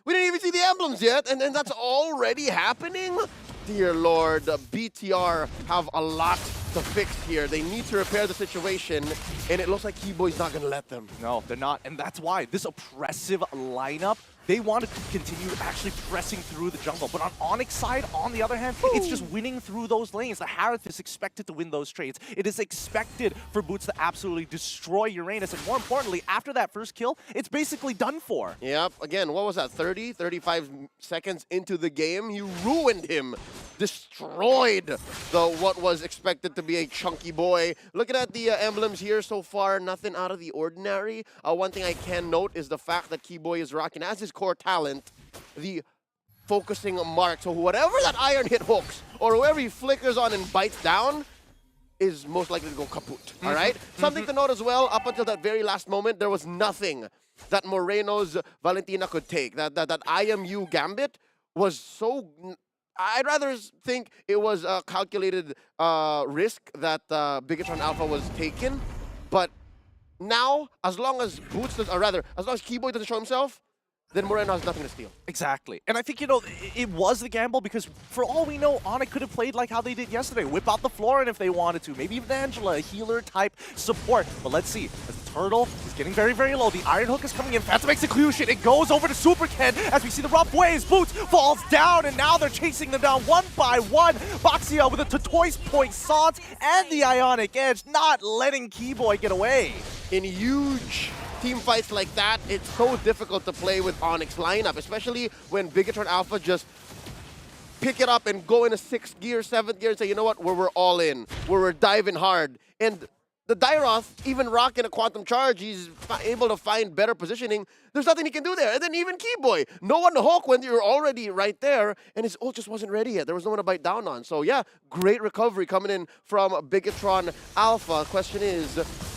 We didn't even see the emblems yet, and that's already happening? Dear Lord, BTR have a lot to fix here. They need to repair the situation, and it looks like Keyboy's not going to let them. No, they're not, and that's why this oppressive lineup, they want to continue actually pressing through the jungle. But on Onyx side, on the other hand, it's just winning through those lanes. The Harith is expected to win those trades. It is expected for Boots to absolutely destroy Uranus. And more importantly, after that first kill, it's basically done for. Yep. Again, what was that, 30, 35 seconds into the game? You ruined him. Destroyed what was expected to be a chunky boy. Looking at the emblems here so far, nothing out of the ordinary. One thing I can note is the fact that Keyboy is rocking as his core talent the focusing mark. So whatever that iron hit hooks, or whoever he flickers on and bites down, is most likely to go kaput. All right? Something to note as well, up until that very last moment, there was nothing that Moreno's Valentina could take. That IMU gambit was so... I'd rather think it was a calculated risk that Bigatron Alpha was taken. But now, as long as Boots does, or rather, as long as Keyboy doesn't show himself, then Moreno has nothing to steal. Exactly. And I think, you know, it was the gamble because for all we know, Onyx could have played like how they did yesterday. Whip out the Florin if they wanted to. Maybe even Angela, a healer-type support. But let's see. As the Turtle is getting very, very low. The Iron Hook is coming in. Phantom Execution. It goes over to Super Ken as we see the rough waves. Boots falls down, and now they're chasing them down one by one. Boxia with a Tortoise Poissant and the Ionic Edge, not letting Keyboy get away. In huge team fights like that, it's so difficult to play with Onyx lineup, especially when Bigatron Alpha just pick it up and go in a 6th gear, 7th gear and say, you know what, we're all in. We're diving hard. And the Dairoth, even rocking a Quantum Charge, he's able to find better positioning. There's nothing he can do there. And then even Keyboy, no one to hook when you're already right there, and his ult just wasn't ready yet. There was no one to bite down on. So yeah, great recovery coming in from Bigatron Alpha. Question is,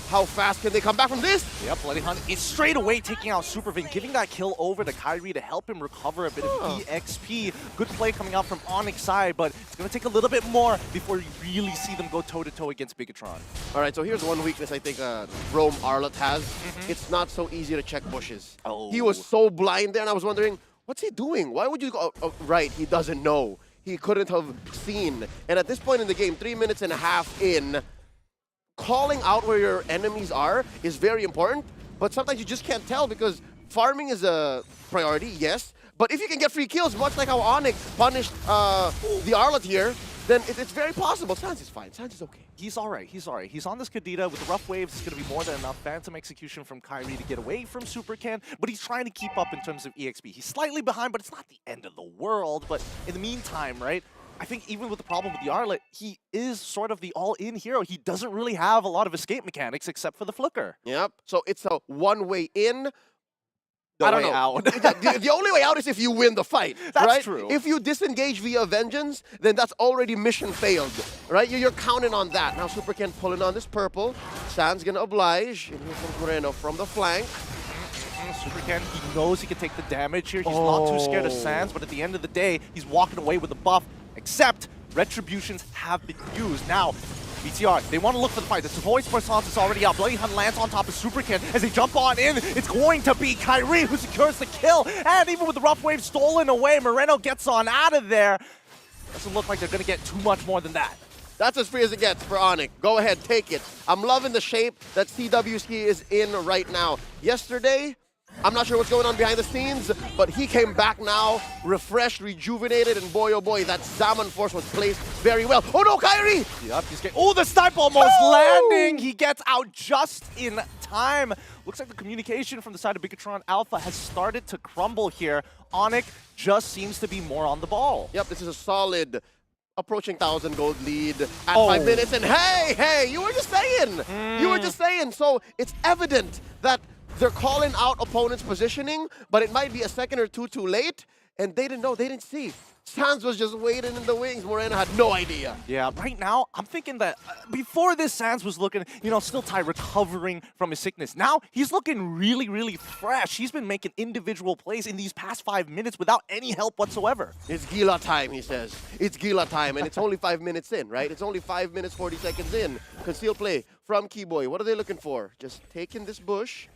how fast can they come back from this? Yep, Bloody Hunt is straight away taking out Supervin, giving that kill over to Kyrie to help him recover a bit of EXP. Good play coming out from Onyx side, but it's going to take a little bit more before you really see them go toe-to-toe against Bigatron. All right, so here's one weakness I think Rome Arlott has. It's not so easy to check bushes. He was so blind there, and I was wondering, what's he doing? Why would you go? Oh, right, he doesn't know. He couldn't have seen. And at this point in the game, 3 minutes and a half in, calling out where your enemies are is very important, but sometimes you just can't tell because farming is a priority, yes, but if you can get free kills, much like how Onyx punished the Arlott here, then it's very possible. Sans is fine. Sans is okay. He's all right. He's all right. He's on this Kadita with the rough waves. It's going to be more than enough. Phantom Execution from Kyrie to get away from Super Ken, but he's trying to keep up in terms of EXP. He's slightly behind, but it's not the end of the world. But in the meantime, right, I think even with the problem with the Arlott, he is sort of the all-in hero. He doesn't really have a lot of escape mechanics except for the Flicker. Yep. So it's a one-way in. I don't know. The only way out is if you win the fight. That's right? true. If you disengage via Vengeance, then that's already mission failed. Right? You're counting on that. Now Super Ken pulling on this purple. Sans gonna oblige. And here comes Moreno from the flank. Super Ken, he knows he can take the damage here. He's not too scared of Sans, but at the end of the day, he's walking away with the buff, except Retributions have been used. Now, BTR, they want to look for the fight. The Tortoise Poissant is already out. Bloody Hunt lands on top of Super Ken as they jump on in. It's going to be Kyrie who secures the kill. And even with the rough wave stolen away, Moreno gets on out of there. Doesn't look like they're going to get too much more than that. That's as free as it gets for Onyx. Go ahead, take it. I'm loving the shape that CWC is in right now. Yesterday, I'm not sure what's going on behind the scenes, but he came back now, refreshed, rejuvenated, and boy, oh boy, that Salmon Force was placed very well. Oh no, Kyrie! Yep, he's getting... Oh, the snipe almost landing! He gets out just in time. Looks like the communication from the side of Bigatron Alpha has started to crumble here. Onyx just seems to be more on the ball. Yep, this is a solid approaching 1,000 gold lead at 5 minutes, and hey, you were just saying! You were just saying, so it's evident that they're calling out opponents' positioning, but it might be a second or two too late, and they didn't know, they didn't see. Sans was just waiting in the wings. Moreno had no idea. Yeah, right now, I'm thinking that before this, Sans was looking, you know, still recovering from his sickness. Now, he's looking really, really fresh. He's been making individual plays in these past 5 minutes without any help whatsoever. It's Gila time, he says. It's Gila time, and it's only 5 minutes in, right? It's only 5 minutes, 40 seconds in. Concealed play from Keyboy. What are they looking for? Just taking this bush,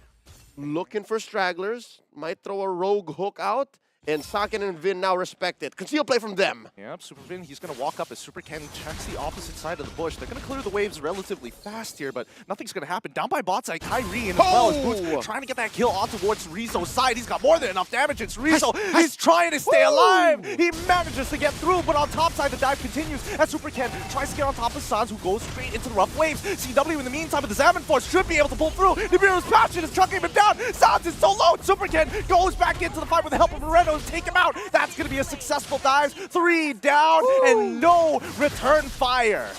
looking for stragglers, might throw a rogue hook out, and Sakin and Vin now respect it. Conceal play from them. Yep, Super Vin, he's going to walk up as Super Ken checks the opposite side of the bush. They're going to clear the waves relatively fast here, but nothing's going to happen. Down by bot side, Kyrie and as well as Boots trying to get that kill on towards Rizzo's side. He's got more than enough damage. It's Rizzo. He's trying to stay alive. He manages to get through, but on top side, the dive continues as Super Ken tries to get on top of Sans, who goes straight into the rough waves. CW in the meantime with the Salmon Force should be able to pull through. Nibiru's passion is chucking him down. Sans is so low. Super Ken goes back into the fight with the help of Moreno to take him out. That's going to be a successful dive. 3 down and no return fire.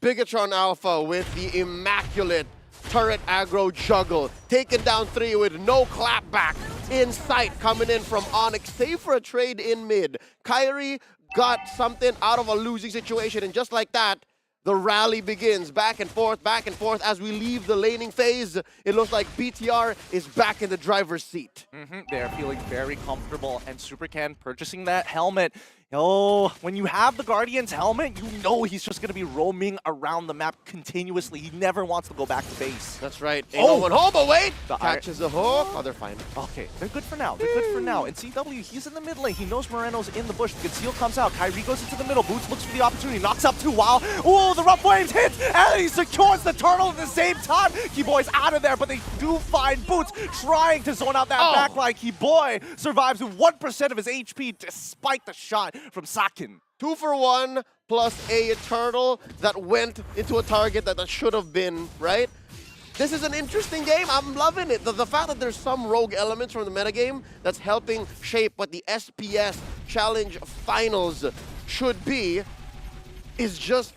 Bigatron Alpha with the immaculate turret aggro juggle. Taken down 3 with no clapback. In sight coming in from Onyx. Save for a trade in mid. Kyrie got something out of a losing situation, and just like that, the rally begins. Back and forth as we leave the laning phase. It looks like BTR is back in the driver's seat. They're feeling very comfortable, and Super Ken purchasing that helmet. Oh, when you have the Guardian's helmet, you know he's just going to be roaming around the map continuously. He never wants to go back to base. That's right. Ain't no one home, but wait! The Catches a hook. Oh, they're fine. Okay, they're good for now. They're good for now. And CW, he's in the mid lane. He knows Moreno's in the bush. The conceal comes out. Kyrie goes into the middle. Boots looks for the opportunity. Knocks up 2 while. Oh, the rough waves hit! And he secures the turtle at the same time. Keyboy's out of there, but they do find Boots trying to zone out that backline. Keyboy survives with 1% of his HP despite the shot from Sakin. 2 for 1 plus a turtle that went into a target that should have been, right? This is an interesting game. I'm loving it. The fact that there's some rogue elements from the metagame that's helping shape what the SPS Challenge Finals should be is just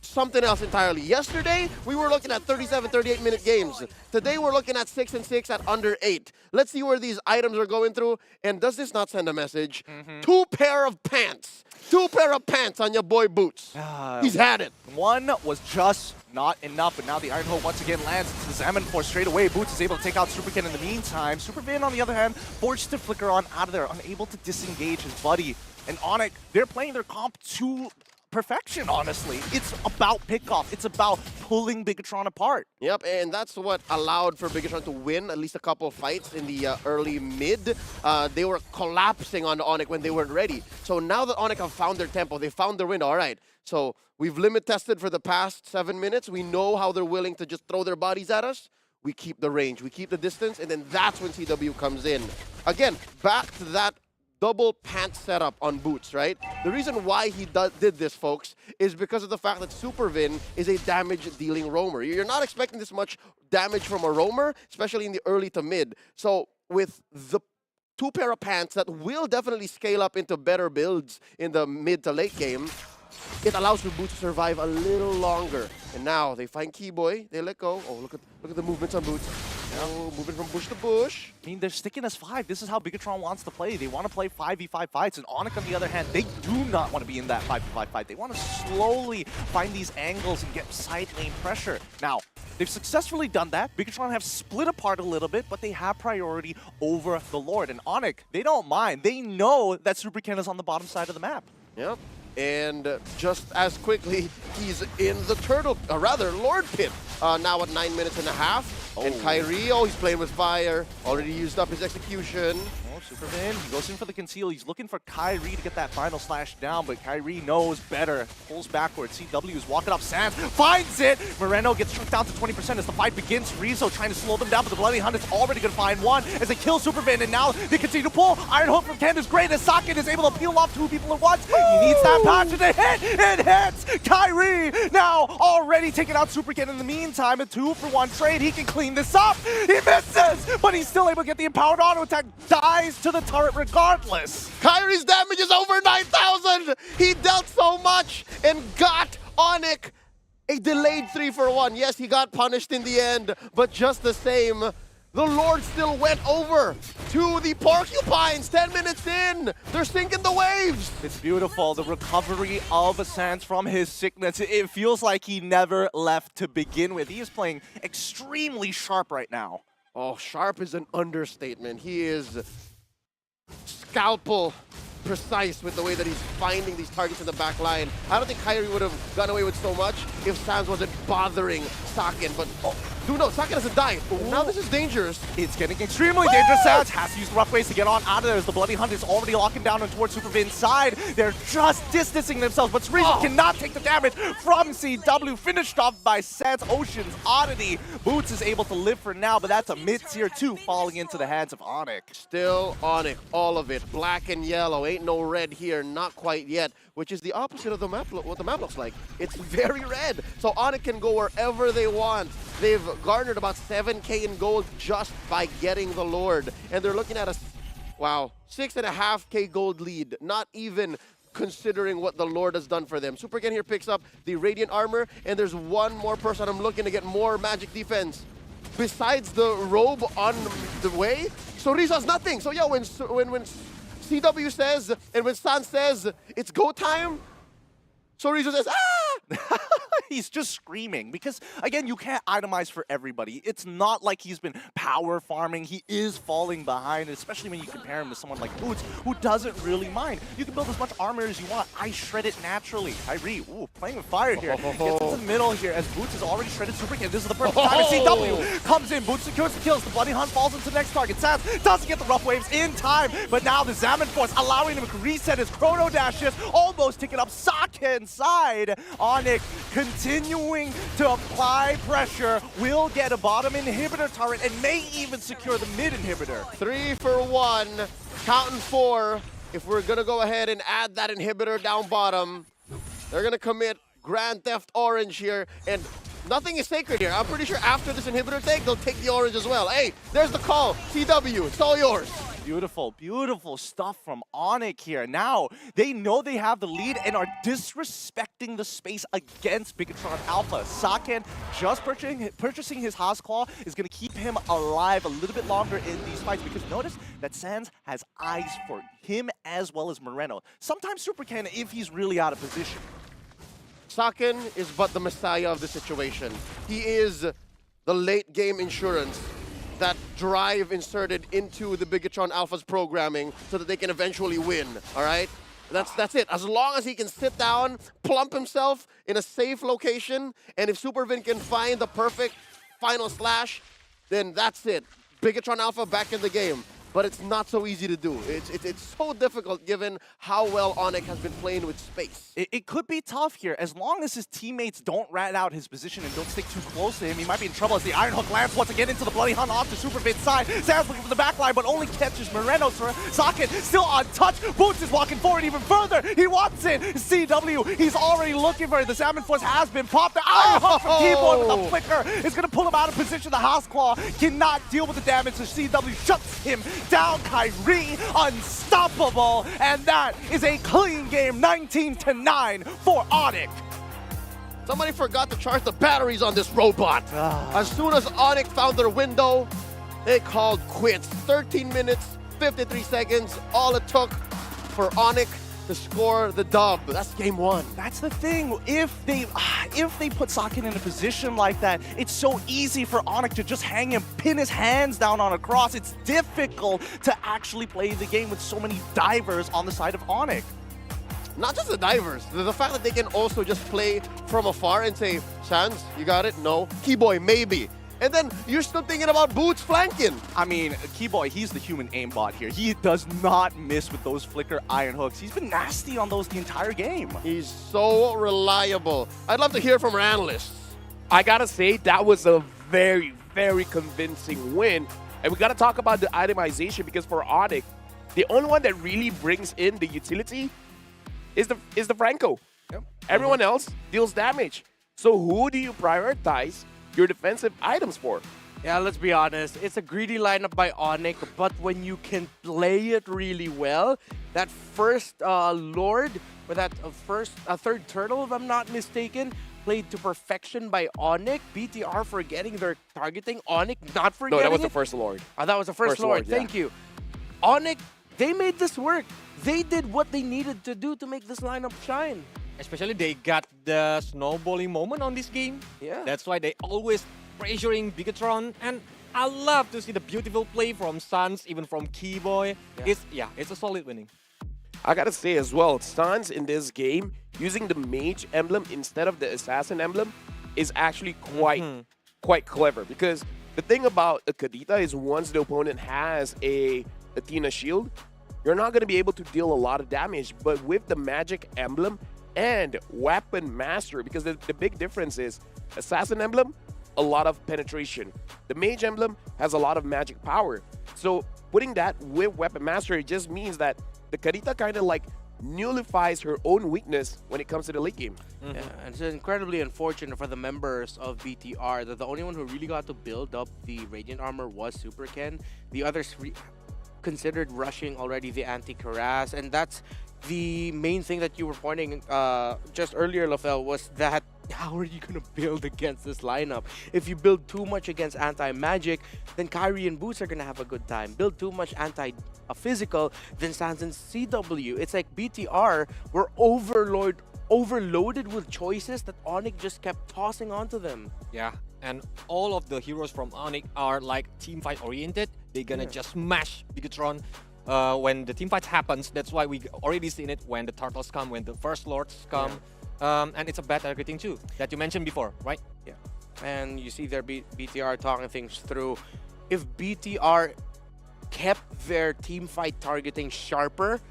something else entirely. Yesterday, we were looking at 37, 38-minute games. Today, we're looking at 6 and 6 at under 8. Let's see where these items are going through. And does this not send a message? 2 pair of pants. 2 pair of pants on your boy Boots. He's had it. One was just not enough, but now the Iron Hole once again lands into the Salmon Force straight away. Boots is able to take out Super Ken in the meantime. Super Vin, on the other hand, forced to flicker on out of there, unable to disengage his buddy. And Onyx, they're playing their comp to perfection, honestly. It's about pickoff. It's about pulling Bigatron apart. Yep, and that's what allowed for Bigatron to win at least a couple of fights in the early mid. They were collapsing on Onyx when they weren't ready. So now that Onyx have found their tempo, they found their window. All right, so we've limit tested for the past 7 minutes. We know how they're willing to just throw their bodies at us. We keep the range, we keep the distance, and then that's when CW comes in. Again, back to that double pant setup on Boots, right? The reason why he did this, folks, is because of the fact that Super Vin is a damage-dealing roamer. You're not expecting this much damage from a roamer, especially in the early to mid. So with the 2 pair of pants that will definitely scale up into better builds in the mid to late game, it allows for Boots to survive a little longer. And now they find Keyboy, they let go. Oh, look at the movements on Boots. Oh, moving from bush to bush. I mean, they're sticking as 5. This is how Bigatron wants to play. They want to play 5v5 fights. And Onyx, on the other hand, they do not want to be in that 5v5 fight. They want to slowly find these angles and get side lane pressure. Now, they've successfully done that. Bigatron have split apart a little bit, but they have priority over the Lord. And Onyx, they don't mind. They know that Super Ken is on the bottom side of the map. Yep. And just as quickly, he's in the turtle, Lord Pit, now at 9 minutes and a half. And Kyrie, he's playing with fire, already used up his execution. Super Vin, he goes in for the conceal. He's looking for Kyrie to get that final slash down, but Kyrie knows better. Pulls backwards. CW is walking up Sans, finds it! Moreno gets shrunk down to 20% as the fight begins. Rizzo trying to slow them down, but the Bloody Hunt is already going to find one as they kill Super Vin, and now they continue to pull. Iron Hook from Ken is great as Sakin is able to peel off 2 people at once. He needs that passion to hit! It hits! Kyrie now already taking out Super Ken in the meantime. A 2-for-1 trade. He can clean this up. He misses, but he's still able to get the empowered auto attack. Dies to the turret regardless. Kyrie's damage is over 9,000. He dealt so much and got Onyx a delayed 3-for-1. Yes, he got punished in the end, but just the same, the Lord still went over to the Porcupines 10 minutes in. They're sinking the waves. It's beautiful. The recovery of Sans from his sickness. It feels like he never left to begin with. He is playing extremely sharp right now. Oh, sharp is an understatement. He is scalpel precise with the way that he's finding these targets in the back line. I don't think Kyrie would have gone away with so much if Sans wasn't bothering Sakin, but Do know, Sakin doesn't die. Now this is dangerous. It's getting extremely dangerous. Sands has to use the rough ways to get on out of there as the Bloody Hunt is already locking down and towards Supervin's side. They're just distancing themselves, but Cerezo cannot take the damage from CW. Finished off by Sands Ocean's Oddity. Boots is able to live for now, but that's a mid-tier 2 falling into the hands of Onyx. Still Onyx, all of it. Black and yellow, ain't no red here, not quite yet, which is the opposite of the map, what the map looks like. It's very red, so Onyx can go wherever they want. They've garnered about 7K in gold just by getting the Lord, and they're looking at a, wow, 6.5K gold lead, not even considering what the Lord has done for them. Supergen here picks up the Radiant Armor, and there's one more person I'm looking to get more magic defense. Besides the robe on the way, Cerezo has nothing. So yeah, when CW says, and when San says, it's go time, Cerezo says, ah! He's just screaming because, again, you can't itemize for everybody. It's not like he's been power farming. He is falling behind, especially when you compare him to someone like Boots, who doesn't really mind. You can build as much armor as you want. I shred it naturally. Tyree, ooh, playing with fire here. Gets into the middle here as Boots is already shredded super kill. This is the perfect time. CW comes in. Boots secures the kills. The Bloody Hunt falls into the next target. Sands doesn't get the rough waves in time, but now the Zaman Force allowing him to reset his chrono dashes, almost taking up Saka inside. Onyx continuing to apply pressure, will get a bottom inhibitor turret and may even secure the mid inhibitor. 3 for 1, counting 4. If we're gonna go ahead and add that inhibitor down bottom, they're gonna commit Grand Theft Orange here, and nothing is sacred here. I'm pretty sure after this inhibitor take, they'll take the orange as well. Hey, there's the call. CW, it's all yours. Beautiful, beautiful stuff from Onyx here. Now, they know they have the lead and are disrespecting the space against Bigatron Alpha. Saken, just purchasing his Haas Claw, is going to keep him alive a little bit longer in these fights, because notice that Sands has eyes for him as well as Moreno. Sometimes Super can if he's really out of position. Saken is but the messiah of the situation. He is the late game insurance that Drive inserted into the Bigatron Alpha's programming so that they can eventually win, all right? That's it. As long as he can sit down, plump himself in a safe location, and if Supervin can find the perfect final slash, then that's it. Bigatron Alpha back in the game. But it's not so easy to do. It's so difficult given how well Onyx has been playing with space. It could be tough here. As long as his teammates don't rat out his position and don't stick too close to him, he might be in trouble as the Iron Hook lands once again into the Bloody Hunt off to Supervin's side. Sands looking for the backline, but only catches Moreno. Socket still untouched. Boots is walking forward even further. He wants it. CW, he's already looking for it. The Salmon Force has been popped. The Iron Hook from Keyboard with a flicker is going to pull him out of position. The House Claw cannot deal with the damage, so CW shuts him down. Kyrie, unstoppable, and that is a clean game, 19-9 for Onyx. Somebody forgot to charge the batteries on this robot. As soon as Onyx found their window, they called quits. 13 minutes, 53 seconds, all it took for Onyx to score the dub. That's game 1. That's the thing. If they put Sakin in a position like that, it's so easy for Onyx to just hang him, pin his hands down on a cross. It's difficult to actually play the game with so many divers on the side of Onyx. Not just the divers, the fact that they can also just play from afar and say, Sands, you got it? No. Keyboy, maybe. And then you're still thinking about Boots flanking. I mean, Keyboy, he's the human aimbot here. He does not miss with those flicker iron hooks. He's been nasty on those the entire game. He's so reliable. I'd love to hear from our analysts. I gotta say, that was a very, very convincing win. And we gotta talk about the itemization, because for Onyx, the only one that really brings in the utility is the Franco. Yep. Everyone else deals damage. So who do you prioritize your defensive items for? Yeah, let's be honest. It's a greedy lineup by Onyx, but when you can play it really well, that first Lord, or that third turtle, if I'm not mistaken, played to perfection by Onyx. BTR forgetting their targeting. Onyx not forgetting. No, that was the first Lord. Oh, that was the first Lord. Yeah. Thank you. Onyx, they made this work. They did what they needed to do to make this lineup shine. Especially they got the snowballing moment on this game. Yeah. That's why they always pressuring Bigatron, and I love to see the beautiful play from Sans, even from Keyboy. It's a solid winning. I gotta say as well, Sans in this game, using the Mage emblem instead of the Assassin emblem is actually quite clever because the thing about a Kadita is once the opponent has a Athena shield, you're not going to be able to deal a lot of damage. But with the Magic Emblem and Weapon Master, because the big difference is Assassin Emblem, a lot of penetration. The Mage Emblem has a lot of magic power. So putting that with Weapon Master, it just means that the Kadita kind of like nullifies her own weakness when it comes to the late game. Yeah, and it's incredibly unfortunate for the members of BTR that the only one who really got to build up the Radiant Armor was Super Ken. The others considered rushing already the anti-Karas, and that's the main thing that you were pointing just earlier, Lafel, was that how are you going to build against this lineup? If you build too much against anti-magic, then Kyrie and Boots are going to have a good time. Build too much anti-physical, then Sans and CW. It's like BTR were overloaded with choices that Onyx just kept tossing onto them. Yeah, and all of the heroes from Onyx are like team fight oriented. They're gonna just smash Bigatron when the team fight happens. That's why we already seen it when the Turtles come, when the First Lords come. And it's a bad targeting too, that you mentioned before, right? Yeah, and you see their BTR talking things through. If BTR kept their team fight targeting sharper,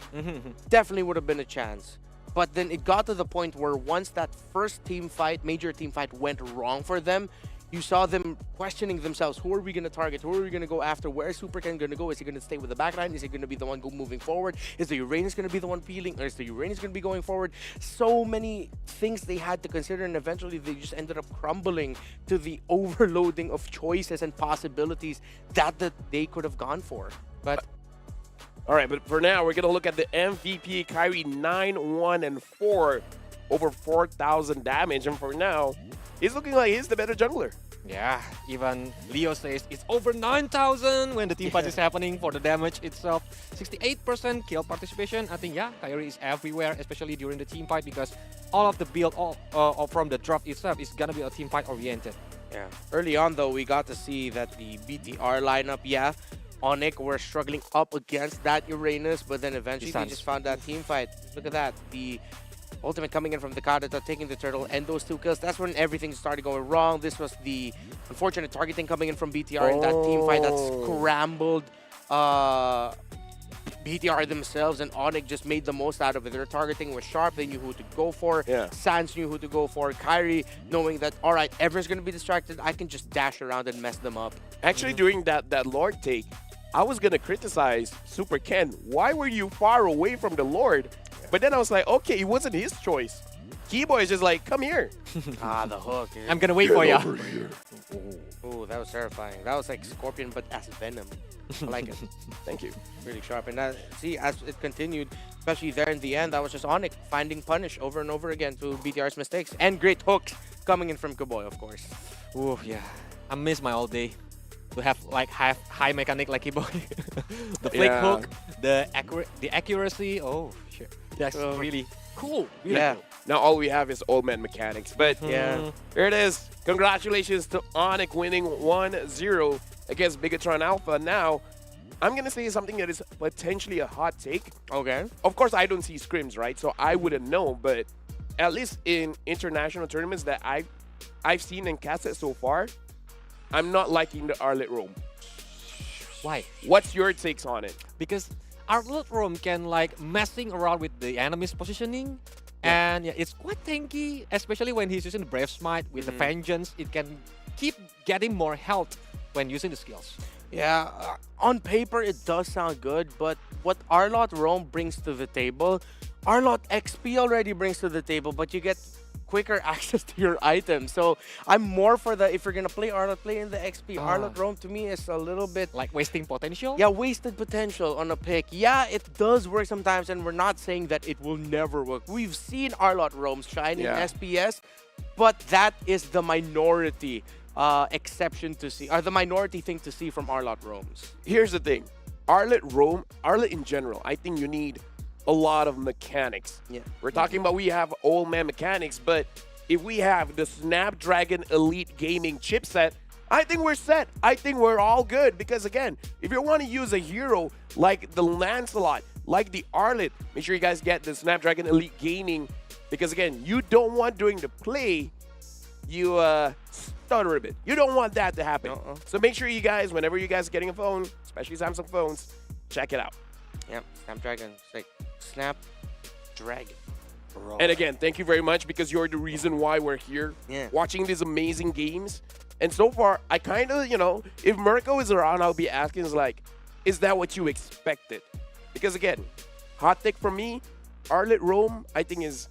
definitely would have been a chance. But then it got to the point where once that first major team fight went wrong for them, you saw them questioning themselves, who are we going to target? Who are we going to go after? Where is Super Ken going to go? Is he going to stay with the backline? Is he going to be the one moving forward? Is the Uranus going to be the one peeling? Or is the Uranus going to be going forward? So many things they had to consider, and eventually they just ended up crumbling to the overloading of choices and possibilities that they could have gone for. But all right, but for now, we're going to look at the MVP, Kyrie 9-1-4, over 4,000 damage. And for now, he's looking like he's the better jungler. Yeah, even Leo says it's over 9,000 when the team fight is happening for the damage itself. 68% kill participation. I think, yeah, Kyrie is everywhere, especially during the team fight, because all of the build from the draft itself is going to be a team fight oriented. Yeah, early on, though, we got to see that the BTR lineup, Onyx were struggling up against that Uranus, but then eventually they just found that team fight. Look at that. The ultimate coming in from the Kadita, taking the turtle, and those 2 kills. That's when everything started going wrong. This was the unfortunate targeting coming in from BTR in that team fight that scrambled BTR themselves, and Onyx just made the most out of it. Their targeting was sharp. They knew who to go for. Sans knew who to go for. Kyrie knowing that, all right, everyone's going to be distracted. I can just dash around and mess them up. Actually, during that Lord take, I was going to criticize Super Ken. Why were you far away from the Lord? But then I was like, okay, it wasn't his choice. Keyboy is just like, come here. The hook. I'm going to wait for you. Ooh, that was terrifying. That was like Scorpion, but as Venom. I like it. Thank you. Really sharp. And that, see, as it continued, especially there in the end, that was just Onyx finding punish over and over again to BTR's mistakes. And great hooks coming in from Keyboy, of course. Ooh, yeah. I miss my old day. To have like high mechanic like Keyboy. The flick hook, the accuracy. Oh, shit. That's really cool. Really cool. Now all we have is old man mechanics. But here it is. Congratulations to Onyx winning 1-0 against Bigatron Alpha. Now, I'm going to say something that is potentially a hot take. Okay. Of course, I don't see scrims, right? So I wouldn't know. But at least in international tournaments that I've seen and casted so far, I'm not liking the Arlet Roam. Why? What's your takes on it? Because Arlet Roam can like messing around with the enemy's positioning. And it's quite tanky, especially when he's using the Brave Smite with the Vengeance. It can keep getting more health when using the skills. Yeah, on paper it does sound good, but what Arlot Roam brings to the table, Arlot XP already brings to the table, but you get quicker access to your items. So I'm more for the, if you're gonna play Arlot, play in the XP. Arlot Roam to me is a little bit like wasting potential. Yeah, wasted potential on a pick. Yeah, it does work sometimes, and we're not saying that it will never work. We've seen Arlot Roams shine in SPS, but that is the minority exception to see, or the minority thing to see from Arlot Roams. Here's the thing, Arlot in general, I think you need a lot of mechanics. We're talking about we have old man mechanics, but if we have the Snapdragon Elite Gaming chipset, I think we're set. I think we're all good, because again, if you want to use a hero like the Lancelot, like the Arlet, make sure you guys get the Snapdragon Elite Gaming, because again, you don't want during the play, you stutter a bit. You don't want that to happen. So make sure you guys, whenever you guys are getting a phone, especially Samsung phones, check it out. Yep, Snapdragon. It's like Snapdragon. And again, thank you very much because you're the reason why we're here Yeah. watching these amazing games. And so far, I kind of, if Mirko is around, I'll be asking, is that what you expected? Because again, hot take from me, Arlet Rome, I think is,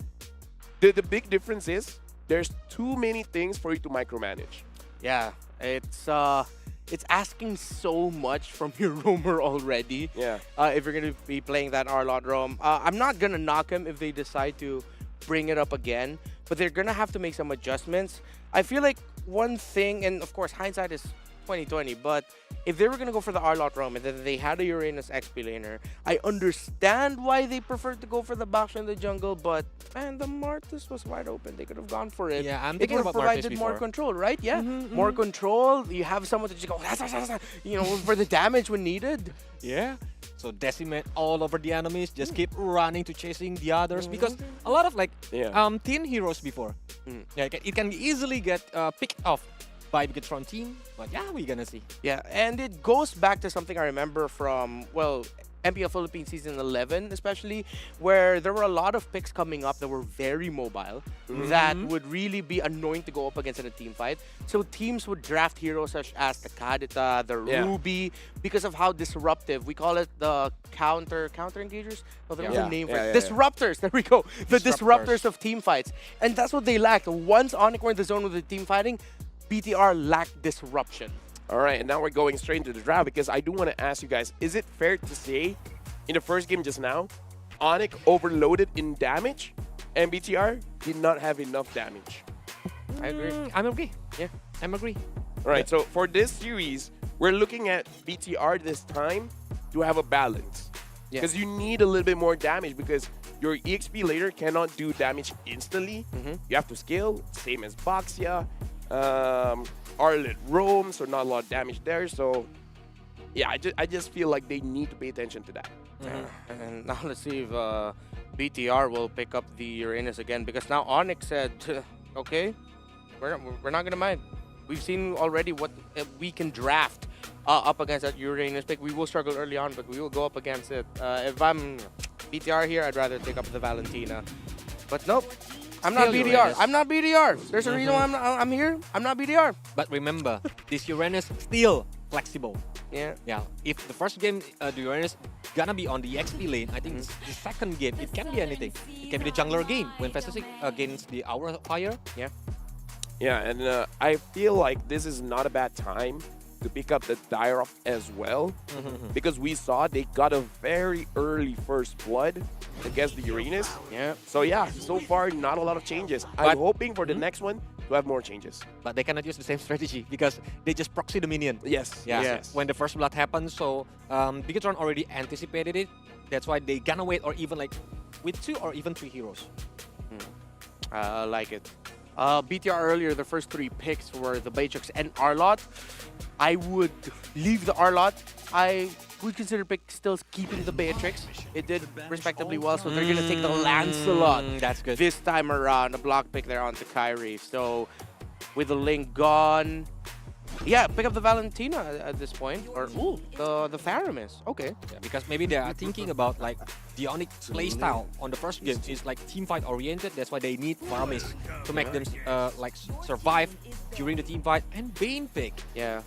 the big difference is there's too many things for you to micromanage. Yeah, it's asking so much from your roamer already. Yeah. If you're gonna be playing that Arlot roam, I'm not gonna knock him if they decide to bring it up again, but they're gonna have to make some adjustments. I feel like one thing, and of course hindsight is 2020, but if they were gonna go for the Arlot roam and then they had a Uranus XP laner, I understand why they preferred to go for the Baksha in the jungle, but man, the Martis was wide open. They could have gone for it. Yeah, I'm it thinking would have about Martis provided more before. control, right? Yeah, more control. You have someone to just go, for the damage when needed. Yeah. So decimate all over the enemies, just keep running to chasing the others because a lot of teen heroes before, yeah, it can easily get picked off by Bigatron team, but yeah, we're gonna see. Yeah, and it goes back to something I remember from, MPL Philippines Season 11 especially, where there were a lot of picks coming up that were very mobile, that would really be annoying to go up against in a team fight. So teams would draft heroes such as the Kadita, the Ruby, because of how disruptive. We call it the counter engagers? No, there's a name for it. Disruptors, there we go. The disruptors of team fights. And that's what they lacked. Once Onyx were in the zone with the team fighting, BTR lacked disruption. All right, and now we're going straight into the draft because I do want to ask you guys, is it fair to say in the first game just now, Onyx overloaded in damage and BTR did not have enough damage? I agree. I'm agree. Yeah, I'm agree. All right, so for this series, we're looking at BTR this time to have a balance. Because you need a little bit more damage because your EXP later cannot do damage instantly. You have to scale, same as Boxia. Arlet roam, so not a lot of damage there. So yeah, I just feel like they need to pay attention to that. And now let's see if BTR will pick up the Uranus again, because now Onyx said, okay, we're not gonna mind. We've seen already what we can draft up against that Uranus pick. We will struggle early on, but we will go up against it. If I'm BTR here, I'd rather take up the Valentina. But nope. I'm not Still BDR. Uranus. I'm not BDR. There's a reason why I'm here. I'm not BDR. But remember, this Uranus still flexible. Yeah. Yeah. If the first game, the Uranus gonna be on the XP lane, I think the second game, it can be anything. It can be the jungler game when Festus against the Aura Fire. Yeah. Yeah, and I feel like this is not a bad time to pick up the Dyrop as well, because we saw they got a very early first blood against the Uranus. Yeah. So yeah, so far not a lot of changes. I'm hoping for the next one to have more changes. But they cannot use the same strategy because they just proxy the minion. Yes. Yeah. Yes. When the first blood happens, so Bigatron already anticipated it. That's why they gonna wait, or even like with 2 or even 3 heroes. I like it. BTR earlier, the first 3 picks were the Batrix and Arlot. I would leave the Arlot. I would consider still keeping the Beatrix. It did respectively well, so they're going to take the Lancelot. That's good. This time around, a block pick there onto Kyrie. So with the Link gone, yeah, pick up the Valentina at this point. Or, ooh, the Tharamis. Okay. Yeah, because maybe they are thinking about like the Onyx playstyle on the first game is like teamfight oriented. That's why they need Tharamis to make them survive during the teamfight. And Bane pick. Yeah.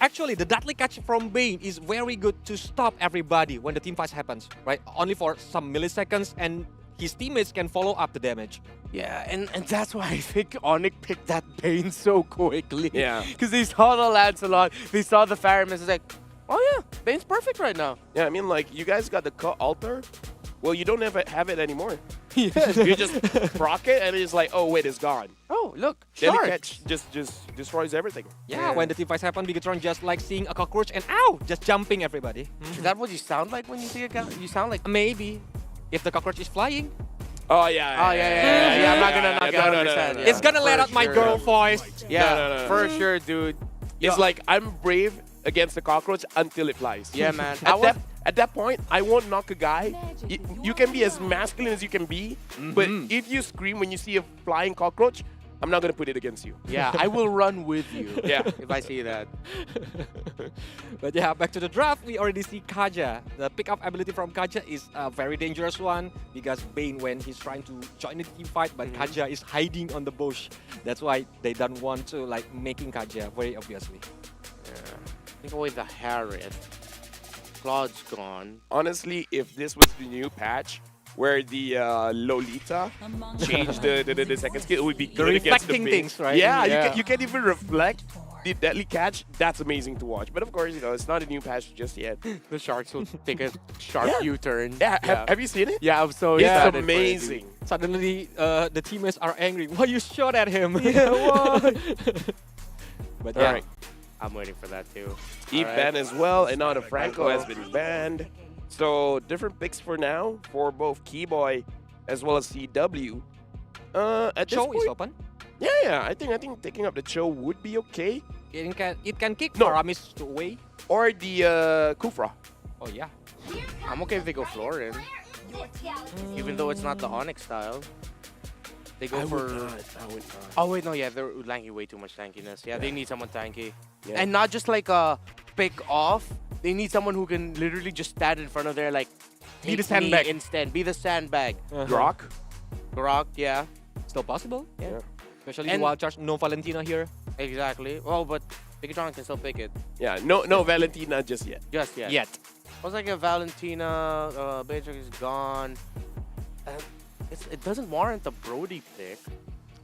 Actually, the deadly catch from Bane is very good to stop everybody when the teamfight happens, right? Only for some milliseconds, and his teammates can follow up the damage. Yeah, and that's why I think Onyx picked that Bane so quickly. Yeah. Because they saw the Lancelot, they saw the Tharamis, it's like, oh yeah, Bane's perfect right now. Yeah, I mean, like, you guys got the cut altar. Well, you don't have it anymore. Yes. You just proc it, and it's like, oh, wait, it's gone. Oh, look, Deadly shark. catch just destroys everything. Yeah, when the teamfights happen, Bigatron just like seeing a cockroach and ow, just jumping everybody. Is that what you sound like when you see a guy? You sound like... Maybe. If the cockroach is flying. Oh, yeah. Oh, yeah. I'm not going to knock it 100%. No. It's going to let out my girl voice. Yeah, for sure, dude. It's like, I'm brave against the cockroach until it flies. Yeah, man. At that point, I won't knock a guy. You can be as masculine as you can be, but if you scream when you see a flying cockroach, I'm not going to put it against you. Yeah, I will run with you. Yeah. If I see that. But yeah, back to the draft, we already see Kaja. The pickup ability from Kaja is a very dangerous one because Bane, when he's trying to join the team fight, but Kaja is hiding on the bush. That's why they don't want to like making Kaja very obviously. Yeah. Take away the Harriet. Claude's gone. Honestly, if this was the new patch, where the Lolita changed the second skill, it would be good against the reflecting Bane. things, right? Yeah, Yeah. You can't even reflect the deadly catch. That's amazing to watch. But of course, you know, it's not a new patch just yet. The Sharks will take a sharp U-turn. Yeah, have you seen it? Yeah, I'm so It's excited for it, amazing. dude. Suddenly, the teammates are angry. Why you shot at him? Yeah, why? But All yeah. right. I'm waiting for that too. Eve banned as well, and now the Franco has been banned. So different picks for now for both Keyboy as well as CW. At this Cho is point, open. yeah. I think taking up the Cho would be okay, It can kick No. Aramis away. or the Kufra. Oh yeah. I'm okay if they go Florin. Even though it's not the Onyx style. They go I for... would not. I would not. Oh wait, no, yeah, they're lanky, way too much tankiness. Yeah, they need someone tanky. Yeah. And not just like a pick off. They need someone who can literally just stand in front of there, like, Be the take me sandbag. instant. Be the sandbag. Grok. Grok, yeah. Still possible. Yeah. Especially And- the wild charge. No Valentina here. Exactly. Well, but Bigatron can still pick it. Yeah. No Valentina just yet. Just yet. Yet. I was like a Valentina, Beatrix is gone. It doesn't warrant a Brody pick.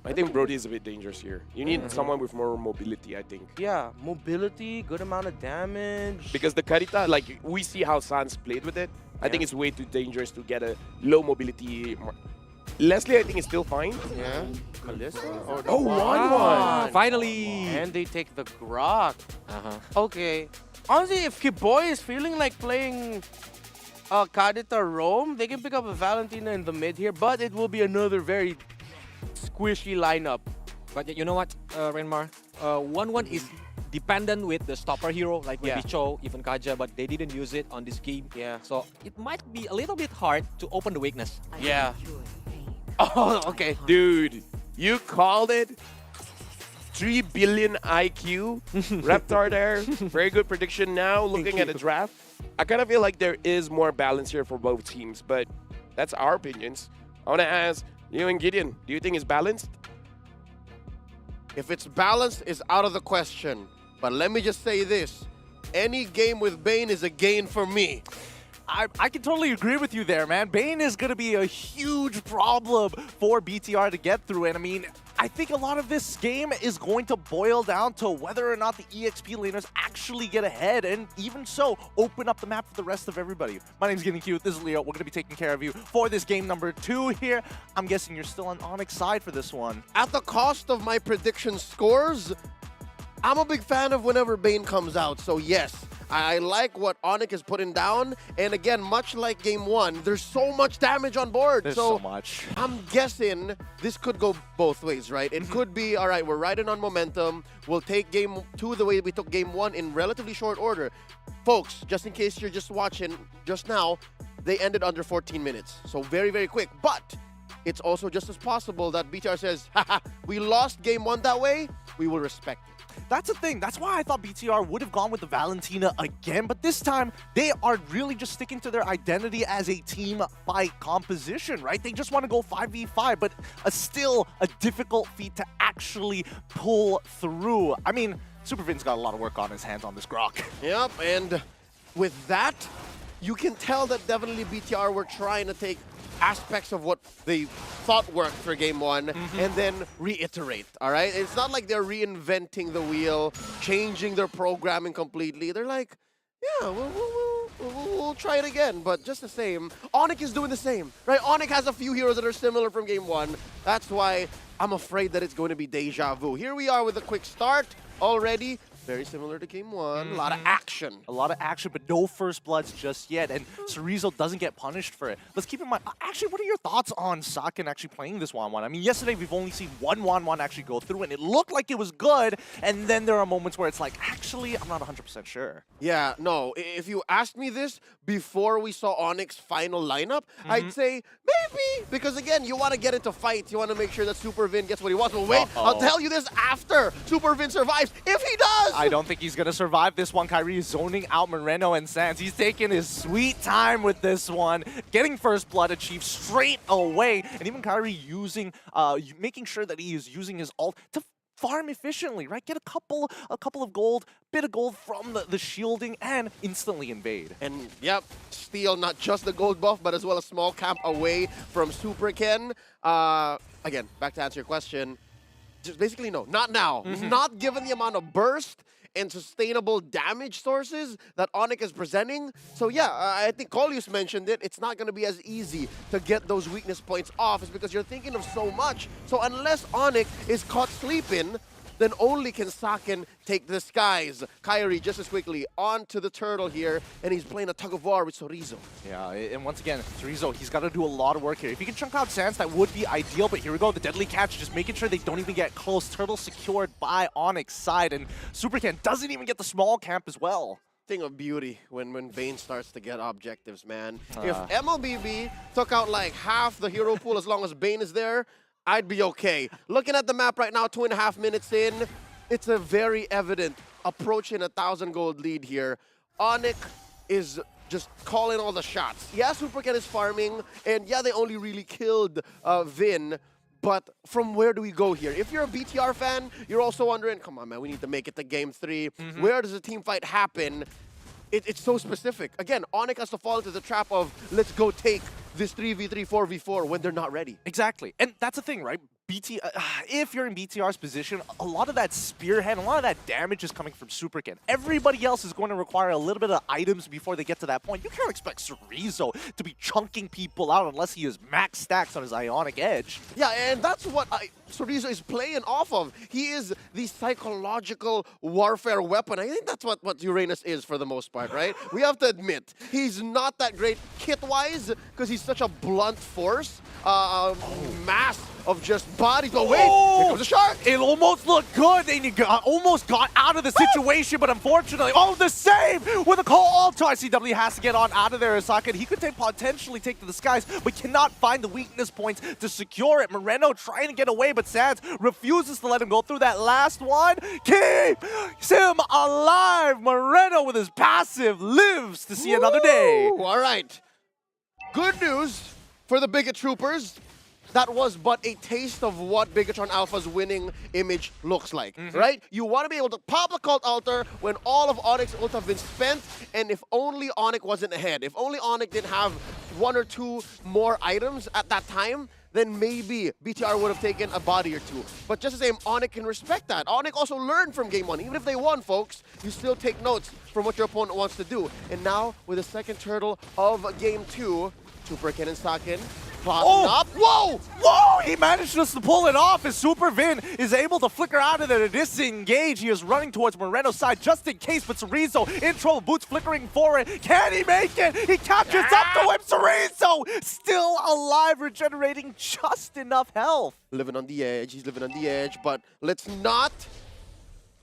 I think Brody is a bit dangerous here. You need someone with more mobility, I think. Yeah, mobility, good amount of damage. Because the Karita, like, we see how Sans played with it. I think it's way too dangerous to get a low mobility. Leslie, I think, is still fine. Yeah. Melissa? Oh, 1-1. Finally. And they take the Grok. Uh-huh. Okay. Honestly, if Kiboy is feeling like playing Kadita Rome, they can pick up a Valentina in the mid here, but it will be another very squishy lineup. But you know what, Renmar? 1-1 is dependent with the stopper hero, like maybe Cho, even Kaja, but they didn't use it on this game. Yeah. So it might be a little bit hard to open the weakness. Yeah. Oh, okay. Dude, you called it. 3 billion IQ. Reptar there. Very good prediction now. Looking at the draft, I kind of feel like there is more balance here for both teams, but that's our opinions. I want to ask you and Gideon, do you think it's balanced? If it's balanced, it's out of the question. But let me just say this. Any game with Bane is a gain for me. I can totally agree with you there, man. Bane is going to be a huge problem for BTR to get through. And I mean, I think a lot of this game is going to boil down to whether or not the EXP laners actually get ahead. And even so, open up the map for the rest of everybody. My name's Getting Cute. This is Leo. We're going to be taking care of you for this game number 2 here. I'm guessing you're still on Onyx side for this one. At the cost of my prediction scores, I'm a big fan of whenever Bane comes out. So yes, I like what Onyx is putting down. And again, much like game 1, there's so much damage on board. There's so much. I'm guessing this could go both ways, right? It could be, all right, we're riding on momentum. We'll take game 2 the way we took game 1 in relatively short order. Folks, just in case you're just watching just now, they ended under 14 minutes. So very, very quick. But it's also just as possible that BTR says, haha, we lost game 1 that way. We will respect it. That's the thing. That's why I thought BTR would have gone with the Valentina again. But this time, they are really just sticking to their identity as a team by composition, right? They just want to go 5v5, but still a difficult feat to actually pull through. I mean, Supervin's got a lot of work on his hands on this Grok. Yep, and with that, you can tell that definitely BTR were trying to take aspects of what they thought worked for game 1 and then reiterate, all right? It's not like they're reinventing the wheel, changing their programming completely. They're like, yeah, we'll try it again, but just the same. Onyx is doing the same, right? Onyx has a few heroes that are similar from game 1. That's why I'm afraid that it's going to be deja vu. Here we are with a quick start already. Very similar to game one. A lot of action. A lot of action, but no first bloods just yet. And Cerezo doesn't get punished for it. Let's keep in mind, actually, what are your thoughts on Saken actually playing this 1-1? I mean, yesterday we've only seen one 1-1 actually go through, and it looked like it was good. And then there are moments where it's like, actually, I'm not 100% sure. Yeah, no. If you asked me this before we saw Onyx's final lineup, I'd say maybe. Because again, you want to get into fights. You want to make sure that Super Vin gets what he wants. But wait, I'll tell you this after Super Vin survives. If he does! I don't think he's going to survive this one. Kyrie is zoning out Moreno and Sands. He's taking his sweet time with this one, getting first blood achieved straight away. And even Kyrie using, making sure that he is using his ult to farm efficiently, right? Get a couple of gold, bit of gold from the shielding, and instantly invade. And yep, steal not just the gold buff, but as well a small camp away from Super Ken. Again, back to answer your question. Just basically no, not now. Not given the amount of burst and sustainable damage sources that Onyx is presenting. So yeah, I think Colius mentioned it. It's not going to be as easy to get those weakness points off. It's because you're thinking of so much. So unless Onyx is caught sleeping, then only can Saken take the skies. Kyrie, just as quickly, onto the turtle here, and he's playing a tug-of-war with Cerezo. Yeah, and once again, Cerezo, he's got to do a lot of work here. If he can chunk out Sands, that would be ideal, but here we go, the deadly catch, just making sure they don't even get close. Turtle secured by Onyx side, and Supercan doesn't even get the small camp as well. Thing of beauty when Vayne starts to get objectives, man. If MLBB took out like half the hero pool as long as Bane is there, I'd be okay. Looking at the map right now, 2.5 minutes in, it's a very evident approaching 1,000 gold lead here. Onyx is just calling all the shots. Yeah, Supercat is farming, and yeah, they only really killed Vin, but from where do we go here? If you're a BTR fan, you're also wondering, come on, man, we need to make it to Game 3. Where does the team fight happen? It's so specific. Again, Onyx has to fall into the trap of, let's go take this 3v3, 4v4 when they're not ready. Exactly. And that's the thing, right? If you're in BTR's position, a lot of that spearhead, a lot of that damage is coming from Superkin. Everybody else is going to require a little bit of items before they get to that point. You can't expect Cerezo to be chunking people out unless he has max stacks on his Ionic Edge. Yeah, and that's what Cerezo is playing off of. He is the psychological warfare weapon. I think that's what Uranus is for the most part, right? We have to admit, he's not that great kit-wise because he's such a blunt force, mass of just bodies. But wait, here comes the shark. It almost looked good, and you almost got out of the situation, but unfortunately, the save with a call altar. CW has to get on out of there. Saken, he could potentially take to the skies, but cannot find the weakness points to secure it. Moreno trying to get away, but Sands refuses to let him go through that last one. Keeps him alive. Moreno with his passive lives to see another day. All right. Good news for the Bigot Troopers. That was but a taste of what Bigatron Alpha's winning image looks like, right? You want to be able to pop the Cult Altar when all of Onyx ult have been spent, and if only Onyx wasn't ahead, if only Onyx didn't have 1 or 2 more items at that time, then maybe BTR would have taken a body or 2. But just the same, Onyx can respect that. Onyx also learned from Game 1. Even if they won, folks, you still take notes from what your opponent wants to do. And now, with the second turtle of Game 2, Super Ken and Saken up. Whoa! Whoa! He managed just to pull it off as Super Vin is able to flicker out of there to disengage. He is running towards Moreno's side just in case, but Cerezo in trouble. Boots flickering forward. Can he make it? He catches up to him. Cerezo still alive, regenerating just enough health. Living on the edge. He's living on the edge, but let's not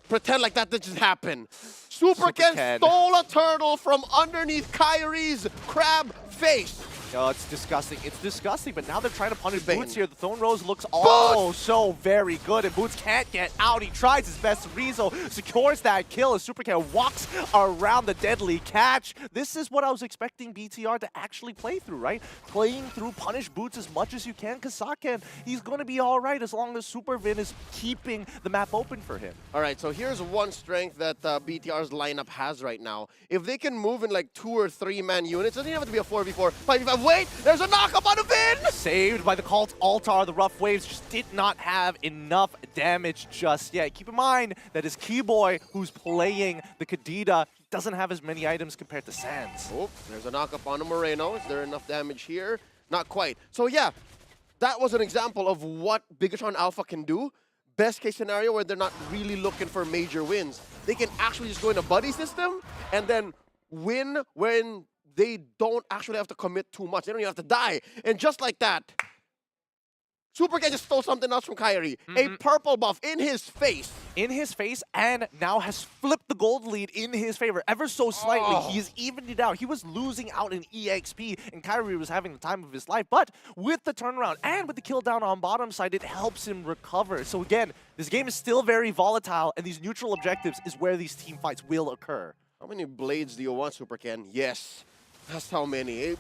pretend like that didn't just happen. Super Ken stole a turtle from underneath Kyrie's crab face. Oh, it's disgusting. It's disgusting, but now they're trying to punish Bane. Boots here. The Throne Rose looks so very good, and Boots can't get out. He tries his best. Rizzo secures that kill as Supercat walks around the deadly catch. This is what I was expecting BTR to actually play through, right? Playing through punish Boots as much as you can, because Saken, he's going to be all right as long as Super Vin is keeping the map open for him. All right, so here's one strength that BTR's lineup has right now. If they can move in like 2 or 3 man units, it doesn't even have to be a 4v4, 5v5. Wait, there's a knock-up on a Vin! Saved by the Cult Altar. The Rough Waves just did not have enough damage just yet. Keep in mind that his Keyboy, who's playing the Kadita, doesn't have as many items compared to Sands. Oh, there's a knock-up on a Moreno. Is there enough damage here? Not quite. So yeah, that was an example of what Bigatron Alpha can do. best case scenario where they're not really looking for major wins. They can actually just go in a buddy system and then win when they don't actually have to commit too much. They don't even have to die. And just like that, Supercat just stole something else from Kyrie. A purple buff in his face. In his face, and now has flipped the gold lead in his favor ever so slightly. He's evened it out. He was losing out in EXP, and Kyrie was having the time of his life. But with the turnaround and with the kill down on bottom side, it helps him recover. So again, this game is still very volatile, and these neutral objectives is where these team fights will occur. How many blades do you want, Supercan? Yes, that's how many.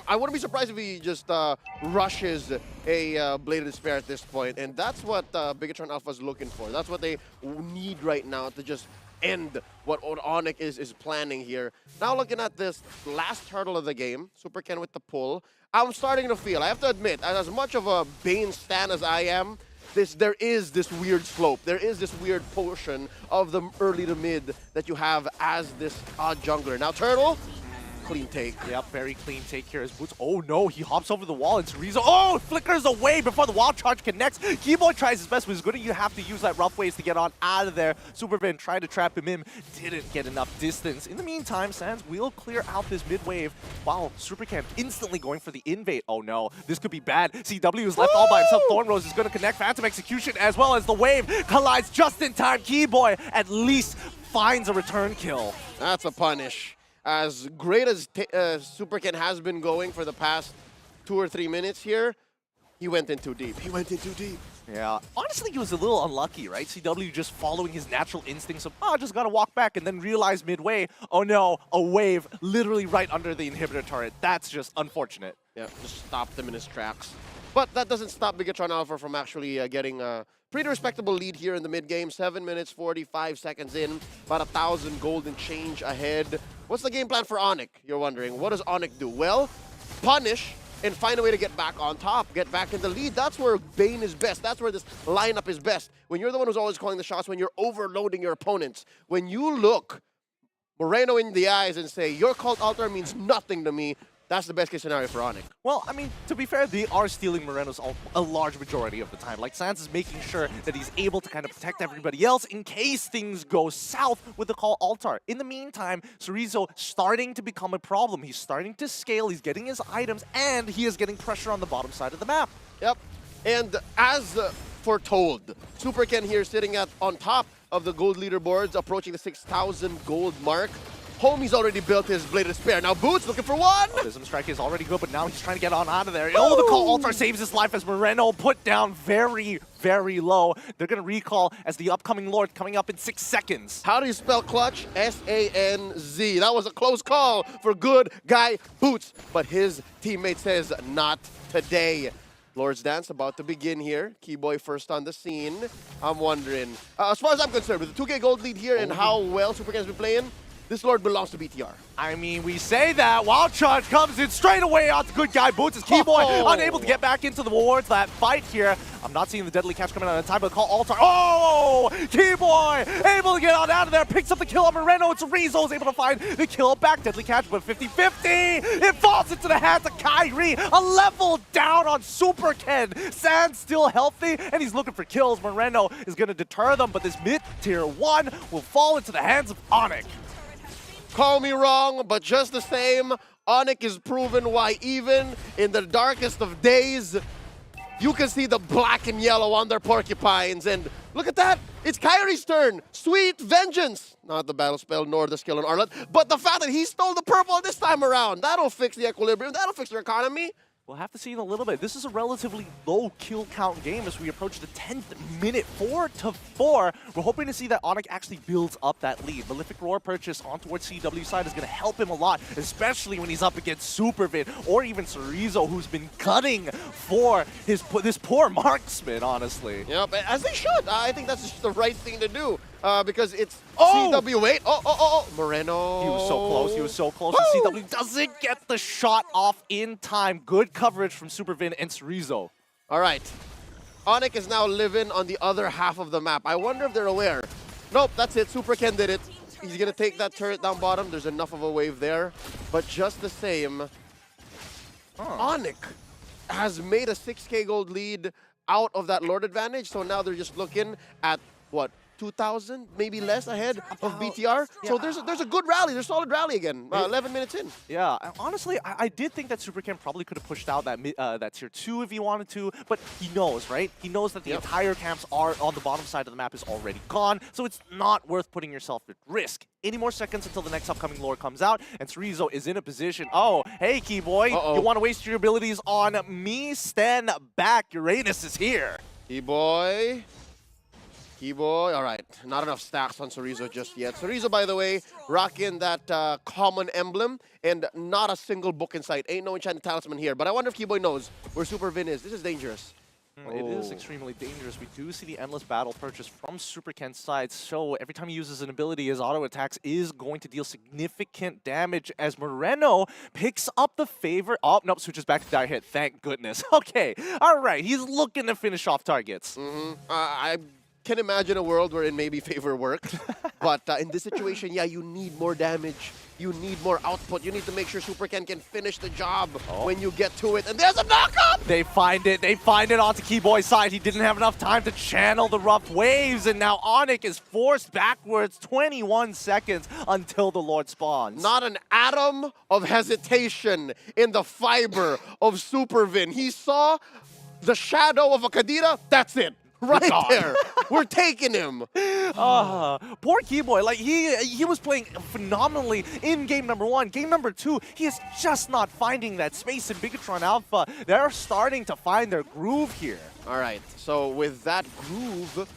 I wouldn't be surprised if he just rushes a Blade of Despair at this point, and that's what Bigatron Alpha is looking for. That's what they need right now to just end what Onyx is planning here. Now looking at this last hurdle of the game, Supercan with the pull, I'm starting to feel, I have to admit, as much of a Bane stan as I am, there is this weird slope. There is this weird portion of the early to mid that you have as this odd jungler. Now Turtle, clean take. Yep, very clean take here as Boots. Oh no, he hops over the wall and Cerezo, oh, flickers away before the wild charge connects. Keyboy tries his best, but he's going to have to use that rough ways to get on out of there. Superman tried to trap him in, didn't get enough distance. In the meantime, Sans will clear out this mid wave while Supercam instantly going for the invade. Oh no, this could be bad. CW is left all by himself. Thornrose is going to connect Phantom Execution as well as the wave collides just in time. Keyboy at least finds a return kill. That's a punish. As great as Supercan has been going for the past 2 or 3 minutes here, he went in too deep. He went in too deep. Yeah, honestly, he was a little unlucky, right? CW just following his natural instincts of, oh, just gotta walk back, and then realize midway, oh no, a wave literally right under the inhibitor turret. That's just unfortunate. Yeah, just stopped him in his tracks. But that doesn't stop Bigatron Alpha from actually getting a pretty respectable lead here in the mid-game. 7 minutes, 45 seconds in, about 1,000 gold and change ahead. What's the game plan for Onyx, you're wondering? What does Onyx do? Well, punish and find a way to get back on top, get back in the lead. That's where Bane is best. That's where this lineup is best. When you're the one who's always calling the shots, when you're overloading your opponents, when you look Moreno in the eyes and say, your cult altar means nothing to me, that's the best case scenario for Onyx. Well, I mean, to be fair, they are stealing Moreno's a large majority of the time. Like, Sans is making sure that he's able to kind of protect everybody else in case things go south with the call altar. In the meantime, Cerezo starting to become a problem. He's starting to scale, he's getting his items, and he is getting pressure on the bottom side of the map. Yep, and as foretold, Supercan here sitting on top of the gold leaderboards, approaching the 6,000 gold mark. Homie's already built his Blade of Despair. Now Boots looking for one. Prism Strike is already good, but now he's trying to get on out of there. Oh, the call altar saves his life as Moreno put down very, very low. They're going to recall as the upcoming Lord coming up in 6 seconds. How do you spell clutch? S-A-N-Z. That was a close call for good guy Boots, but his teammate says not today. Lord's Dance about to begin here. Keyboy first on the scene. I'm wondering, as far as I'm concerned, with the 2K gold lead here and how well Supercan has been playing, this Lord belongs to BTR. I mean, we say that. Wild Charge comes in straight away out to good guy Boots. As Keyboy unable to get back into the wards that fight here. I'm not seeing the deadly catch coming out in time, but call altar. Oh! Keyboy able to get on out of there. Picks up the kill on Moreno. It's Rezo is able to find the kill back. Deadly catch, but 50-50. It falls into the hands of Kyrie. A level down on Super Ken. Sans still healthy, and he's looking for kills. Moreno is going to deter them, but this mid-tier 1 will fall into the hands of Onyx. Call me wrong, but just the same, Onyx is proven why even in the darkest of days, you can see the black and yellow on their porcupines. And look at that, it's Kyrie's turn. Sweet vengeance. Not the battle spell nor the skill on Arlet, but the fact that he stole the purple this time around. That'll fix the equilibrium, that'll fix their economy. We'll have to see in a little bit. This is a relatively low kill count game as we approach the 10th minute, 4-4. We're hoping to see that Onyx actually builds up that lead. Malefic Roar purchase on towards CW side is going to help him a lot, especially when he's up against Supervid or even Cerezo, who's been cutting for this poor marksman, honestly. Yep, as they should. I think that's just the right thing to do. Because it's CW. Wait, Moreno. He was so close. He was so close. And CW doesn't get the shot off in time. Good coverage from Supervin and Cerezo. All right. Onyx is now living on the other half of the map. I wonder if they're aware. Nope, that's it. Superken did it. He's going to take that turret down bottom. There's enough of a wave there. But just the same, Onyx has made a 6K gold lead out of that Lord advantage. So now they're just looking at, what, 2,000, maybe less ahead of BTR. So there's a good rally. There's a solid rally again. 11 minutes in. Yeah, honestly, I did think that SuperCam probably could have pushed out that that tier 2 if he wanted to, but he knows, right? He knows that the entire camps are on the bottom side of the map is already gone, so it's not worth putting yourself at risk. Any more seconds until the next upcoming lore comes out, and Cerezo is in a position. Oh, hey, Keyboy, you want to waste your abilities on me? Stand back. Uranus is here. Keyboy. All right. Not enough stacks on Cerezo just yet. Cerezo, by the way, rocking that common emblem and not a single book in sight. Ain't no enchanted talisman here. But I wonder if Keyboy knows where Super Vin is. This is dangerous. It is extremely dangerous. We do see the endless battle purchase from Super Ken's side, so every time he uses an ability, his auto attacks is going to deal significant damage as Moreno picks up the favor. Oh, nope, switches back to dire hit. Thank goodness. Okay, all right, he's looking to finish off targets. I can imagine a world wherein maybe favor worked, but in this situation, yeah, you need more damage. You need more output. You need to make sure Super Ken can finish the job when you get to it. And there's a knockup! They find it. They find it onto Keyboy's side. He didn't have enough time to channel the rough waves, and now Onyx is forced backwards 21 seconds until the Lord spawns. Not an atom of hesitation in the fiber of Supervin. He saw the shadow of a Kadira. That's it. Right there. We're taking him. Poor Keyboy. Like, he was playing phenomenally in game number 1. Game number 2, he is just not finding that space in Bigatron Alpha. They're starting to find their groove here. All right. So with that groove,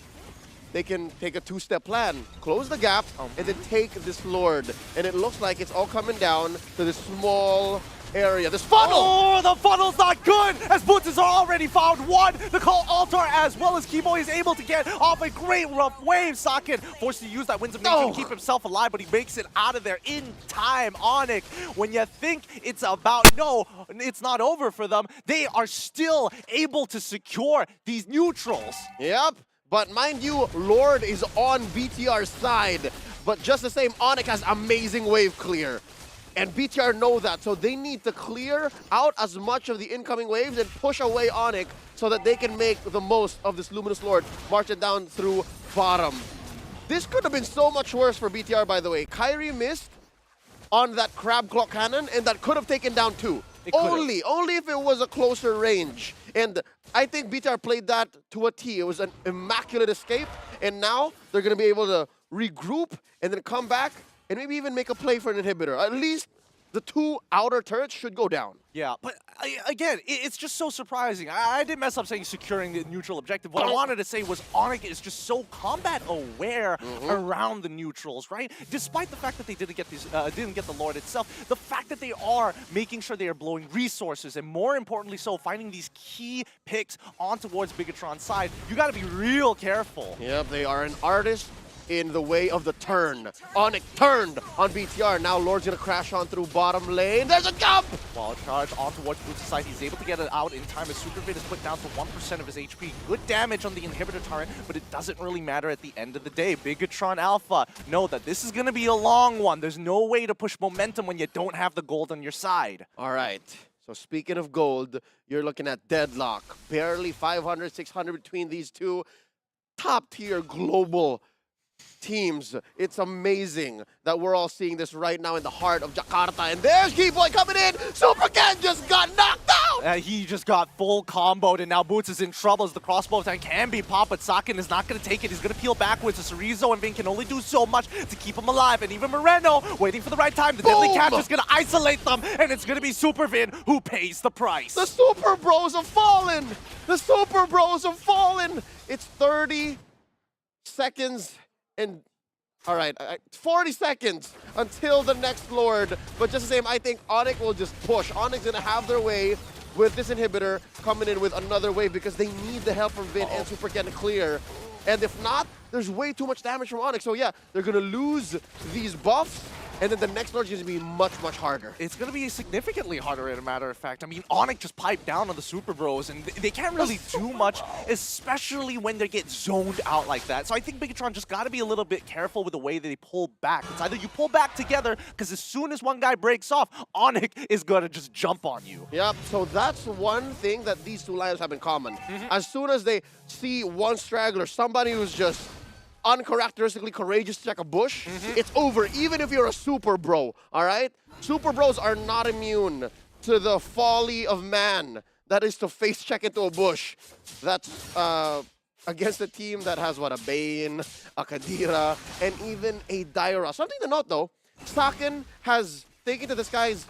they can take a two-step plan. Close the gap and then take this Lord. And it looks like it's all coming down to this small area. This funnel! Oh, the funnel's not good! As Boots has already found one! The call altar as well as Keyboy is able to get off a great rough wave. Socket forced to use that Winds of Nature to keep himself alive, but he makes it out of there in time. Onyx, when you think it's about, no, it's not over for them, they are still able to secure these neutrals. Yep. But mind you, Lord is on BTR's side. But just the same, Onyx has amazing wave clear. And BTR know that, so they need to clear out as much of the incoming waves and push away Onyx so that they can make the most of this Luminous Lord, march it down through bottom. This could have been so much worse for BTR, by the way. Kyrie missed on that Crab Claw Cannon, and that could have taken down 2. Only if it was a closer range. And I think BTR played that to a T. It was an immaculate escape, and now they're going to be able to regroup and then come back and maybe even make a play for an inhibitor. At least the 2 outer turrets should go down. Yeah, but again, it's just so surprising. I did mess up saying securing the neutral objective. What I wanted to say was Onyx is just so combat aware around the neutrals, right? Despite the fact that they didn't get the Lord itself, the fact that they are making sure they are blowing resources, and more importantly so, finding these key picks on towards Bigatron's side, you got to be real careful. Yep, they are an artist in the way of the turn. Onyx turned on BTR. Now Lord's gonna crash on through bottom lane. There's a jump! While charge on towards Boots' side, he's able to get it out in time as Supervid is put down to 1% of his HP. Good damage on the inhibitor turret, but it doesn't really matter at the end of the day. Bigatron Alpha know that this is gonna be a long one. There's no way to push momentum when you don't have the gold on your side. All right. So speaking of gold, you're looking at deadlock. Barely 500, 600 between these two top-tier global teams. It's amazing that we're all seeing this right now in the heart of Jakarta. And there's Keyboy coming in. Super Ken just got knocked out. He just got full comboed, and now Boots is in trouble as the crossbow attack can be popped, but Sakin is not going to take it. He's going to peel backwards. So Cerezo and Vin can only do so much to keep him alive. And even Moreno waiting for the right time. The deadly capture is going to isolate them, and it's going to be Super Vin who pays the price. The Super Bros have fallen. The Super Bros have fallen. It's 30 seconds. And, all right, 40 seconds until the next Lord. But just the same, I think Onyx will just push. Onyx going to have their way with this inhibitor coming in with another wave because they need the help from Vin and Super Ken to clear. And if not, there's way too much damage from Onyx. So yeah, they're going to lose these buffs. and then the next Lord is going to be much, much harder. It's going to be significantly harder, as a matter of fact. I mean, Onyx just piped down on the Super Bros, and they can't really do much, especially when they get zoned out like that. So I think Bigatron just got to be a little bit careful with the way that they pull back. It's either you pull back together, because as soon as one guy breaks off, Onyx is going to just jump on you. Yep, so that's one thing that these two lineups have in common. As soon as they see one straggler, somebody who's just uncharacteristically courageous to check a bush, it's over, even if you're a super bro, all right? Super bros are not immune to the folly of man that is to face check into a bush. That's against a team that has, what, a Bane, a Kadira, and even a Daira. Something to note, though, Saken has taken to the skies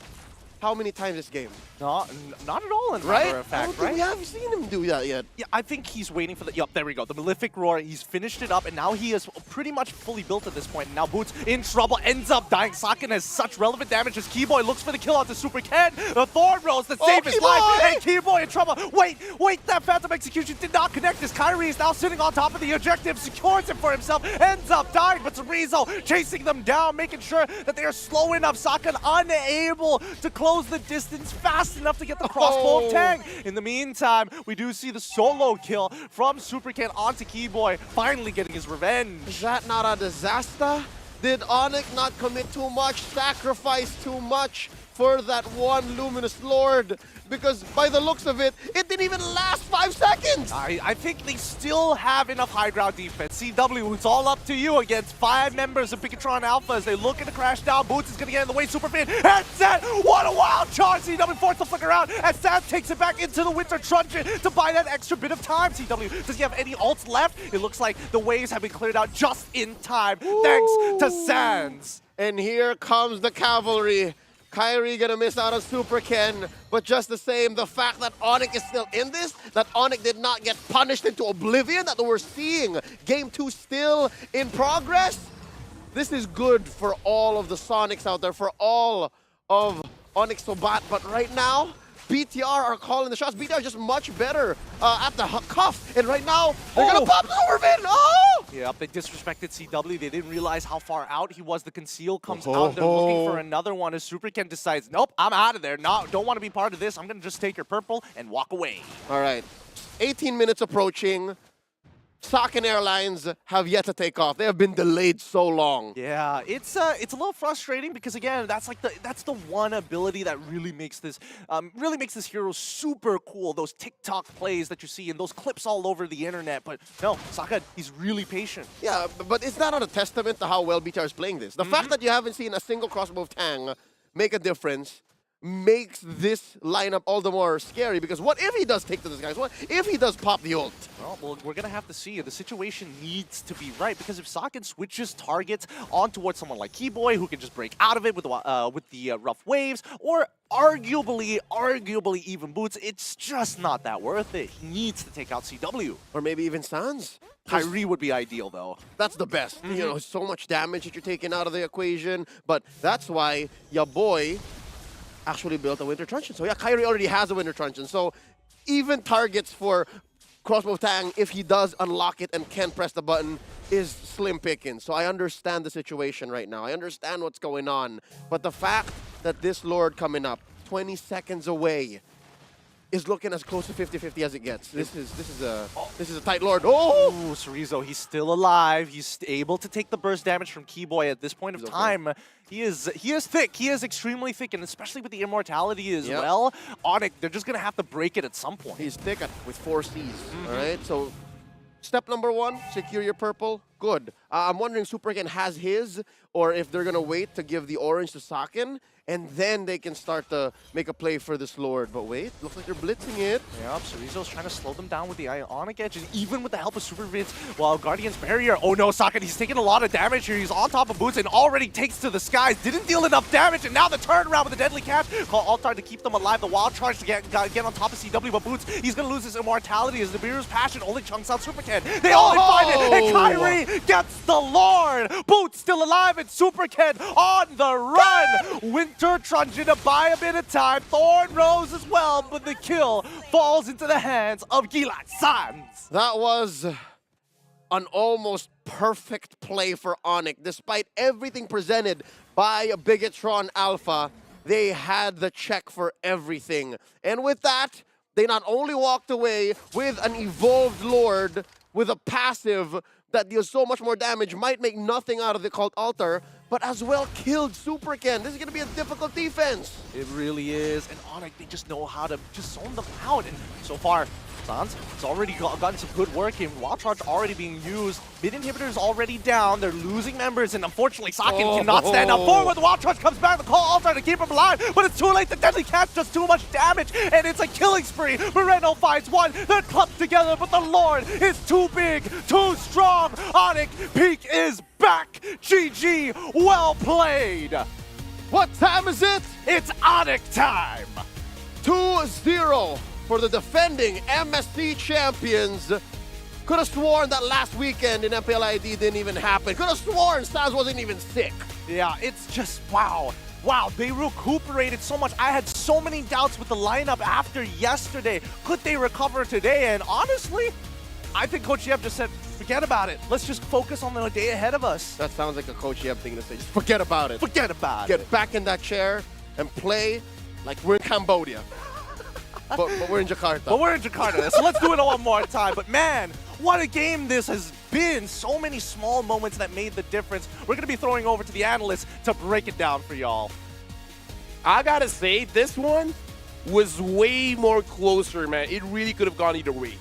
how many times this game? Not at all, in right? matter of fact, We haven't seen him do that yet. Yeah, I think he's waiting for the... Yup, there we go. The Malefic Roar, he's finished it up, and now he is pretty much fully built at this point. Now Boots in trouble, ends up dying. Saken has such relevant damage as Keyboy looks for the kill onto Super Ken. The Thorn Rose, the save his life, and Keyboy in trouble. Wait, that Phantom Execution did not connect as Kyrie is now sitting on top of the objective, secures it for himself, ends up dying, but Cerezo chasing them down, making sure that they are slow enough. Saken unable to close the distance fast enough to get the crossbow of Tang. In the meantime, we do see the solo kill from Super Ken onto Keyboy, finally getting his revenge. Is that not a disaster? Did Onyx not commit too much, sacrifice too much for that one Luminous Lord? Because by the looks of it, it didn't even last 5 seconds! I think they still have enough high ground defense. CW, it's all up to you against 5 members of Bigatron Alpha as they look to crash down. Boots is going to get in the way. Superfin, headset! What a wild charge! CW forced to flicker out as Sans takes it back into the Winter Truncheon to buy that extra bit of time. CW, does he have any ults left? It looks like the waves have been cleared out just in time, thanks to Sans. And here comes the cavalry. Kyrie gonna miss out on Super Ken, but just the same, the fact that Onyx is still in this, that Onyx did not get punished into oblivion, that we're seeing Game 2 still in progress, this is good for all of the Sonics out there, for all of Onyx Sobat, but right now, BTR are calling the shots. BTR is just much better at the cuff, and right now, they're gonna pop the Orvin! Oh! Yep, they disrespected CW. They didn't realize how far out he was. The conceal comes out. They're looking for another one as Super Ken decides, nope, I'm out of there. No, don't want to be part of this. I'm gonna just take your purple and walk away. All right, 18 minutes approaching. Saken Airlines have yet to take off. They have been delayed so long. Yeah, it's a little frustrating because again, that's the one ability that really makes this hero super cool. Those TikTok plays that you see and those clips all over the internet. But no, Saken, he's really patient. Yeah, but is that not a testament to how well BTR is playing this? The fact that you haven't seen a single crossbow of Tang make a difference makes this lineup all the more scary, because what if he does take to this guys? What if he does pop the ult? Well, we're going to have to see. The situation needs to be right, because if Saken switches targets on towards someone like Keyboy, who can just break out of it with the rough waves, or arguably even Boots, it's just not that worth it. He needs to take out CW. Or maybe even Sans. Kyrie would be ideal, though. That's the best. You know, so much damage that you're taking out of the equation, but that's why your boy actually built a Winter Truncheon. So yeah, Kyrie already has a Winter Truncheon. So even targets for Crossbow Tang, if he does unlock it and can press the button, is slim pickings. So I understand the situation right now. I understand what's going on. But the fact that this Lord coming up 20 seconds away is looking as close to 50-50 as it gets. This is a tight Lord. Oh! Ooh, Cerezo, he's still alive. He's able to take the burst damage from Keyboy at this point of time. He is thick. He is extremely thick, and especially with the immortality as well. Onyx, they're just gonna have to break it at some point. He's thick with 4 Cs. All right, so step number 1, secure your purple. Good. I'm wondering Super Ken has his, or if they're gonna wait to give the orange to Saken, and then they can start to make a play for this Lord. But wait, looks like they're blitzing it. Yep, Cerezo's trying to slow them down with the Ionic Edge, and even with the help of Super Vince, while Guardian's Barrier. Oh no, Saken, he's taking a lot of damage here. He's on top of Boots and already takes to the skies. Didn't deal enough damage, and now the turnaround with the Deadly Catch. Call Altar to keep them alive. The Wild Charge to get on top of CW, but Boots, he's going to lose his immortality as the Nibiru's Passion only chunks out Super Ken. They only find it, and Kyrie gets the Lord. Boots still alive, and Super Ken on the run. Winter Truncheon to buy a bit of time. Thorn Rose as well, but the kill falls into the hands of Gilat Sans. That was an almost perfect play for Onyx, despite everything presented by Bigetron Alpha. They had the check for everything. And with that, they not only walked away with an evolved Lord with a passive that deals so much more damage, might make nothing out of the Cult Altar, but as well killed Super Ken. This is going to be a difficult defense. It really is. And Onyx, they just know how to just zone them out. And so far, Sans, it's already gotten some good work in. Wild Charge already being used. Mid inhibitor is already down. They're losing members. And unfortunately, Sakin cannot stand up forward. The Wild Charge comes back. The Call Altar to keep him alive. But it's too late. The Deadly Catch does too much damage. And it's a killing spree. Moreno finds one. They're clumped together. But the Lord is too big, too strong. Onyx Peak is back. GG. Well played. What time is it? It's Onyx time. 2-0 for the defending MSC champions. Could have sworn that last weekend in MPLID didn't even happen. Could have sworn Sans wasn't even sick. Yeah, it's just wow. Wow, they recuperated so much. I had so many doubts with the lineup after yesterday. Could they recover today? And honestly, I think Coach Yep just said, forget about it. Let's just focus on the day ahead of us. That sounds like a Coach Yep thing to say. Just forget about it. Forget about it. Get back in that chair and play like we're in Cambodia. but we're in Jakarta. But we're in Jakarta, so let's do it one more time. But man, what a game this has been. So many small moments that made the difference. We're going to be throwing over to the analysts to break it down for y'all. I gotta say, this one was way more closer, man. It really could have gone either way.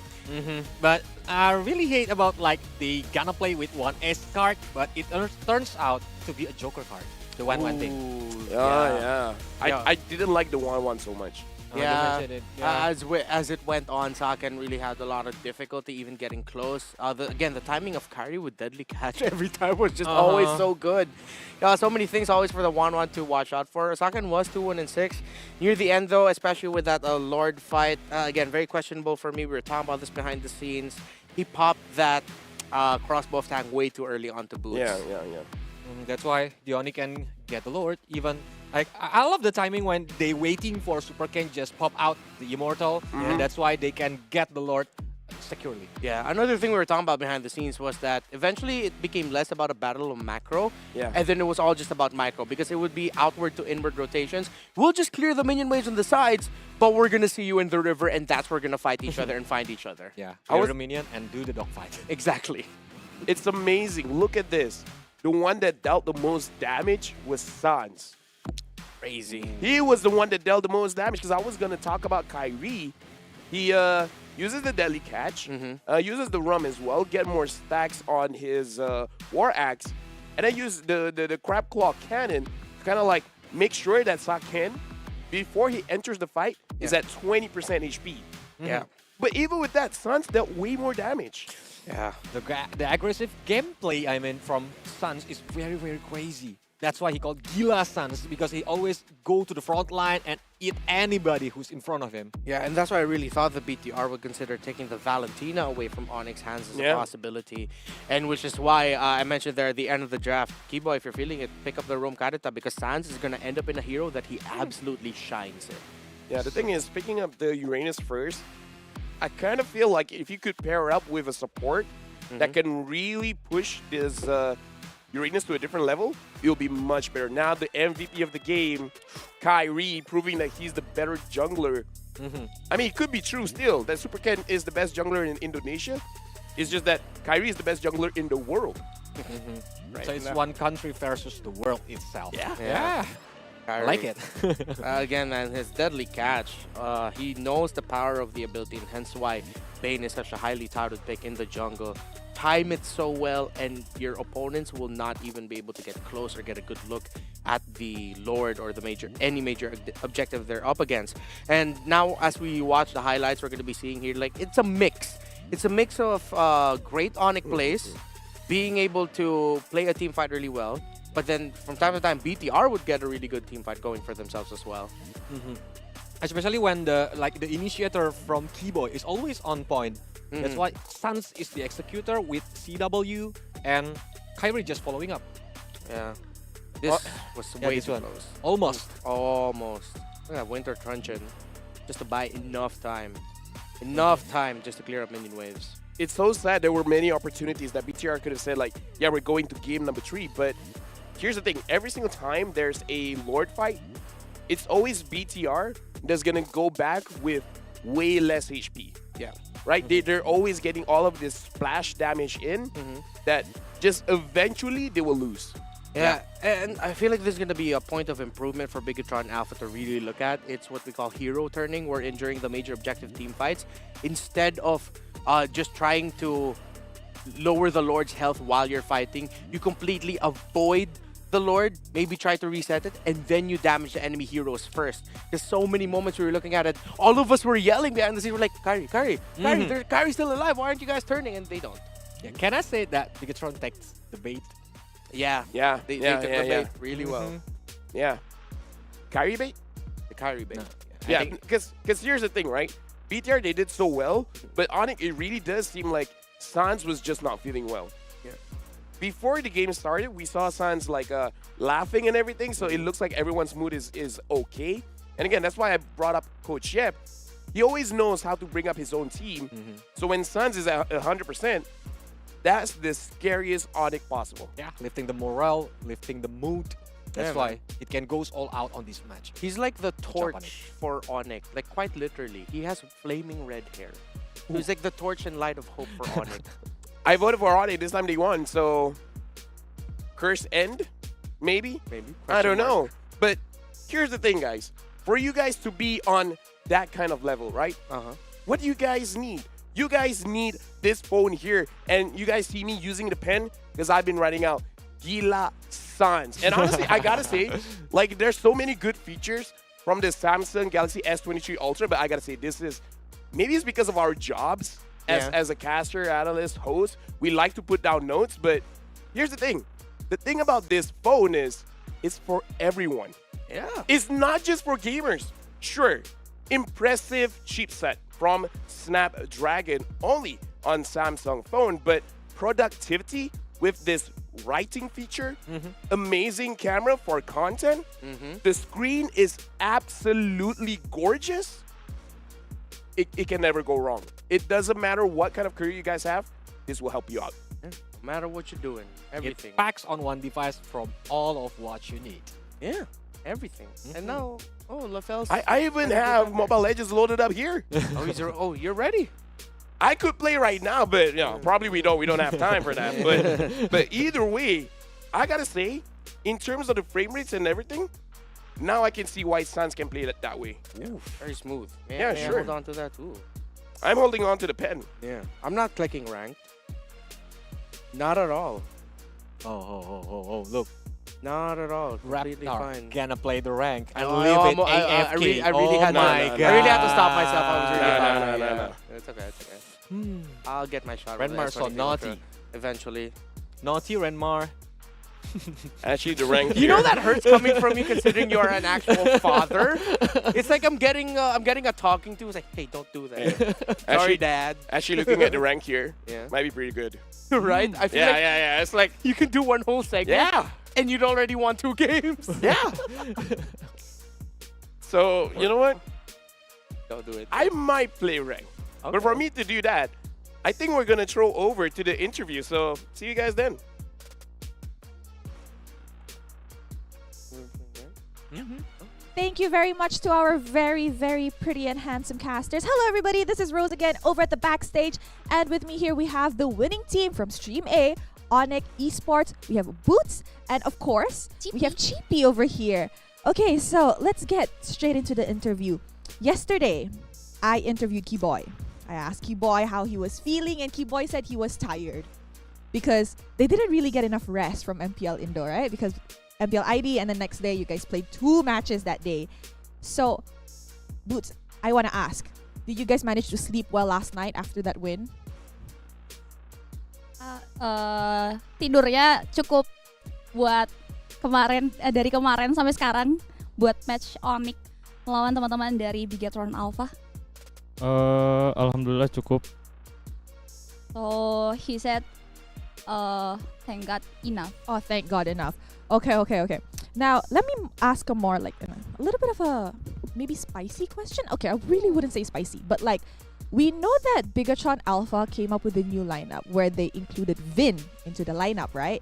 But I really hate about like they gonna play with one S card, but it turns out to be a Joker card. The 1-1 thing. Yeah. I didn't like the 1-1 so much. Yeah, as it went on, Saken really had a lot of difficulty even getting close. Again, the timing of Kyrie with Deadly Catch every time was just always so good. So many things always for the 1-1 to watch out for. Saken was 2-1-6. Near the end, though, especially with that Lord fight, again, very questionable for me. We were talking about this behind the scenes. He popped that crossbow tank way too early onto Boots. Yeah. That's why Diony can get the Lord. Even like I love the timing when they waiting for Super Ken just pop out the Immortal, and that's why they can get the Lord securely. Yeah, another thing we were talking about behind the scenes was that eventually it became less about a battle of macro, and then it was all just about micro, because it would be outward to inward rotations. We'll just clear the minion waves on the sides, but we're gonna see you in the river, and that's where we're gonna fight each other and find each other. Yeah, clear the minion and do the dogfight. Exactly. It's amazing. Look at this. The one that dealt the most damage was Sans. Crazy. He was the one that dealt the most damage, because I was going to talk about Kyrie. He uses the Deadly Catch, uses the Rum as well, get more stacks on his War Axe, and then use the Crab Claw Cannon to kind of like make sure that Saken, before he enters the fight, is at 20% HP. Yeah. But even with that, Sans dealt way more damage. Yeah, the aggressive gameplay, I mean, from Sans is very, very crazy. That's why he called Gila Sans, because he always go to the front line and eat anybody who's in front of him. Yeah, and that's why I really thought the BTR would consider taking the Valentina away from Onyx's hands as a possibility. And which is why I mentioned there at the end of the draft, Kibo, if you're feeling it, pick up the Rome Karita, because Sans is going to end up in a hero that he absolutely shines in. Yeah, the thing is, picking up the Uranus first, I kind of feel like if you could pair up with a support that can really push this Uranus to a different level, it'll be much better. Now the MVP of the game, Kyrie, proving that he's the better jungler. I mean, it could be true still that Super Ken is the best jungler in Indonesia. It's just that Kyrie is the best jungler in the world. Right. So it's one country versus the world itself. Yeah. I like it. Again, man, his Deadly Catch, he knows the power of the ability, and hence why Bane is such a highly touted pick in the jungle. Time it so well, and your opponents will not even be able to get close or get a good look at the Lord or the any major objective they're up against. And now, as we watch the highlights, we're going to be seeing here, like, it's a mix. It's a mix of great Onyx plays, being able to play a team fight really well, but then from time to time, BTR would get a really good team fight going for themselves as well. Especially when the initiator from Kibo is always on point. That's why Sans is the executor with CW and Kyrie just following up. Yeah. This was way too close. Almost. Almost. Look at Winter Truncheon. Just to buy enough time. Enough time just to clear up minion waves. It's so sad there were many opportunities that BTR could have said, like, yeah, we're going to game number 3, but here's the thing. Every single time there's a Lord fight, it's always BTR that's going to go back with way less HP. Yeah. Right? They're always getting all of this splash damage in that just eventually they will lose. Yeah, and I feel like there's going to be a point of improvement for Bigatron Alpha to really look at. It's what we call hero turning, wherein during the major objective team fights, instead of just trying to lower the Lord's health while you're fighting, you completely avoid the Lord, maybe try to reset it, and then you damage the enemy heroes first. There's so many moments we were looking at it, all of us were yelling behind the scene, we're like, Kari, Kari's still alive, why aren't you guys turning? And they don't. Yeah, can I say that Bigatron takes the bait? Yeah, they took the bait really well. Yeah. Kari bait? The Kari bait. Yeah, because here's the thing, right? BTR, they did so well, but on it really does seem like Sans was just not feeling well. Yeah. Before the game started, we saw Sans like laughing and everything, so it looks like everyone's mood is okay. And again, that's why I brought up Coach Yep. He always knows how to bring up his own team. So when Sans is at 100%, that's the scariest Onyx possible. Yeah, lifting the morale, lifting the mood. That's why it can goes all out on this match. He's like the torch for Onyx, like quite literally. He has flaming red hair. So he's like the torch and light of hope for Onyx. I voted for Onyx this time they won, so curse end, maybe? Maybe. I don't know. But here's the thing, guys. For you guys to be on that kind of level, right? What do you guys need? You guys need this phone here, and you guys see me using the pen because I've been writing out Gila Sans. And honestly, I gotta say, like, there's so many good features from the Samsung Galaxy S23 Ultra, but I gotta say, this is, maybe it's because of our jobs as a caster, analyst, host. We like to put down notes, but here's the thing. The thing about this phone is, it's for everyone. Yeah. It's not just for gamers. Sure, impressive chipset from Snapdragon only on Samsung phone, but productivity with this writing feature, amazing camera for content, the screen is absolutely gorgeous. It can never go wrong. It doesn't matter what kind of career you guys have, this will help you out. No matter what you're doing, everything. It packs on one device from all of what you need. Yeah, everything. And now, LaFell's... I even have Mobile Legends loaded up here. You're ready. I could play right now, but you know, probably we don't have time for that. But either way, I gotta say, in terms of the frame rates and everything, now I can see why Sans can play that way. Ooh, very smooth. Yeah, sure. Hold on to that too. I'm holding on to the pen. Yeah, I'm not clicking ranked. Not at all. Oh, look. Not at all. Completely fine. Gonna play the rank. I really had to stop myself. I was really no. It's okay. I'll get my shot. Renmar so naughty. Eventually. Naughty Renmar. Actually, the rank. You know that hurts coming from me, considering you are an actual father. It's like I'm getting a talking to. It's like, hey, don't do that. Sorry, Dad. Actually, looking at the rank here, might be pretty good. Right? I feel like It's like you can do one whole segment. Yeah. And you'd already won 2 games. Yeah. So you know what? Don't do it. I might play rank, but for me to do that, I think we're gonna throw over to the interview. So see you guys then. Thank you very much to our very, very pretty and handsome casters. Hello, everybody. This is Rose again over at the backstage. And with me here, we have the winning team from Stream A, Onyx eSports. We have Boots. And of course, we have Cheapy over here. Okay, so let's get straight into the interview. Yesterday, I interviewed Keyboy. I asked Keyboy how he was feeling, and Keyboy said he was tired because they didn't really get enough rest from MPL Indo, right? Because MPL ID, and the next day you guys played 2 matches that day. So, Boots, I want to ask, did you guys manage to sleep well last night after that win? Tidurnya cukup buat dari kemarin sampai sekarang buat match Onyx melawan teman-teman dari Bigatron Alpha. Alhamdulillah cukup. So he said, thank God enough. Oh, thank God enough. Okay. Now, let me ask a more like a little bit of a maybe spicy question. Okay, I really wouldn't say spicy, but like we know that Bigatron Alpha came up with a new lineup where they included Vin into the lineup, right?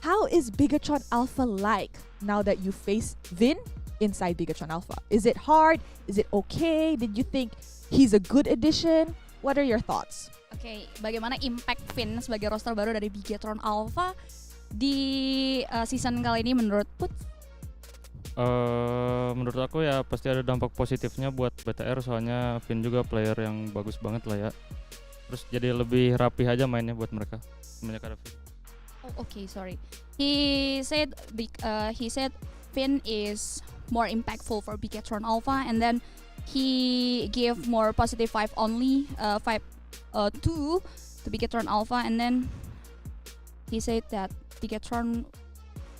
how is Bigatron Alpha like now that you face Vin inside Bigatron Alpha? Is it hard? Is it okay? Did you think he's a good addition? What are your thoughts? Oke, bagaimana impact Vin sebagai roster baru dari Bigatron Alpha di season kali ini menurut Put? Menurut aku ya pasti ada dampak positifnya buat BTR, soalnya Vin juga player yang bagus banget lah ya. Terus jadi lebih rapih aja mainnya buat mereka semenjak ada Vin. Oh, okay, sorry. He said Vin is more impactful for Bigatron Alpha, and then he gave more positive 5 only 2 to Bigatron Alpha, and then he said that Bigatron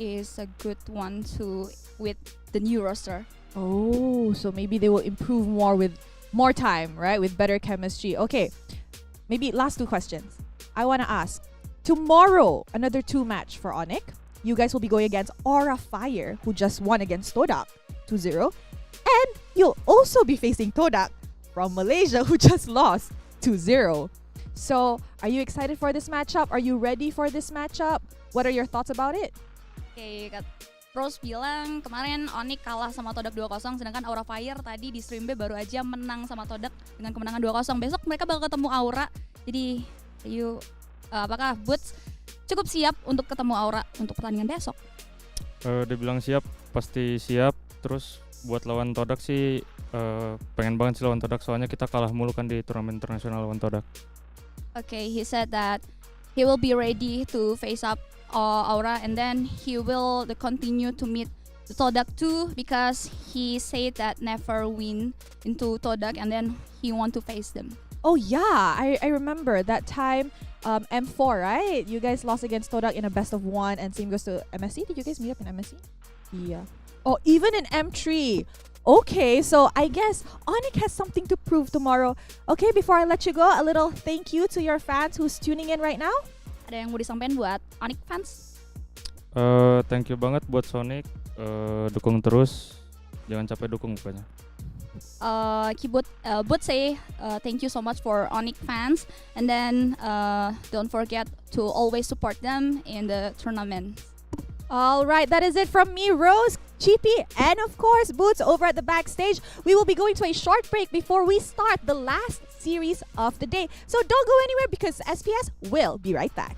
is a good one to with the new roster. Oh, so maybe they will improve more with more time, right? With better chemistry. Okay, maybe last 2 questions. I want to ask, tomorrow, another 2 match for Onyx. You guys will be going against Aura Fire, who just won against Todak 2-0. And you'll also be facing Todak from Malaysia, who just lost 2-0. So, are you excited for this matchup? Are you ready for this matchup? What are your thoughts about it? Oke, Rose bilang kemarin Onyx kalah sama Todak 2-0, sedangkan Aura Fire tadi di stream B baru aja menang sama Todak dengan kemenangan 2-0. Besok mereka bakal ketemu Aura. Jadi, apakah Boots cukup siap untuk ketemu Aura untuk pertandingan besok? Dia bilang siap, pasti siap. Terus buat lawan Todak sih pengen banget sih lawan Todak, soalnya kita kalah mulu kan di turnamen internasional lawan Todak. Okay, he said that he will be ready to face up Aura, and then he will continue to meet the Todak too, because he said that never win into Todak, and then he want to face them. Oh yeah, I remember that time M4, right? You guys lost against Todak in a best of 1, and same goes to MSC. Did you guys meet up in MSC? Yeah. Oh, even in M3. Okay, so I guess Onyx has something to prove tomorrow. Okay, before I let you go, a little thank you to your fans who's tuning in right now. Ada yang mau disampaikan buat Onyx fans? Thank you banget buat Sonic. Dukung terus. Jangan capek dukung pokoknya. But say thank you so much for Onyx fans, and then don't forget to always support them in the tournament. All right, that is it from me, Rose, Chippy, and of course, Boots over at the backstage. We will be going to a short break before we start the last series of the day. So don't go anywhere because SPS will be right back.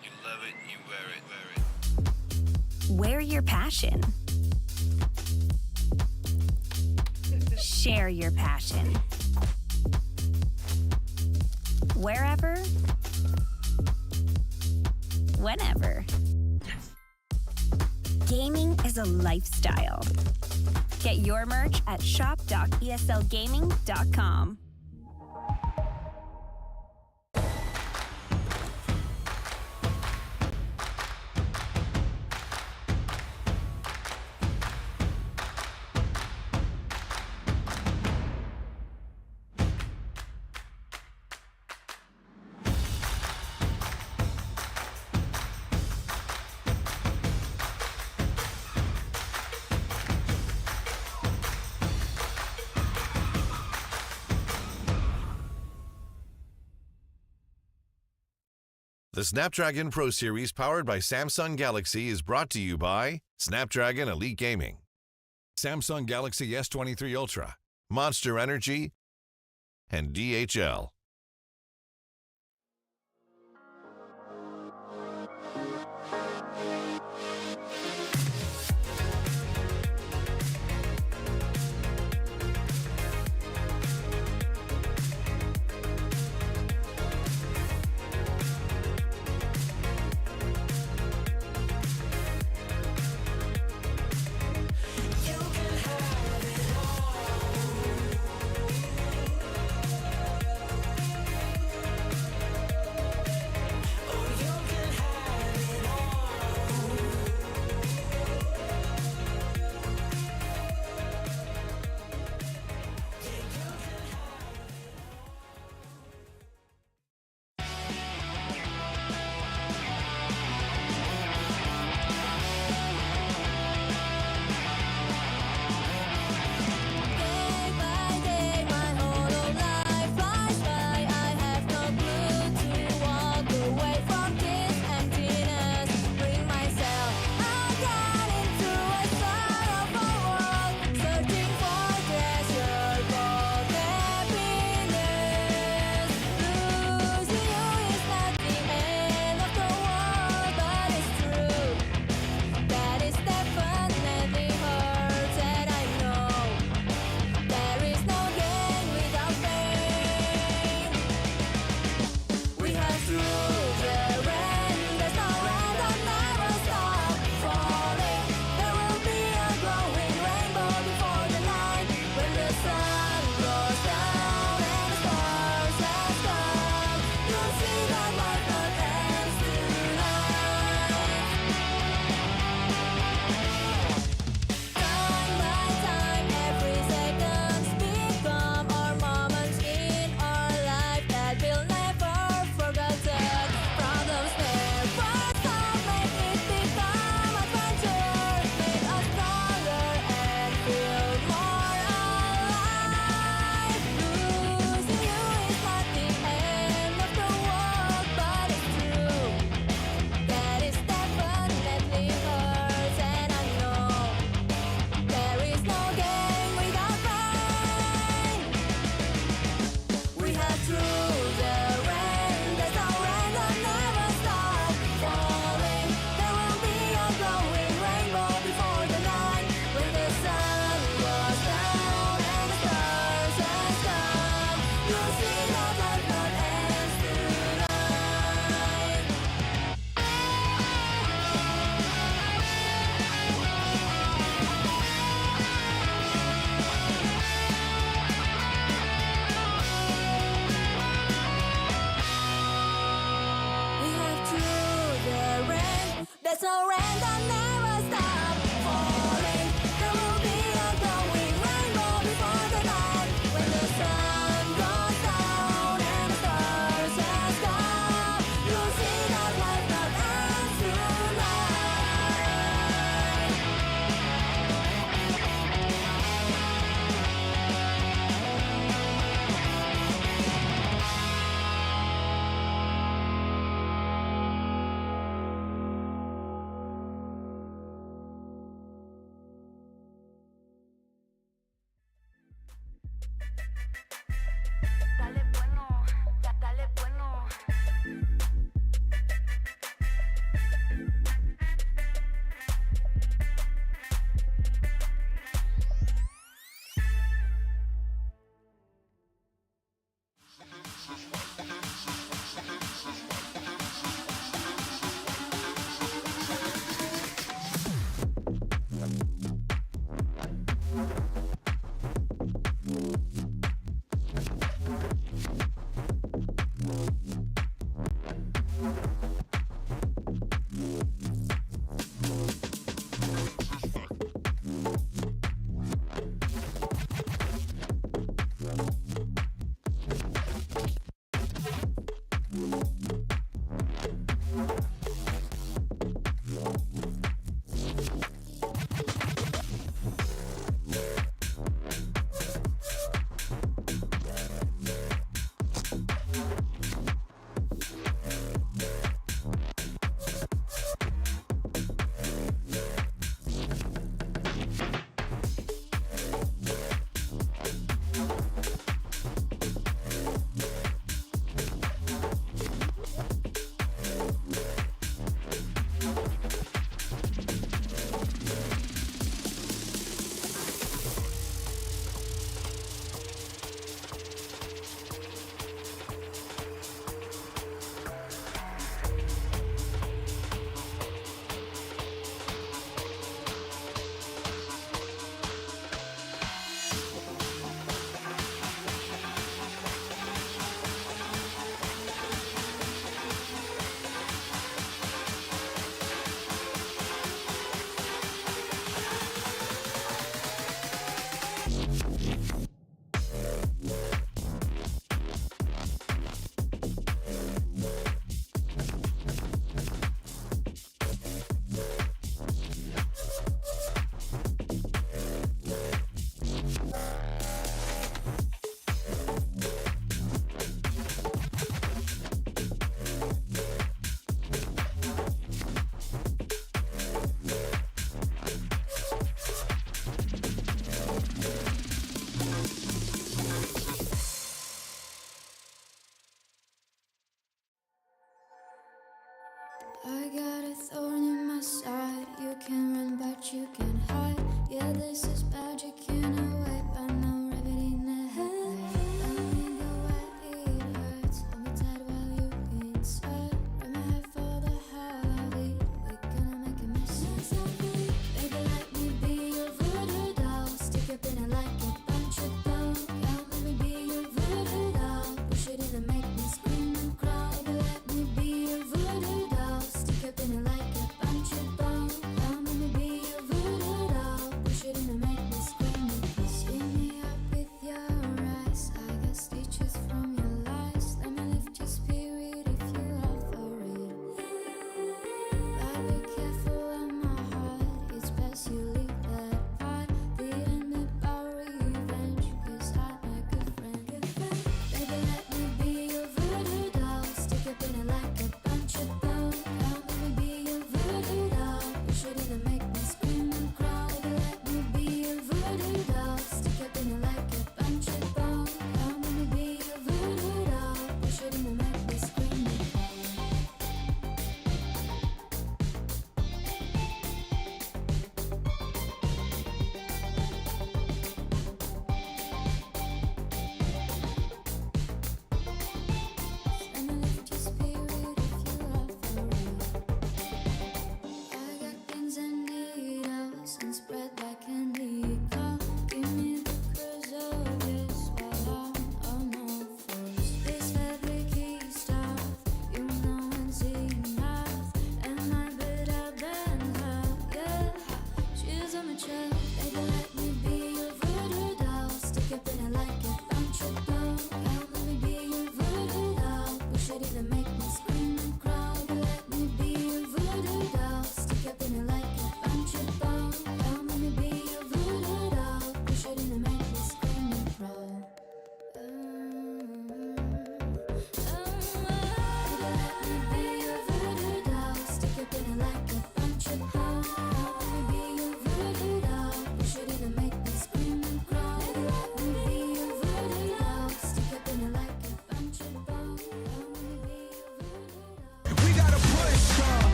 You love it, you wear it, wear it. Wear your passion. Share your passion. Wherever, whenever. Gaming is a lifestyle. Get your merch at shop.eslgaming.com. The Snapdragon Pro Series powered by Samsung Galaxy is brought to you by Snapdragon Elite Gaming, Samsung Galaxy S23 Ultra, Monster Energy, and DHL. There's no rain that never stop falling. There will be a glowing rainbow before the night. When the sun goes down and the stars has gone, you'll see that life not ends tonight.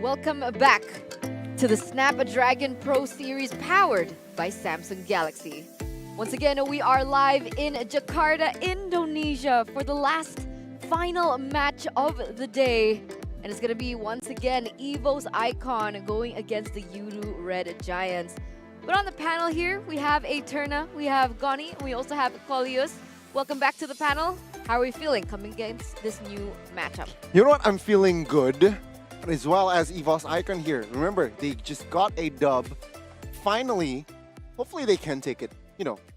Welcome back to the Snapdragon Pro Series powered by Samsung Galaxy. Once again, we are live in Jakarta, Indonesia for the last final match of the day. And it's going to be once again EVOS Icon going against the Yudu Red Giants. But on the panel here, we have Eterna, we have Goni, and we also have Colius. Welcome back to the panel. How are we feeling coming against this new matchup? You know what? I'm feeling good, as well as EVOS Icon here. Remember, they just got a dub. Finally, hopefully they can take it,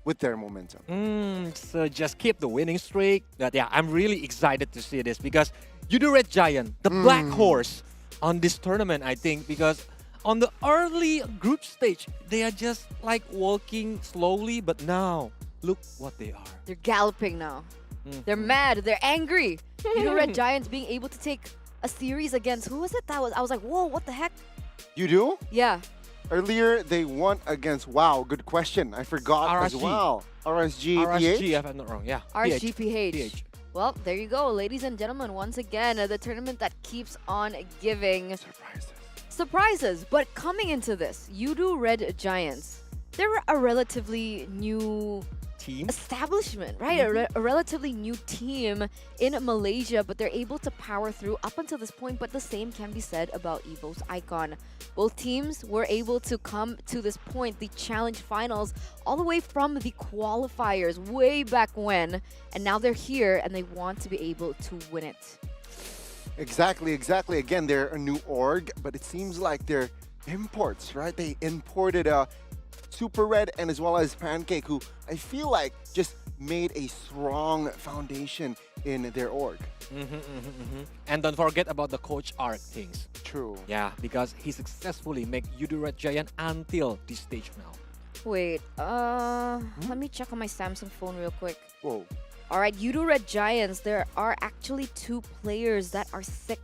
with their momentum. So just keep the winning streak. But yeah, I'm really excited to see this because Yudu Red Giant, the black horse on this tournament, I think, because on the early group stage, they are just like walking slowly, but now look what they are. They're galloping now. They're mad. They're angry. Red Giants being able to take a series against, who was it? I was like, whoa, what the heck? You do? Yeah. Earlier, they won against, wow, good question. I forgot as well. RSG, RSG, if I'm not wrong, yeah. RSGPH. Well, there you go, ladies and gentlemen. Once again, the tournament that keeps on giving surprises. But coming into this, Yudu Red Giants, they're a relatively new team establishment, right? A relatively new team in Malaysia, but they're able to power through up until this point. But the same can be said about EVOS Icon. Both teams were able to come to this point, the challenge finals, all the way from the qualifiers way back when, and now they're here and they want to be able to win it. Exactly. Again, they're a new org, but it seems like they're imports, right? They imported Super Red and as well as Pancake, who I feel like just made a strong foundation in their org. And don't forget about the coach arc things. True. Yeah, because he successfully made Yudu Red Giant until this stage now. Wait, let me check on my Samsung phone real quick. Whoa. All right, Yudu Red Giants, there are actually 2 players that are sick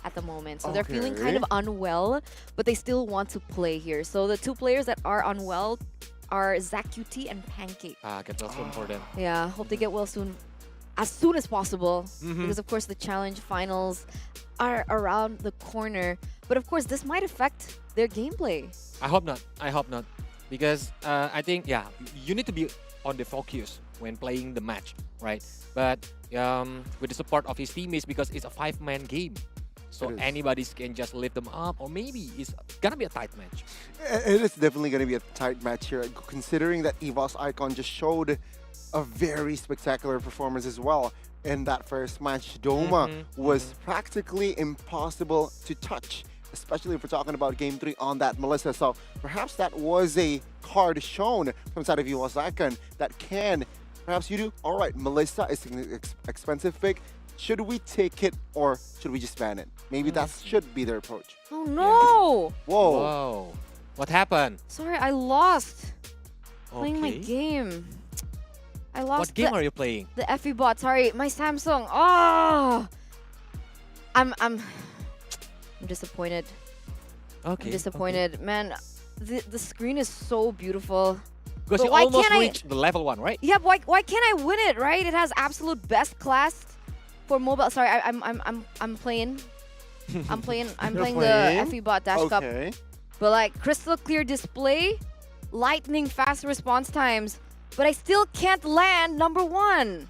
at the moment. So they're feeling kind of unwell, but they still want to play here. So the 2 players that are unwell are ZachQT and Pancake. Get well soon for them. Yeah, hope they get well soon as possible. Because of course the challenge finals are around the corner. But of course this might affect their gameplay. I hope not. Because I think, you need to be on the focus when playing the match, right? But with the support of his teammates, because it's a 5-man game. So anybody can just lift them up, or maybe it's gonna be a tight match. It is definitely gonna be a tight match here, considering that EVOS Icon just showed a very spectacular performance as well in that first match. Doma was practically impossible to touch, especially if we're talking about Game 3 on that Melissa. So perhaps that was a card shown from side of EVOS Icon that can, perhaps you do, all right, Melissa is an expensive pick. Should we take it or should we just ban it? Maybe that should be their approach. Oh no! Whoa. What happened? Sorry, I lost playing my game. I lost. What game are you playing? The FE bot. Sorry, my Samsung. Oh, I'm disappointed. Okay. I'm disappointed, man. The screen is so beautiful. Because you almost reached the level 1, right? Yeah, why can't I win it? Right? It has absolute best class for mobile. Sorry, I'm playing. I'm playing the FE bot Dash Cup. But like crystal clear display, lightning fast response times, but I still can't land number 1.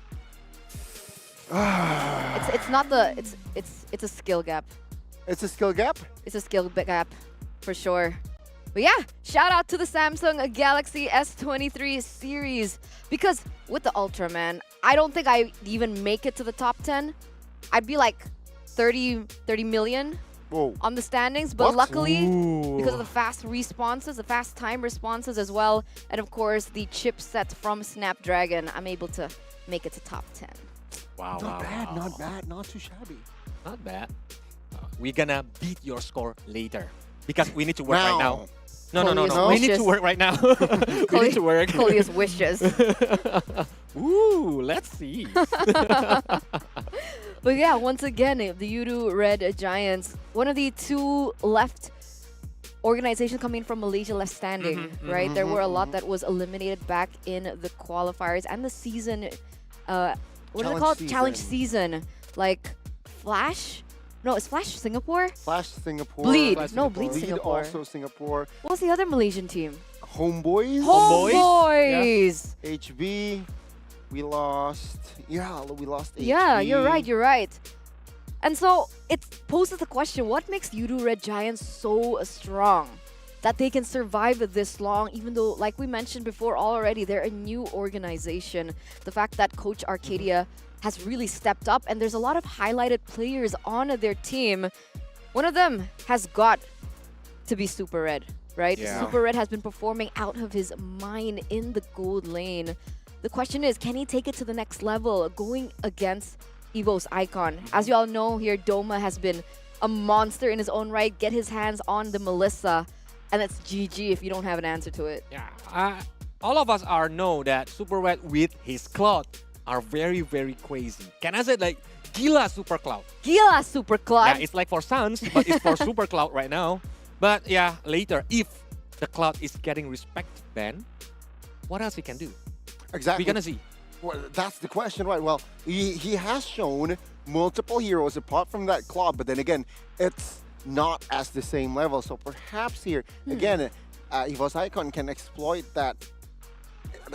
it's not the it's a skill gap. It's a skill gap? It's a skill gap for sure. But yeah, shout out to the Samsung Galaxy S23 series, because with the Ultra, man, I don't think I even make it to the top 10. I'd be like 30 million on the standings, but luckily, because of the fast responses, the fast time responses as well, and of course the chipset from Snapdragon, I'm able to make it to top 10. Wow, Not bad, not too shabby. Not bad. We're gonna beat your score later because we need to work right now. No. We need to work right now. We need to work. Colius wishes. Ooh, let's see. But yeah, once again, the Yudu Red Giants, one of the 2 left organizations coming from Malaysia left standing, right? There were a lot that was eliminated back in the qualifiers and the season, what is it called? Challenge season. Like Flash No, is Flash Singapore? Flash Singapore. Bleed. Flash No, Singapore. Bleed Singapore. also Singapore. What was the other Malaysian team? Homeboys. Homeboys. Yeah. HB. We lost. Yeah, we lost HB. Yeah, you're right. You're right. And so it poses the question: what makes Yudu Red Giants so strong that they can survive this long? Even though, like we mentioned before already, they're a new organization. The fact that Coach Arcadia has really stepped up, and there's a lot of highlighted players on their team. One of them has got to be Super Red, right? Yeah. Super Red has been performing out of his mind in the gold lane. The question is, can he take it to the next level going against EVOS Icon? As you all know here, Doma has been a monster in his own right. Get his hands on the Melissa, and that's GG if you don't have an answer to it. Yeah, all of us know that Super Red with his Cloud are very, very crazy. Can I say like Gila Super Cloud? Gila Super Cloud? Yeah, it's like for Suns, but it's for Super Cloud right now. But yeah, later, if the Cloud is getting respect ban, what else he can do? Exactly. We're gonna see. Well, that's the question, right? Well, he has shown multiple heroes apart from that Cloud, but then again, it's not as the same level. So perhaps here, again, EVOS Icon can exploit that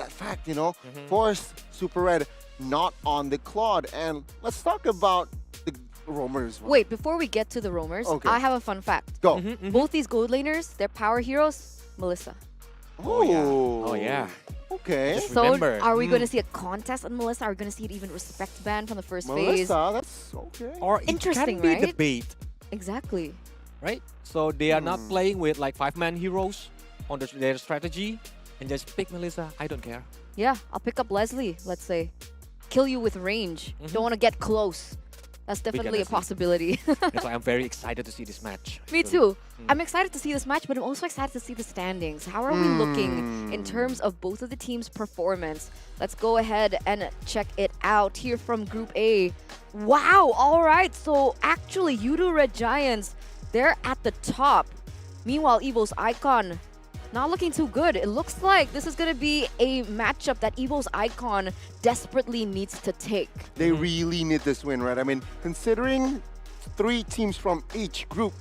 fact, you know, force Super Red not on the Claude. And let's talk about the roamers. Wait, before we get to the roamers, Okay. I have a fun fact. Go. Both these gold laners, they're power heroes, Melissa. Oh, yeah. Okay. So are we going to see a contest on Melissa? Are we going to see it even respect ban from the first phase? Melissa, that's okay. Or it Interesting, can be right? the bait, Exactly. right? So they are not playing with like 5-man heroes on their strategy and just pick Melissa. I don't care. Yeah, I'll pick up Leslie, let's say. Kill you with range. Don't want to get close. That's definitely a see. possibility. That's why I'm very excited to see this match. Me too. I'm excited to see this match, but I'm also excited to see the standings. How are we looking in terms of both of the teams' performance? Let's go ahead and check it out here from Group A. Wow, all right. So actually, Yudu Red Giants, they're at the top. Meanwhile, EVOS Icon, not looking too good. It looks like this is going to be a matchup that EVOS Icon desperately needs to take. They really need this win, right? I mean, considering 3 teams from each group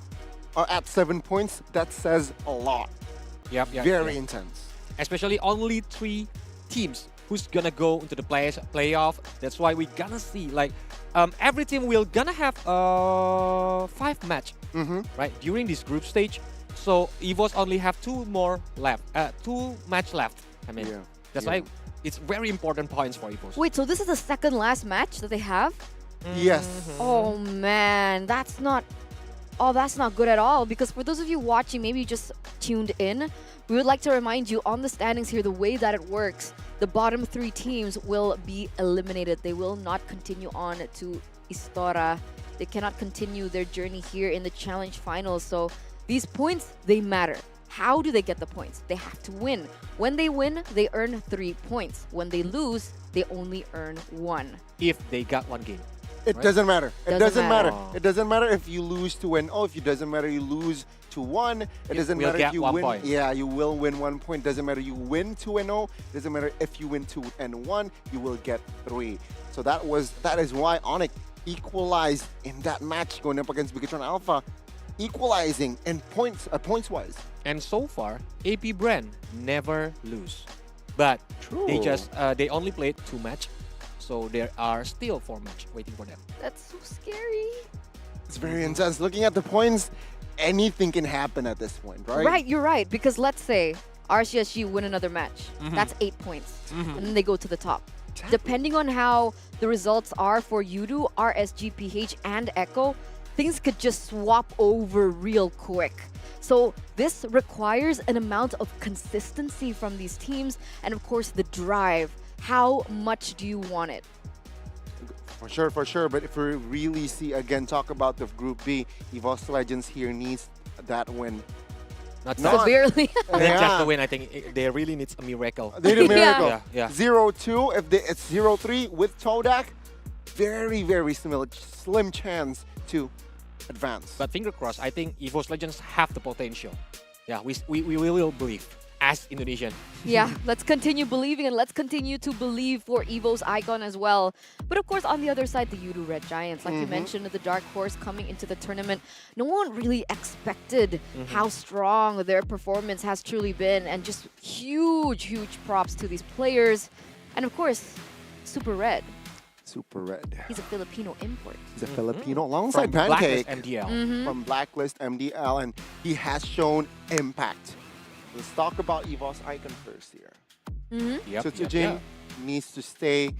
are at 7 points, that says a lot. Yep. Very intense. Especially only 3 teams who's gonna go into the playoff. That's why we're gonna see like every team will gonna have 5 match, right, during this group stage. So EVOS only have 2 more left, 2 match left. I mean, that's why it's very important points for EVOS. Wait, so this is the second last match that they have? Yes. Oh man, that's not good at all, because for those of you watching, maybe you just tuned in, we would like to remind you on the standings here, the way that it works, the bottom 3 teams will be eliminated. They will not continue on to Istora. They cannot continue their journey here in the challenge finals. So these points, they matter. How do they get the points? They have to win. When they win, they earn 3 points. When they lose, they only earn 1. If they got 1 game. It right? doesn't matter. It doesn't matter. Oh. It doesn't matter if you lose to an O. If it doesn't matter you lose to 1. It doesn't will matter get if you 1 win. point. Yeah, you will win 1 point. Doesn't matter you win 2 and 0. Doesn't matter if you win 2 and 1. You will get 3. So that is why Onyx equalized in that match going up against Bigatron Alpha, equalizing in points wise. And so far, AP Brand never lose. But they only played 2 match. So there are still 4 match waiting for them. That's so scary. It's very intense. Looking at the points, anything can happen at this point, right? Right, you're right. Because let's say RCSG win another match. That's 8 points. And then they go to the top. Depending on how the results are for Yudu, RSG, PH, and Echo, things could just swap over real quick. So this requires an amount of consistency from these teams, and of course the drive. How much do you want it? For sure. But if we really talk about the Group B, EVOS Legends here needs that win. Not severely. Not just to win. I think they really need a miracle. They need a miracle. Yeah. 0-2. If it's 0-3 with Todak, very, very slim chance to advance. But finger crossed, I think EVOS Legends have the potential. Yeah, we will believe. as Indonesian. Yeah, let's continue believing and let's continue to believe for EVOS Icon as well. But of course, on the other side, the Yudu Red Giants, like you mentioned, the dark horse coming into the tournament. No one really expected how strong their performance has truly been, and just huge, huge props to these players. And of course, Super Red. Super Red. He's a Filipino import. He's a Filipino alongside From Pancake. Blacklist MDL. From Blacklist MDL, and he has shown impact. Let's talk about EVOS Icon first here. Yep, So Jin needs to stay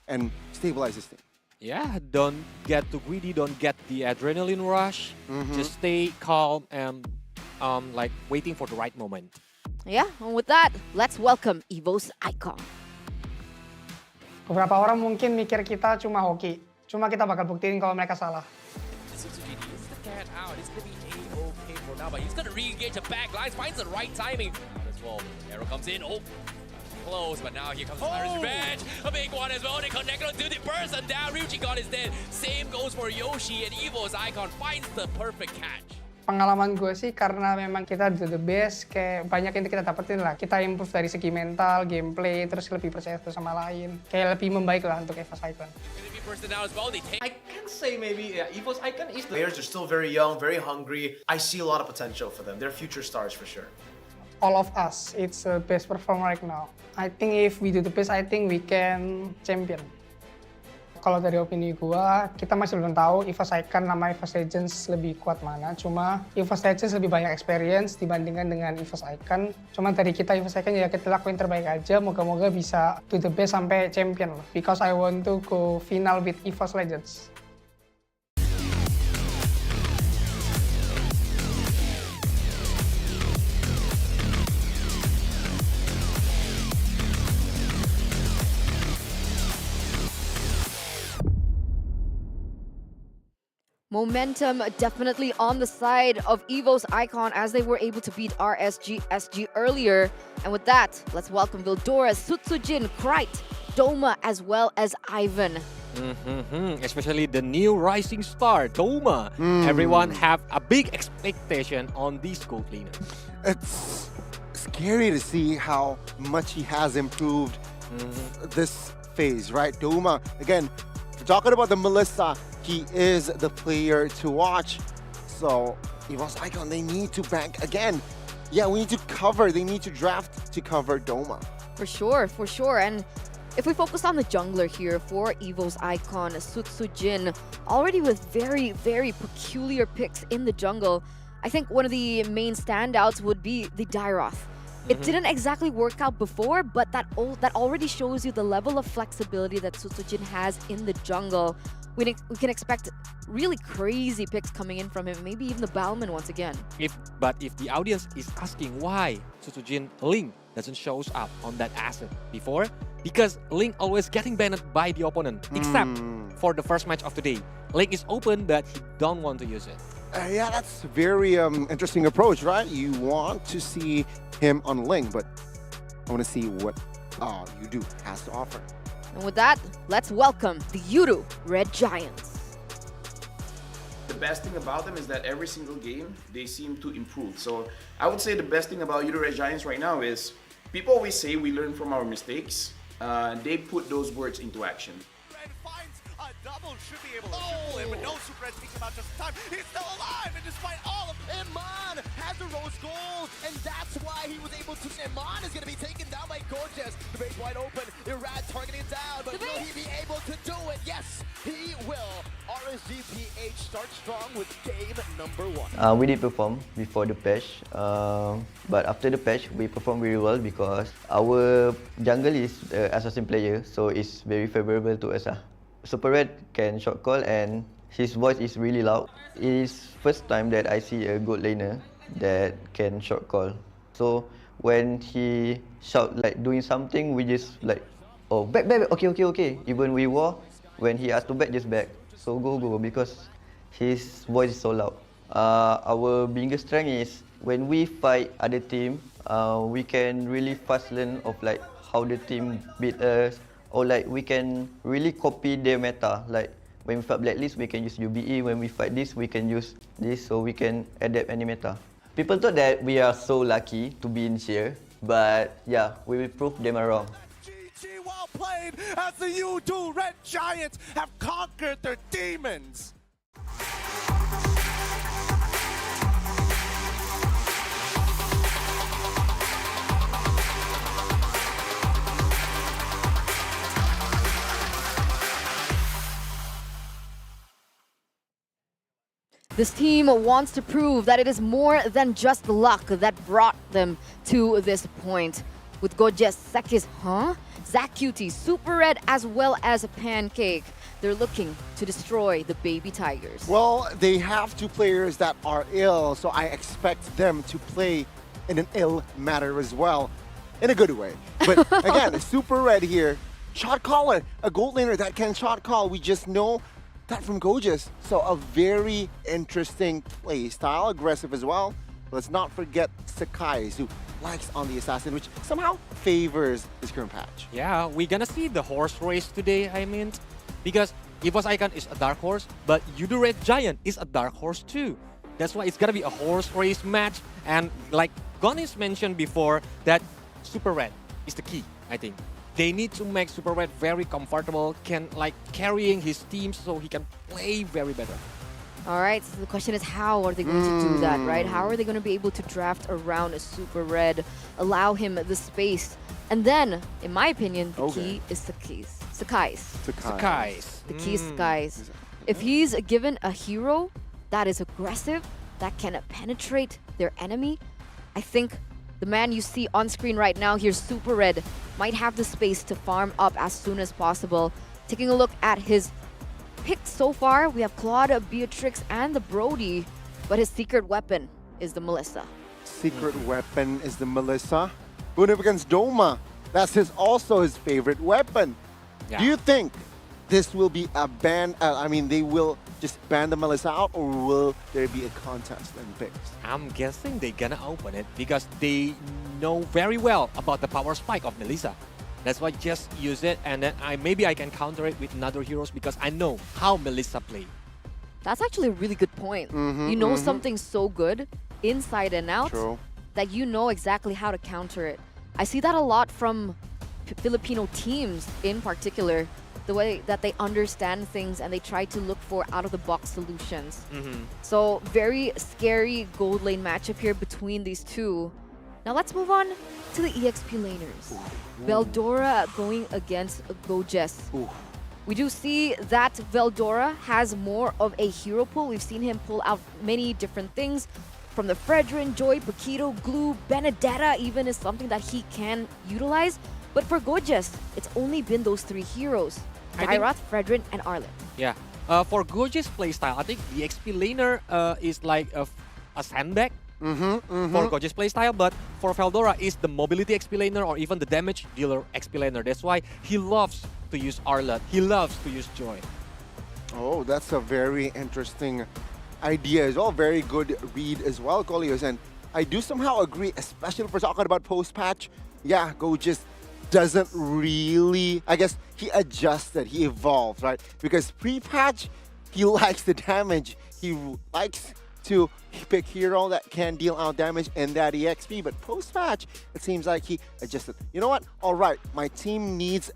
and stabilize his team. Yeah, don't get too greedy, don't get the adrenaline rush. Just stay calm and like waiting for the right moment. Yeah, and with that, let's welcome EVOS Icon. Beberapa orang mungkin mikir kita cuma hoki. Cuma kita bakal buktiin kalau mereka salah. Out. It's gonna be A-OK for now, but he's gonna re-engage the back lines, finds the right timing as well. Arrow comes in, close, but now here comes Pirate's Revenge. A big one as well, they connect onto the burst, and down Ryuji God is dead. Same goes for Yoshi, and EVOS Icon finds the perfect catch. Pengalaman gue sih karena memang kita do the best, kayak banyak yang kita dapetin lah. Kita improve dari segi mental, gameplay, terus lebih percaya satu sama lain. Kayak lebih membaik lah untuk EVOS Icon. I can say maybe EVOS Icon is the players are still very young, very hungry. I see a lot of potential for them. They're future stars for sure. All of us, it's the best performer right now. I think if we do the best, I think we can champion. Kalau dari opini gua, kita masih belum tahu EVOS Icon sama EVOS Legends lebih kuat mana. Cuma EVOS Legends lebih banyak experience dibandingkan dengan EVOS Icon. Cuma dari kita EVOS Icon ya kita lakuin terbaik aja. Moga-moga bisa do the best sampai champion. Because I want to go final with EVOS Legends. Momentum definitely on the side of EVOS Icon as they were able to beat RSG SG earlier. And with that, let's welcome Vildora, Sutsujin, Krite, Doma, as well as Ivan. Especially the new rising star, Doma. Everyone have a big expectation on these gold cleaners. It's scary to see how much he has improved this phase, right? Doma, again, we're talking about the Melissa. He is the player to watch. So, EVOS Icon, they need to bank again. Yeah, we need to cover. They need to draft to cover Doma. For sure, for sure. And if we focus on the jungler here for EVOS Icon, Sutsujin, already with very, very peculiar picks in the jungle, I think one of the main standouts would be the Dairoth. It didn't exactly work out before, but that already shows you the level of flexibility that Sutsujin has in the jungle. We can expect really crazy picks coming in from him, maybe even the Balman once again. But if the audience is asking why Sutsujin Link doesn't show up on that asset before, because Link always getting banned by the opponent, except for the first match of the day. Link is open, but he don't want to use it. Yeah, that's a very interesting approach, right? You want to see him on Link, but I want to see what Yudu has to offer. And with that, let's welcome the Yudu Red Giants. The best thing about them is that every single game, they seem to improve. So I would say the best thing about Yudu Red Giants right now is people always say we learn from our mistakes. They put those words into action. Double should be able to triple him, but no Super Red takes him out just in time. He's still alive, and despite all of Iman has the rose gold, and that's why he was able to. Iman is going to be taken down by Gorgeous. The base wide open, Irad targeting down, but will he be able to do it? Yes, he will. RSGPH starts strong with game number 1. We did perform before the patch, but after the patch, we performed very well because our jungle is assassin player, so it's very favorable to us. Super Red can short call and his voice is really loud. It is first time that I see a good laner that can short call. So when he shout like doing something, we just like, oh back, okay. Even we war, when he asked to back, just back. So go because his voice is so loud. Our biggest strength is when we fight other team, we can really fast learn of like how the team beat us. Or like we can really copy their meta. Like when we fight Blacklist, we can use UBE. When we fight this, we can use this, so we can adapt any meta. People thought that we are so lucky to be in here But yeah, we will prove them wrong. GG, well played as the U2 Red Giants have conquered their demons. This team wants to prove that it is more than just luck that brought them to this point. With Gojes, Sekis, Zacuti, Super Red, as well as Pancake, they're looking to destroy the baby Tigers. Well, they have two players that are ill, so I expect them to play in an ill manner as well, in a good way. But again, Super Red here, shot caller, a gold laner that can shot call. We just know that from Gojes. So a very interesting play style, aggressive as well. Let's not forget Sakai, who likes on the assassin, which somehow favors his current patch. Yeah, we're gonna see the horse race today, I mean, because EVOS Icon is a dark horse, but Yudu Red Giant is a dark horse too. That's why it's gonna be a horse race match. And like Gonis mentioned before, that Super Red is the key, I think. They need to make Super Red very comfortable, can like carrying his team so he can play very better. All right, so the question is how are they going to do that, right? How are they going to be able to draft around a Super Red, allow him the space? And then, in my opinion, the key is Sakai's. The key is Sakai's. If he's given a hero that is aggressive, that can penetrate their enemy, I think the man you see on screen right now here, Super Red, might have the space to farm up as soon as possible. Taking a look at his picks so far, we have Claude, Beatrix, and the Brody, but his secret weapon is the Melissa. Secret weapon is the Melissa. Going up against Doma, that's also his favorite weapon. Yeah. Do you think this will be a ban? They will just ban the Melissa out, or will there be a contest and picks? I'm guessing they're gonna open it because they know very well about the power spike of Melissa. That's why just use it, and then maybe I can counter it with another heroes because I know how Melissa plays. That's actually a really good point. You know something so good inside and out that you know exactly how to counter it. I see that a lot from Filipino teams in particular, the way that they understand things and they try to look for out-of-the-box solutions. So very scary gold lane matchup here between these two. Now let's move on to the EXP laners. Veldora going against Gojes. We do see that Veldora has more of a hero pool. We've seen him pull out many different things from the Fredrin, Joy, Paquito, Glue, Benedetta even is something that he can utilize. But for Gojes, it's only been those three heroes. Dairoth, Fredrin, and Arlen. Yeah. For Gojes playstyle, I think the XP laner is like a sandbag for Gojes playstyle, but for Veldora is the mobility XP laner or even the damage dealer XP laner. That's why he loves to use Arlet. He loves to use Joy. Oh, that's a very interesting idea as well. Very good read as well, Colios. And I do somehow agree, especially if we're talking about post-patch. Yeah, Gojes doesn't really, I guess he adjusted, he evolved, right? Because pre-patch, he likes the damage. He likes to pick hero that can deal out damage and that EXP, but post-patch, it seems like he adjusted. You know what? All right, my team needs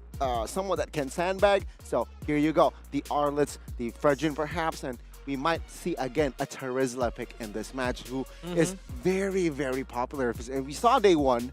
someone that can sandbag, so here you go. The Arlets, the Fredrin perhaps, and we might see again a Terizla pick in this match who is very, very popular. And we saw day one,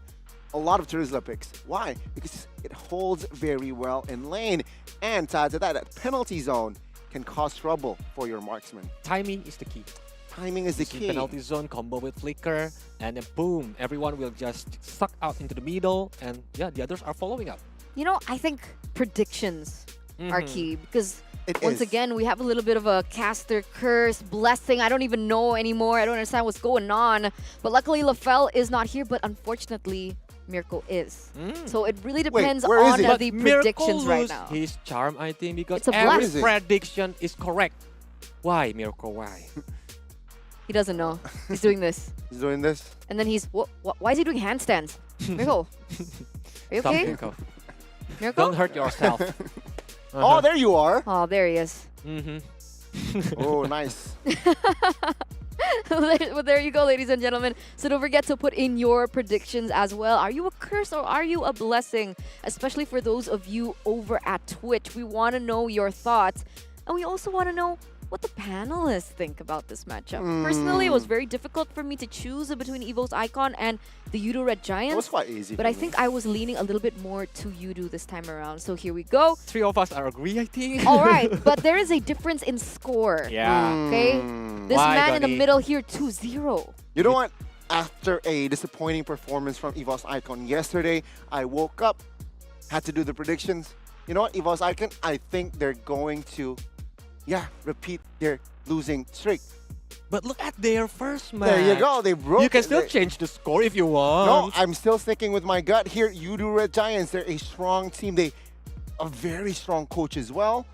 a lot of Terizla picks. Why? Because it holds very well in lane. And to add to that, that penalty zone can cause trouble for your marksman. Timing is the key. Timing is the key. Penalty zone combo with Flicker, and then boom, everyone will just suck out into the middle, and yeah, the others are following up. You know, I think predictions are key because once again, we have a little bit of a caster curse, blessing. I don't even know anymore. I don't understand what's going on. But luckily, LaFell is not here, but unfortunately, Mirko is. So it really depends on the predictions right now. His charm, I think, because It's a every blast. prediction is correct. Why, Mirko? Why? He doesn't know. He's doing this. He's doing this. And then he's, why is he doing handstands? Mirko, are you Stop, okay? Mirko. Mirko? Don't hurt yourself. Oh, there you are. Oh, there he is. Oh, nice. Well, there you go, ladies and gentlemen. So don't forget to put in your predictions as well. Are you a curse or are you a blessing? Especially for those of you over at Twitch. We want to know your thoughts. And we also want to know what the panelists think about this matchup. Personally, it was very difficult for me to choose between EVOS Icon and the Yudu Red Giants. It was quite easy. But I think I was leaning a little bit more to Yudu this time around. So here we go. Three of us are agree, I think. All right, but there is a difference in score. Yeah. Okay? This Why, man in the Donnie? middle here, 2-0. You know what? After a disappointing performance from EVOS Icon yesterday, I woke up, had to do the predictions. You know what, EVOS Icon, I think they're going to, repeat their losing streak. But look at their first match. There you go, they broke You can it. still change the score if you want. No, I'm still sticking with my gut here. Yudu Red Giants, they're a strong team. They a very strong coach as well.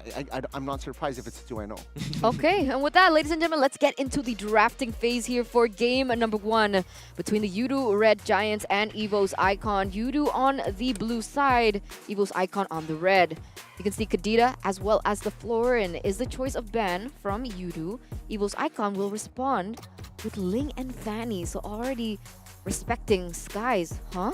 And I'm not surprised if it's 2-0. Okay, and with that, ladies and gentlemen, let's get into the drafting phase here for game number 1 between the Yudu Red Giants and EVOS Icon. Yudu on the blue side, EVOS Icon on the red. You can see Kadita as well as the Florin is the choice of ban from Yudu. EVOS Icon will respond with Ling and Fanny, so already respecting Skies, huh?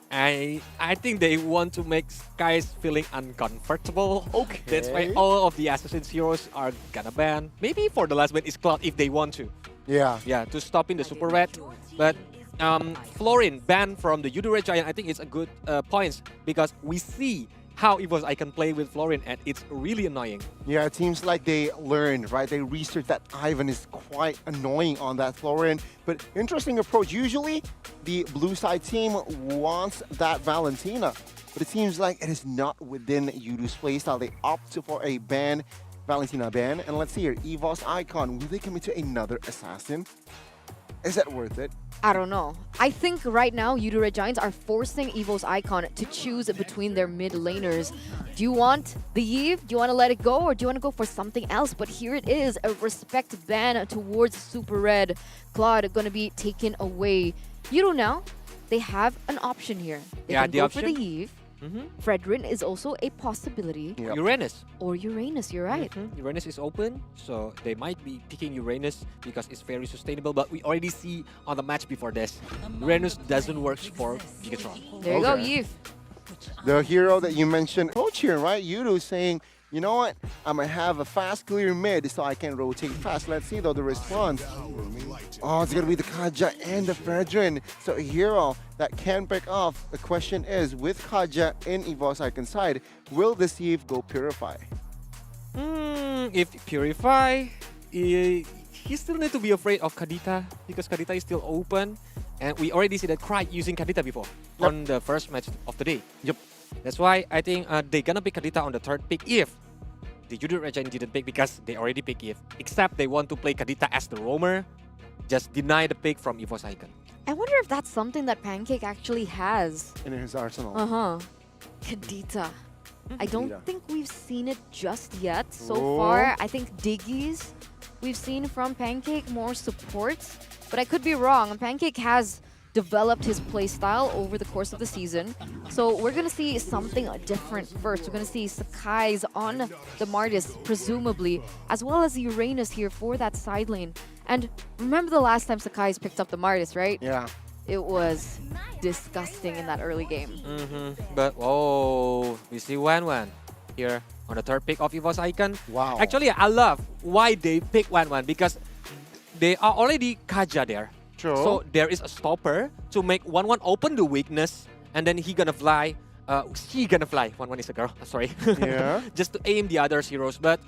I think they want to make Skies feeling uncomfortable. Okay. That's why all of the Assassin's heroes are gonna ban. Maybe for the last ban is Cloud if they want to. Yeah. Yeah, to stop in the Super Red. But Florin banned from the Yudu Red Giant, I think it's a good point because we see how EVOS Icon play with Florin and it's really annoying. Yeah, it seems like they learned, right? They researched that Ivan is quite annoying on that Florin. But interesting approach. Usually, the blue side team wants that Valentina. But it seems like it is not within Yudu's playstyle. They opt for a ban, Valentina ban. And let's see here, EVOS Icon, will they commit to another assassin? Is that worth it? I don't know. I think right now Yudu Red Giants are forcing EVOS Icon to choose between their mid laners. Do you want the Eve? Do you want to let it go? Or do you want to go for something else? But here it is, a respect ban towards Super Red. Claude going to be taken away. Yudu now, they have an option here. They can go for the Eve. Fredrin is also a possibility. Yep. Uranus. Or Uranus, you're right. Uranus is open, so they might be picking Uranus because it's very sustainable. But we already see on the match before this, Uranus doesn't work for Gigatron. There you go, Eve. The hero that you mentioned, coach here, right? Yudu saying, you know what? I'm going to have a fast clear mid so I can rotate fast. Let's see, though, the response. Oh, it's going to be the Kaja and the Fredrin. So a hero that can pick off. The question is, with Kaja in EVOS Icon side, will this Eve go Purify? If Purify, he still need to be afraid of Kadita because Kadita is still open. And we already see that Cry using Kadita before on the first match of the day. Yep. That's why I think they're gonna pick Kadita on the third pick if the Yudu Red Giant didn't pick because they already pick if. Except they want to play Kadita as the roamer. Just deny the pick from EVOS Icon. I wonder if that's something that Pancake actually has. In his arsenal. Kadita. I don't Kadita. think we've seen it just yet so Oh. far. I think Diggies we've seen from Pancake, more support. But I could be wrong. Pancake has developed his playstyle over the course of the season. So we're going to see something different first. We're going to see Sakai's on the Martis, presumably, as well as Uranus here for that side lane. And remember the last time Sakai's picked up the Martis, right? Yeah. It was disgusting in that early game. But we see Wan here on the third pick of EVOS Icon. Wow. Actually, I love why they pick Wan because they are already Kaja there. True. So there is a stopper to make 1-1 open the weakness, and then he gonna fly. She gonna fly. 1-1 is a girl. Sorry. Yeah. Just to aim the other heroes, but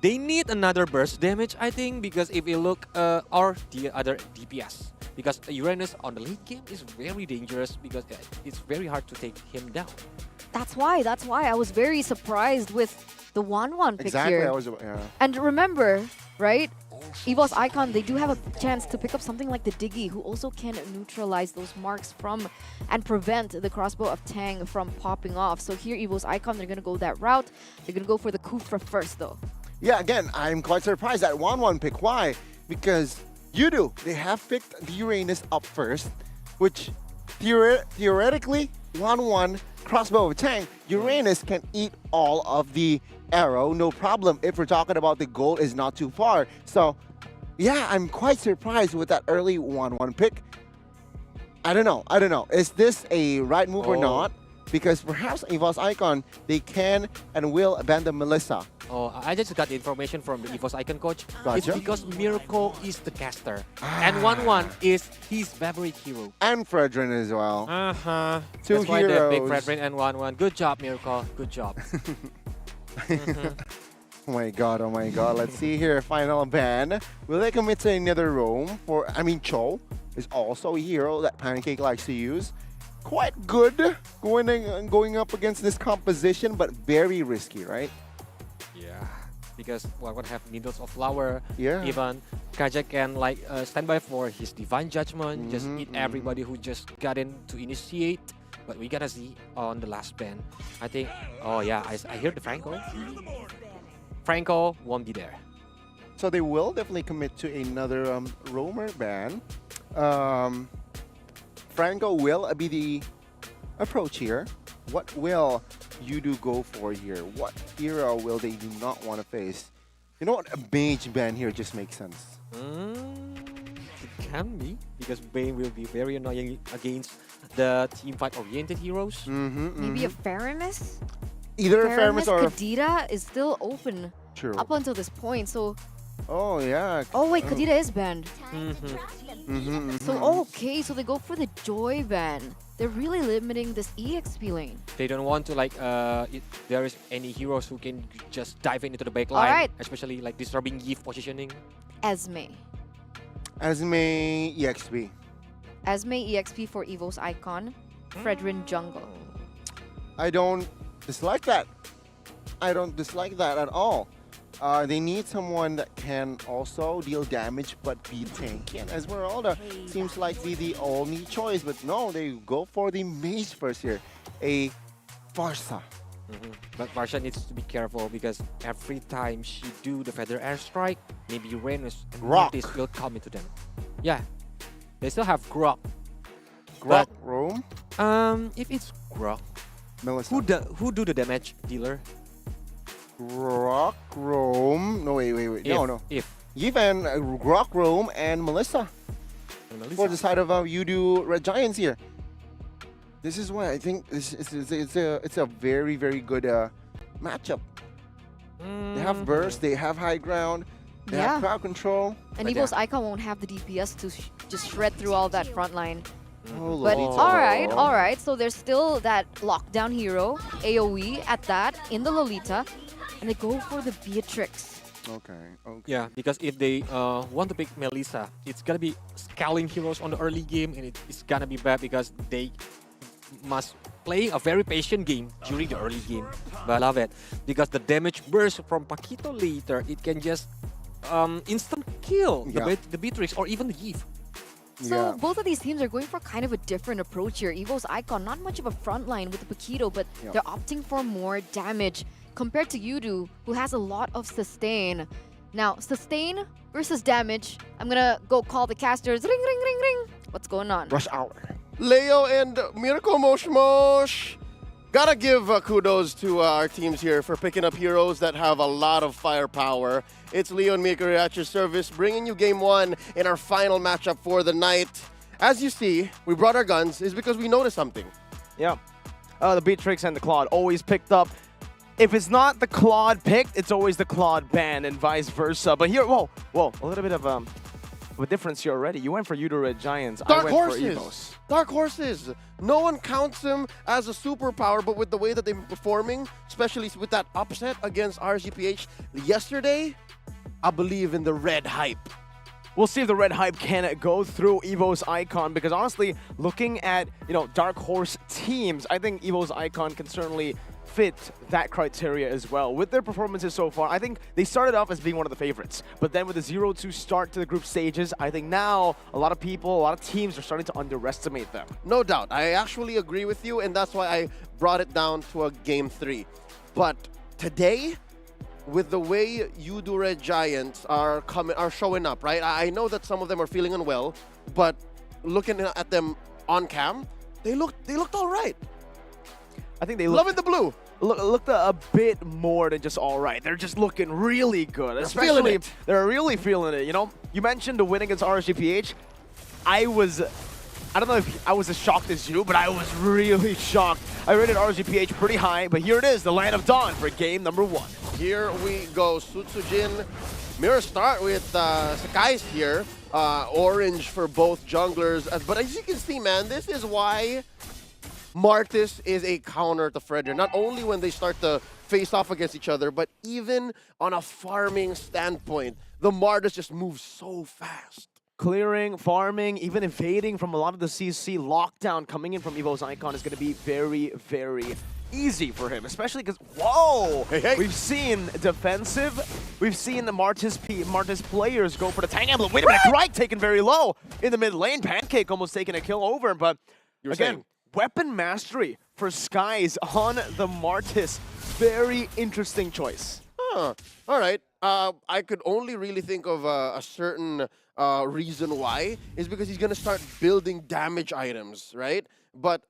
they need another burst damage, I think, because if you look, or the other DPS, because Uranus on the late game is very dangerous because it's very hard to take him down. That's why I was very surprised with the 1-1 pick Exactly. here. Yeah. And remember, right? EVOS Icon, they do have a chance to pick up something like the Diggy, who also can neutralize those marks from and prevent the crossbow of Tang from popping off. So here, EVOS Icon, they're going to go that route. They're going to go for the Kufra first, though. Yeah, again, I'm quite surprised at 1-1 pick. Why? Because Yudu, they have picked the Uranus up first, which theoretically, 1-1 crossbow of Tang, Uranus can eat all of the arrow, no problem, if we're talking about the goal is not too far. So Yeah, I'm quite surprised with that early 1-1 pick. I don't know. Is this a right move or not? Because perhaps EVOS Icon, they can and will abandon Melissa. Oh, I just got the information from the EVOS Icon coach. Gotcha. It's because Miracle is the caster. And 1-1 is his favorite hero. And Fredrin as well. Uh-huh. Two That's why they pick heroes. Fredrin and 1-1. Good job, Miracle. Good job. Oh my god. Let's see here. Final ban. Will they commit to another roam? Cho is also a hero that Pancake likes to use. Quite good going up against this composition, but very risky, right? Yeah. Because we're going to have Needles of Flower. Yeah. Even Kajak can stand by for his Divine Judgment. Just eat everybody who just got in to initiate. But we gotta see on the last ban. I think, I hear the Franco. Franco won't be there. So they will definitely commit to another roamer ban. Franco will be the approach here. What will Yudu go for here? What hero will they do not want to face? You know what? A mage ban here just makes sense. It can be, because Bane will be very annoying against the teamfight-oriented heroes. Maybe a Faramis? Either a Faramis or Kadira is still open up until this point, so... Oh, yeah. Oh, wait, Kadira is banned. So, okay, so they go for the Joy ban. They're really limiting this EXP lane. They don't want to, if there is any heroes who can just dive into the backline, Alright. especially disturbing Yif positioning. Esme EXP. Esme EXP for EVOS Icon. Fredrin Jungle. I don't dislike that. At all. They need someone that can also deal damage but be tanky. And Esmeralda seems like the only choice. But no, they go for the mage first here. A Farsa. But Marsha needs to be careful, because every time she do the feather airstrike, maybe Renus and Mortis will come into them. Yeah, they still have Grok. Grok roam? If it's Grok, Melissa. who do the damage dealer? Grok roam. No, wait. No. If Yves and Grok roam and Melissa. For the side of Yudu Red Giants here. This is why I think it's a very, very good matchup. They have burst, they have high ground, they have crowd control. And EVOS Icon won't have the DPS to just shred through all that front line. But all right. So there's still that lockdown hero, AoE at that, in the Lolita. And they go for the Beatrix. Okay. Yeah, because if they want to pick Melissa, it's gonna be scaling heroes on the early game, and it's gonna be bad because they must play a very patient game during the early game. But I love it, because the damage burst from Paquito later, it can just instant kill the Beatrix or even the Yves. So both of these teams are going for kind of a different approach here. EVOS Icon, not much of a front line with the Paquito, but they're opting for more damage compared to Yudu, who has a lot of sustain. Now, sustain versus damage. I'm gonna go call the casters. Ring, ring, ring, ring. What's going on? Rush hour. Leo and Miracle Mosh. Gotta give kudos to our teams here for picking up heroes that have a lot of firepower. It's Leo and Mikari at your service, bringing you game one in our final matchup for the night. As you see, we brought our guns is because we noticed something. Yeah. The Beatrix and the Claude always picked up. If it's not the Claude picked, it's always the Claude banned and vice versa. But here, whoa, a little bit of a difference here already. You went for Yudu Red Giants. I went for EVOS. Dark Horses. No one counts them as a superpower, but with the way that they've been performing, especially with that upset against RGPH yesterday, I believe in the red hype. We'll see if the red hype can go through EVOS Icon, because honestly, looking at Dark Horse teams, I think EVOS Icon can certainly fit that criteria as well. With their performances so far, I think they started off as being one of the favorites, but then with the 0-2 start to the group stages, I think now a lot of people, a lot of teams are starting to underestimate them. No doubt. I actually agree with you, and that's why I brought it down to a game 3. But today, with the way Yudu Red Giants are showing up, right? I know that some of them are feeling unwell, but looking at them on cam, they looked all right. I think they loving the blue. looked a bit more than just all right. They're just looking really good. Especially, they're really feeling it. You know, you mentioned the win against RSGPH. I don't know if I was as shocked as you, but I was really shocked. I rated RSGPH pretty high, but here it is, the Land of Dawn for game number 1. Here we go, Sutsujin. Mirror start with Sakai's here. Orange for both junglers. But as you can see, man, this is why Martis is a counter to Fredrin. Not only when they start to face off against each other, but even on a farming standpoint. The Martis just moves so fast. Clearing, farming, even evading from a lot of the CC. Lockdown coming in from EVOS Icon is going to be very, very easy for him, especially because, whoa! We've seen defensive, we've seen the Martis players go for the Tang Emblem. Wait a minute, Grike taken very low in the mid lane. Pancake almost taking a kill over, but again, weapon mastery for Skies on the Martis. Very interesting choice. All right. I could only really think of a certain reason why is because he's going to start building damage items, right? But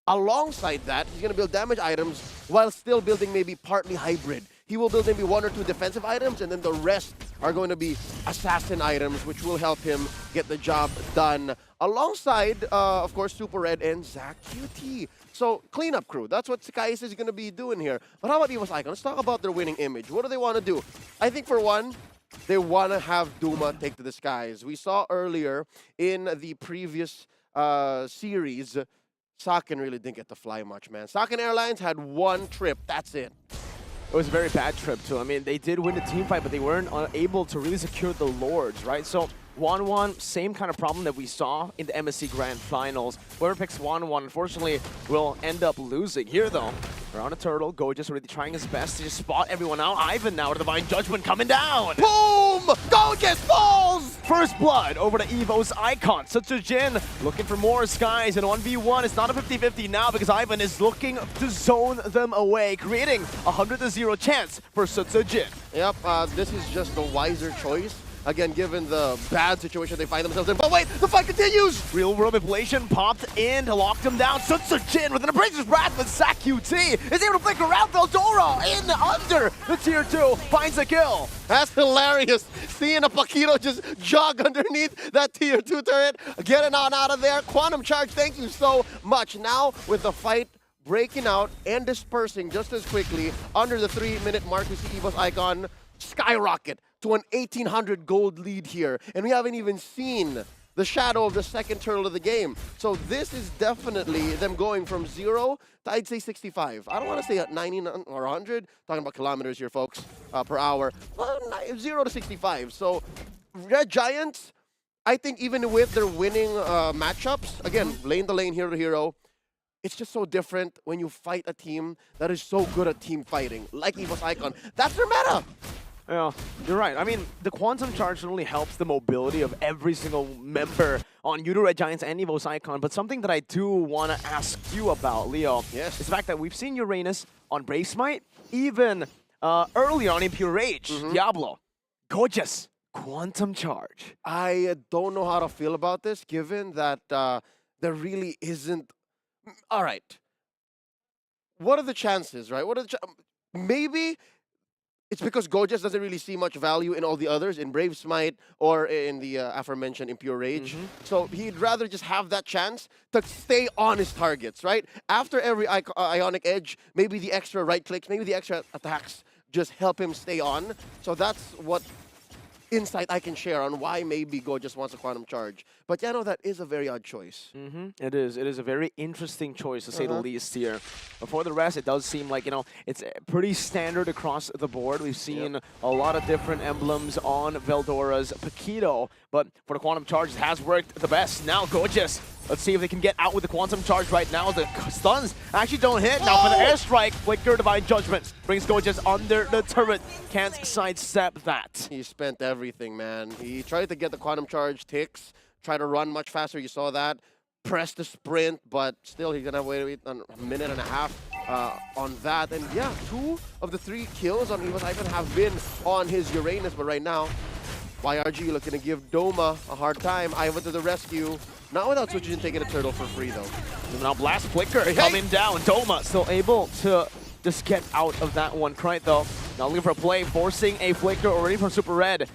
alongside that, he's going to build damage items while still building maybe partly hybrid. He will build maybe 1 or 2 defensive items, and then the rest are going to be assassin items, which will help him get the job done. Alongside, of course, Super Red and Zach QT. So, cleanup crew. That's what Sakais is going to be doing here. But how about EVOS Icon? Let's talk about their winning image. What do they want to do? I think, for one, they want to have Duma take to the skies. We saw earlier in the previous series, Saken really didn't get to fly much, man. Saken Airlines had 1 trip. That's it. It was a very bad trip, too. I mean, they did win the team fight, but they weren't able to really secure the Lords, right? So, 1-1, same kind of problem that we saw in the MSC Grand Finals. Whoever picks 1-1, unfortunately, will end up losing. Here, though, around a turtle, Gorgeous already trying his best to just spot everyone out. Ivan now with Divine Judgment coming down. Boom! Gorgeous falls! First blood over to EVOS Icon. Sutsujin looking for more Skies, and 1v1. It's not a 50-50 now because Ivan is looking to zone them away, creating a 100-0 chance for Sutsujin. Yep, this is just the wiser choice. Again, given the bad situation they find themselves in. But wait, the fight continues! Real world manipulation popped in to lock them down. Sutsujin with an Abrasion's Wrath with Zach QT is able to flicker around Veldora in under the tier 2. Finds a kill. That's hilarious. Seeing a Paquito just jog underneath that tier 2 turret. Getting on out of there. Quantum Charge, thank you so much. Now, with the fight breaking out and dispersing just as quickly, under the 3-minute mark, we see EVOS Icon skyrocket to an 1,800 gold lead here. And we haven't even seen the shadow of the second turtle of the game. So this is definitely them going from 0 to, I'd say, 65. I don't want to say at 90 or 100. Talking about kilometers here, folks, per hour. Well, 0 to 65. So Red Giants, I think even with their winning matchups, again, lane to lane, hero to hero, it's just so different when you fight a team that is so good at team fighting, like EVOS Icon. That's their meta. Yeah, you're right. I mean, the Quantum Charge really helps the mobility of every single member on Yudo Red Giants and EVOS Icon. But something that I do want to ask you about, Leo, is the fact that we've seen Uranus on Brave Smite, even earlier on Impure Rage, Diablo. Gorgeous. Quantum Charge. I don't know how to feel about this, given that there really isn't... All right. What are the chances, right? What are the maybe it's because Gorgeous doesn't really see much value in all the others, in Brave Smite or in the aforementioned Impure Rage. So he'd rather just have that chance to stay on his targets, right? After every Ionic Edge, maybe the extra right clicks, maybe the extra attacks just help him stay on. So that's what insight I can share on why maybe Gorgeous wants a Quantum Charge. But yeah, no, that is a very odd choice. It is. It is a very interesting choice, to say the least here. But for the rest, it does seem like, you know, it's pretty standard across the board. We've seen a lot of different emblems on Veldora's Paquito. But for the Quantum Charge, it has worked the best. Now Gorgeous. Let's see if they can get out with the Quantum Charge right now. The stuns actually don't hit. Now for the airstrike, Flicker Divine Judgment brings Gorgeous under the turret. Can't sidestep that. He spent everything, man. He tried to get the Quantum Charge ticks, try to run much faster. You saw that. Press the sprint, but still he's gonna wait a minute and a half on that. And yeah, 2 of the 3 kills on EVOS Icon have been on his Uranus, but right now, YRG looking to give Doma a hard time. Ivan to the rescue. Not without Sutsujin taking a turtle for free, though. And now Blast Flicker coming down. Doma still able to just get out of that one. Krite though, now looking for a play, forcing a flicker already from Super Red.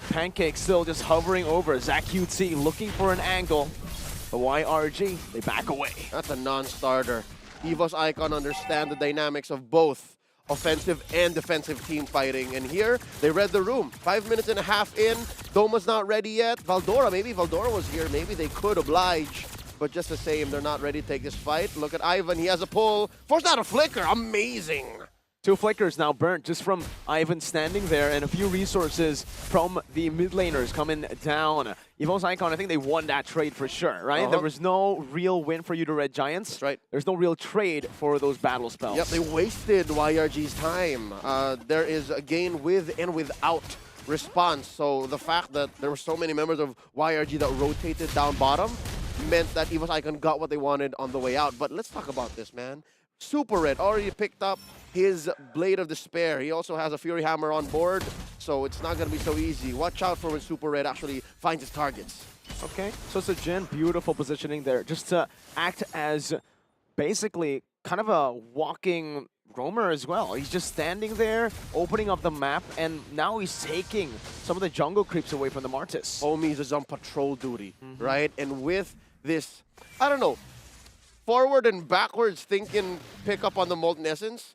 Pancake still just hovering over. ZachQT looking for an angle. The YRG, they back away. That's a non-starter. EVOS Icon understand the dynamics of both offensive and defensive team fighting. And here, they read the room. 5 minutes and a half in. Doma's not ready yet. Valdora, maybe Valdora was here. Maybe they could oblige. But just the same, they're not ready to take this fight. Look at Ivan. He has a pull. Forced out a flicker. Amazing. 2 flickers now burnt just from Ivan standing there, and a few resources from the mid laners coming down. EVOS Icon, I think they won that trade for sure, right? There was no real win for you to Red Giants. That's right. There's no real trade for those battle spells. Yep, they wasted YRG's time. There is a gain with and without response. So the fact that there were so many members of YRG that rotated down bottom meant that EVOS Icon got what they wanted on the way out. But let's talk about this, man. Super Red already picked up his Blade of Despair. He also has a Fury Hammer on board, so it's not going to be so easy. Watch out for when Super Red actually finds his targets. Okay, so Sujin, beautiful positioning there, just to act as basically kind of a walking roamer as well. He's just standing there, opening up the map, and now he's taking some of the jungle creeps away from the Martis. Homies is on patrol duty, right? And with this, I don't know, forward and backwards thinking pick up on the Molten Essence,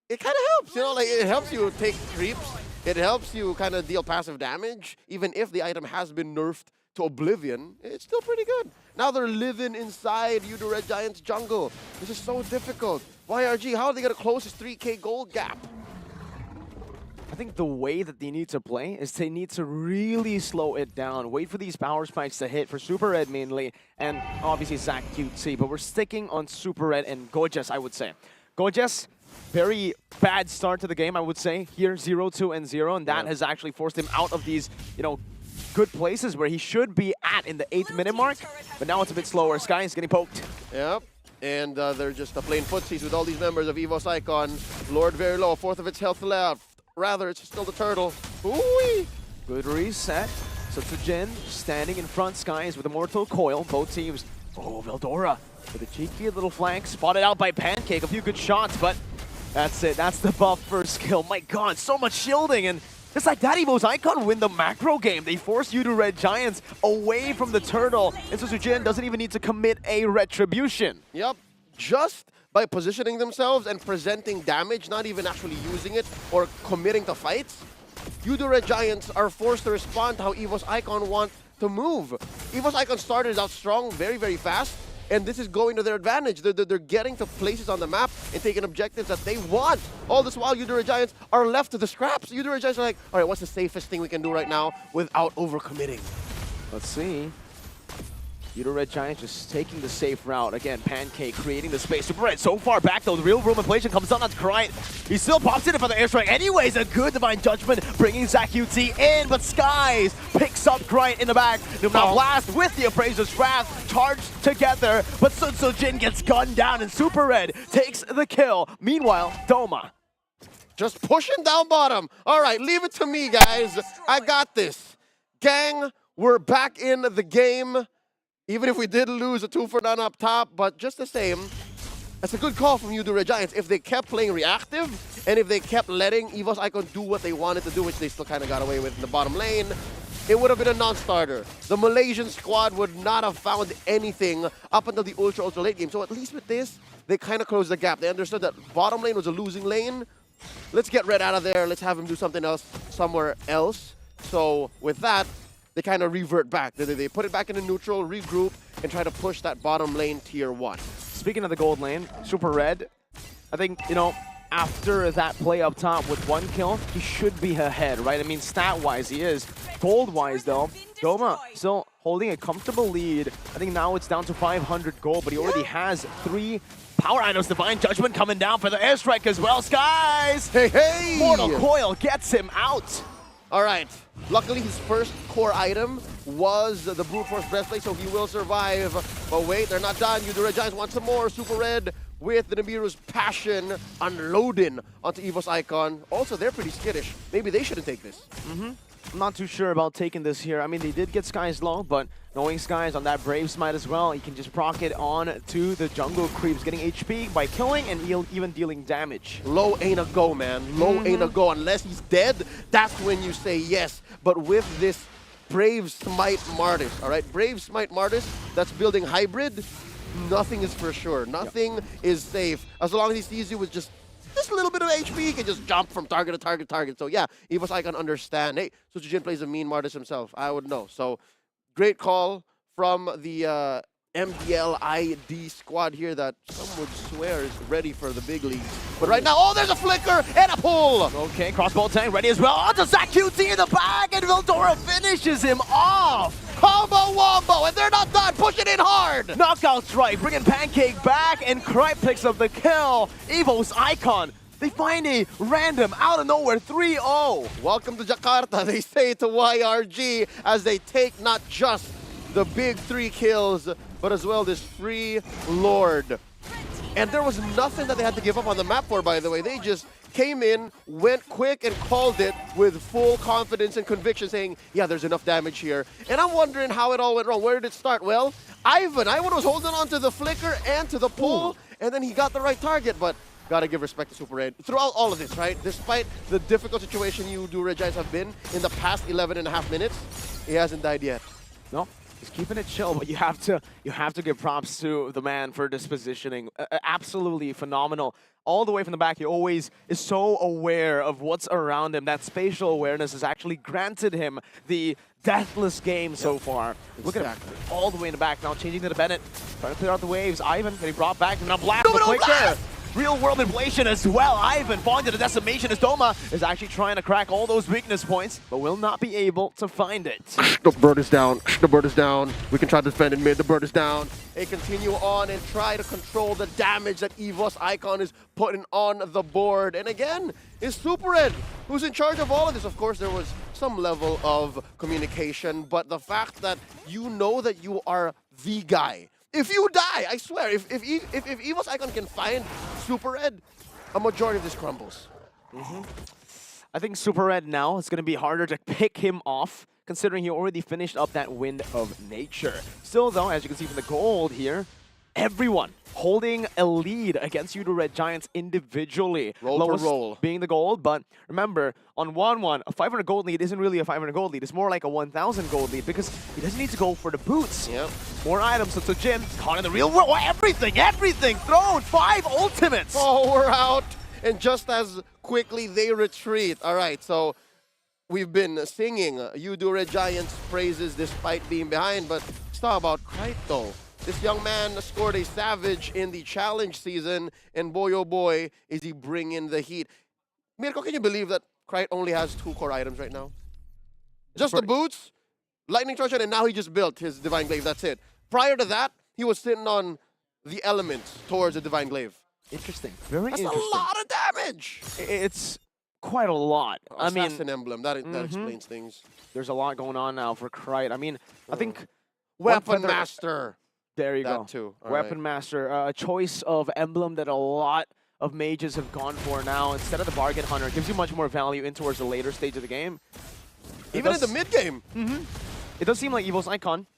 it kind of helps, you know, like it helps you take creeps, it helps you kind of deal passive damage, even if the item has been nerfed to oblivion, it's still pretty good. Now they're living inside Udo Red Giants jungle. This is so difficult. YRG, how are they going to close this 3K gold gap? I think the way that they need to play is they need to really slow it down, wait for these power spikes to hit for Super Red mainly, and obviously ZachQT, but we're sticking on Super Red and Gojes, I would say. Gojes, very bad start to the game, I would say. Here, 0-2 and 0, and that has actually forced him out of these, you know, good places where he should be at in the 8th minute mark, but now it's a bit slower. Sky is getting poked. Yep. And they're just playing footsies with all these members of EVOS Icon. Lord very low, 1/4 of its health left. Rather, it's still the turtle. Ooh-wee. Good reset. So Sujin standing in front, Skies with Immortal Coil. Both teams. Oh, Veldora with a cheeky little flank. Spotted out by Pancake. A few good shots, but that's it. That's the buff first kill. My God, so much shielding. And just like that, EVOS Icon win the macro game. They force you to Red Giants away from the turtle. And so Sujin doesn't even need to commit a retribution. Yep. Just by positioning themselves and presenting damage, not even actually using it or committing to fights, Udo Red Giants are forced to respond to how EVOS Icon want to move. EVOS Icon started out strong, very, very fast, and this is going to their advantage. They're getting to places on the map and taking objectives that they want. All this while, Udo Red Giants are left to the scraps. Udo Red Giants are like, all right, what's the safest thing we can do right now without overcommitting? Let's see. Udo Red Giants just taking the safe route. Again, Pancake creating the space. Super Red so far back though. The real room inflation comes down on Krite. He still pops in for the airstrike. Anyways, a good Divine Judgment bringing ZachQT in, but Skies picks up Krite in the back. Now Blast with the Appraiser's Wrath charged together, but Sujin gets gunned down and Super Red takes the kill. Meanwhile, Doma. Just pushing down bottom. All right, leave it to me, guys. I got this. Gang, we're back in the game. Even if we did lose a 2-for-9 up top, but just the same, that's a good call from Udo Red Giants. If they kept playing reactive, and if they kept letting EVOS Icon do what they wanted to do, which they still kind of got away with in the bottom lane, it would have been a non-starter. The Malaysian squad would not have found anything up until the ultra late game. So at least with this, they kind of closed the gap. They understood that bottom lane was a losing lane. Let's get Red out of there. Let's have him do something else somewhere else. So with that, they kind of revert back. They put it back into neutral, regroup, and try to push that bottom lane tier 1. Speaking of the gold lane, Super Red, I think, you know, after that play up top with 1 kill, he should be ahead, right? I mean, stat-wise, he is. Gold-wise, though, Doma still holding a comfortable lead. I think now it's down to 500 gold, but he already has 3 power items. Divine Judgment coming down for the airstrike as well. Skies! Hey, hey! Mortal Coil gets him out. All right. Luckily, his first core item was the Brute Force Breastplate, so he will survive. But wait, they're not done. Eudora Giants want some more. Super Red with the Nibiru's Passion unloading onto EVOS Icon. Also, they're pretty skittish. Maybe they shouldn't take this. I'm not too sure about taking this here. I mean, they did get Skies low, but knowing Skies on that Brave Smite as well, he can just proc it on to the jungle creeps, getting HP by killing and even dealing damage. Low ain't a go, man. Low ain't a go. Unless he's dead, that's when you say yes. But with this Brave Smite Martis, all right? Brave Smite Martis that's building hybrid, nothing is for sure. Nothing is safe. As long as he sees you with just a little bit of HP, he can just jump from target to target to target. So yeah, EVOS Icon understand. Hey, Suchijin plays a mean Martis himself. I would know. So great call from the MDL ID squad here that some would swear is ready for the big leagues. But right now, oh, there's a flicker and a pull. Okay, crossbow tank ready as well. Onto Zach QT in the back, and Vildora finishes him off. Combo wombo, and they're not done. Push it in hard. Knockout strike, bringing Pancake back, and Kripe picks up the kill. EVOS Icon, they find a random, out of nowhere 3-0. Welcome to Jakarta, they say to YRG, as they take not just the big 3 kills, but as well this free Lord. And there was nothing that they had to give up on the map for, by the way. They just came in, went quick, and called it with full confidence and conviction, saying, yeah, there's enough damage here. And I'm wondering how it all went wrong. Where did it start? Well, Ivan was holding on to the flicker and to the pull, and then he got the right target, but gotta give respect to Super Red. Throughout all of this, right? Despite the difficult situation Eudora Giants have been in the past 11.5 minutes, he hasn't died yet. No. He's keeping it chill, but you have to give props to the man for this positioning. Absolutely phenomenal. All the way from the back, he always is so aware of what's around him. That spatial awareness has actually granted him the deathless game so far. Look at him all the way in the back now, changing to the Bennett, trying to clear out the waves. Ivan getting brought back, and now blast the quicker. Real world inflation as well. Ivan falling to the decimation as Doma is actually trying to crack all those weakness points, but will not be able to find it. The bird is down. The bird is down. We can try to defend in mid. The bird is down. They continue on and try to control the damage that EVOS Icon is putting on the board. And again, it's Super Red who's in charge of all of this. Of course, there was some level of communication, but the fact that you know that you are the guy. If you die, I swear, if EVOS Icon can find Super Red, a majority of this crumbles. I think Super Red now, it's going to be harder to pick him off, considering he already finished up that Wind of Nature. Still, though, as you can see from the gold here, everyone holding a lead against Eudora Giants individually. Roll Lowest for roll. being the gold, but remember, on 1-1, a 500 gold lead isn't really a 500 gold lead. It's more like a 1,000 gold lead because he doesn't need to go for the boots. Yep. More items, so Jin caught in the real world. Everything thrown! 5 ultimates! Oh, we're out. And just as quickly, they retreat. All right, so we've been singing Eudora Giants' praises despite being behind, but let's talk about Kripe, though. This young man scored a savage in the challenge season, and boy, oh boy, is he bringing the heat. Mirko, can you believe that Kripe only has 2 core items right now? Just the boots, Lightning Charge, and now he just built his Divine Glaive, that's it. Prior to that, he was sitting on the elements towards the Divine Glaive. Interesting, very That's interesting. a lot of damage! It's quite a lot. I mean, Assassin Emblem, that explains things. There's a lot going on now for Kripe. I mean, I think... Weapon Master. There you That go. too. All Weapon Master, a choice of emblem that a lot of mages have gone for now. Instead of the Bargain Hunter, it gives you much more value in towards the later stage of the game. Even in the mid-game. It does seem like EVOS Icon.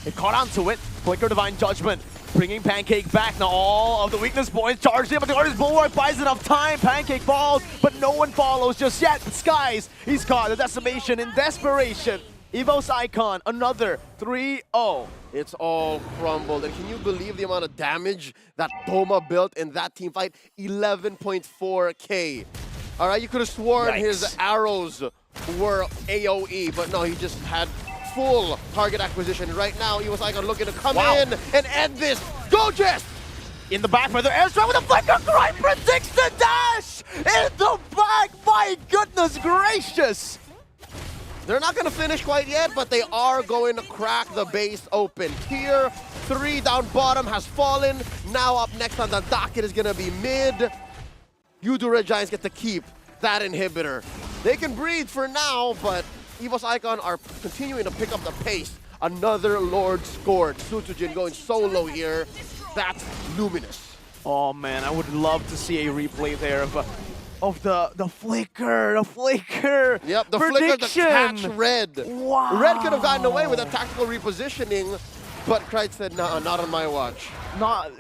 It caught onto it. Flicker Divine Judgment, bringing Pancake back. Now all of the weakness points charged in, but the Artist Bulwark buys enough time. Pancake falls, but no one follows just yet. Skies, he's caught the decimation in desperation. EVOS Icon, another 3-0. It's all crumbled. And can you believe the amount of damage that Doma built in that team fight? 11.4k. All right, you could have sworn his arrows were AoE, but no, he just had full target acquisition. Right now, EVOS Icon looking to come in and end this. Go, Jess! In the back for the airstrike with a flicker. Kripe predicts the dash! In the back, my goodness gracious! They're not going to finish quite yet, but they are going to crack the base open. Tier 3 down bottom has fallen. Now up next on the docket is going to be mid. Eudora Giants get to keep that inhibitor. They can breathe for now, but EVOS Icon are continuing to pick up the pace. Another Lord scored. Sutujin going solo here. That's luminous. Oh man, I would love to see a replay there of the flicker, Yep, the prediction. flicker to catch Red. Wow. Red could have gotten away with a tactical repositioning, but Krite said, nah, not on my watch.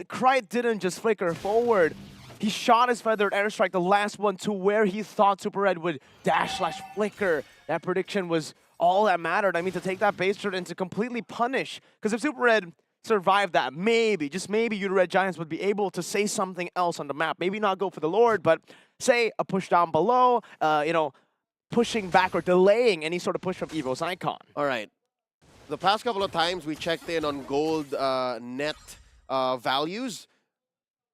Krite didn't just flicker forward. He shot his feathered airstrike, the last one, to where he thought Super Red would dash/flicker. That prediction was all that mattered. I mean, to take that base turret and to completely punish. Because if Super Red survived that, maybe, just maybe, Red Giants would be able to say something else on the map. Maybe not go for the Lord, but say a push down below, you know, pushing back or delaying any sort of push from EVOS Icon. All right. The past couple of times we checked in on gold net values,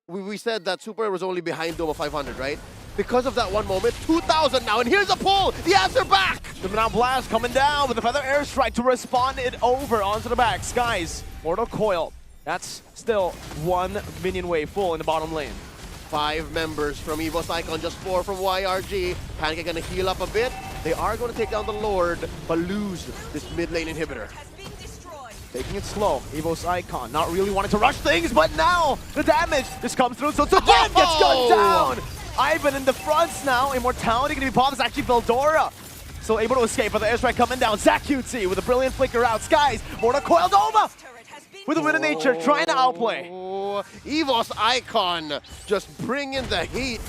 we said that Super Red was only behind Doma 500, right? Because of that one moment, 2,000 now, and here's a pull! The answer back! The Now Blast coming down with a feather airstrike to respond it over onto the back. Skies, Mortal Coil. That's still 1 minion wave full in the bottom lane. 5 members from EVOS Icon, just 4 from YRG. Pancake gonna heal up a bit. They are gonna take down the Lord, but lose this mid lane inhibitor. Taking it slow. EVOS Icon not really wanting to rush things, but now the damage just comes through. So Sutujin gets gunned down. Ivan in the fronts now. Immortality gonna be popped. It's actually Veldora. Still able to escape, but the airstrike coming down. ZachQT with a brilliant flicker out. Skies, Mortal Coil Doma with a Wind of Nature trying to outplay. EVOS Icon just bringing the heat.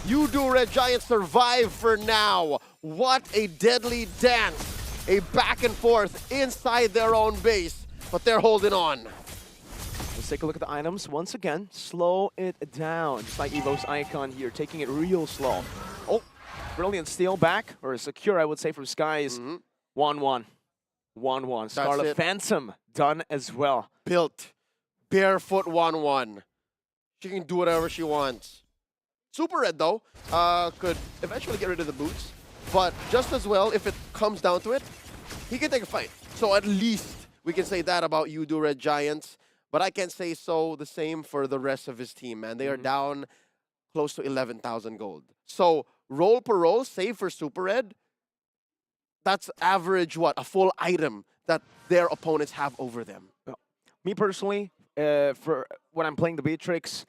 Red Giants survive for now. What a deadly dance. A back and forth inside their own base, but they're holding on. Let's take a look at the items once again. Slow it down, just like EVOS Icon here, taking it real slow. Oh, brilliant steal back, or secure, I would say, from Skies. 1-1. 1-1. Scarlet Phantom done as well. Built. Barefoot 1-1. She can do whatever she wants. Super Red, though, could eventually get rid of the boots. But just as well, if it comes down to it, he can take a fight. So at least we can say that about Red Giants. But I can't say the same for the rest of his team, man. They are down close to 11,000 gold. So roll per roll, save for Super Red, that's average, a full item that their opponents have over them. Me personally, for when I'm playing the Beatrix,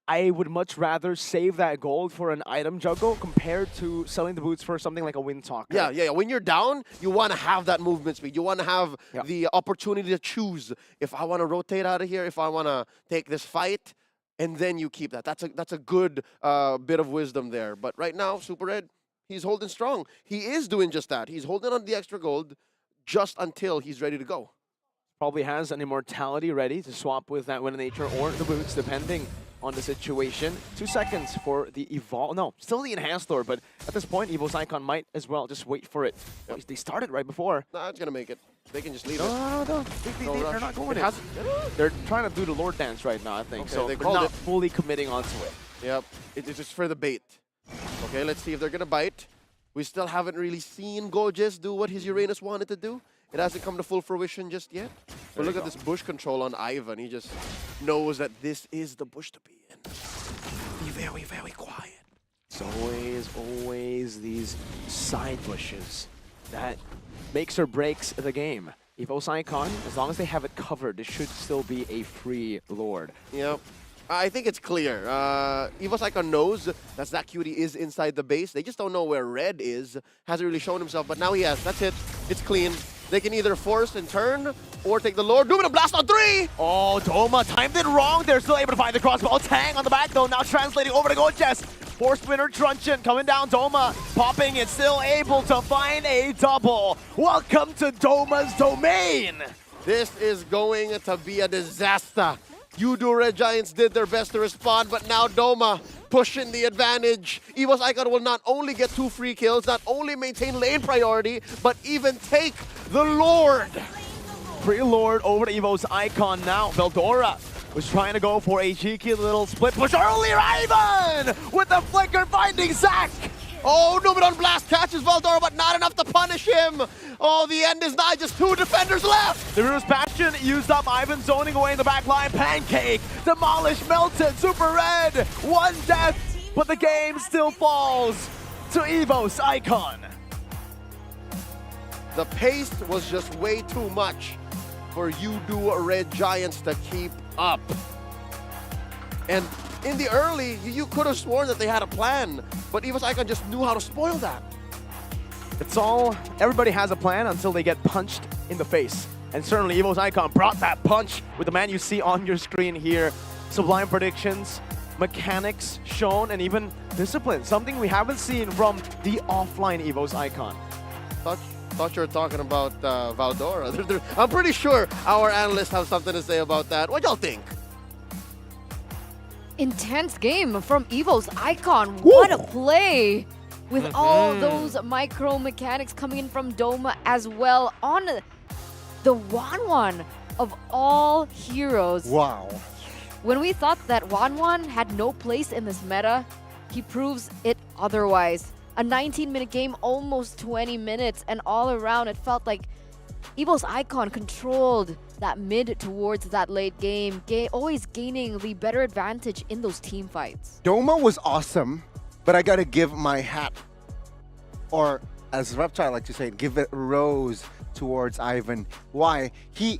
I would much rather save that gold for an item juggle compared to selling the boots for something like a Windtalker. Yeah. When you're down, you want to have that movement speed. You want to have the opportunity to choose. If I want to rotate out of here, if I want to take this fight, and then you keep that. That's a good bit of wisdom there. But right now, Super Red, he's holding strong. He is doing just that. He's holding on the extra gold just until he's ready to go. Probably has an Immortality ready to swap with that Wind of Nature or the boots, depending on the situation. 2 seconds for the Evolve. No, still the Enhanced Lord, but at this point, EVOS Icon might as well just wait for it. Well, they started right before. Nah, it's going to make it. They can just leave it. No. They're not going it. They're trying to do the Lord dance right now, I think. Okay, so they they're called not it. fully committing onto it. Yep. It's just for the bait. Okay, let's see if they're going to bite. We still haven't really seen Gorgeous do what his Uranus wanted to do. It hasn't come to full fruition just yet. But look at this bush control on Ivan. He just knows that this is the bush to be in. Be very, very quiet. It's always these side bushes that makes or breaks the game. EVOS Icon, as long as they have it covered, it should still be a free Lord. Yep. I think it's clear. EVOS Icon knows that ZachQT is inside the base. They just don't know where Red is. Hasn't really shown himself, but now he has. That's it. It's clean. They can either force and turn or take the Lord. Doom and a blast on 3! Oh, Doma timed it wrong. They're still able to find the crossbow. Tang on the back, though. Now translating over to Gorgeous. Force winner Truncheon coming down. Doma popping it. Still able to find a double. Welcome to Doma's domain. This is going to be a disaster. Red Giants did their best to respond, but now Doma pushing the advantage. EVOS Icon will not only get 2 free kills, not only maintain lane priority, but even take the Lord. Free Lord over to EVOS Icon now. Veldora was trying to go for a cheeky little split push earlier. Ivan with the flicker finding Zach. Oh, Numenor Blast catches Veldora, but not enough to punish him. Oh, the end is nigh. Just 2 defenders left. The Reverse Bastion used up. Ivan zoning away in the back line. Pancake demolished, melted. Super Red, 1 death, but the game still falls to EVOS Icon. The pace was just way too much for Red Giants to keep up. And in the early, you could have sworn that they had a plan, but EVOS Icon just knew how to spoil that. It's all, everybody has a plan until they get punched in the face. And certainly EVOS Icon brought that punch with the man you see on your screen here. Sublime predictions, mechanics shown, and even discipline. Something we haven't seen from the offline EVOS Icon. Thought you were talking about Valdora. I'm pretty sure our analysts have something to say about that. What y'all think? Intense game from EVOS Icon. What a play! With all those micro mechanics coming in from Doma as well on the Wanwan of all heroes. Wow. When we thought that Wanwan had no place in this meta, he proves it otherwise. A 19-minute game, almost 20 minutes, and all around it felt like EVOS Icon controlled that mid towards that late game, always gaining the better advantage in those team fights. Doma was awesome, but I gotta give my hat, or as Reptile like to say, give it rose towards Ivan. Why? He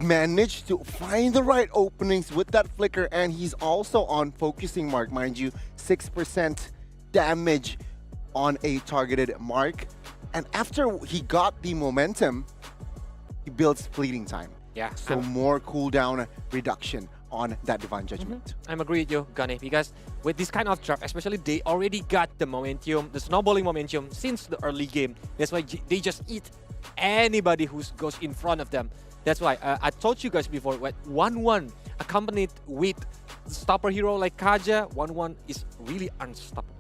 managed to find the right openings with that flicker, and he's also on focusing mark, mind you, 6% damage on a targeted mark. And after he got the momentum, he builds fleeting time. Yeah. So more cooldown reduction on that Divine Judgment. I'm agree with you, Gunny, because with this kind of draft, especially they already got the momentum, the snowballing momentum since the early game. That's why they just eat anybody who goes in front of them. That's why I told you guys before, when 1-1 accompanied with stopper hero like Kaja, 1-1 is really unstoppable.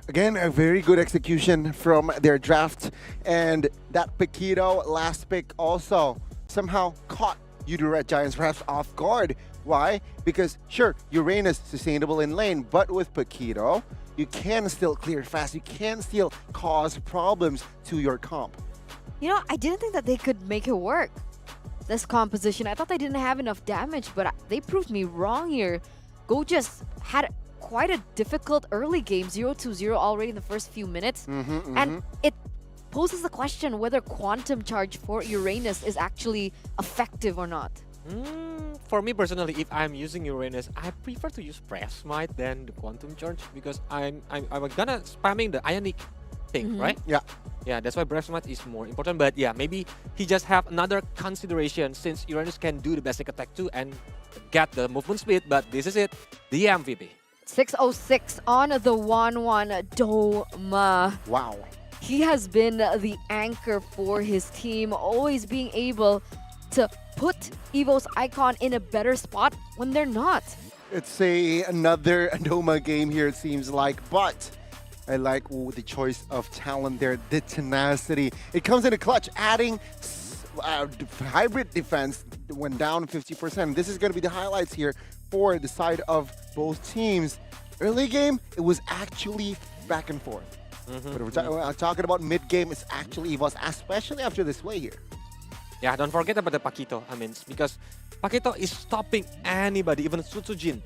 Again, a very good execution from their draft. And that Paquito last pick also somehow caught Red Giants perhaps off guard. Why? Because sure, Uranus sustainable in lane, but with Paquito, you can still clear fast. You can still cause problems to your comp. You know, I didn't think that they could make it work, this composition. I thought they didn't have enough damage, but they proved me wrong here. Go just had quite a difficult early game, 0-0 already in the first few minutes. And it poses the question whether Quantum Charge for Uranus is actually effective or not. For me personally, if I'm using Uranus, I prefer to use Press Smite than the Quantum Charge because I'm gonna spamming the Ionic thing, right? Yeah. Yeah, that's why Breath Smite is more important. But yeah, maybe he just have another consideration since Uranus can do the basic attack too and get the movement speed. But this is it, the MVP. 606 on the 1-1 Doma. Wow. He has been the anchor for his team, always being able to put EVOS Icon in a better spot when they're not. It's another Doma game here, it seems like, but I like the choice of talent there, the tenacity. It comes in a clutch, adding hybrid defense when down 50%. This is going to be the highlights here for the side of both teams. Early game, it was actually back and forth. But we're talking about mid-game, it's actually EVOS, especially after this play here. Yeah, don't forget about the Paquito, I mean, because Paquito is stopping anybody, even Sutsujin,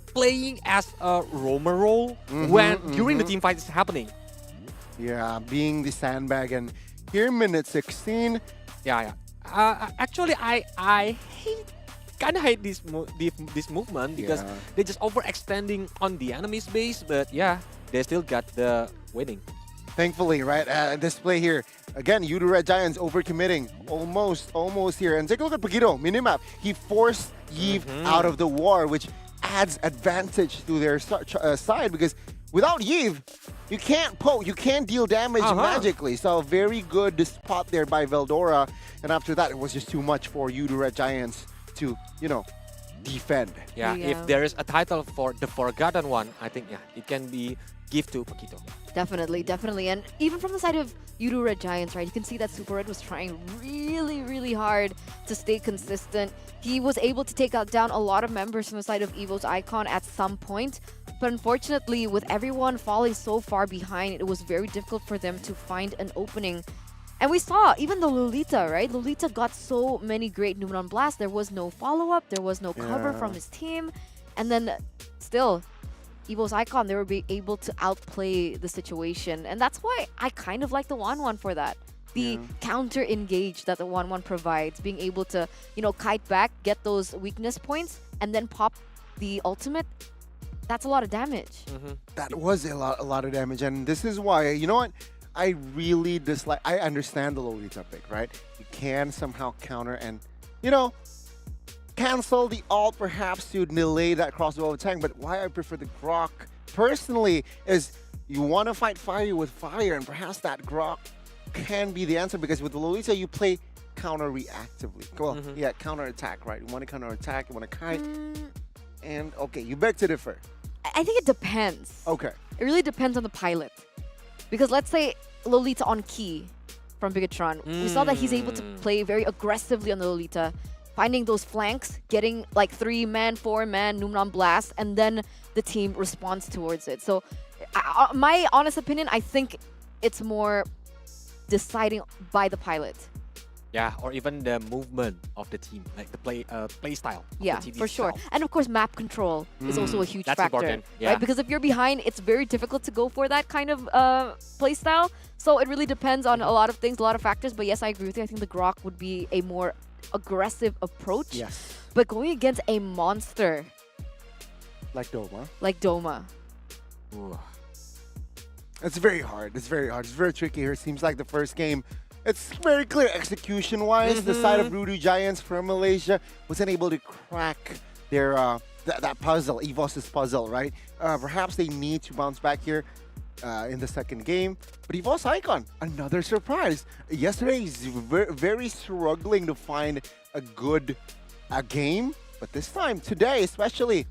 playing as a roamer role during the team fight is happening. Yeah, being the sandbag, and here minute 16. Yeah. Actually, I kind of hate this movement because they're just overextending on the enemy's base, but yeah, they still got the winning. Thankfully, right? This play here, again, Red Giants overcommitting, almost here. And take a look at Paquito, minimap. He forced Yves out of the war, which adds advantage to their side because without Yves, you can't poke, you can't deal damage magically. So very good spot there by Veldora. And after that, it was just too much for Red Giants to, defend. Yeah, if there is a title for the Forgotten One, I think, it can be give to Paquito. Definitely. And even from the side of Red Giants, right, you can see that Super Red was trying really hard to stay consistent. He was able to take down a lot of members from the side of EVOS Icon at some point. But unfortunately, with everyone falling so far behind, it was very difficult for them to find an opening. And we saw even the Lolita, right? Lolita got so many great Numenon blasts. There was no follow-up. There was no cover from his team. And then still, EVOS Icon, they were able to outplay the situation. And that's why I kind of like the 1-1 for that. The counter engage that the 1-1 provides, being able to, you know, kite back, get those weakness points, and then pop the ultimate, that's a lot of damage. That was a lot of damage, and this is why, you know what? I really dislike, I understand the Lolita pick, right? You can somehow counter and, you know, cancel the ult perhaps to delay that crossbow attack, but why I prefer the Grok personally is you want to fight fire with fire, and perhaps that Grok can be the answer, because with the Lolita you play counter reactively. Well, yeah, counter attack, right? You want to counter attack, you want to kite, and okay, you beg to differ. I think it depends. Okay. It really depends on the pilot. Because let's say Lolita on key from Bigatron. We saw that he's able to play very aggressively on the Lolita, finding those flanks, getting like 3-man, 4-man, Numnon Blast, and then the team responds towards it. So my honest opinion, I think it's more deciding by the pilot. Yeah, or even the movement of the team, like the play style. Yeah, for sure. And of course, map control is also a huge That's factor. important. Yeah. Right? Because if you're behind, it's very difficult to go for that kind of play style. So it really depends on a lot of things, a lot of factors. But yes, I agree with you. I think the Grok would be a more aggressive approach. Yes. But going against a monster Like Doma. like Doma. It's very hard. It's very hard. It's very tricky here. It seems like the first game, it's very clear execution-wise. The side of Voodoo Giants from Malaysia wasn't able to crack their that puzzle, EVOS's puzzle, right? Perhaps they need to bounce back here in the second game. But EVOS Icon, another surprise. Yesterday, he's very struggling to find a good game. But this time, today especially,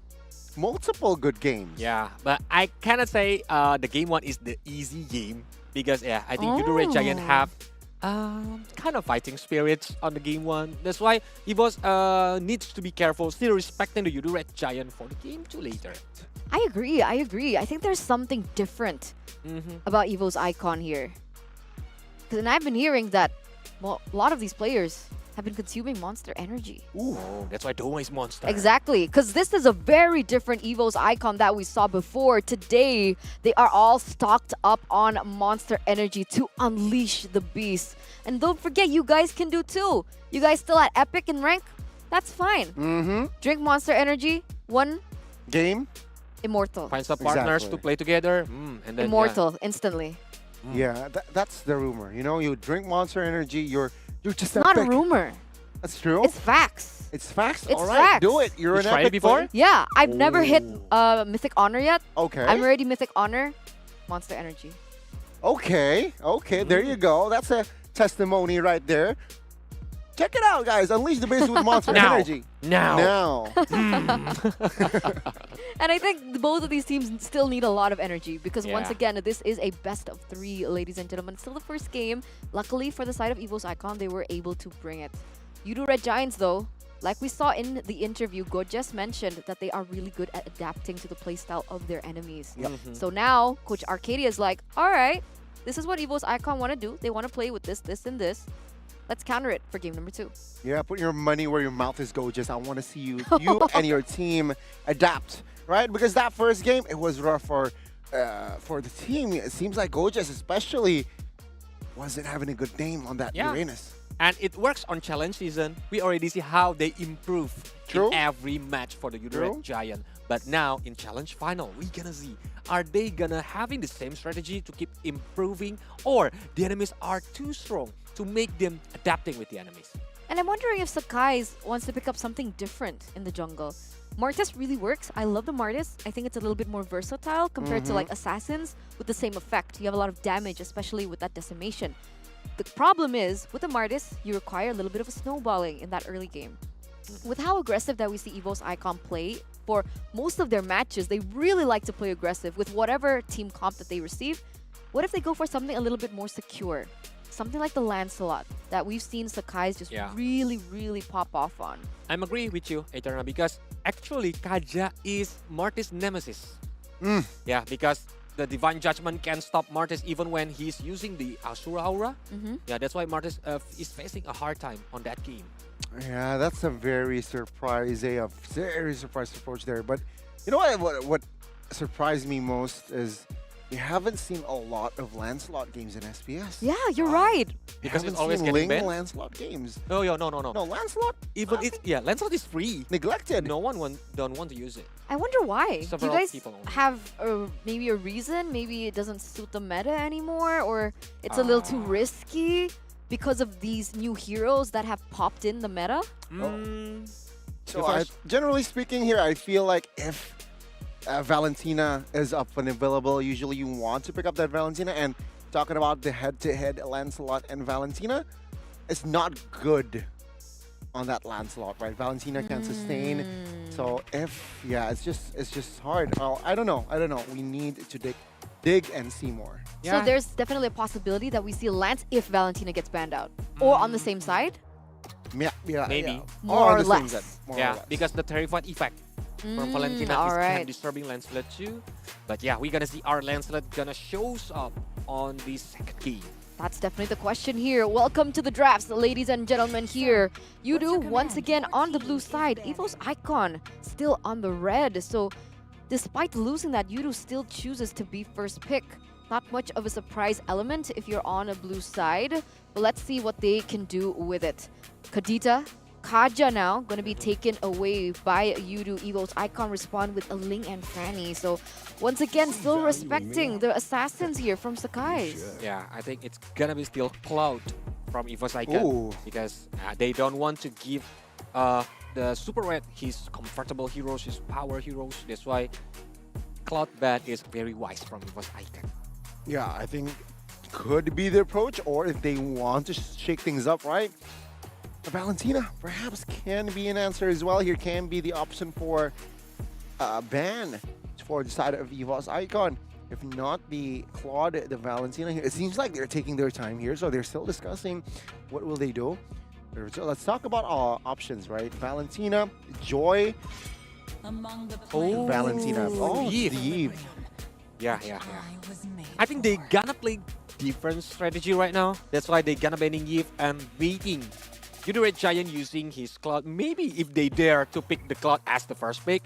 multiple good games. Yeah, but I cannot say the game 1 is the easy game, because yeah, I think Red Giant have kind of fighting spirits on the game 1. That's why EVOS needs to be careful, still respecting the Red Giant for the game 2 later. I agree. I think there's something different about EVO's Icon here. And I've been hearing that, well, a lot of these players have been consuming monster energy. Ooh, that's why Doma is monster. Exactly, because this is a very different EVO's Icon that we saw before. Today, they are all stocked up on monster energy to unleash the beast. And don't forget, you guys can do too. You guys still at Epic and rank? That's fine. Drink monster energy, one game, immortal. Find some partners to play together, and then immortal instantly. Yeah, that's the rumor. You know, you drink monster energy, you're just Not a epic. rumor. That's true. It's facts. It's facts. It's All right, facts. do it. You're You an tried it epic before? player. Yeah, I've never hit Mythic Honor yet. Okay. I'm already Mythic Honor. Monster energy. Okay. There you go. That's a testimony right there. Check it out, guys. Unleash the beast with monster Now. energy. Now. And I think both of these teams still need a lot of energy, because once Yeah. again, this is a best of 3, ladies and gentlemen. Still the first game. Luckily for the side of EVO's Icon, they were able to bring it. Red Giants, though, like we saw in the interview, Gorgeous mentioned that they are really good at adapting to the playstyle of their enemies. So now, Coach Arcadia is like, all right, this is what EVO's Icon want to do. They want to play with this, and this. Let's counter it for game number 2. Yeah, put your money where your mouth is, Gorgeous. I want to see you and your team adapt, right? Because that first game, it was rough for the team. It seems like Gorgeous especially wasn't having a good name on that Uranus. And it works on challenge season. We already see how they improve in every match for the Red Giant. But now in challenge final, we gonna see, are they gonna having the same strategy to keep improving, or the enemies are too strong to make them adapting with the enemies? And I'm wondering if Sakai wants to pick up something different in the jungle. Martis really works. I love the Martis. I think it's a little bit more versatile compared to like Assassins with the same effect. You have a lot of damage, especially with that decimation. The problem is, with the Martis, you require a little bit of a snowballing in that early game. With how aggressive that we see EVO's Icon play, for most of their matches, they really like to play aggressive with whatever team comp that they receive. What if they go for something a little bit more secure? Something like the Lancelot that we've seen Sakai's just really pop off on. I'm agree with you, Eterna, because actually Kaja is Martis' nemesis. Yeah, because the Divine Judgment can stop Martis even when he's using the Asura Aura. Yeah, that's why Martis is facing a hard time on that game. Yeah, that's a very surprising approach there. But you know what surprised me most is we haven't seen a lot of Lancelot games in SPS. Yeah, you're right. Because we it's haven't always seen getting Ling banned. Lancelot games. No, no. No, Lancelot? Even it's Lancelot is free. Neglected. No one don't want to use it. I wonder why. Do Several you guys people only. have maybe a reason? Maybe it doesn't suit the meta anymore, or it's a little too risky because of these new heroes that have popped in the meta? So generally speaking here, I feel like if Valentina is up and available, usually you want to pick up that Valentina. And talking about the head-to-head Lancelot and Valentina, it's not good on that Lancelot, right? Valentina can sustain. So it's just hard. I don't know. We need to dig and see more. So there's definitely a possibility that we see Lance if Valentina gets banned out, or on the same side. Yeah, Maybe. More or on the same less. side, more or Yeah, less. because the terrified effect from Valentina is alright. kind of disturbing Lancelot too. But yeah, we're gonna see our Lancelot gonna shows up on the second game. That's definitely the question here. Welcome to the drafts, ladies and gentlemen. Here, Yudu once again on the blue side. EVOS Icon still on the red. So, despite losing that, Yudu still chooses to be first pick. Not much of a surprise element if you're on a blue side. But let's see what they can do with it. Kadita, Kaja now going to be taken away by Yudu. EVOS Icon respond with a Ling and Franny. So once again, still respecting the assassins here from Sakai's. Yeah, I think it's gonna be still Cloud from EVOS Icon because they don't want to give the Super Red his comfortable heroes, his power heroes. That's why Cloud ban is very wise from EVOS Icon. Yeah, I think could be the approach, or if they want to shake things up, right? Valentina perhaps can be an answer as well. Here can be the option for ban for the side of EVOS Icon. If not the Claude, the Valentina here. It seems like they're taking their time here, so they're still discussing what will they do. So let's talk about our options, right? Valentina, Joy, Valentina. Oh, Eve. Yeah. I think they gonna play different strategy right now. That's why they gonna banning Eve and waiting. Yudu Red Giant using his Cloud. Maybe if they dare to pick the Cloud as the first pick,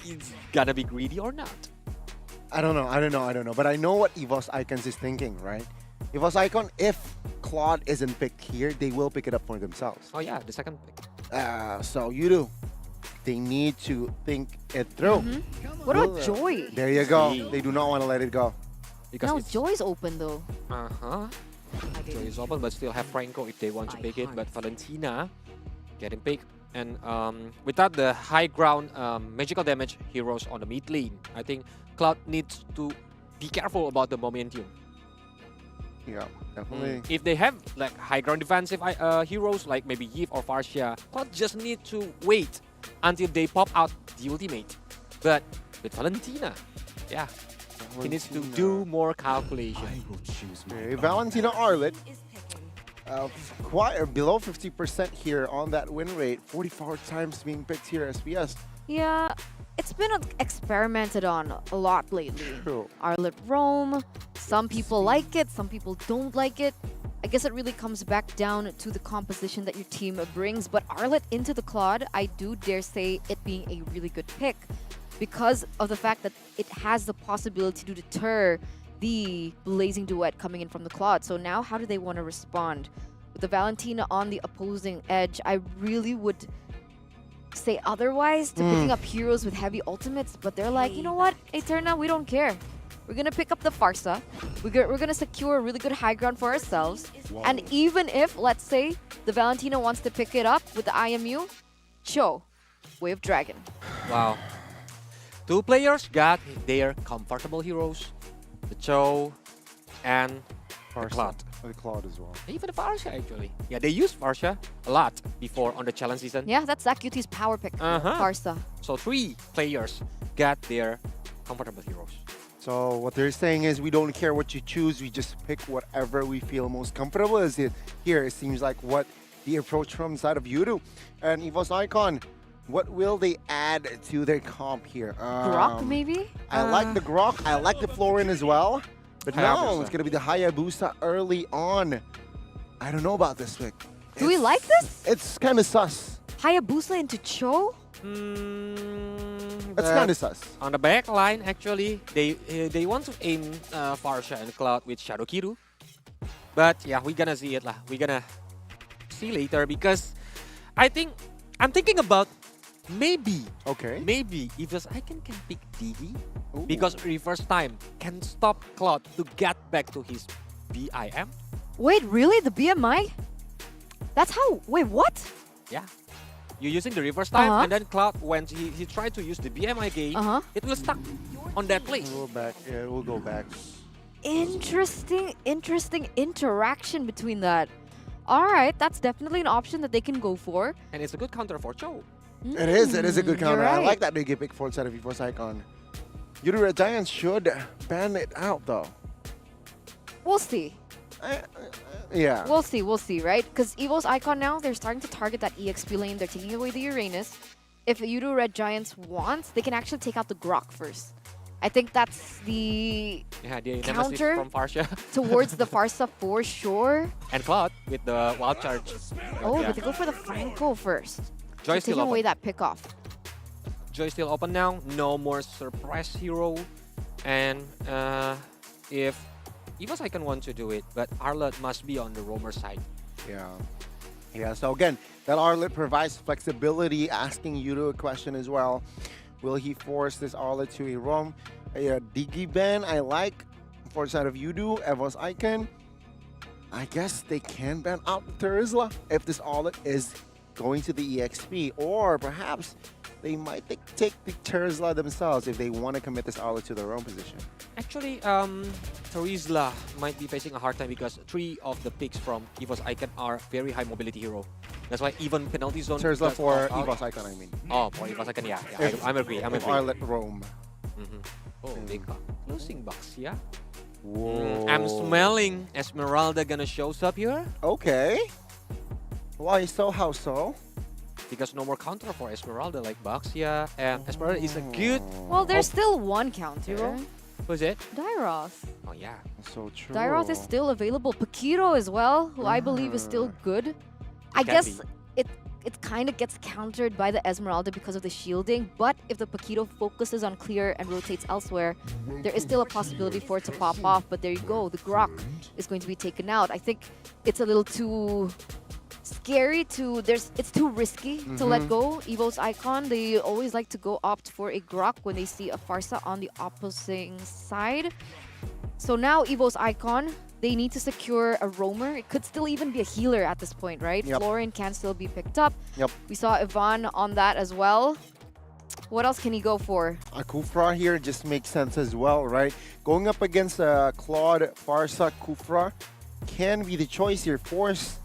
it's gonna be greedy or not. I don't know. But I know what EVOS Icons is thinking, right? EVOS Icon, if Claude isn't picked here, they will pick it up for themselves. Oh yeah, the second pick. So Yudu, they need to think it through. What about Joy? There you go. They do not want to let it go. Because No, Joy's open though. Joy is open, but still have Franco if they want to pick it. But Valentina getting picked. And without the high ground magical damage heroes on the mid lane, I think Cloud needs to be careful about the momentum. Yeah, definitely. If they have like high ground defensive heroes like maybe Yves or Farsia, Cloud just need to wait until they pop out the ultimate. But with Valentina, yeah, he needs to do more calculation. Okay, Valentina Arlet, quite below 50% here on that win rate. 44 times being picked here as SPS. Yeah, it's been experimented on a lot lately. True. Arlet Roam, some people like it, some people don't like it. I guess it really comes back down to the composition that your team brings. But Arlet into the Claude, I do dare say it being a really good pick because of the fact that it has the possibility to deter the Blazing Duet coming in from the Claude. So now how do they want to respond? With the Valentina on the opposing edge, I really would say otherwise to picking up heroes with heavy ultimates, but they're like, you know what, Eterna, we don't care. We're gonna pick up the Farsa. We're gonna secure a really good high ground for ourselves. And even if, let's say, the Valentina wants to pick it up with the IMU, show Way of Dragon. Wow. Two players got their comfortable heroes, the Cho and the Cloud. The Cloud as well. Even the Farsia actually. Yeah, they used Farsia a lot before on the challenge season. Yeah, that's ZachQT's power pick, Farsa. So 3 players got their comfortable heroes. So what they're saying is we don't care what you choose, we just pick whatever we feel most comfortable. Is it here? It seems like what the approach from the side of Yudu and EVOS Icon. What will they add to their comp here? Grok maybe? I like the Grok. I like the Florin as well. But no, Hayabusa. it's going to be the Hayabusa early on. I don't know about this pick. Do we like this? It's kind of sus. Hayabusa into Cho? That's kind of sus. On the back line, actually, they want to aim Farsha and Cloud with Shadow Kiru. But yeah, we're gonna see it lah. We're gonna see later because I'm thinking about maybe EVOS Icon can pick Digi because reverse time can stop Cloud to get back to his BIM. Wait, really? The BMI? That's how... Wait, what? Yeah. You're using the reverse time, and then Cloud, when he tried to use the BMI game, it will stuck on that place. We'll go back. Yeah, we'll go back. Interesting interaction between that. All right, that's definitely an option that they can go for. And it's a good counter for Cho. It is a good counter. Right. I like that they get pick 4 side of EVOS Icon. Yuri Red Giants should ban it out though. We'll see. Yeah. We'll see, right? Because EVOS Icon now, they're starting to target that EXP lane. They're taking away the Uranus. If Yudu Red Giants wants, they can actually take out the Grok first. I think that's the counter from Farsha towards the Farsa for sure. And Cloud with the wild charge. Oh, but they go for the Franco first. Joy's still taking away open. that pick off. Joy's still open now. No more surprise hero. And if EVOS Icon want to do it, but Arlet must be on the roamer side. Yeah, so again, that Arlet provides flexibility, asking Yudo a question as well. Will he force this Arlet to a roam? A Digi ban, I like. For the side of Yudu, EVOS Icon. I guess they can ban out Terizla if this Arlet is going to the EXP. Or perhaps they might take the Terizla themselves if they want to commit this Arlet to their own position. Actually, Terizla might be facing a hard time because 3 of the picks from EVOS Icon are very high mobility hero. That's why even penalty zone... Terizla for EVOS Icon, I mean. Oh, for EVOS Icon, yeah. I'm agree. Arlet roam. Oh, they got closing box, yeah? Whoa. I'm smelling Esmeralda gonna shows up here. Okay. Why so? How so? Because no more counter for Esmeralda like Baxia, and Esmeralda is a good... Well, there's still one counter. Who's it? Dairoth. Oh, yeah. So true. Dairoth is still available. Pakiro as well, who I believe is still good. I guess it kind of gets countered by the Esmeralda because of the shielding, but if the Pakito focuses on clear and rotates elsewhere, there is still a possibility for it to pop off, but there you go. The Grok is going to be taken out. I think it's a little too scary it's too risky to let go. EVOS Icon, they always like to go opt for a Grok when they see a Farsa on the opposing side. So now EVOS Icon, they need to secure a roamer. It could still even be a healer at this point, right? Yep. Florian can still be picked up. Yep. We saw Ivan on that as well. What else can he go for? A Kufra here just makes sense as well, right? Going up against Claude, Farsa, Kufra can be the choice here. Force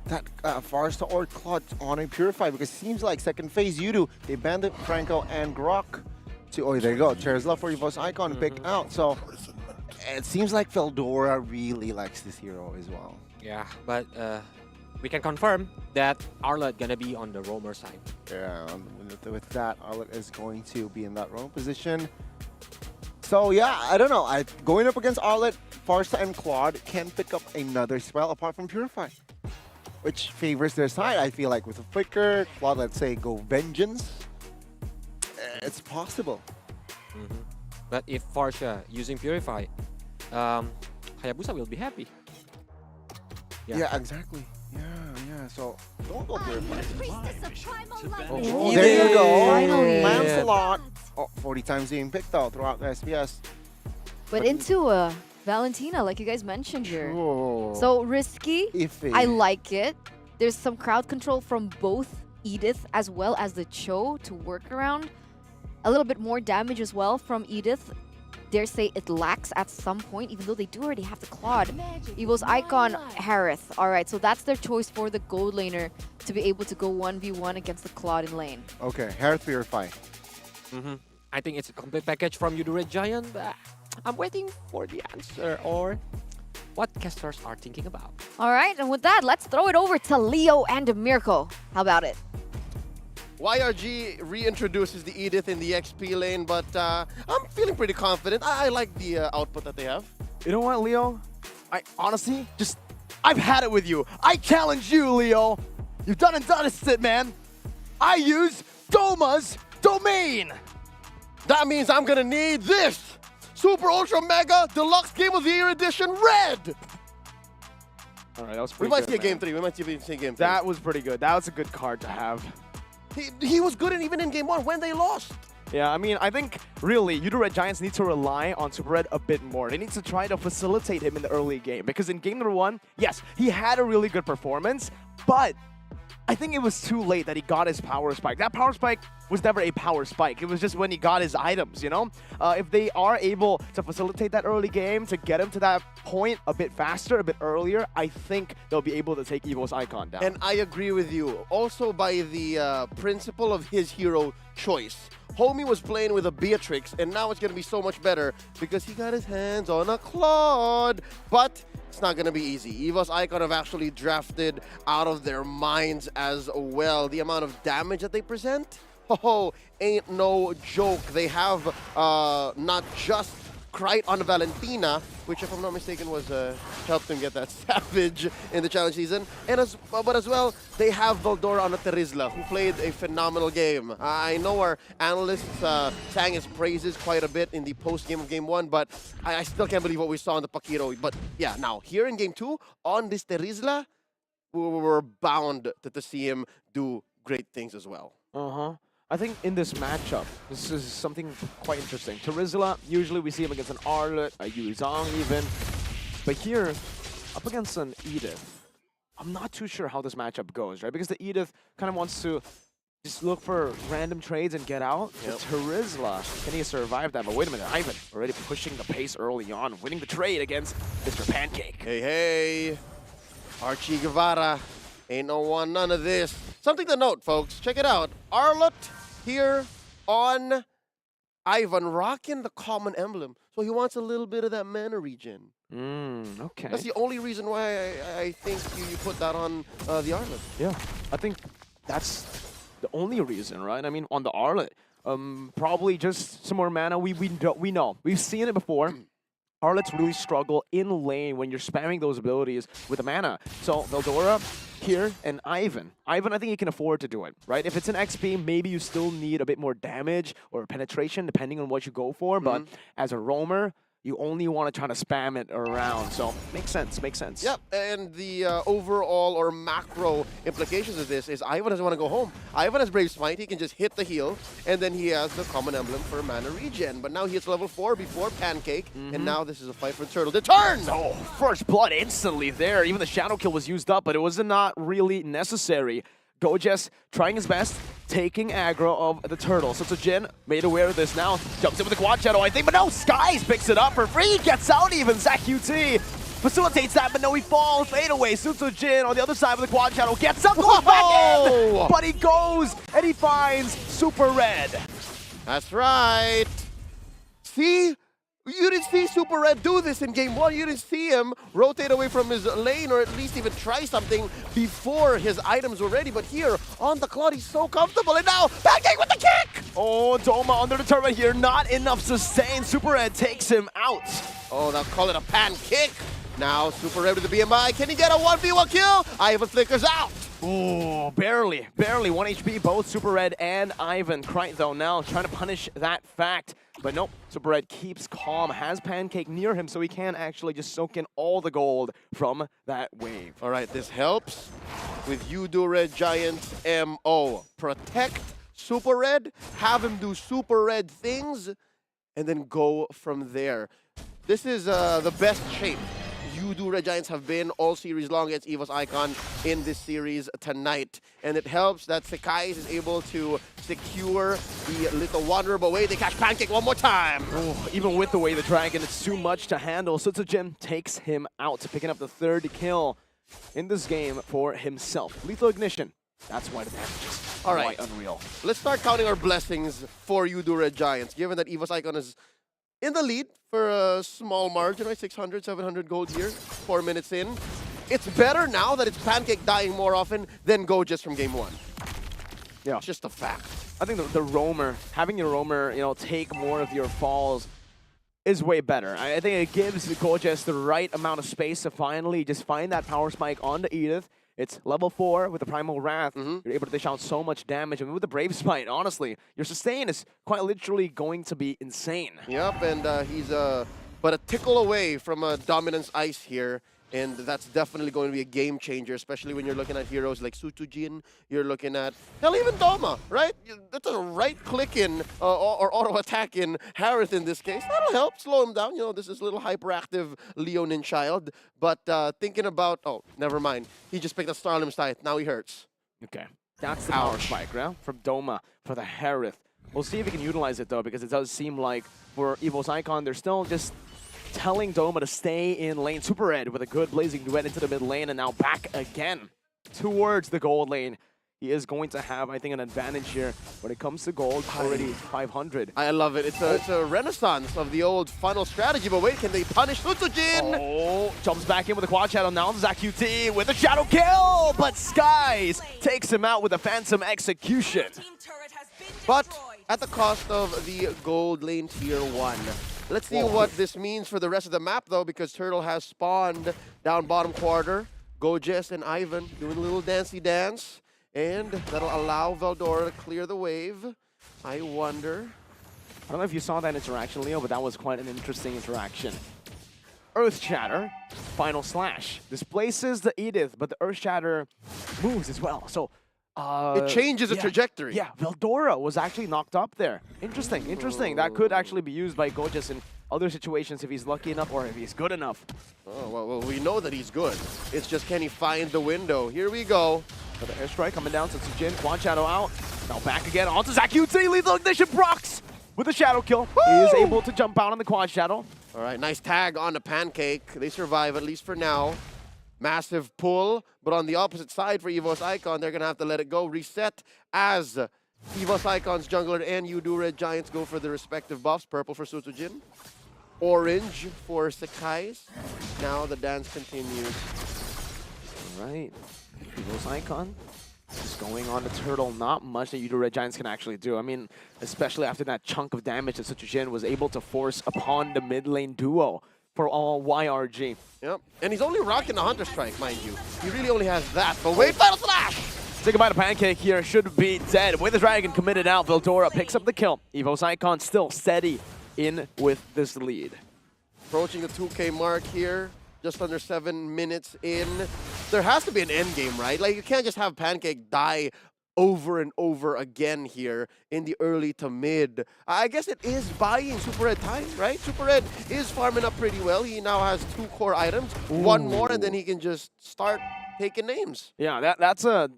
that Farsa or Claude on a Purify because it seems like second phase Yudu, they banned it Franco and Grok to, oh, there you go. Terizla for EVOS Icon picked out. So it seems like Feldora really likes this hero as well. Yeah, but we can confirm that Arlet gonna be on the roamer side. Yeah, with that, Arlet is going to be in that roam position. So yeah, I don't know. Going up against Arlet, Farsa and Claude can pick up another spell apart from Purify, which favors their side. I feel like with a Flicker, Claude, let's say, go Vengeance. It's possible. But if Farsha using Purify, Hayabusa will be happy. Yeah, exactly. Yeah. So don't go Purify. Oh, there you go. Finally. Lancelot. Oh, 40 times being picked out throughout the SPS. But into Valentina, like you guys mentioned here. Sure. So risky. Iffy. I like it. There's some crowd control from both Edith as well as the Cho to work around. A little bit more damage as well from Edith. Dare say it lacks at some point, even though they do already have the Claude. EVOS Icon, Harith. All right, so that's their choice for the gold laner to be able to go 1v1 against the Claude in lane. Okay, Harith Purify. I think it's a complete package from Yudu Red Giant, but I'm waiting for the answer or what casters are thinking about. All right, and with that, let's throw it over to Leo and Mirko. How about it? YRG reintroduces the Edith in the XP lane, but I'm feeling pretty confident. I like the output that they have. You know what, Leo? I honestly, I've had it with you. I challenge you, Leo. You've done it, man. I use Doma's domain. That means I'm gonna need this Super Ultra Mega Deluxe Game of the Year Edition Red. All right, that was We pretty might good, see a game man. 3. We might see a game 3. That was pretty good. That was a good card to have. He was good even in game 1 when they lost. Yeah, I mean, I think really, Red Giants need to rely on Super Red a bit more. They need to try to facilitate him in the early game because in game number 1, yes, he had a really good performance, but I think it was too late that he got his power spike. That power spike was never a power spike. It was just when he got his items, you know? If they are able to facilitate that early game, to get him to that point a bit faster, a bit earlier, I think they'll be able to take EVOS Icon down. And I agree with you. Also by the principle of his hero choice. Homie was playing with a Beatrix, and now it's going to be so much better because he got his hands on a Claude. But it's not going to be easy. EVOS Icon have actually drafted out of their minds as well. The amount of damage that they present, oh, ain't no joke. They have not just Krite on Valentina, which if I'm not mistaken was helped him get that Savage in the challenge season, and but as well they have Valdora on a Terizla, who played a phenomenal game. I know our analysts sang his praises quite a bit in the post game of game 1, but I still can't believe what we saw in the Pakiro. But yeah, now here in game 2 on this Terizla, we're bound to see him do great things as well. I think in this matchup, this is something quite interesting. Terizla, usually we see him against an Arlet, a Yuzong even. But here, up against an Edith, I'm not too sure how this matchup goes, right? Because the Edith kind of wants to just look for random trades and get out. Yep. Terizla, can he survive that? But wait a minute, Ivan already pushing the pace early on, winning the trade against Mr. Pancake. Hey, Archie Guevara. Ain't no one, none of this. Something to note, folks. Check it out. Arlott here on Ivan rocking the common emblem. So he wants a little bit of that mana regen. Okay. That's the only reason why I think you put that on the Arlott. Yeah, I think that's the only reason, right? I mean, on the Arlott, probably just some more mana. We know. We've seen it before. Arlets really struggle in lane when you're spamming those abilities with the mana. So Veldora here and Ivan. Ivan, I think he can afford to do it, right? If it's an XP, maybe you still need a bit more damage or penetration depending on what you go for. But as a roamer, you only want to try to spam it around. So makes sense, makes sense. Yep, and the overall or macro implications of this is Ivan doesn't want to go home. Ivan has Brave Smite, he can just hit the heal, and then he has the common emblem for mana regen. But now he hits level 4 before Pancake, and now this is a fight for Turtle. The turn! Oh, first blood instantly there. Even the shadow kill was used up, but it was not really necessary. Gojes trying his best, taking aggro of the Turtle. So Jin made aware of this now. Jumps in with the quad shadow, I think, but no, Skies picks it up for free, gets out even. Zach QT facilitates that, but no, he falls. Fade away. Jin on the other side with the quad shadow gets up, goes back in, but he goes and he finds Super Red. That's right. See? You didn't see Super Red do this in game 1. You didn't see him rotate away from his lane or at least even try something before his items were ready. But here on the Claude, he's so comfortable. And now Pancake with the kick! Oh, Doma under the turret here. Not enough sustain. Super Red takes him out. Oh, they'll call it a pan kick. Now Super Red with the BMI. Can he get a 1v1 kill? Ivan flickers out. Oh, barely. 1 HP, both Super Red and Ivan. Krite, though, now trying to punish that fact. But nope, Super Red keeps calm, has Pancake near him, so he can actually just soak in all the gold from that wave. All right, this helps with Red Giant's MO. Protect Super Red, have him do Super Red things, and then go from there. This is the best shape Red Giants have been all series long against EVOS Icon in this series tonight. And it helps that Sekai is able to secure the little Wanderer, but wait, they catch Pancake one more time. Oh, even with the way the Dragon, it's too much to handle. Jin takes him out, picking up the 3rd kill in this game for himself. Lethal Ignition. That's why the damage is quite unreal. Let's start counting our blessings for Red Giants, given that EVOS Icon is in the lead for a small margin, right? 600, 700 gold here, 4 minutes in. It's better now that it's Pancake dying more often than Gojes from game 1. Yeah. It's just a fact. I think the roamer, having your roamer, take more of your falls is way better. I think it gives Gojes the right amount of space to finally just find that power spike on the Edith It's level 4 with the Primal Wrath. You're able to dish out so much damage. I mean, with the Brave Smite, honestly, your sustain is quite literally going to be insane. Yep, and he's but a tickle away from a Dominance Ice here. And that's definitely going to be a game changer, especially when you're looking at heroes like Sutujin. You're looking at, hell, even Doma, right? That's a right-click in or auto-attack in Harith in this case. That'll help slow him down. You know, this is a little hyperactive Leonin child. But thinking about, oh, never mind. He just picked a Starlim Scythe. Now he hurts. Okay, that's the power spike, right? From Doma for the Harith. We'll see if he can utilize it, though, because it does seem like for EVOS Icon, they're still just telling Doma to stay in lane. Super Red with a good Blazing Duet into the mid lane, and now back again towards the gold lane. He is going to have, I think, an advantage here when it comes to gold. Already 500. I love it. It's a renaissance of the old funnel strategy, but wait, can they punish Sutujin? Oh, jumps back in with a quad shadow. Now ZaQT with a shadow kill, but Skies takes him out with a Phantom Execution. But at the cost of the gold lane tier 1. Let's see what this means for the rest of the map, though, because Turtle has spawned down bottom quarter. Gojes and Ivan doing a little dancey dance, and that'll allow Veldora to clear the wave. I wonder. I don't know if you saw that interaction, Leo, but that was quite an interesting interaction. Earth Shatter, Final Slash. Displaces the Edith, but the Earth Shatter moves as well. So it changes the trajectory. Yeah, Veldora was actually knocked up there. Interesting, interesting. That could actually be used by Gojes in other situations if he's lucky enough or if he's good enough. Oh, well, we know that he's good. It's just, can he find the window? Here we go. So the airstrike coming down to Jin. Quad Shadow out. Now back again onto ZaQT. Lethal Ignition procs with a shadow kill. Woo! He is able to jump out on the Quad Shadow. All right, nice tag on the Pancake. They survive, at least for now. Massive pull, but on the opposite side for EVOS Icon, they're going to have to let it go. Reset as EVOS Icon's jungler and Udo Red Giants go for the respective buffs. Purple for Sutujin, orange for Sakai's. Now the dance continues. All right, EVOS Icon just going on the Turtle. Not much that Udo Red Giants can actually do. I mean, especially after that chunk of damage that Sutujin was able to force upon the mid lane duo for all YRG. Yep, and he's only rocking the Hunter Strike, mind you. He really only has that, but wait, Final Slash! Say goodbye to Pancake here, should be dead. With the Dragon committed out, Veldora picks up the kill. EVOS Icon still steady in with this lead. Approaching the 2K mark here, just under 7 minutes in. There has to be an end game, right? Like, you can't just have Pancake die over and over again here in the early to mid. I guess it is buying Super Red time, right? Super Red is farming up pretty well. He now has 2 core items, 1 more, and then he can just start taking names. Yeah, that's a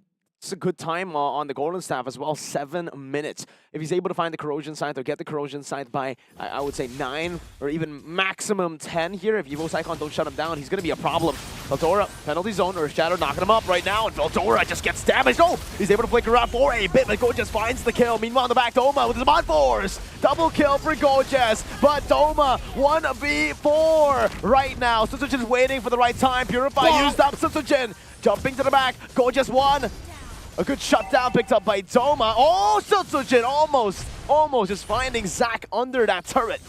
good time on the Golden Staff as well, 7 minutes. If he's able to find the Corrosion Scythe or get the Corrosion Scythe by, I would say 9 or even maximum 10 here, if EVOS Icon don't shut him down, he's going to be a problem. Veldora, penalty zone, Earth Shadow knocking him up right now, and Veldora just gets damaged. Oh, he's able to flicker around for a bit, but Gojes finds the kill. Meanwhile, in the back, Doma with his Mod Force. Double kill for Gojes, but Doma 1v4 right now. Sutujin's waiting for the right time. Purify used up. Sutujin jumping to the back. Gojes won. A good shutdown picked up by Doma. Oh, Sutujin almost just finding Zac under that turret.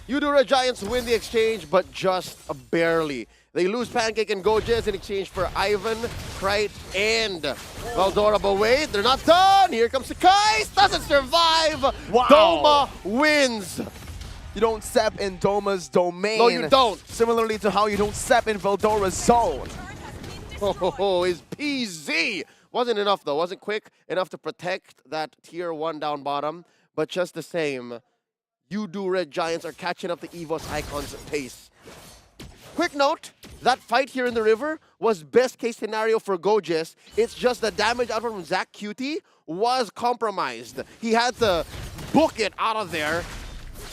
Udura Giants win the exchange, but just barely. They lose Pancake and Gojes in exchange for Ivan, Krite, and Veldora. But wait, they're not done. Here comes Sakai. Doesn't survive. Wow. Doma wins. You don't step in Doma's domain. No, you don't. Similarly to how you don't step in Veldora's zone. Oh, his PZ. Wasn't enough, though. Wasn't quick enough to protect that tier 1 down bottom. But just the same, Udo Red Giants are catching up to EVOS Icon's pace. Quick note, that fight here in the river was best case scenario for Gojes. It's just the damage out from ZaQT was compromised. He had to book it out of there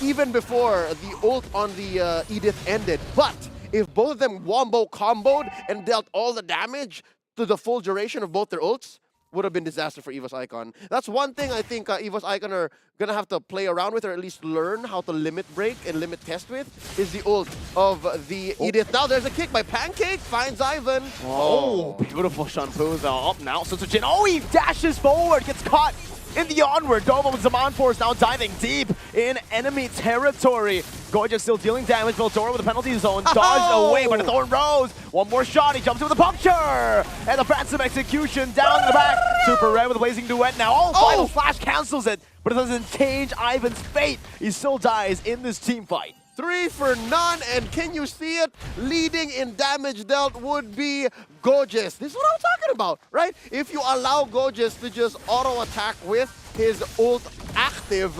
even before the ult on the Edith ended. But if both of them wombo comboed and dealt all the damage to the full duration of both their ults, would have been disaster for EVOS Icon. That's one thing I think EVOS Icon are going to have to play around with, or at least learn how to limit break and limit test with, is the ult of the Edith. Now there's a kick by Pancake, finds Ivan. Oh, beautiful Shanpuza up now. Sutujin, oh, he dashes forward, gets caught in the onward. Doma with Zaman Force now diving deep in enemy territory. Gorgeous still dealing damage. Veldora with the penalty zone. Dodged away by the Thorn Rose. One more shot. He jumps in with a puncture. And the phantom execution down in the back. Super Red with a blazing duet now. Oh, final flash cancels it. But it doesn't change Ivan's fate. He still dies in this team fight. 3 for none, and can you see it? Leading in damage dealt would be Gorgeous. This is what I'm talking about, right? If you allow Gorgeous to just auto-attack with his ult active,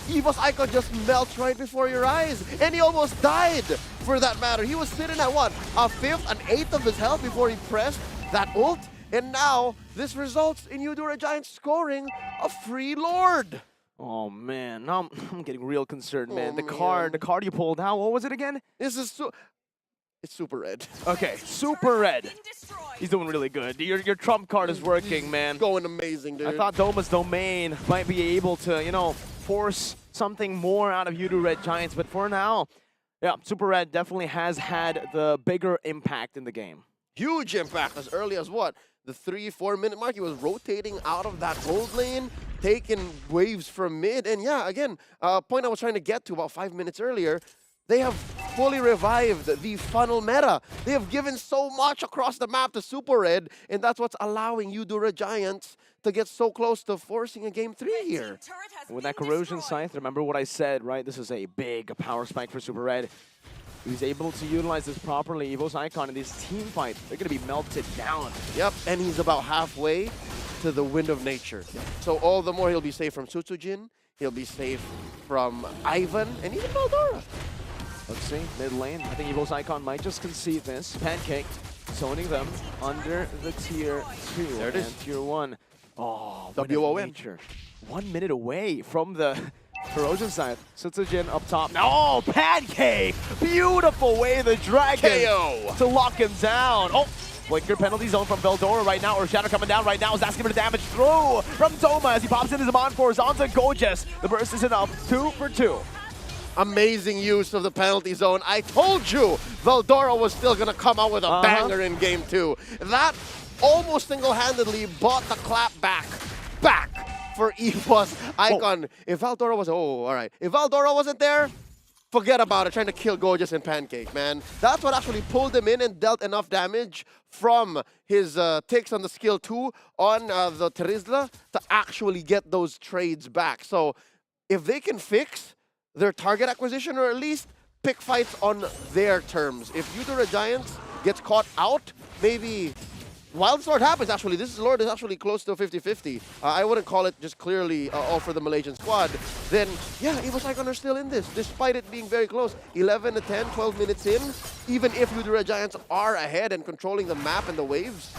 EVOS Icon just melts right before your eyes. And he almost died, for that matter. He was sitting at what? A fifth, an eighth of his health before he pressed that ult. And now, this results in Eudora Giants scoring a free Lord. Oh man, now I'm getting real concerned, man. The card you pulled out, what was it again? This is it's Super Red. Okay, Super Red. He's doing really good. Your trump card is working, man. Going amazing, dude. I thought Doma's Domain might be able to, you know, force something more out of Eudora Red Giants, but for now, yeah, Super Red definitely has had the bigger impact in the game. Huge impact as early as what? The 3-4 minute mark. He was rotating out of that gold lane, taking waves from mid. And yeah, again, point I was trying to get to about 5 minutes earlier, they have fully revived the funnel meta. They have given so much across the map to Super Red, and that's what's allowing Eudora Giants to get so close to forcing a game 3 here. With that corrosion scythe, remember what I said, right? This is a big power spike for Super Red. He's able to utilize this properly. EVOS Icon in these team fights, they're going to be melted down. Yep, and he's about halfway to the Wind of Nature. So all the more he'll be safe from Sutsujin, he'll be safe from Ivan, and even Veldora. Let's see, mid lane. I think EVOS Icon might just concede this. Pancake, zoning them under the tier 2 there it is. and tier 1. Oh, WOM. 1 minute away from the corrosion side. Sutsujin up top. Oh, Pancake! Beautiful way the dragon KO to lock him down. Oh, Flicker penalty zone from Veldora right now, or Shadow coming down right now is asking for the damage through from Doma as he pops into Zaman Force onto Gorgeous. The burst is enough. 2 for 2. Amazing use of the penalty zone. I told you Veldora was still going to come out with a banger in game 2. That almost single-handedly bought the clap back for EVOS Icon. If Veldora was, If Veldora wasn't there, forget about it, trying to kill Gorgeous and Pancake, man. That's what actually pulled him in and dealt enough damage from his ticks on the skill 2 on the Terizla to actually get those trades back. So if they can fix their target acquisition, or at least pick fights on their terms. If Eudora Giants gets caught out, maybe Wildsword happens, actually. This Lord is actually close to a 50-50. I wouldn't call it just clearly all for the Malaysian squad. Then, yeah, EVOS Icon are still in this, despite it being very close. 11 to 10, 12 minutes in. Even if Eudora Giants are ahead and controlling the map and the waves,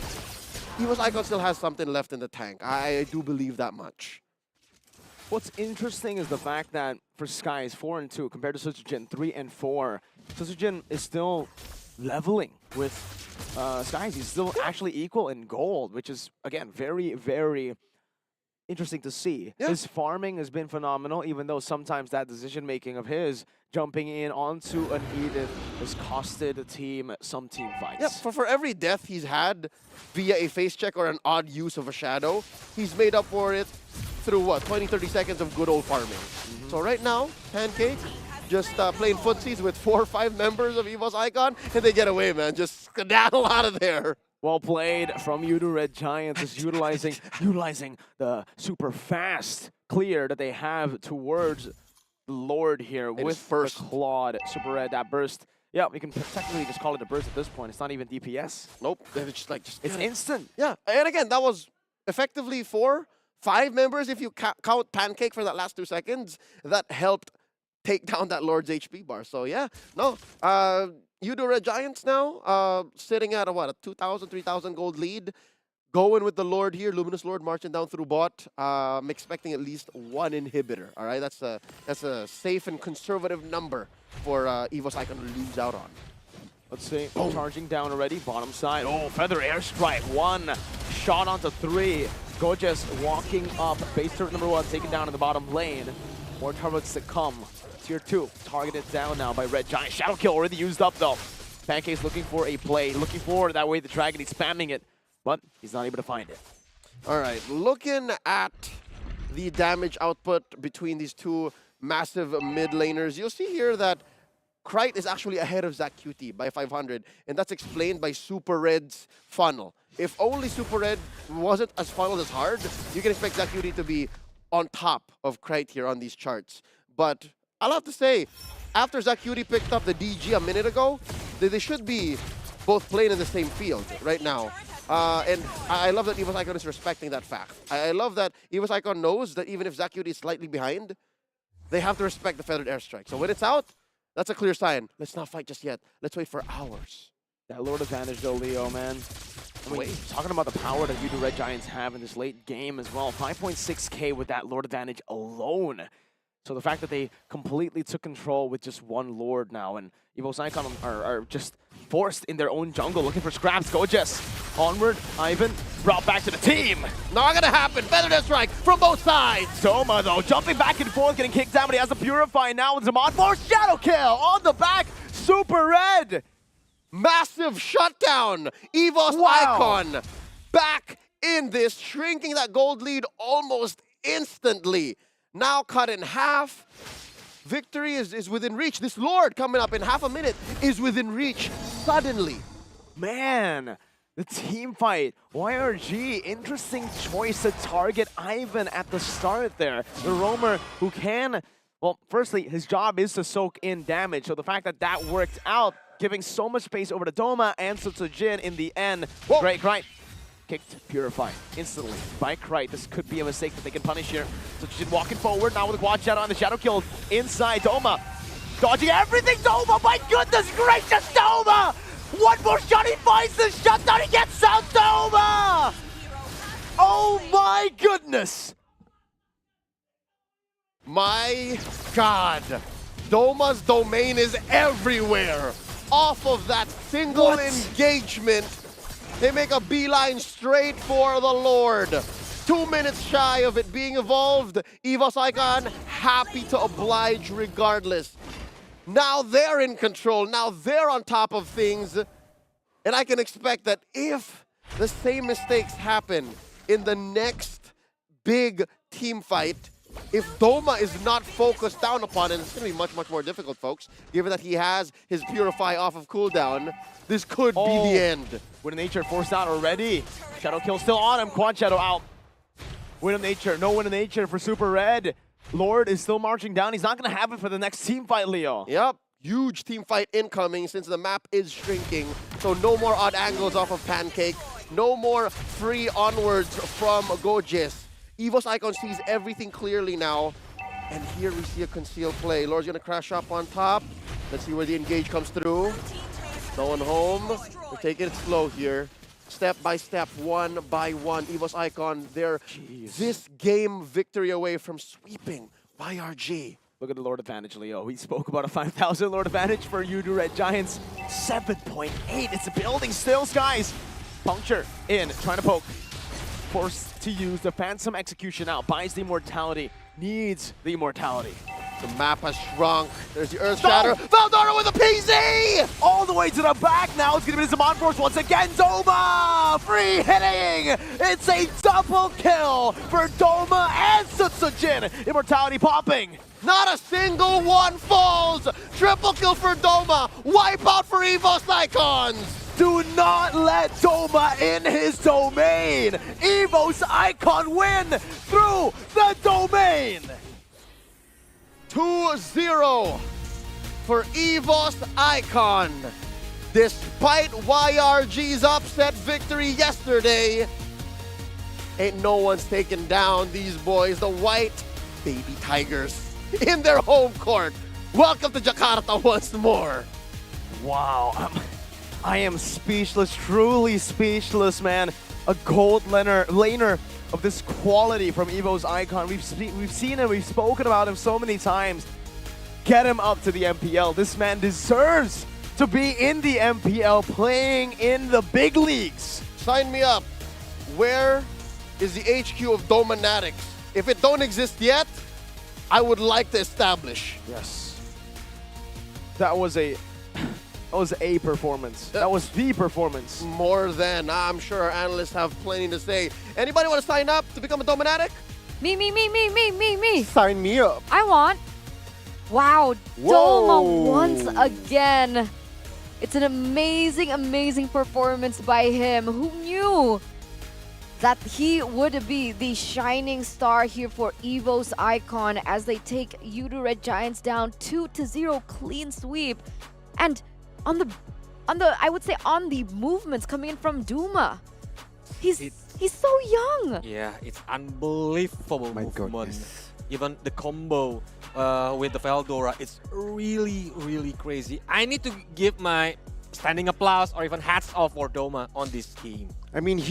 EVOS Icon still has something left in the tank. I do believe that much. What's interesting is the fact that for Skies 4 and 2 compared to Sutsujin 3 and 4, Sutsujin is still leveling with Skies. He's still actually equal in gold, which is, again, very, very interesting to see. Yeah. His farming has been phenomenal, even though sometimes that decision-making of his jumping in onto an Edith has costed the team some team fights. Yeah, for every death he's had via a face check or an odd use of a shadow, he's made up for it through what, 20-30 seconds of good old farming. So right now, Pancake just playing footsies with 4 or 5 members of EVOS Icon, and they get away, man. Just skedaddle out of there. Well played from Eudora Red Giants, is utilizing the super fast clear that they have towards the Lord here with the Claude Super Red. That burst, yeah, we can technically just call it a burst at this point. It's not even DPS. Nope, it's just it's instant. Yeah, and again, that was effectively 4-5 members if you count Pancake for that last 2 seconds. That helped take down that Lord's HP bar. So yeah, no, Eudora Giants now sitting at a 2,000, 3,000 gold lead. Going with the Lord here, Luminous Lord marching down through bot. I'm expecting at least 1 inhibitor. All right, that's a safe and conservative number for EVOS Icon to lose out on. Let's see, charging down already, bottom side. Oh, Feather Airstrike, 1 shot onto 3. Gorgeous walking up, base turret number 1, taken down in the bottom lane. More turrets to come. Tier 2, targeted down now by Red Giant. Shadow kill already used up though. Pancake's looking for a play, looking for that way the dragon, he's spamming it, but he's not able to find it. All right, looking at the damage output between these two massive mid laners, you'll see here that Krite is actually ahead of ZachQt by 500, and that's explained by Super Red's funnel. If only Super Red wasn't as funneled as hard, you can expect ZachQt to be on top of Krite here on these charts. But I'll have to say, after ZachQt picked up the DG a minute ago, they should be both playing in the same field right now. And I love that EVOS Icon is respecting that fact. I love that EVOS Icon knows that even if ZachQt is slightly behind, they have to respect the Feathered Airstrike. So when it's out, that's a clear sign. Let's not fight just yet. Let's wait for hours. That Lord advantage though, Leo, man. I mean, talking about the power that you the Red Giants have in this late game as well. 5.6k with that Lord advantage alone. So the fact that they completely took control with just one Lord now, and EVOS Icon are just forced in their own jungle, looking for scraps. Gorgeous. Onward, Ivan, brought back to the team. Not gonna happen. Feathered Airstrike from both sides. Doma, though, jumping back and forth, getting kicked down, but he has the Purify now with Zaman. More Shadow Kill on the back. Super Red. Massive shutdown. EVOS Icon back in this, shrinking that gold lead almost instantly. Now cut in half. Victory is within reach. This Lord coming up in half a minute is within reach suddenly. Man, the team fight. YRG, interesting choice to target Ivan at the start there. The roamer who can, well, firstly, his job is to soak in damage. So the fact that that worked out, giving so much space over to Doma and Jin in the end. Great. Kicked, Purify instantly by Krite. This could be a mistake that they can punish here. Jin walking forward now with a quad shadow on the shadow kill inside. Doma dodging everything. Doma, my goodness gracious, Doma! One more shot, he finds the shutdown, he gets out. Doma! Oh my goodness! My God, Doma's domain is everywhere. Off of that single engagement, they make a beeline straight for the Lord. 2 minutes shy of it being evolved, EVOS Icon happy to oblige regardless. Now they're in control, now they're on top of things, and I can expect that if the same mistakes happen in the next big team fight, if Doma is not focused down upon it, it's going to be much, much more difficult, folks. Given that he has his Purify off of cooldown, this could be the end. Wind of Nature forced out already. Shadow Kill still on him. Quad Shadow out. Wind of Nature. No Wind of Nature for Super Red. Lord is still marching down. He's not going to have it for the next team fight, Leo. Yep. Huge team fight incoming since the map is shrinking. So no more odd angles off of Pancake. No more free onwards from Gorgeous. EVOS Icon sees everything clearly now. And here we see a concealed play. Lord's going to crash up on top. Let's see where the engage comes through. No one home. We're taking it slow here. Step by step, one by one. EVOS Icon, they're this game victory away from sweeping YRG. Look at the Lord advantage, Leo. We spoke about a 5,000 Lord advantage for you, the Red Giants. 7.8. It's building still, guys. Puncture in, trying to poke. Forced to use the Phantom Execution out. Buys the immortality. Needs the immortality. The map has shrunk. There's the Earth Shatter. Valdaro with a PZ! All the way to the back now. It's going to be the Zaman Force once again. Doma! Free hitting! It's a double kill for Doma and Jin. Immortality popping. Not a single one falls! Triple kill for Doma! Wipe out for EVOS Icons! Do not let Doma in his domain! EVOS Icon win through the domain! 2-0 for EVOS Icon. Despite YRG's upset victory yesterday, ain't no one's taken down these boys, the white baby tigers, in their home court. Welcome to Jakarta once more. Wow, I am speechless, truly speechless, man. A gold laner of this quality from EVOS Icon. We've seen him, we've spoken about him so many times. Get him up to the MPL. This man deserves to be in the MPL, playing in the big leagues. Sign me up. Where is the HQ of Domanatics? If it don't exist yet, I would like to establish. Yes. That was a performance. That was the performance. More than. I'm sure our analysts have plenty to say. Anybody want to sign up to become a Domanatic? Me. Sign me up. I want. Wow, Doma once again. It's an amazing performance by him. Who knew that he would be the shining star here for EVOS Icon as they take Yudu Red Giants down 2-0 clean sweep. And on the I would say on the movements coming in from Duma. He's so young. Yeah, it's unbelievable movement. Goodness. Even the combo with the Veldora, it's really crazy. I need to give my standing applause or even hats off for Doma on this game. I mean,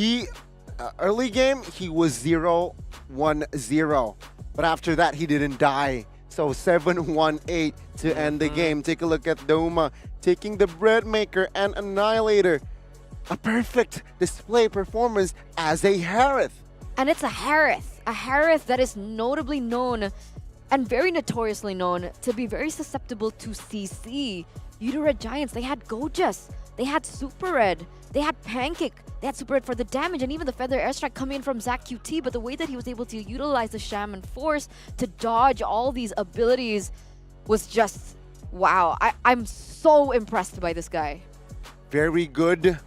early game, he was 0-1-0. But after that, he didn't die. So 7-1-8 to end the game. Take a look at Doma taking the Bread Maker and Annihilator. A perfect display performance as a Harith. And it's a Harith that is notably known and very notoriously known to be very susceptible to CC. Yudu Red Giants, they had Gojas, they had Super Red, they had Pancake, they had Super Red for the damage, and even the Feather Airstrike coming in from Zac QT, but the way that he was able to utilize the Shaman Force to dodge all these abilities was just, wow. I'm so impressed by this guy. Very good.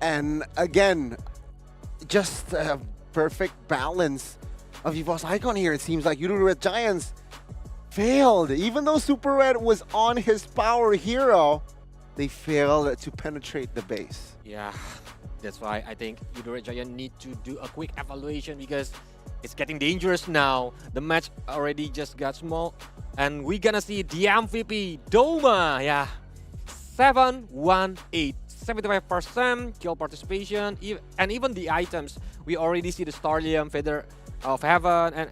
And again, just a perfect balance of EVOS Icon here. It seems like Yudu Red Giants failed. Even though Super Red was on his power hero, they failed to penetrate the base. Yeah, that's why I think Yudu Red Giant need to do a quick evaluation because it's getting dangerous now. The match already just got small. And we're gonna see the MVP, Doma. Yeah, 7-1-8. 75% kill participation, and even the items. We already see the Starlium, Feather of Heaven, and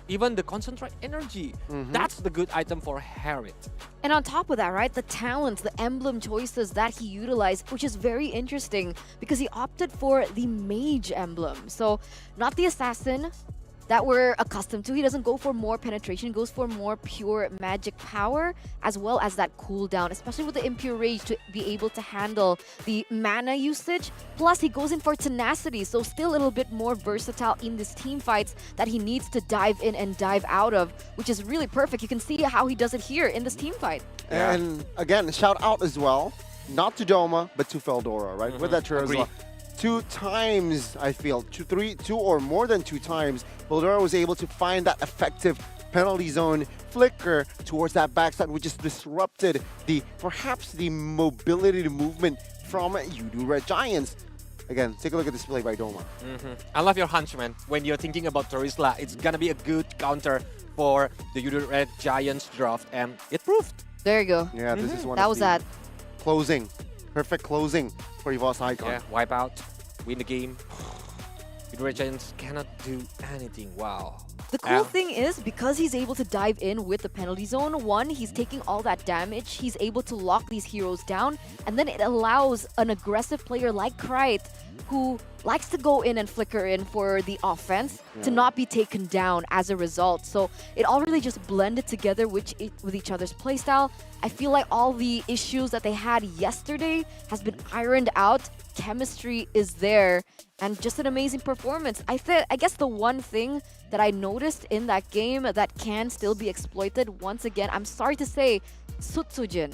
even the Concentrate Energy. That's the good item for Harith. And on top of that, right, the talents, the emblem choices that he utilized, which is very interesting because he opted for the Mage emblem. So not the Assassin that we're accustomed to. He doesn't go for more penetration, he goes for more pure magic power, as well as that cooldown, especially with the Impure Rage to be able to handle the mana usage. Plus, he goes in for tenacity, so still a little bit more versatile in these team fights that he needs to dive in and dive out of, which is really perfect. You can see how he does it here in this team fight. And again, shout out as well, not to Doma, but to Veldora, right? With that true as well. 2 times, I feel, two or more than 2 times, Veldora was able to find that effective penalty zone flicker towards that backside, which just disrupted perhaps the mobility to movement from Yudu Red Giants. Again, take a look at this play by Doma. I love your hunch, man. When you're thinking about Terisla, it's gonna be a good counter for the Yudu Red Giants draft, and it proved. There you go. Yeah, this is one that of was the that. Closing. Perfect closing for EVOS Icon. Yeah, wipe out, win the game. Yudu Red Giants cannot do anything. Wow. The cool thing is, because he's able to dive in with the penalty zone, one, he's taking all that damage, he's able to lock these heroes down, and then it allows an aggressive player like Krite, who likes to go in and flicker in for the offense, to not be taken down as a result. So it all really just blended together with each other's playstyle. I feel like all the issues that they had yesterday has been ironed out. Chemistry is there, and just an amazing performance. I guess the one thing that I noticed in that game that can still be exploited, once again, I'm sorry to say, Sutsujin.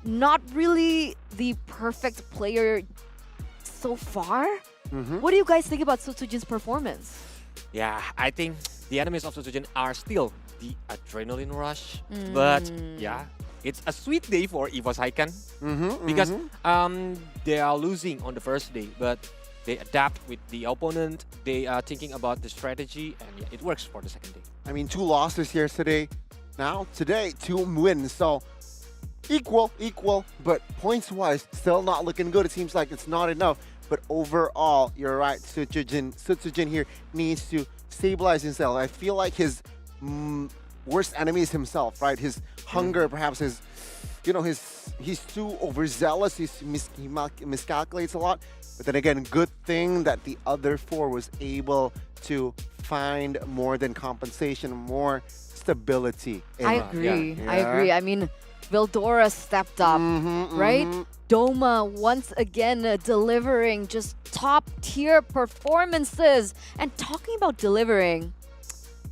Not really the perfect player so far. What do you guys think about Sutsujin's performance? Yeah, I think the enemies of Sutsujin are still the adrenaline rush, but yeah, it's a sweet day for EVOS Icon because they are losing on the first day, but they adapt with the opponent. They are thinking about the strategy, and yeah, it works for the second day. I mean, 2 losses yesterday. Now, today, 2 wins. So, equal, but points-wise, still not looking good. It seems like it's not enough. But overall, you're right, Sutsujin here needs to stabilize himself. I feel like his worst enemy is himself, right? His hunger, perhaps his, he's too overzealous. He miscalculates a lot. But then again, good thing that the other 4 was able to find more than compensation, more stability. I agree. I agree. I mean, Veldora stepped up, right? Doma once again delivering just top tier performances. And talking about delivering,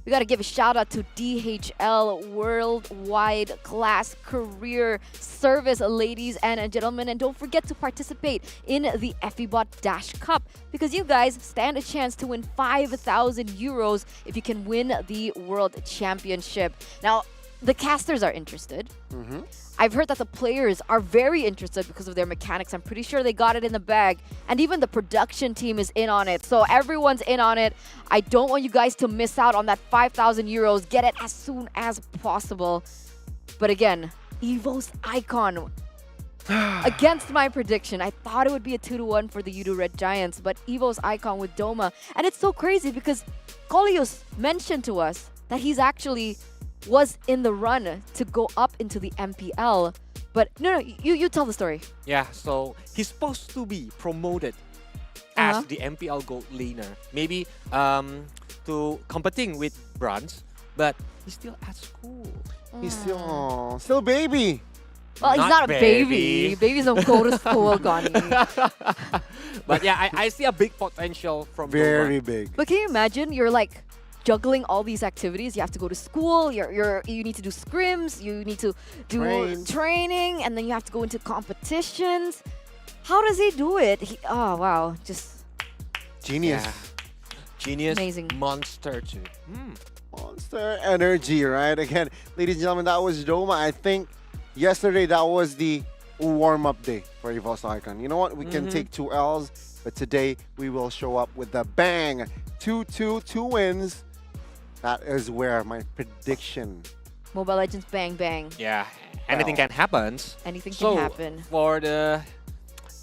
We got to give a shout out to DHL, worldwide class career service, ladies and gentlemen. And don't forget to participate in the EVOS Dash Cup because you guys stand a chance to win 5,000 euros if you can win the World Championship. Now, the casters are interested. I've heard that the players are very interested because of their mechanics. I'm pretty sure they got it in the bag. And even the production team is in on it. So everyone's in on it. I don't want you guys to miss out on that 5,000 euros. Get it as soon as possible. But again, EVOS Icon. Against my prediction, I thought it would be a 2-1 for the Udo Red Giants. But EVOS Icon with Doma. And it's so crazy because Kolios mentioned to us that he's actually was in the run to go up into the MPL. But no, you tell the story. Yeah, so he's supposed to be promoted as the MPL gold laner. Maybe to competing with Bronze, but he's still at school. He's still baby. Well, he's not a baby. Babies don't go to school, Gani. But yeah, I see a big potential from Very Doma. big. But can you imagine? You're like juggling all these activities. You have to go to school. You need to do scrims. You need to do training, and then you have to go into competitions. How does he do it? Oh wow, just genius. Yeah. Genius. Amazing. Monster too. Monster energy, right? Again, ladies and gentlemen, that was Doma. I think yesterday that was the warm-up day for EVOS Icon. You know what? We can take 2 L's, but today we will show up with the bang. 2-2, 2 wins. That is where my prediction. Mobile Legends bang bang. Yeah, anything can happen. Anything can happen. For the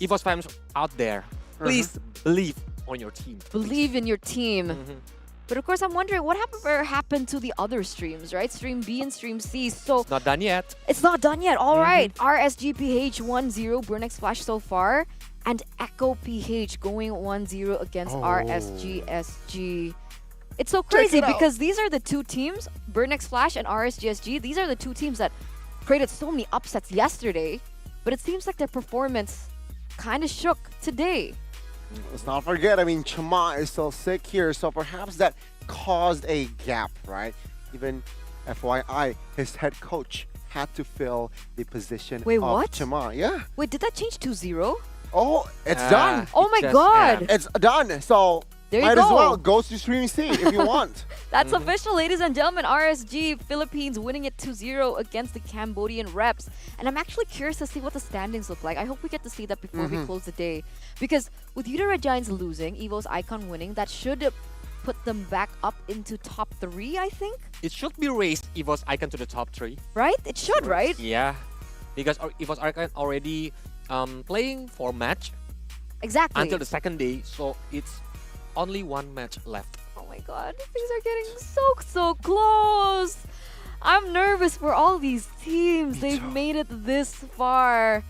EVOS fans out there, please believe on your team. Believe in your team. But of course, I'm wondering what happened to the other streams, right? Stream B and Stream C. So It's not done yet. It's not done yet. All right. RSGPH 1-0, Burnex Flash so far. And Echo PH going 1-0 against RSGSG. It's so crazy because these are the two teams, Burnex Flash and RSGSG, these are the two teams that created so many upsets yesterday. But it seems like their performance kind of shook today. Let's not forget, I mean, Chama is still sick here, so perhaps that caused a gap, right? Even FYI, his head coach had to fill the position Wait, of what? Chama. Yeah. Wait, did that change 2-0? Oh, it's done. Oh my god. It's done. So There you might as go. well go to Stream C if you want. That's official, ladies and gentlemen. RSG Philippines winning it 2-0 against the Cambodian reps. And I'm actually curious to see what the standings look like. I hope we get to see that before we close the day. Because with Udo Red Giants losing, EVOS Icon winning, that should put them back up into top 3, I think. It should be raised EVOS Icon to the top 3. Right? It should, right? Yeah, because EVOS Icon already playing for match. Exactly. Until the second day, so it's only 1 match left. Oh my god, things are getting so close. I'm nervous for all these teams. They've made it this far.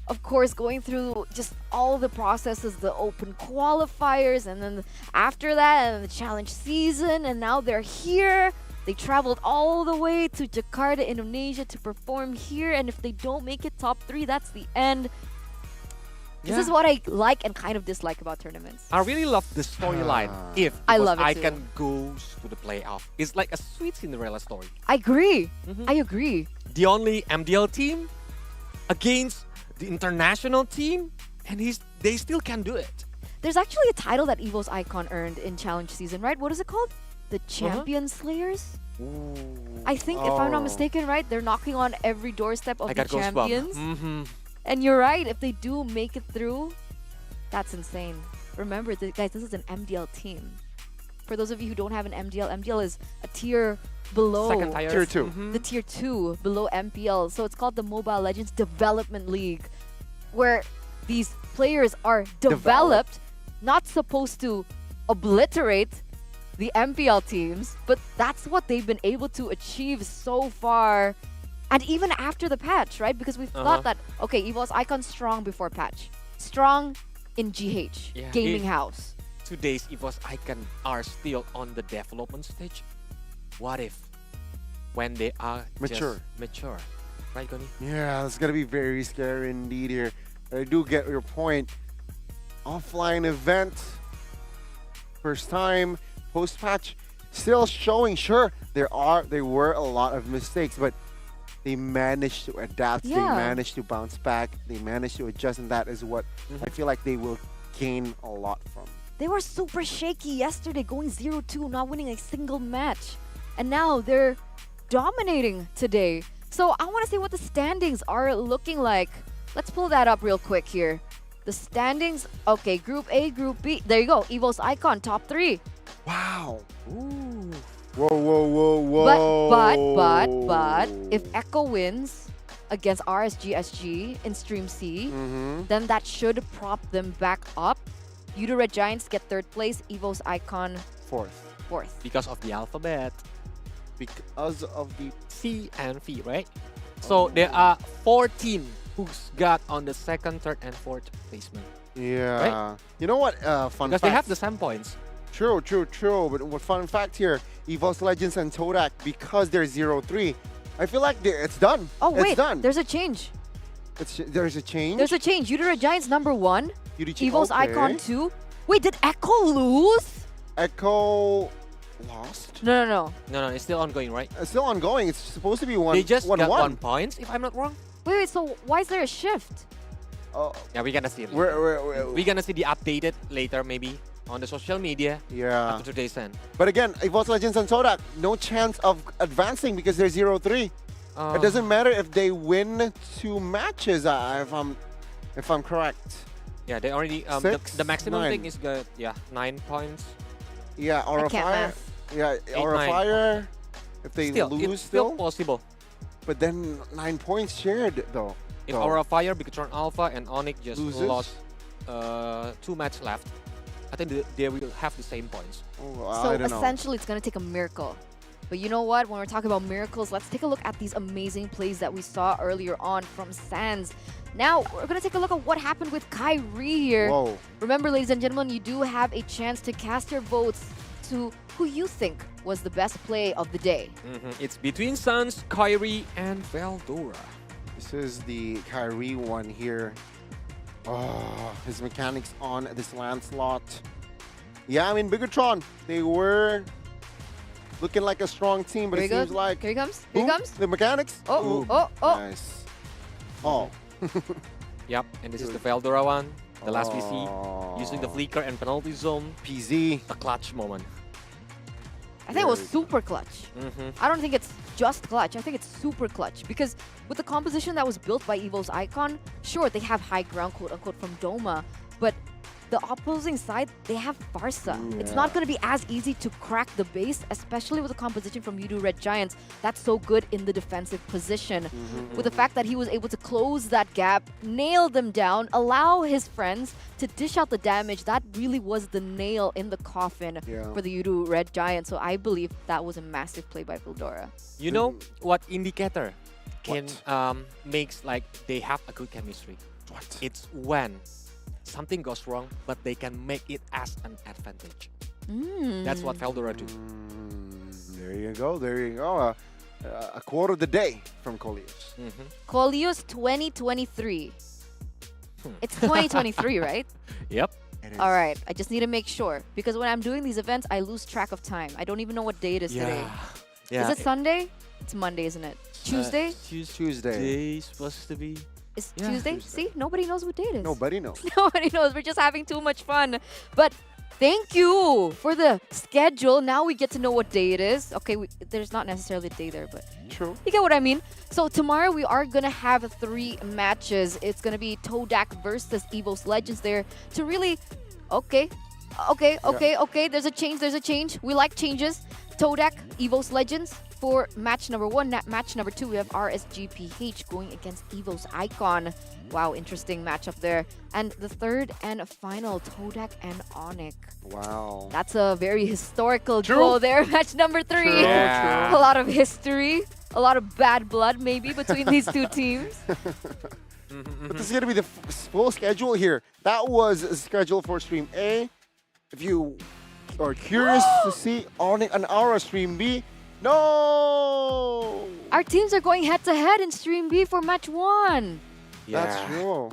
Of course, going through just all the processes, the open qualifiers, and then after that, and the challenge season, and now they're here. They traveled all the way to Jakarta, Indonesia to perform here, and if they don't make it top 3, that's the end. This is what I like and kind of dislike about tournaments. I really love the storyline. If I EVOS love it Icon goes to the playoff, it's like a sweet Cinderella story. I agree. I agree. The only MDL team against the international team, and they still can do it. There's actually a title that EVOS Icon earned in challenge season, right? What is it called? The Champion Slayers? I think, if I'm not mistaken, right? They're knocking on every doorstep of the champions. And you're right, if they do make it through, that's insane. Remember, guys, this is an MDL team. For those of you who don't have an MDL, MDL is a tier below. Second tier 2. The tier 2 below MPL. So it's called the Mobile Legends Development League, where these players are developed, not supposed to obliterate the MPL teams, but that's what they've been able to achieve so far. And even after the patch, right? Because we thought that, okay, EVOS Icon strong before patch. Strong in GH, gaming house. Today's EVOS Icon are still on the development stage. What if when they are Mature. just mature? Right, Goni? Yeah, it's going to be very scary indeed here. I do get your point. Offline event. First time, post-patch. still showing, sure, there were a lot of mistakes, but they managed to adapt, they managed to bounce back, they managed to adjust, and that is what I feel like they will gain a lot from. They were super shaky yesterday, going 0-2, not winning a single match. And now they're dominating today. So I want to see what the standings are looking like. Let's pull that up real quick here. The standings, okay, Group A, Group B. There you go, EVOS Icon, top 3. Wow. Ooh. Whoa, whoa, whoa, whoa. But, if Echo wins against RSGSG in Stream C, then that should prop them back up. Udo Red Giants get 3rd place, EVOS Icon 4th. Because of the alphabet. Because of the C and V, right? So there are 14 who's got on the 2nd, 3rd, and 4th placement. Yeah. Right? You know what? Fun because fact. they have the same points. True. But what fun fact here, EVOS Legends and Todak, because they're 0-3, I feel like it's done. Oh, wait, it's done. there's a change. There's a change? There's a change. Udo Red Giants number 1, EVOS okay. Icon 2. Wait, did Echo lose? Echo lost? No. No, it's still ongoing, right? It's still ongoing. It's supposed to be 1-1. They just got 1 point, if I'm not wrong. Wait, so why is there a shift? Yeah, we're gonna see it. We're gonna see the updated later, maybe on the social media. Yeah. After today's end. But again, EVOS Legends and Todak, no chance of advancing because they're 0-3. It doesn't matter if they win 2 matches, if I'm correct. Yeah, they already the maximum thing is good. Yeah, 9 points. Yeah, or a fire. Yeah, or a fire. If they lose, it's still possible. But then 9 points shared though. If Aura Fire, Bigatron Alpha, and Onyx just lost 2 matches left, I think they will have the same points. So essentially, it's going to take a miracle. But you know what? When we're talking about miracles, let's take a look at these amazing plays that we saw earlier on from Sans. Now, we're going to take a look at what happened with Kyrie here. Whoa. Remember, ladies and gentlemen, you do have a chance to cast your votes to who you think was the best play of the day. It's between Sans, Kyrie, and Veldora. This is the Kyrie one here. Oh, his mechanics on this Lancelot. Yeah, I mean, Bigatron, they were looking like a strong team, but it seems like... Here he comes. Here he comes. The mechanics. Oh. Nice. Oh. Yep, and this is the Veldora one. The last PC. Using the flicker and penalty zone. PZ. The clutch moment. I think it was super clutch. I don't think it's just clutch. I think it's super clutch. Because with the composition that was built by EVOS Icon, sure, they have high ground, quote-unquote, from Doma. But the opposing side, they have Barca. It's not going to be as easy to crack the base, especially with the composition from Udo Red Giants. That's so good in the defensive position. With the fact that he was able to close that gap, nail them down, allow his friends to dish out the damage, that really was the nail in the coffin for the Udo Red Giants. So I believe that was a massive play by Veldora. You know what indicator can makes like they have a good chemistry? What? It's when something goes wrong, but they can make it as an advantage. That's what Veldora do. There you go. There you go. A quote of the day from Coleus. Coleus 2023. It's 2023, right? Yep. All right. I just need to make sure. Because when I'm doing these events, I lose track of time. I don't even know what day it is today. Yeah. Is it Sunday? It's Monday, isn't it? Tuesday? Tuesday. Supposed to be. It's Tuesday? See? Nobody knows what day it is. Nobody knows. Nobody knows. We're just having too much fun. But thank you for the schedule. Now we get to know what day it is. Okay, there's not necessarily a day there, but true. You get what I mean? So tomorrow we are going to have 3 matches. It's going to be Todak versus EVOS Legends there to really... Okay. There's a change. We like changes. Todak, EVOS Legends. For match number 1, match number 2, we have RSGPH going against EVOS Icon. Wow, interesting matchup there. And the 3rd and final, Todak and Onyx. Wow. That's a very historical duel there. Match number 3. True. A lot of history, a lot of bad blood maybe between these two teams. But this is going to be the full schedule here. That was a schedule for Stream A. If you are curious to see Onyx and Aura Stream B, no! Our teams are going head-to-head in Stream B for match 1. That's true.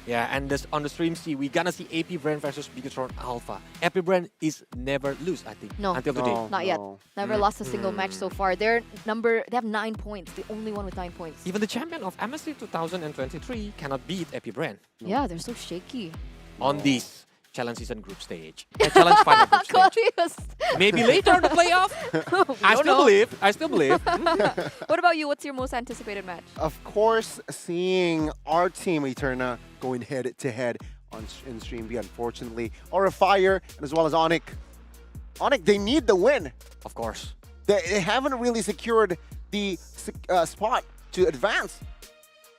Yeah, and on the stream C, we gonna see AP Brand versus Bigatron Alpha. AP Brand is never lose, I think, No, until today. not yet. Never lost a single match so far. They have 9 points. The only one with 9 points. Even the champion of MSC 2023 cannot beat AP Brand Yeah, they're so shaky. on this challenge season group stage. Challenge final group stage. Maybe later in the playoff. I still believe. What about you? What's your most anticipated match? Of course, seeing our team Eterna going head-to-head in Stream B, unfortunately. Aura Fire, as well as Onyx. Onyx, they need the win. Of course. They haven't really secured the spot to advance.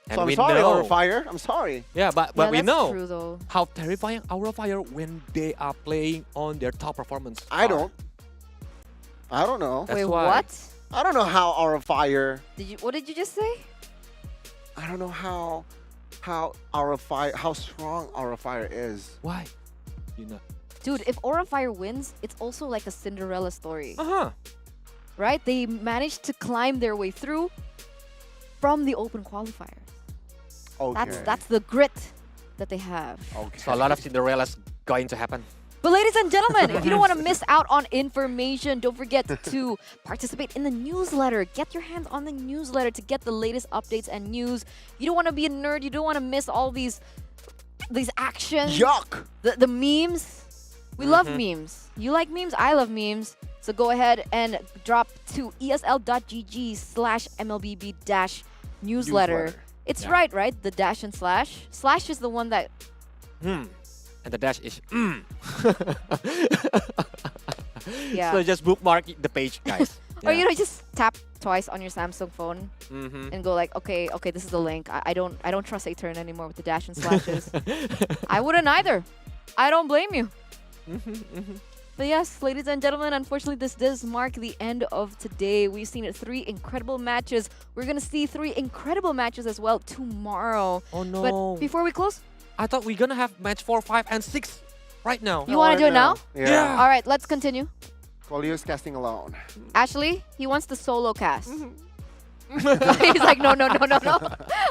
And So I'm we sorry, know. Aura Fire. I'm sorry. Yeah, but we that's know true, though. how terrifying Aura Fire when they are playing on their top performance. I don't know. That's Wait, why. what? I don't know how Aura Fire. What did you just say? I don't know how strong Aura Fire is. Why? You know. Dude, if Aura Fire wins, it's also like a Cinderella story. Uh-huh. Right? They managed to climb their way through from the open qualifiers. Okay. That's the grit that they have. Okay. So a lot of Cinderella's going to happen. But ladies and gentlemen, if you don't want to miss out on information, don't forget to participate in the newsletter. Get your hands on the newsletter to get the latest updates and news. You don't want to be a nerd. You don't want to miss all these actions. Yuck! The memes. We love memes. You like memes? I love memes. So go ahead and drop to esl.gg/MLBB-newsletter. It's right? The dash and slash. Slash is the one that... And the dash is Yeah. So just bookmark the page, guys. Or just tap twice on your Samsung phone and go like, okay, this is the link. I don't trust Aturn anymore with the dash and slashes. I wouldn't either. I don't blame you. But yes, ladies and gentlemen, unfortunately, this does mark the end of today. We've seen 3 incredible matches. We're going to see 3 incredible matches as well tomorrow. Oh, no. But before we close... I thought we're going to have match 4, 5, and 6 right now. You want to do it now? Yeah. All right, let's continue. Kolio's casting alone. Ashley, he wants the solo cast. He's like, no.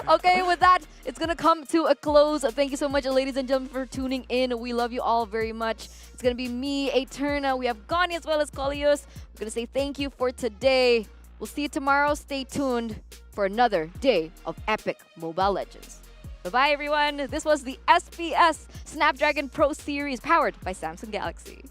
Okay, with that, it's going to come to a close. Thank you so much, ladies and gentlemen, for tuning in. We love you all very much. It's going to be me, Eterna. We have Gani as well as Kolios. We're going to say thank you for today. We'll see you tomorrow. Stay tuned for another day of epic Mobile Legends. Bye-bye, everyone. This was the SPS Snapdragon Pro Series powered by Samsung Galaxy.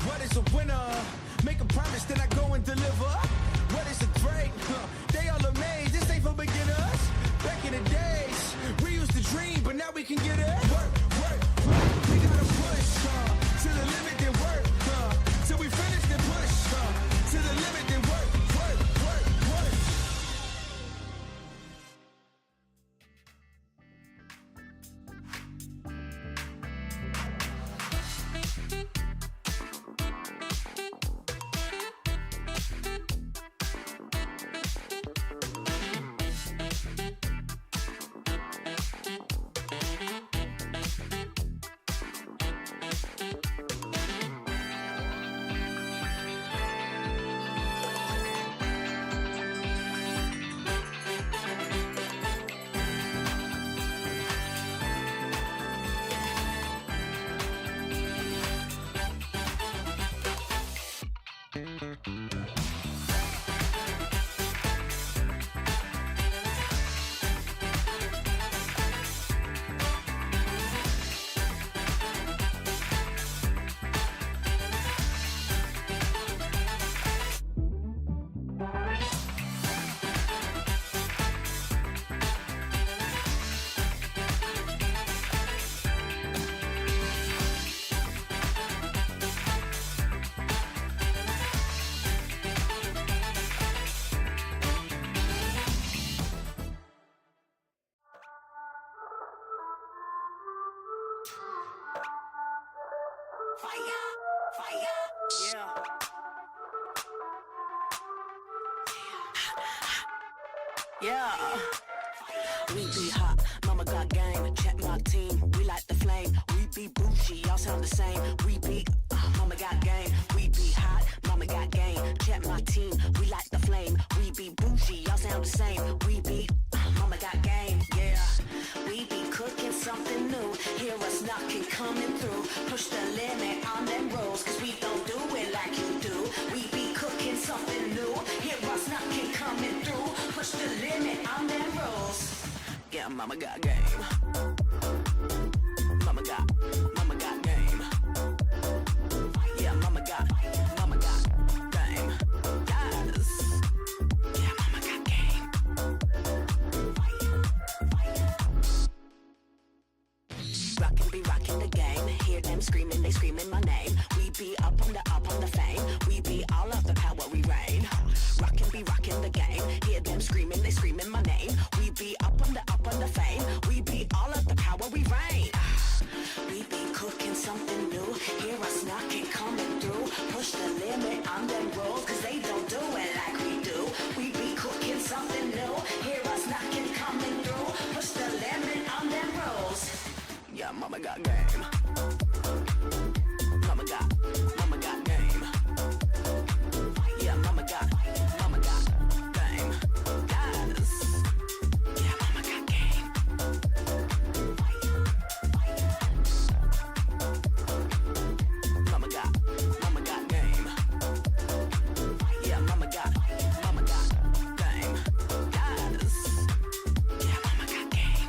What is a winner? Make a promise, then I go and deliver. What is a great? They all amazed. This ain't for beginners. Back in the days, we used to dream, but now we can get it. Work. We gotta push to the limit, then work till we finish, then push to the limit, then work. Yeah. We be hot, mama got game. Check my team, we like the flame. We be bougie, y'all sound the same. We be mama got game. We be hot, mama got game. Check my team, we like the flame. We be bougie, y'all sound the same. We be mama got game. Yeah. We be cooking something new. Hear us knocking, coming through. Push the limit on them rolls, cause we don't do it like you do. We be cooking something new. Hear us knocking, coming through. Push the limit on them rolls. Yeah, mama got game. Mama got game. Yeah, mama got game. Yes. Yeah, mama got game. Rockin' be rockin' the game. Hear them screaming, they screaming my name. We be up on the fame. We be all of the power, we reign. Rockin' be rockin' the game. Hear them screaming, they screaming my name. We be up on the fame. We be all of the power, we reign. We be cooking something new. Hear us knocking, coming through. Push the limit on them rolls, cause they don't do it like we do. We be cooking something new. Hear us knocking, coming through. Push the limit on them rolls. Yeah, mama got game. Mama got game. Yeah, mama got game. Yes. Yeah, mama got game. Mama got game. Yeah, mama got game. Yes. Yeah, mama got game.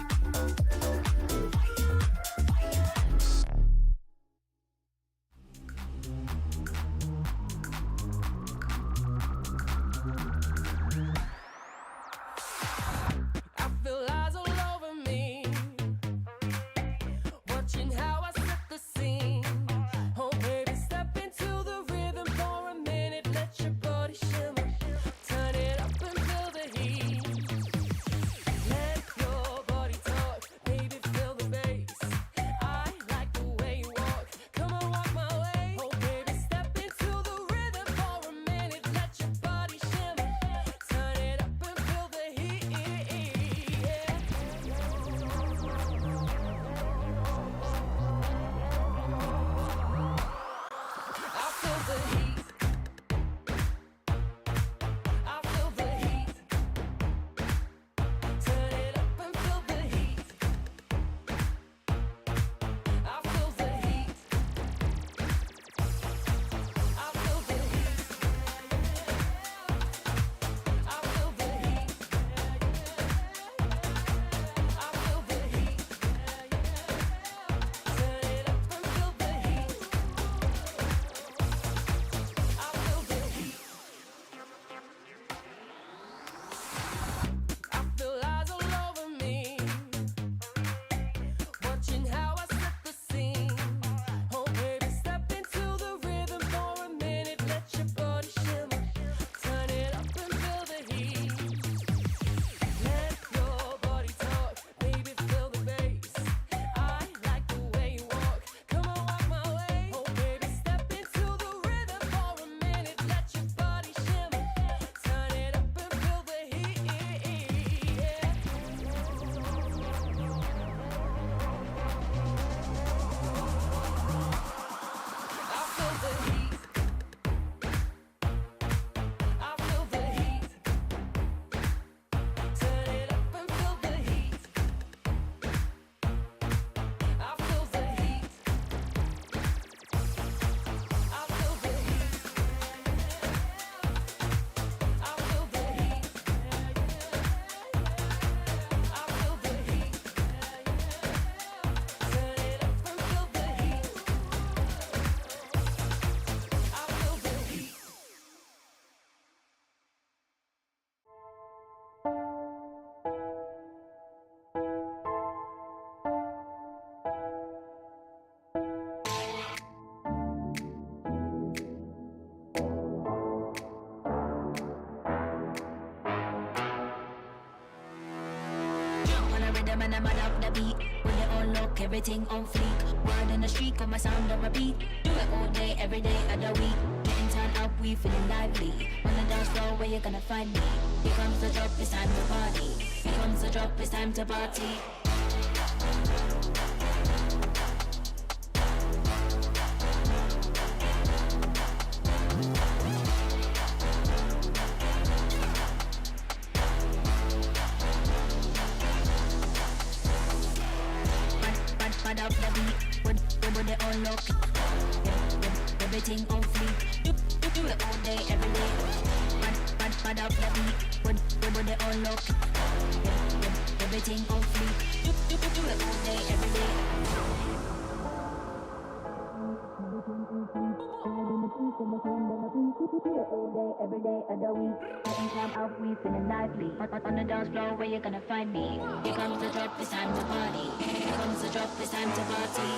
man, I'm up the beat. When they all look, everything on fleek. Word in the street, got my sound on repeat. Do it all day, every day of the week. Getting turned up, we feeling lively. On the dance floor, where you gonna find me? Here comes the drop, it's time to party. Here comes the drop, it's time to party. Mad up the beat, when they all look, everything on fleek. Do it all day, every day. Mad up the beat, when they all look, everything on fleek. Do it all day, every day. Every day of the week, getting time out, we feeling lively. On the dance floor, where you gonna find me? Here comes the drop, it's time to party. Here comes the drop, it's time to party.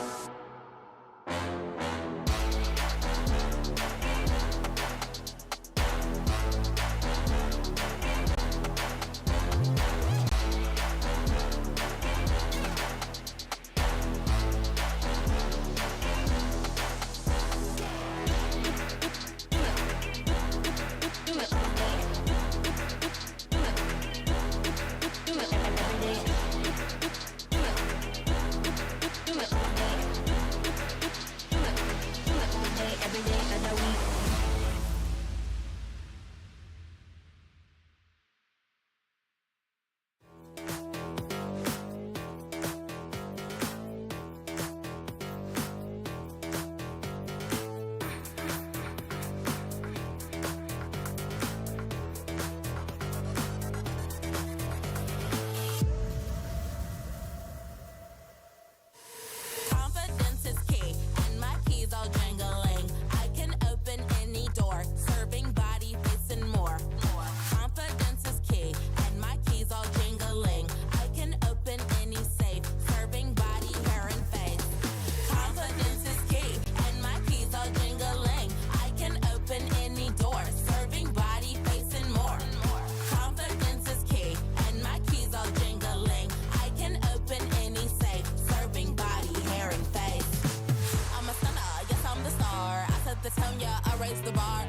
Confidence is key, and my keys all jangling. I can open any door, serving body, face, and more. Confidence is key, and my keys all jingling. I can open any safe, serving body, hair, and face. Confidence is key, and my keys all jingling. I can open any door, serving body, face, and more. Confidence is key, and my keys all jingling. I can open any safe, serving body, hair, and face. I'm a stunner, yes I'm the star. I set the tone, yeah, I raise the bar.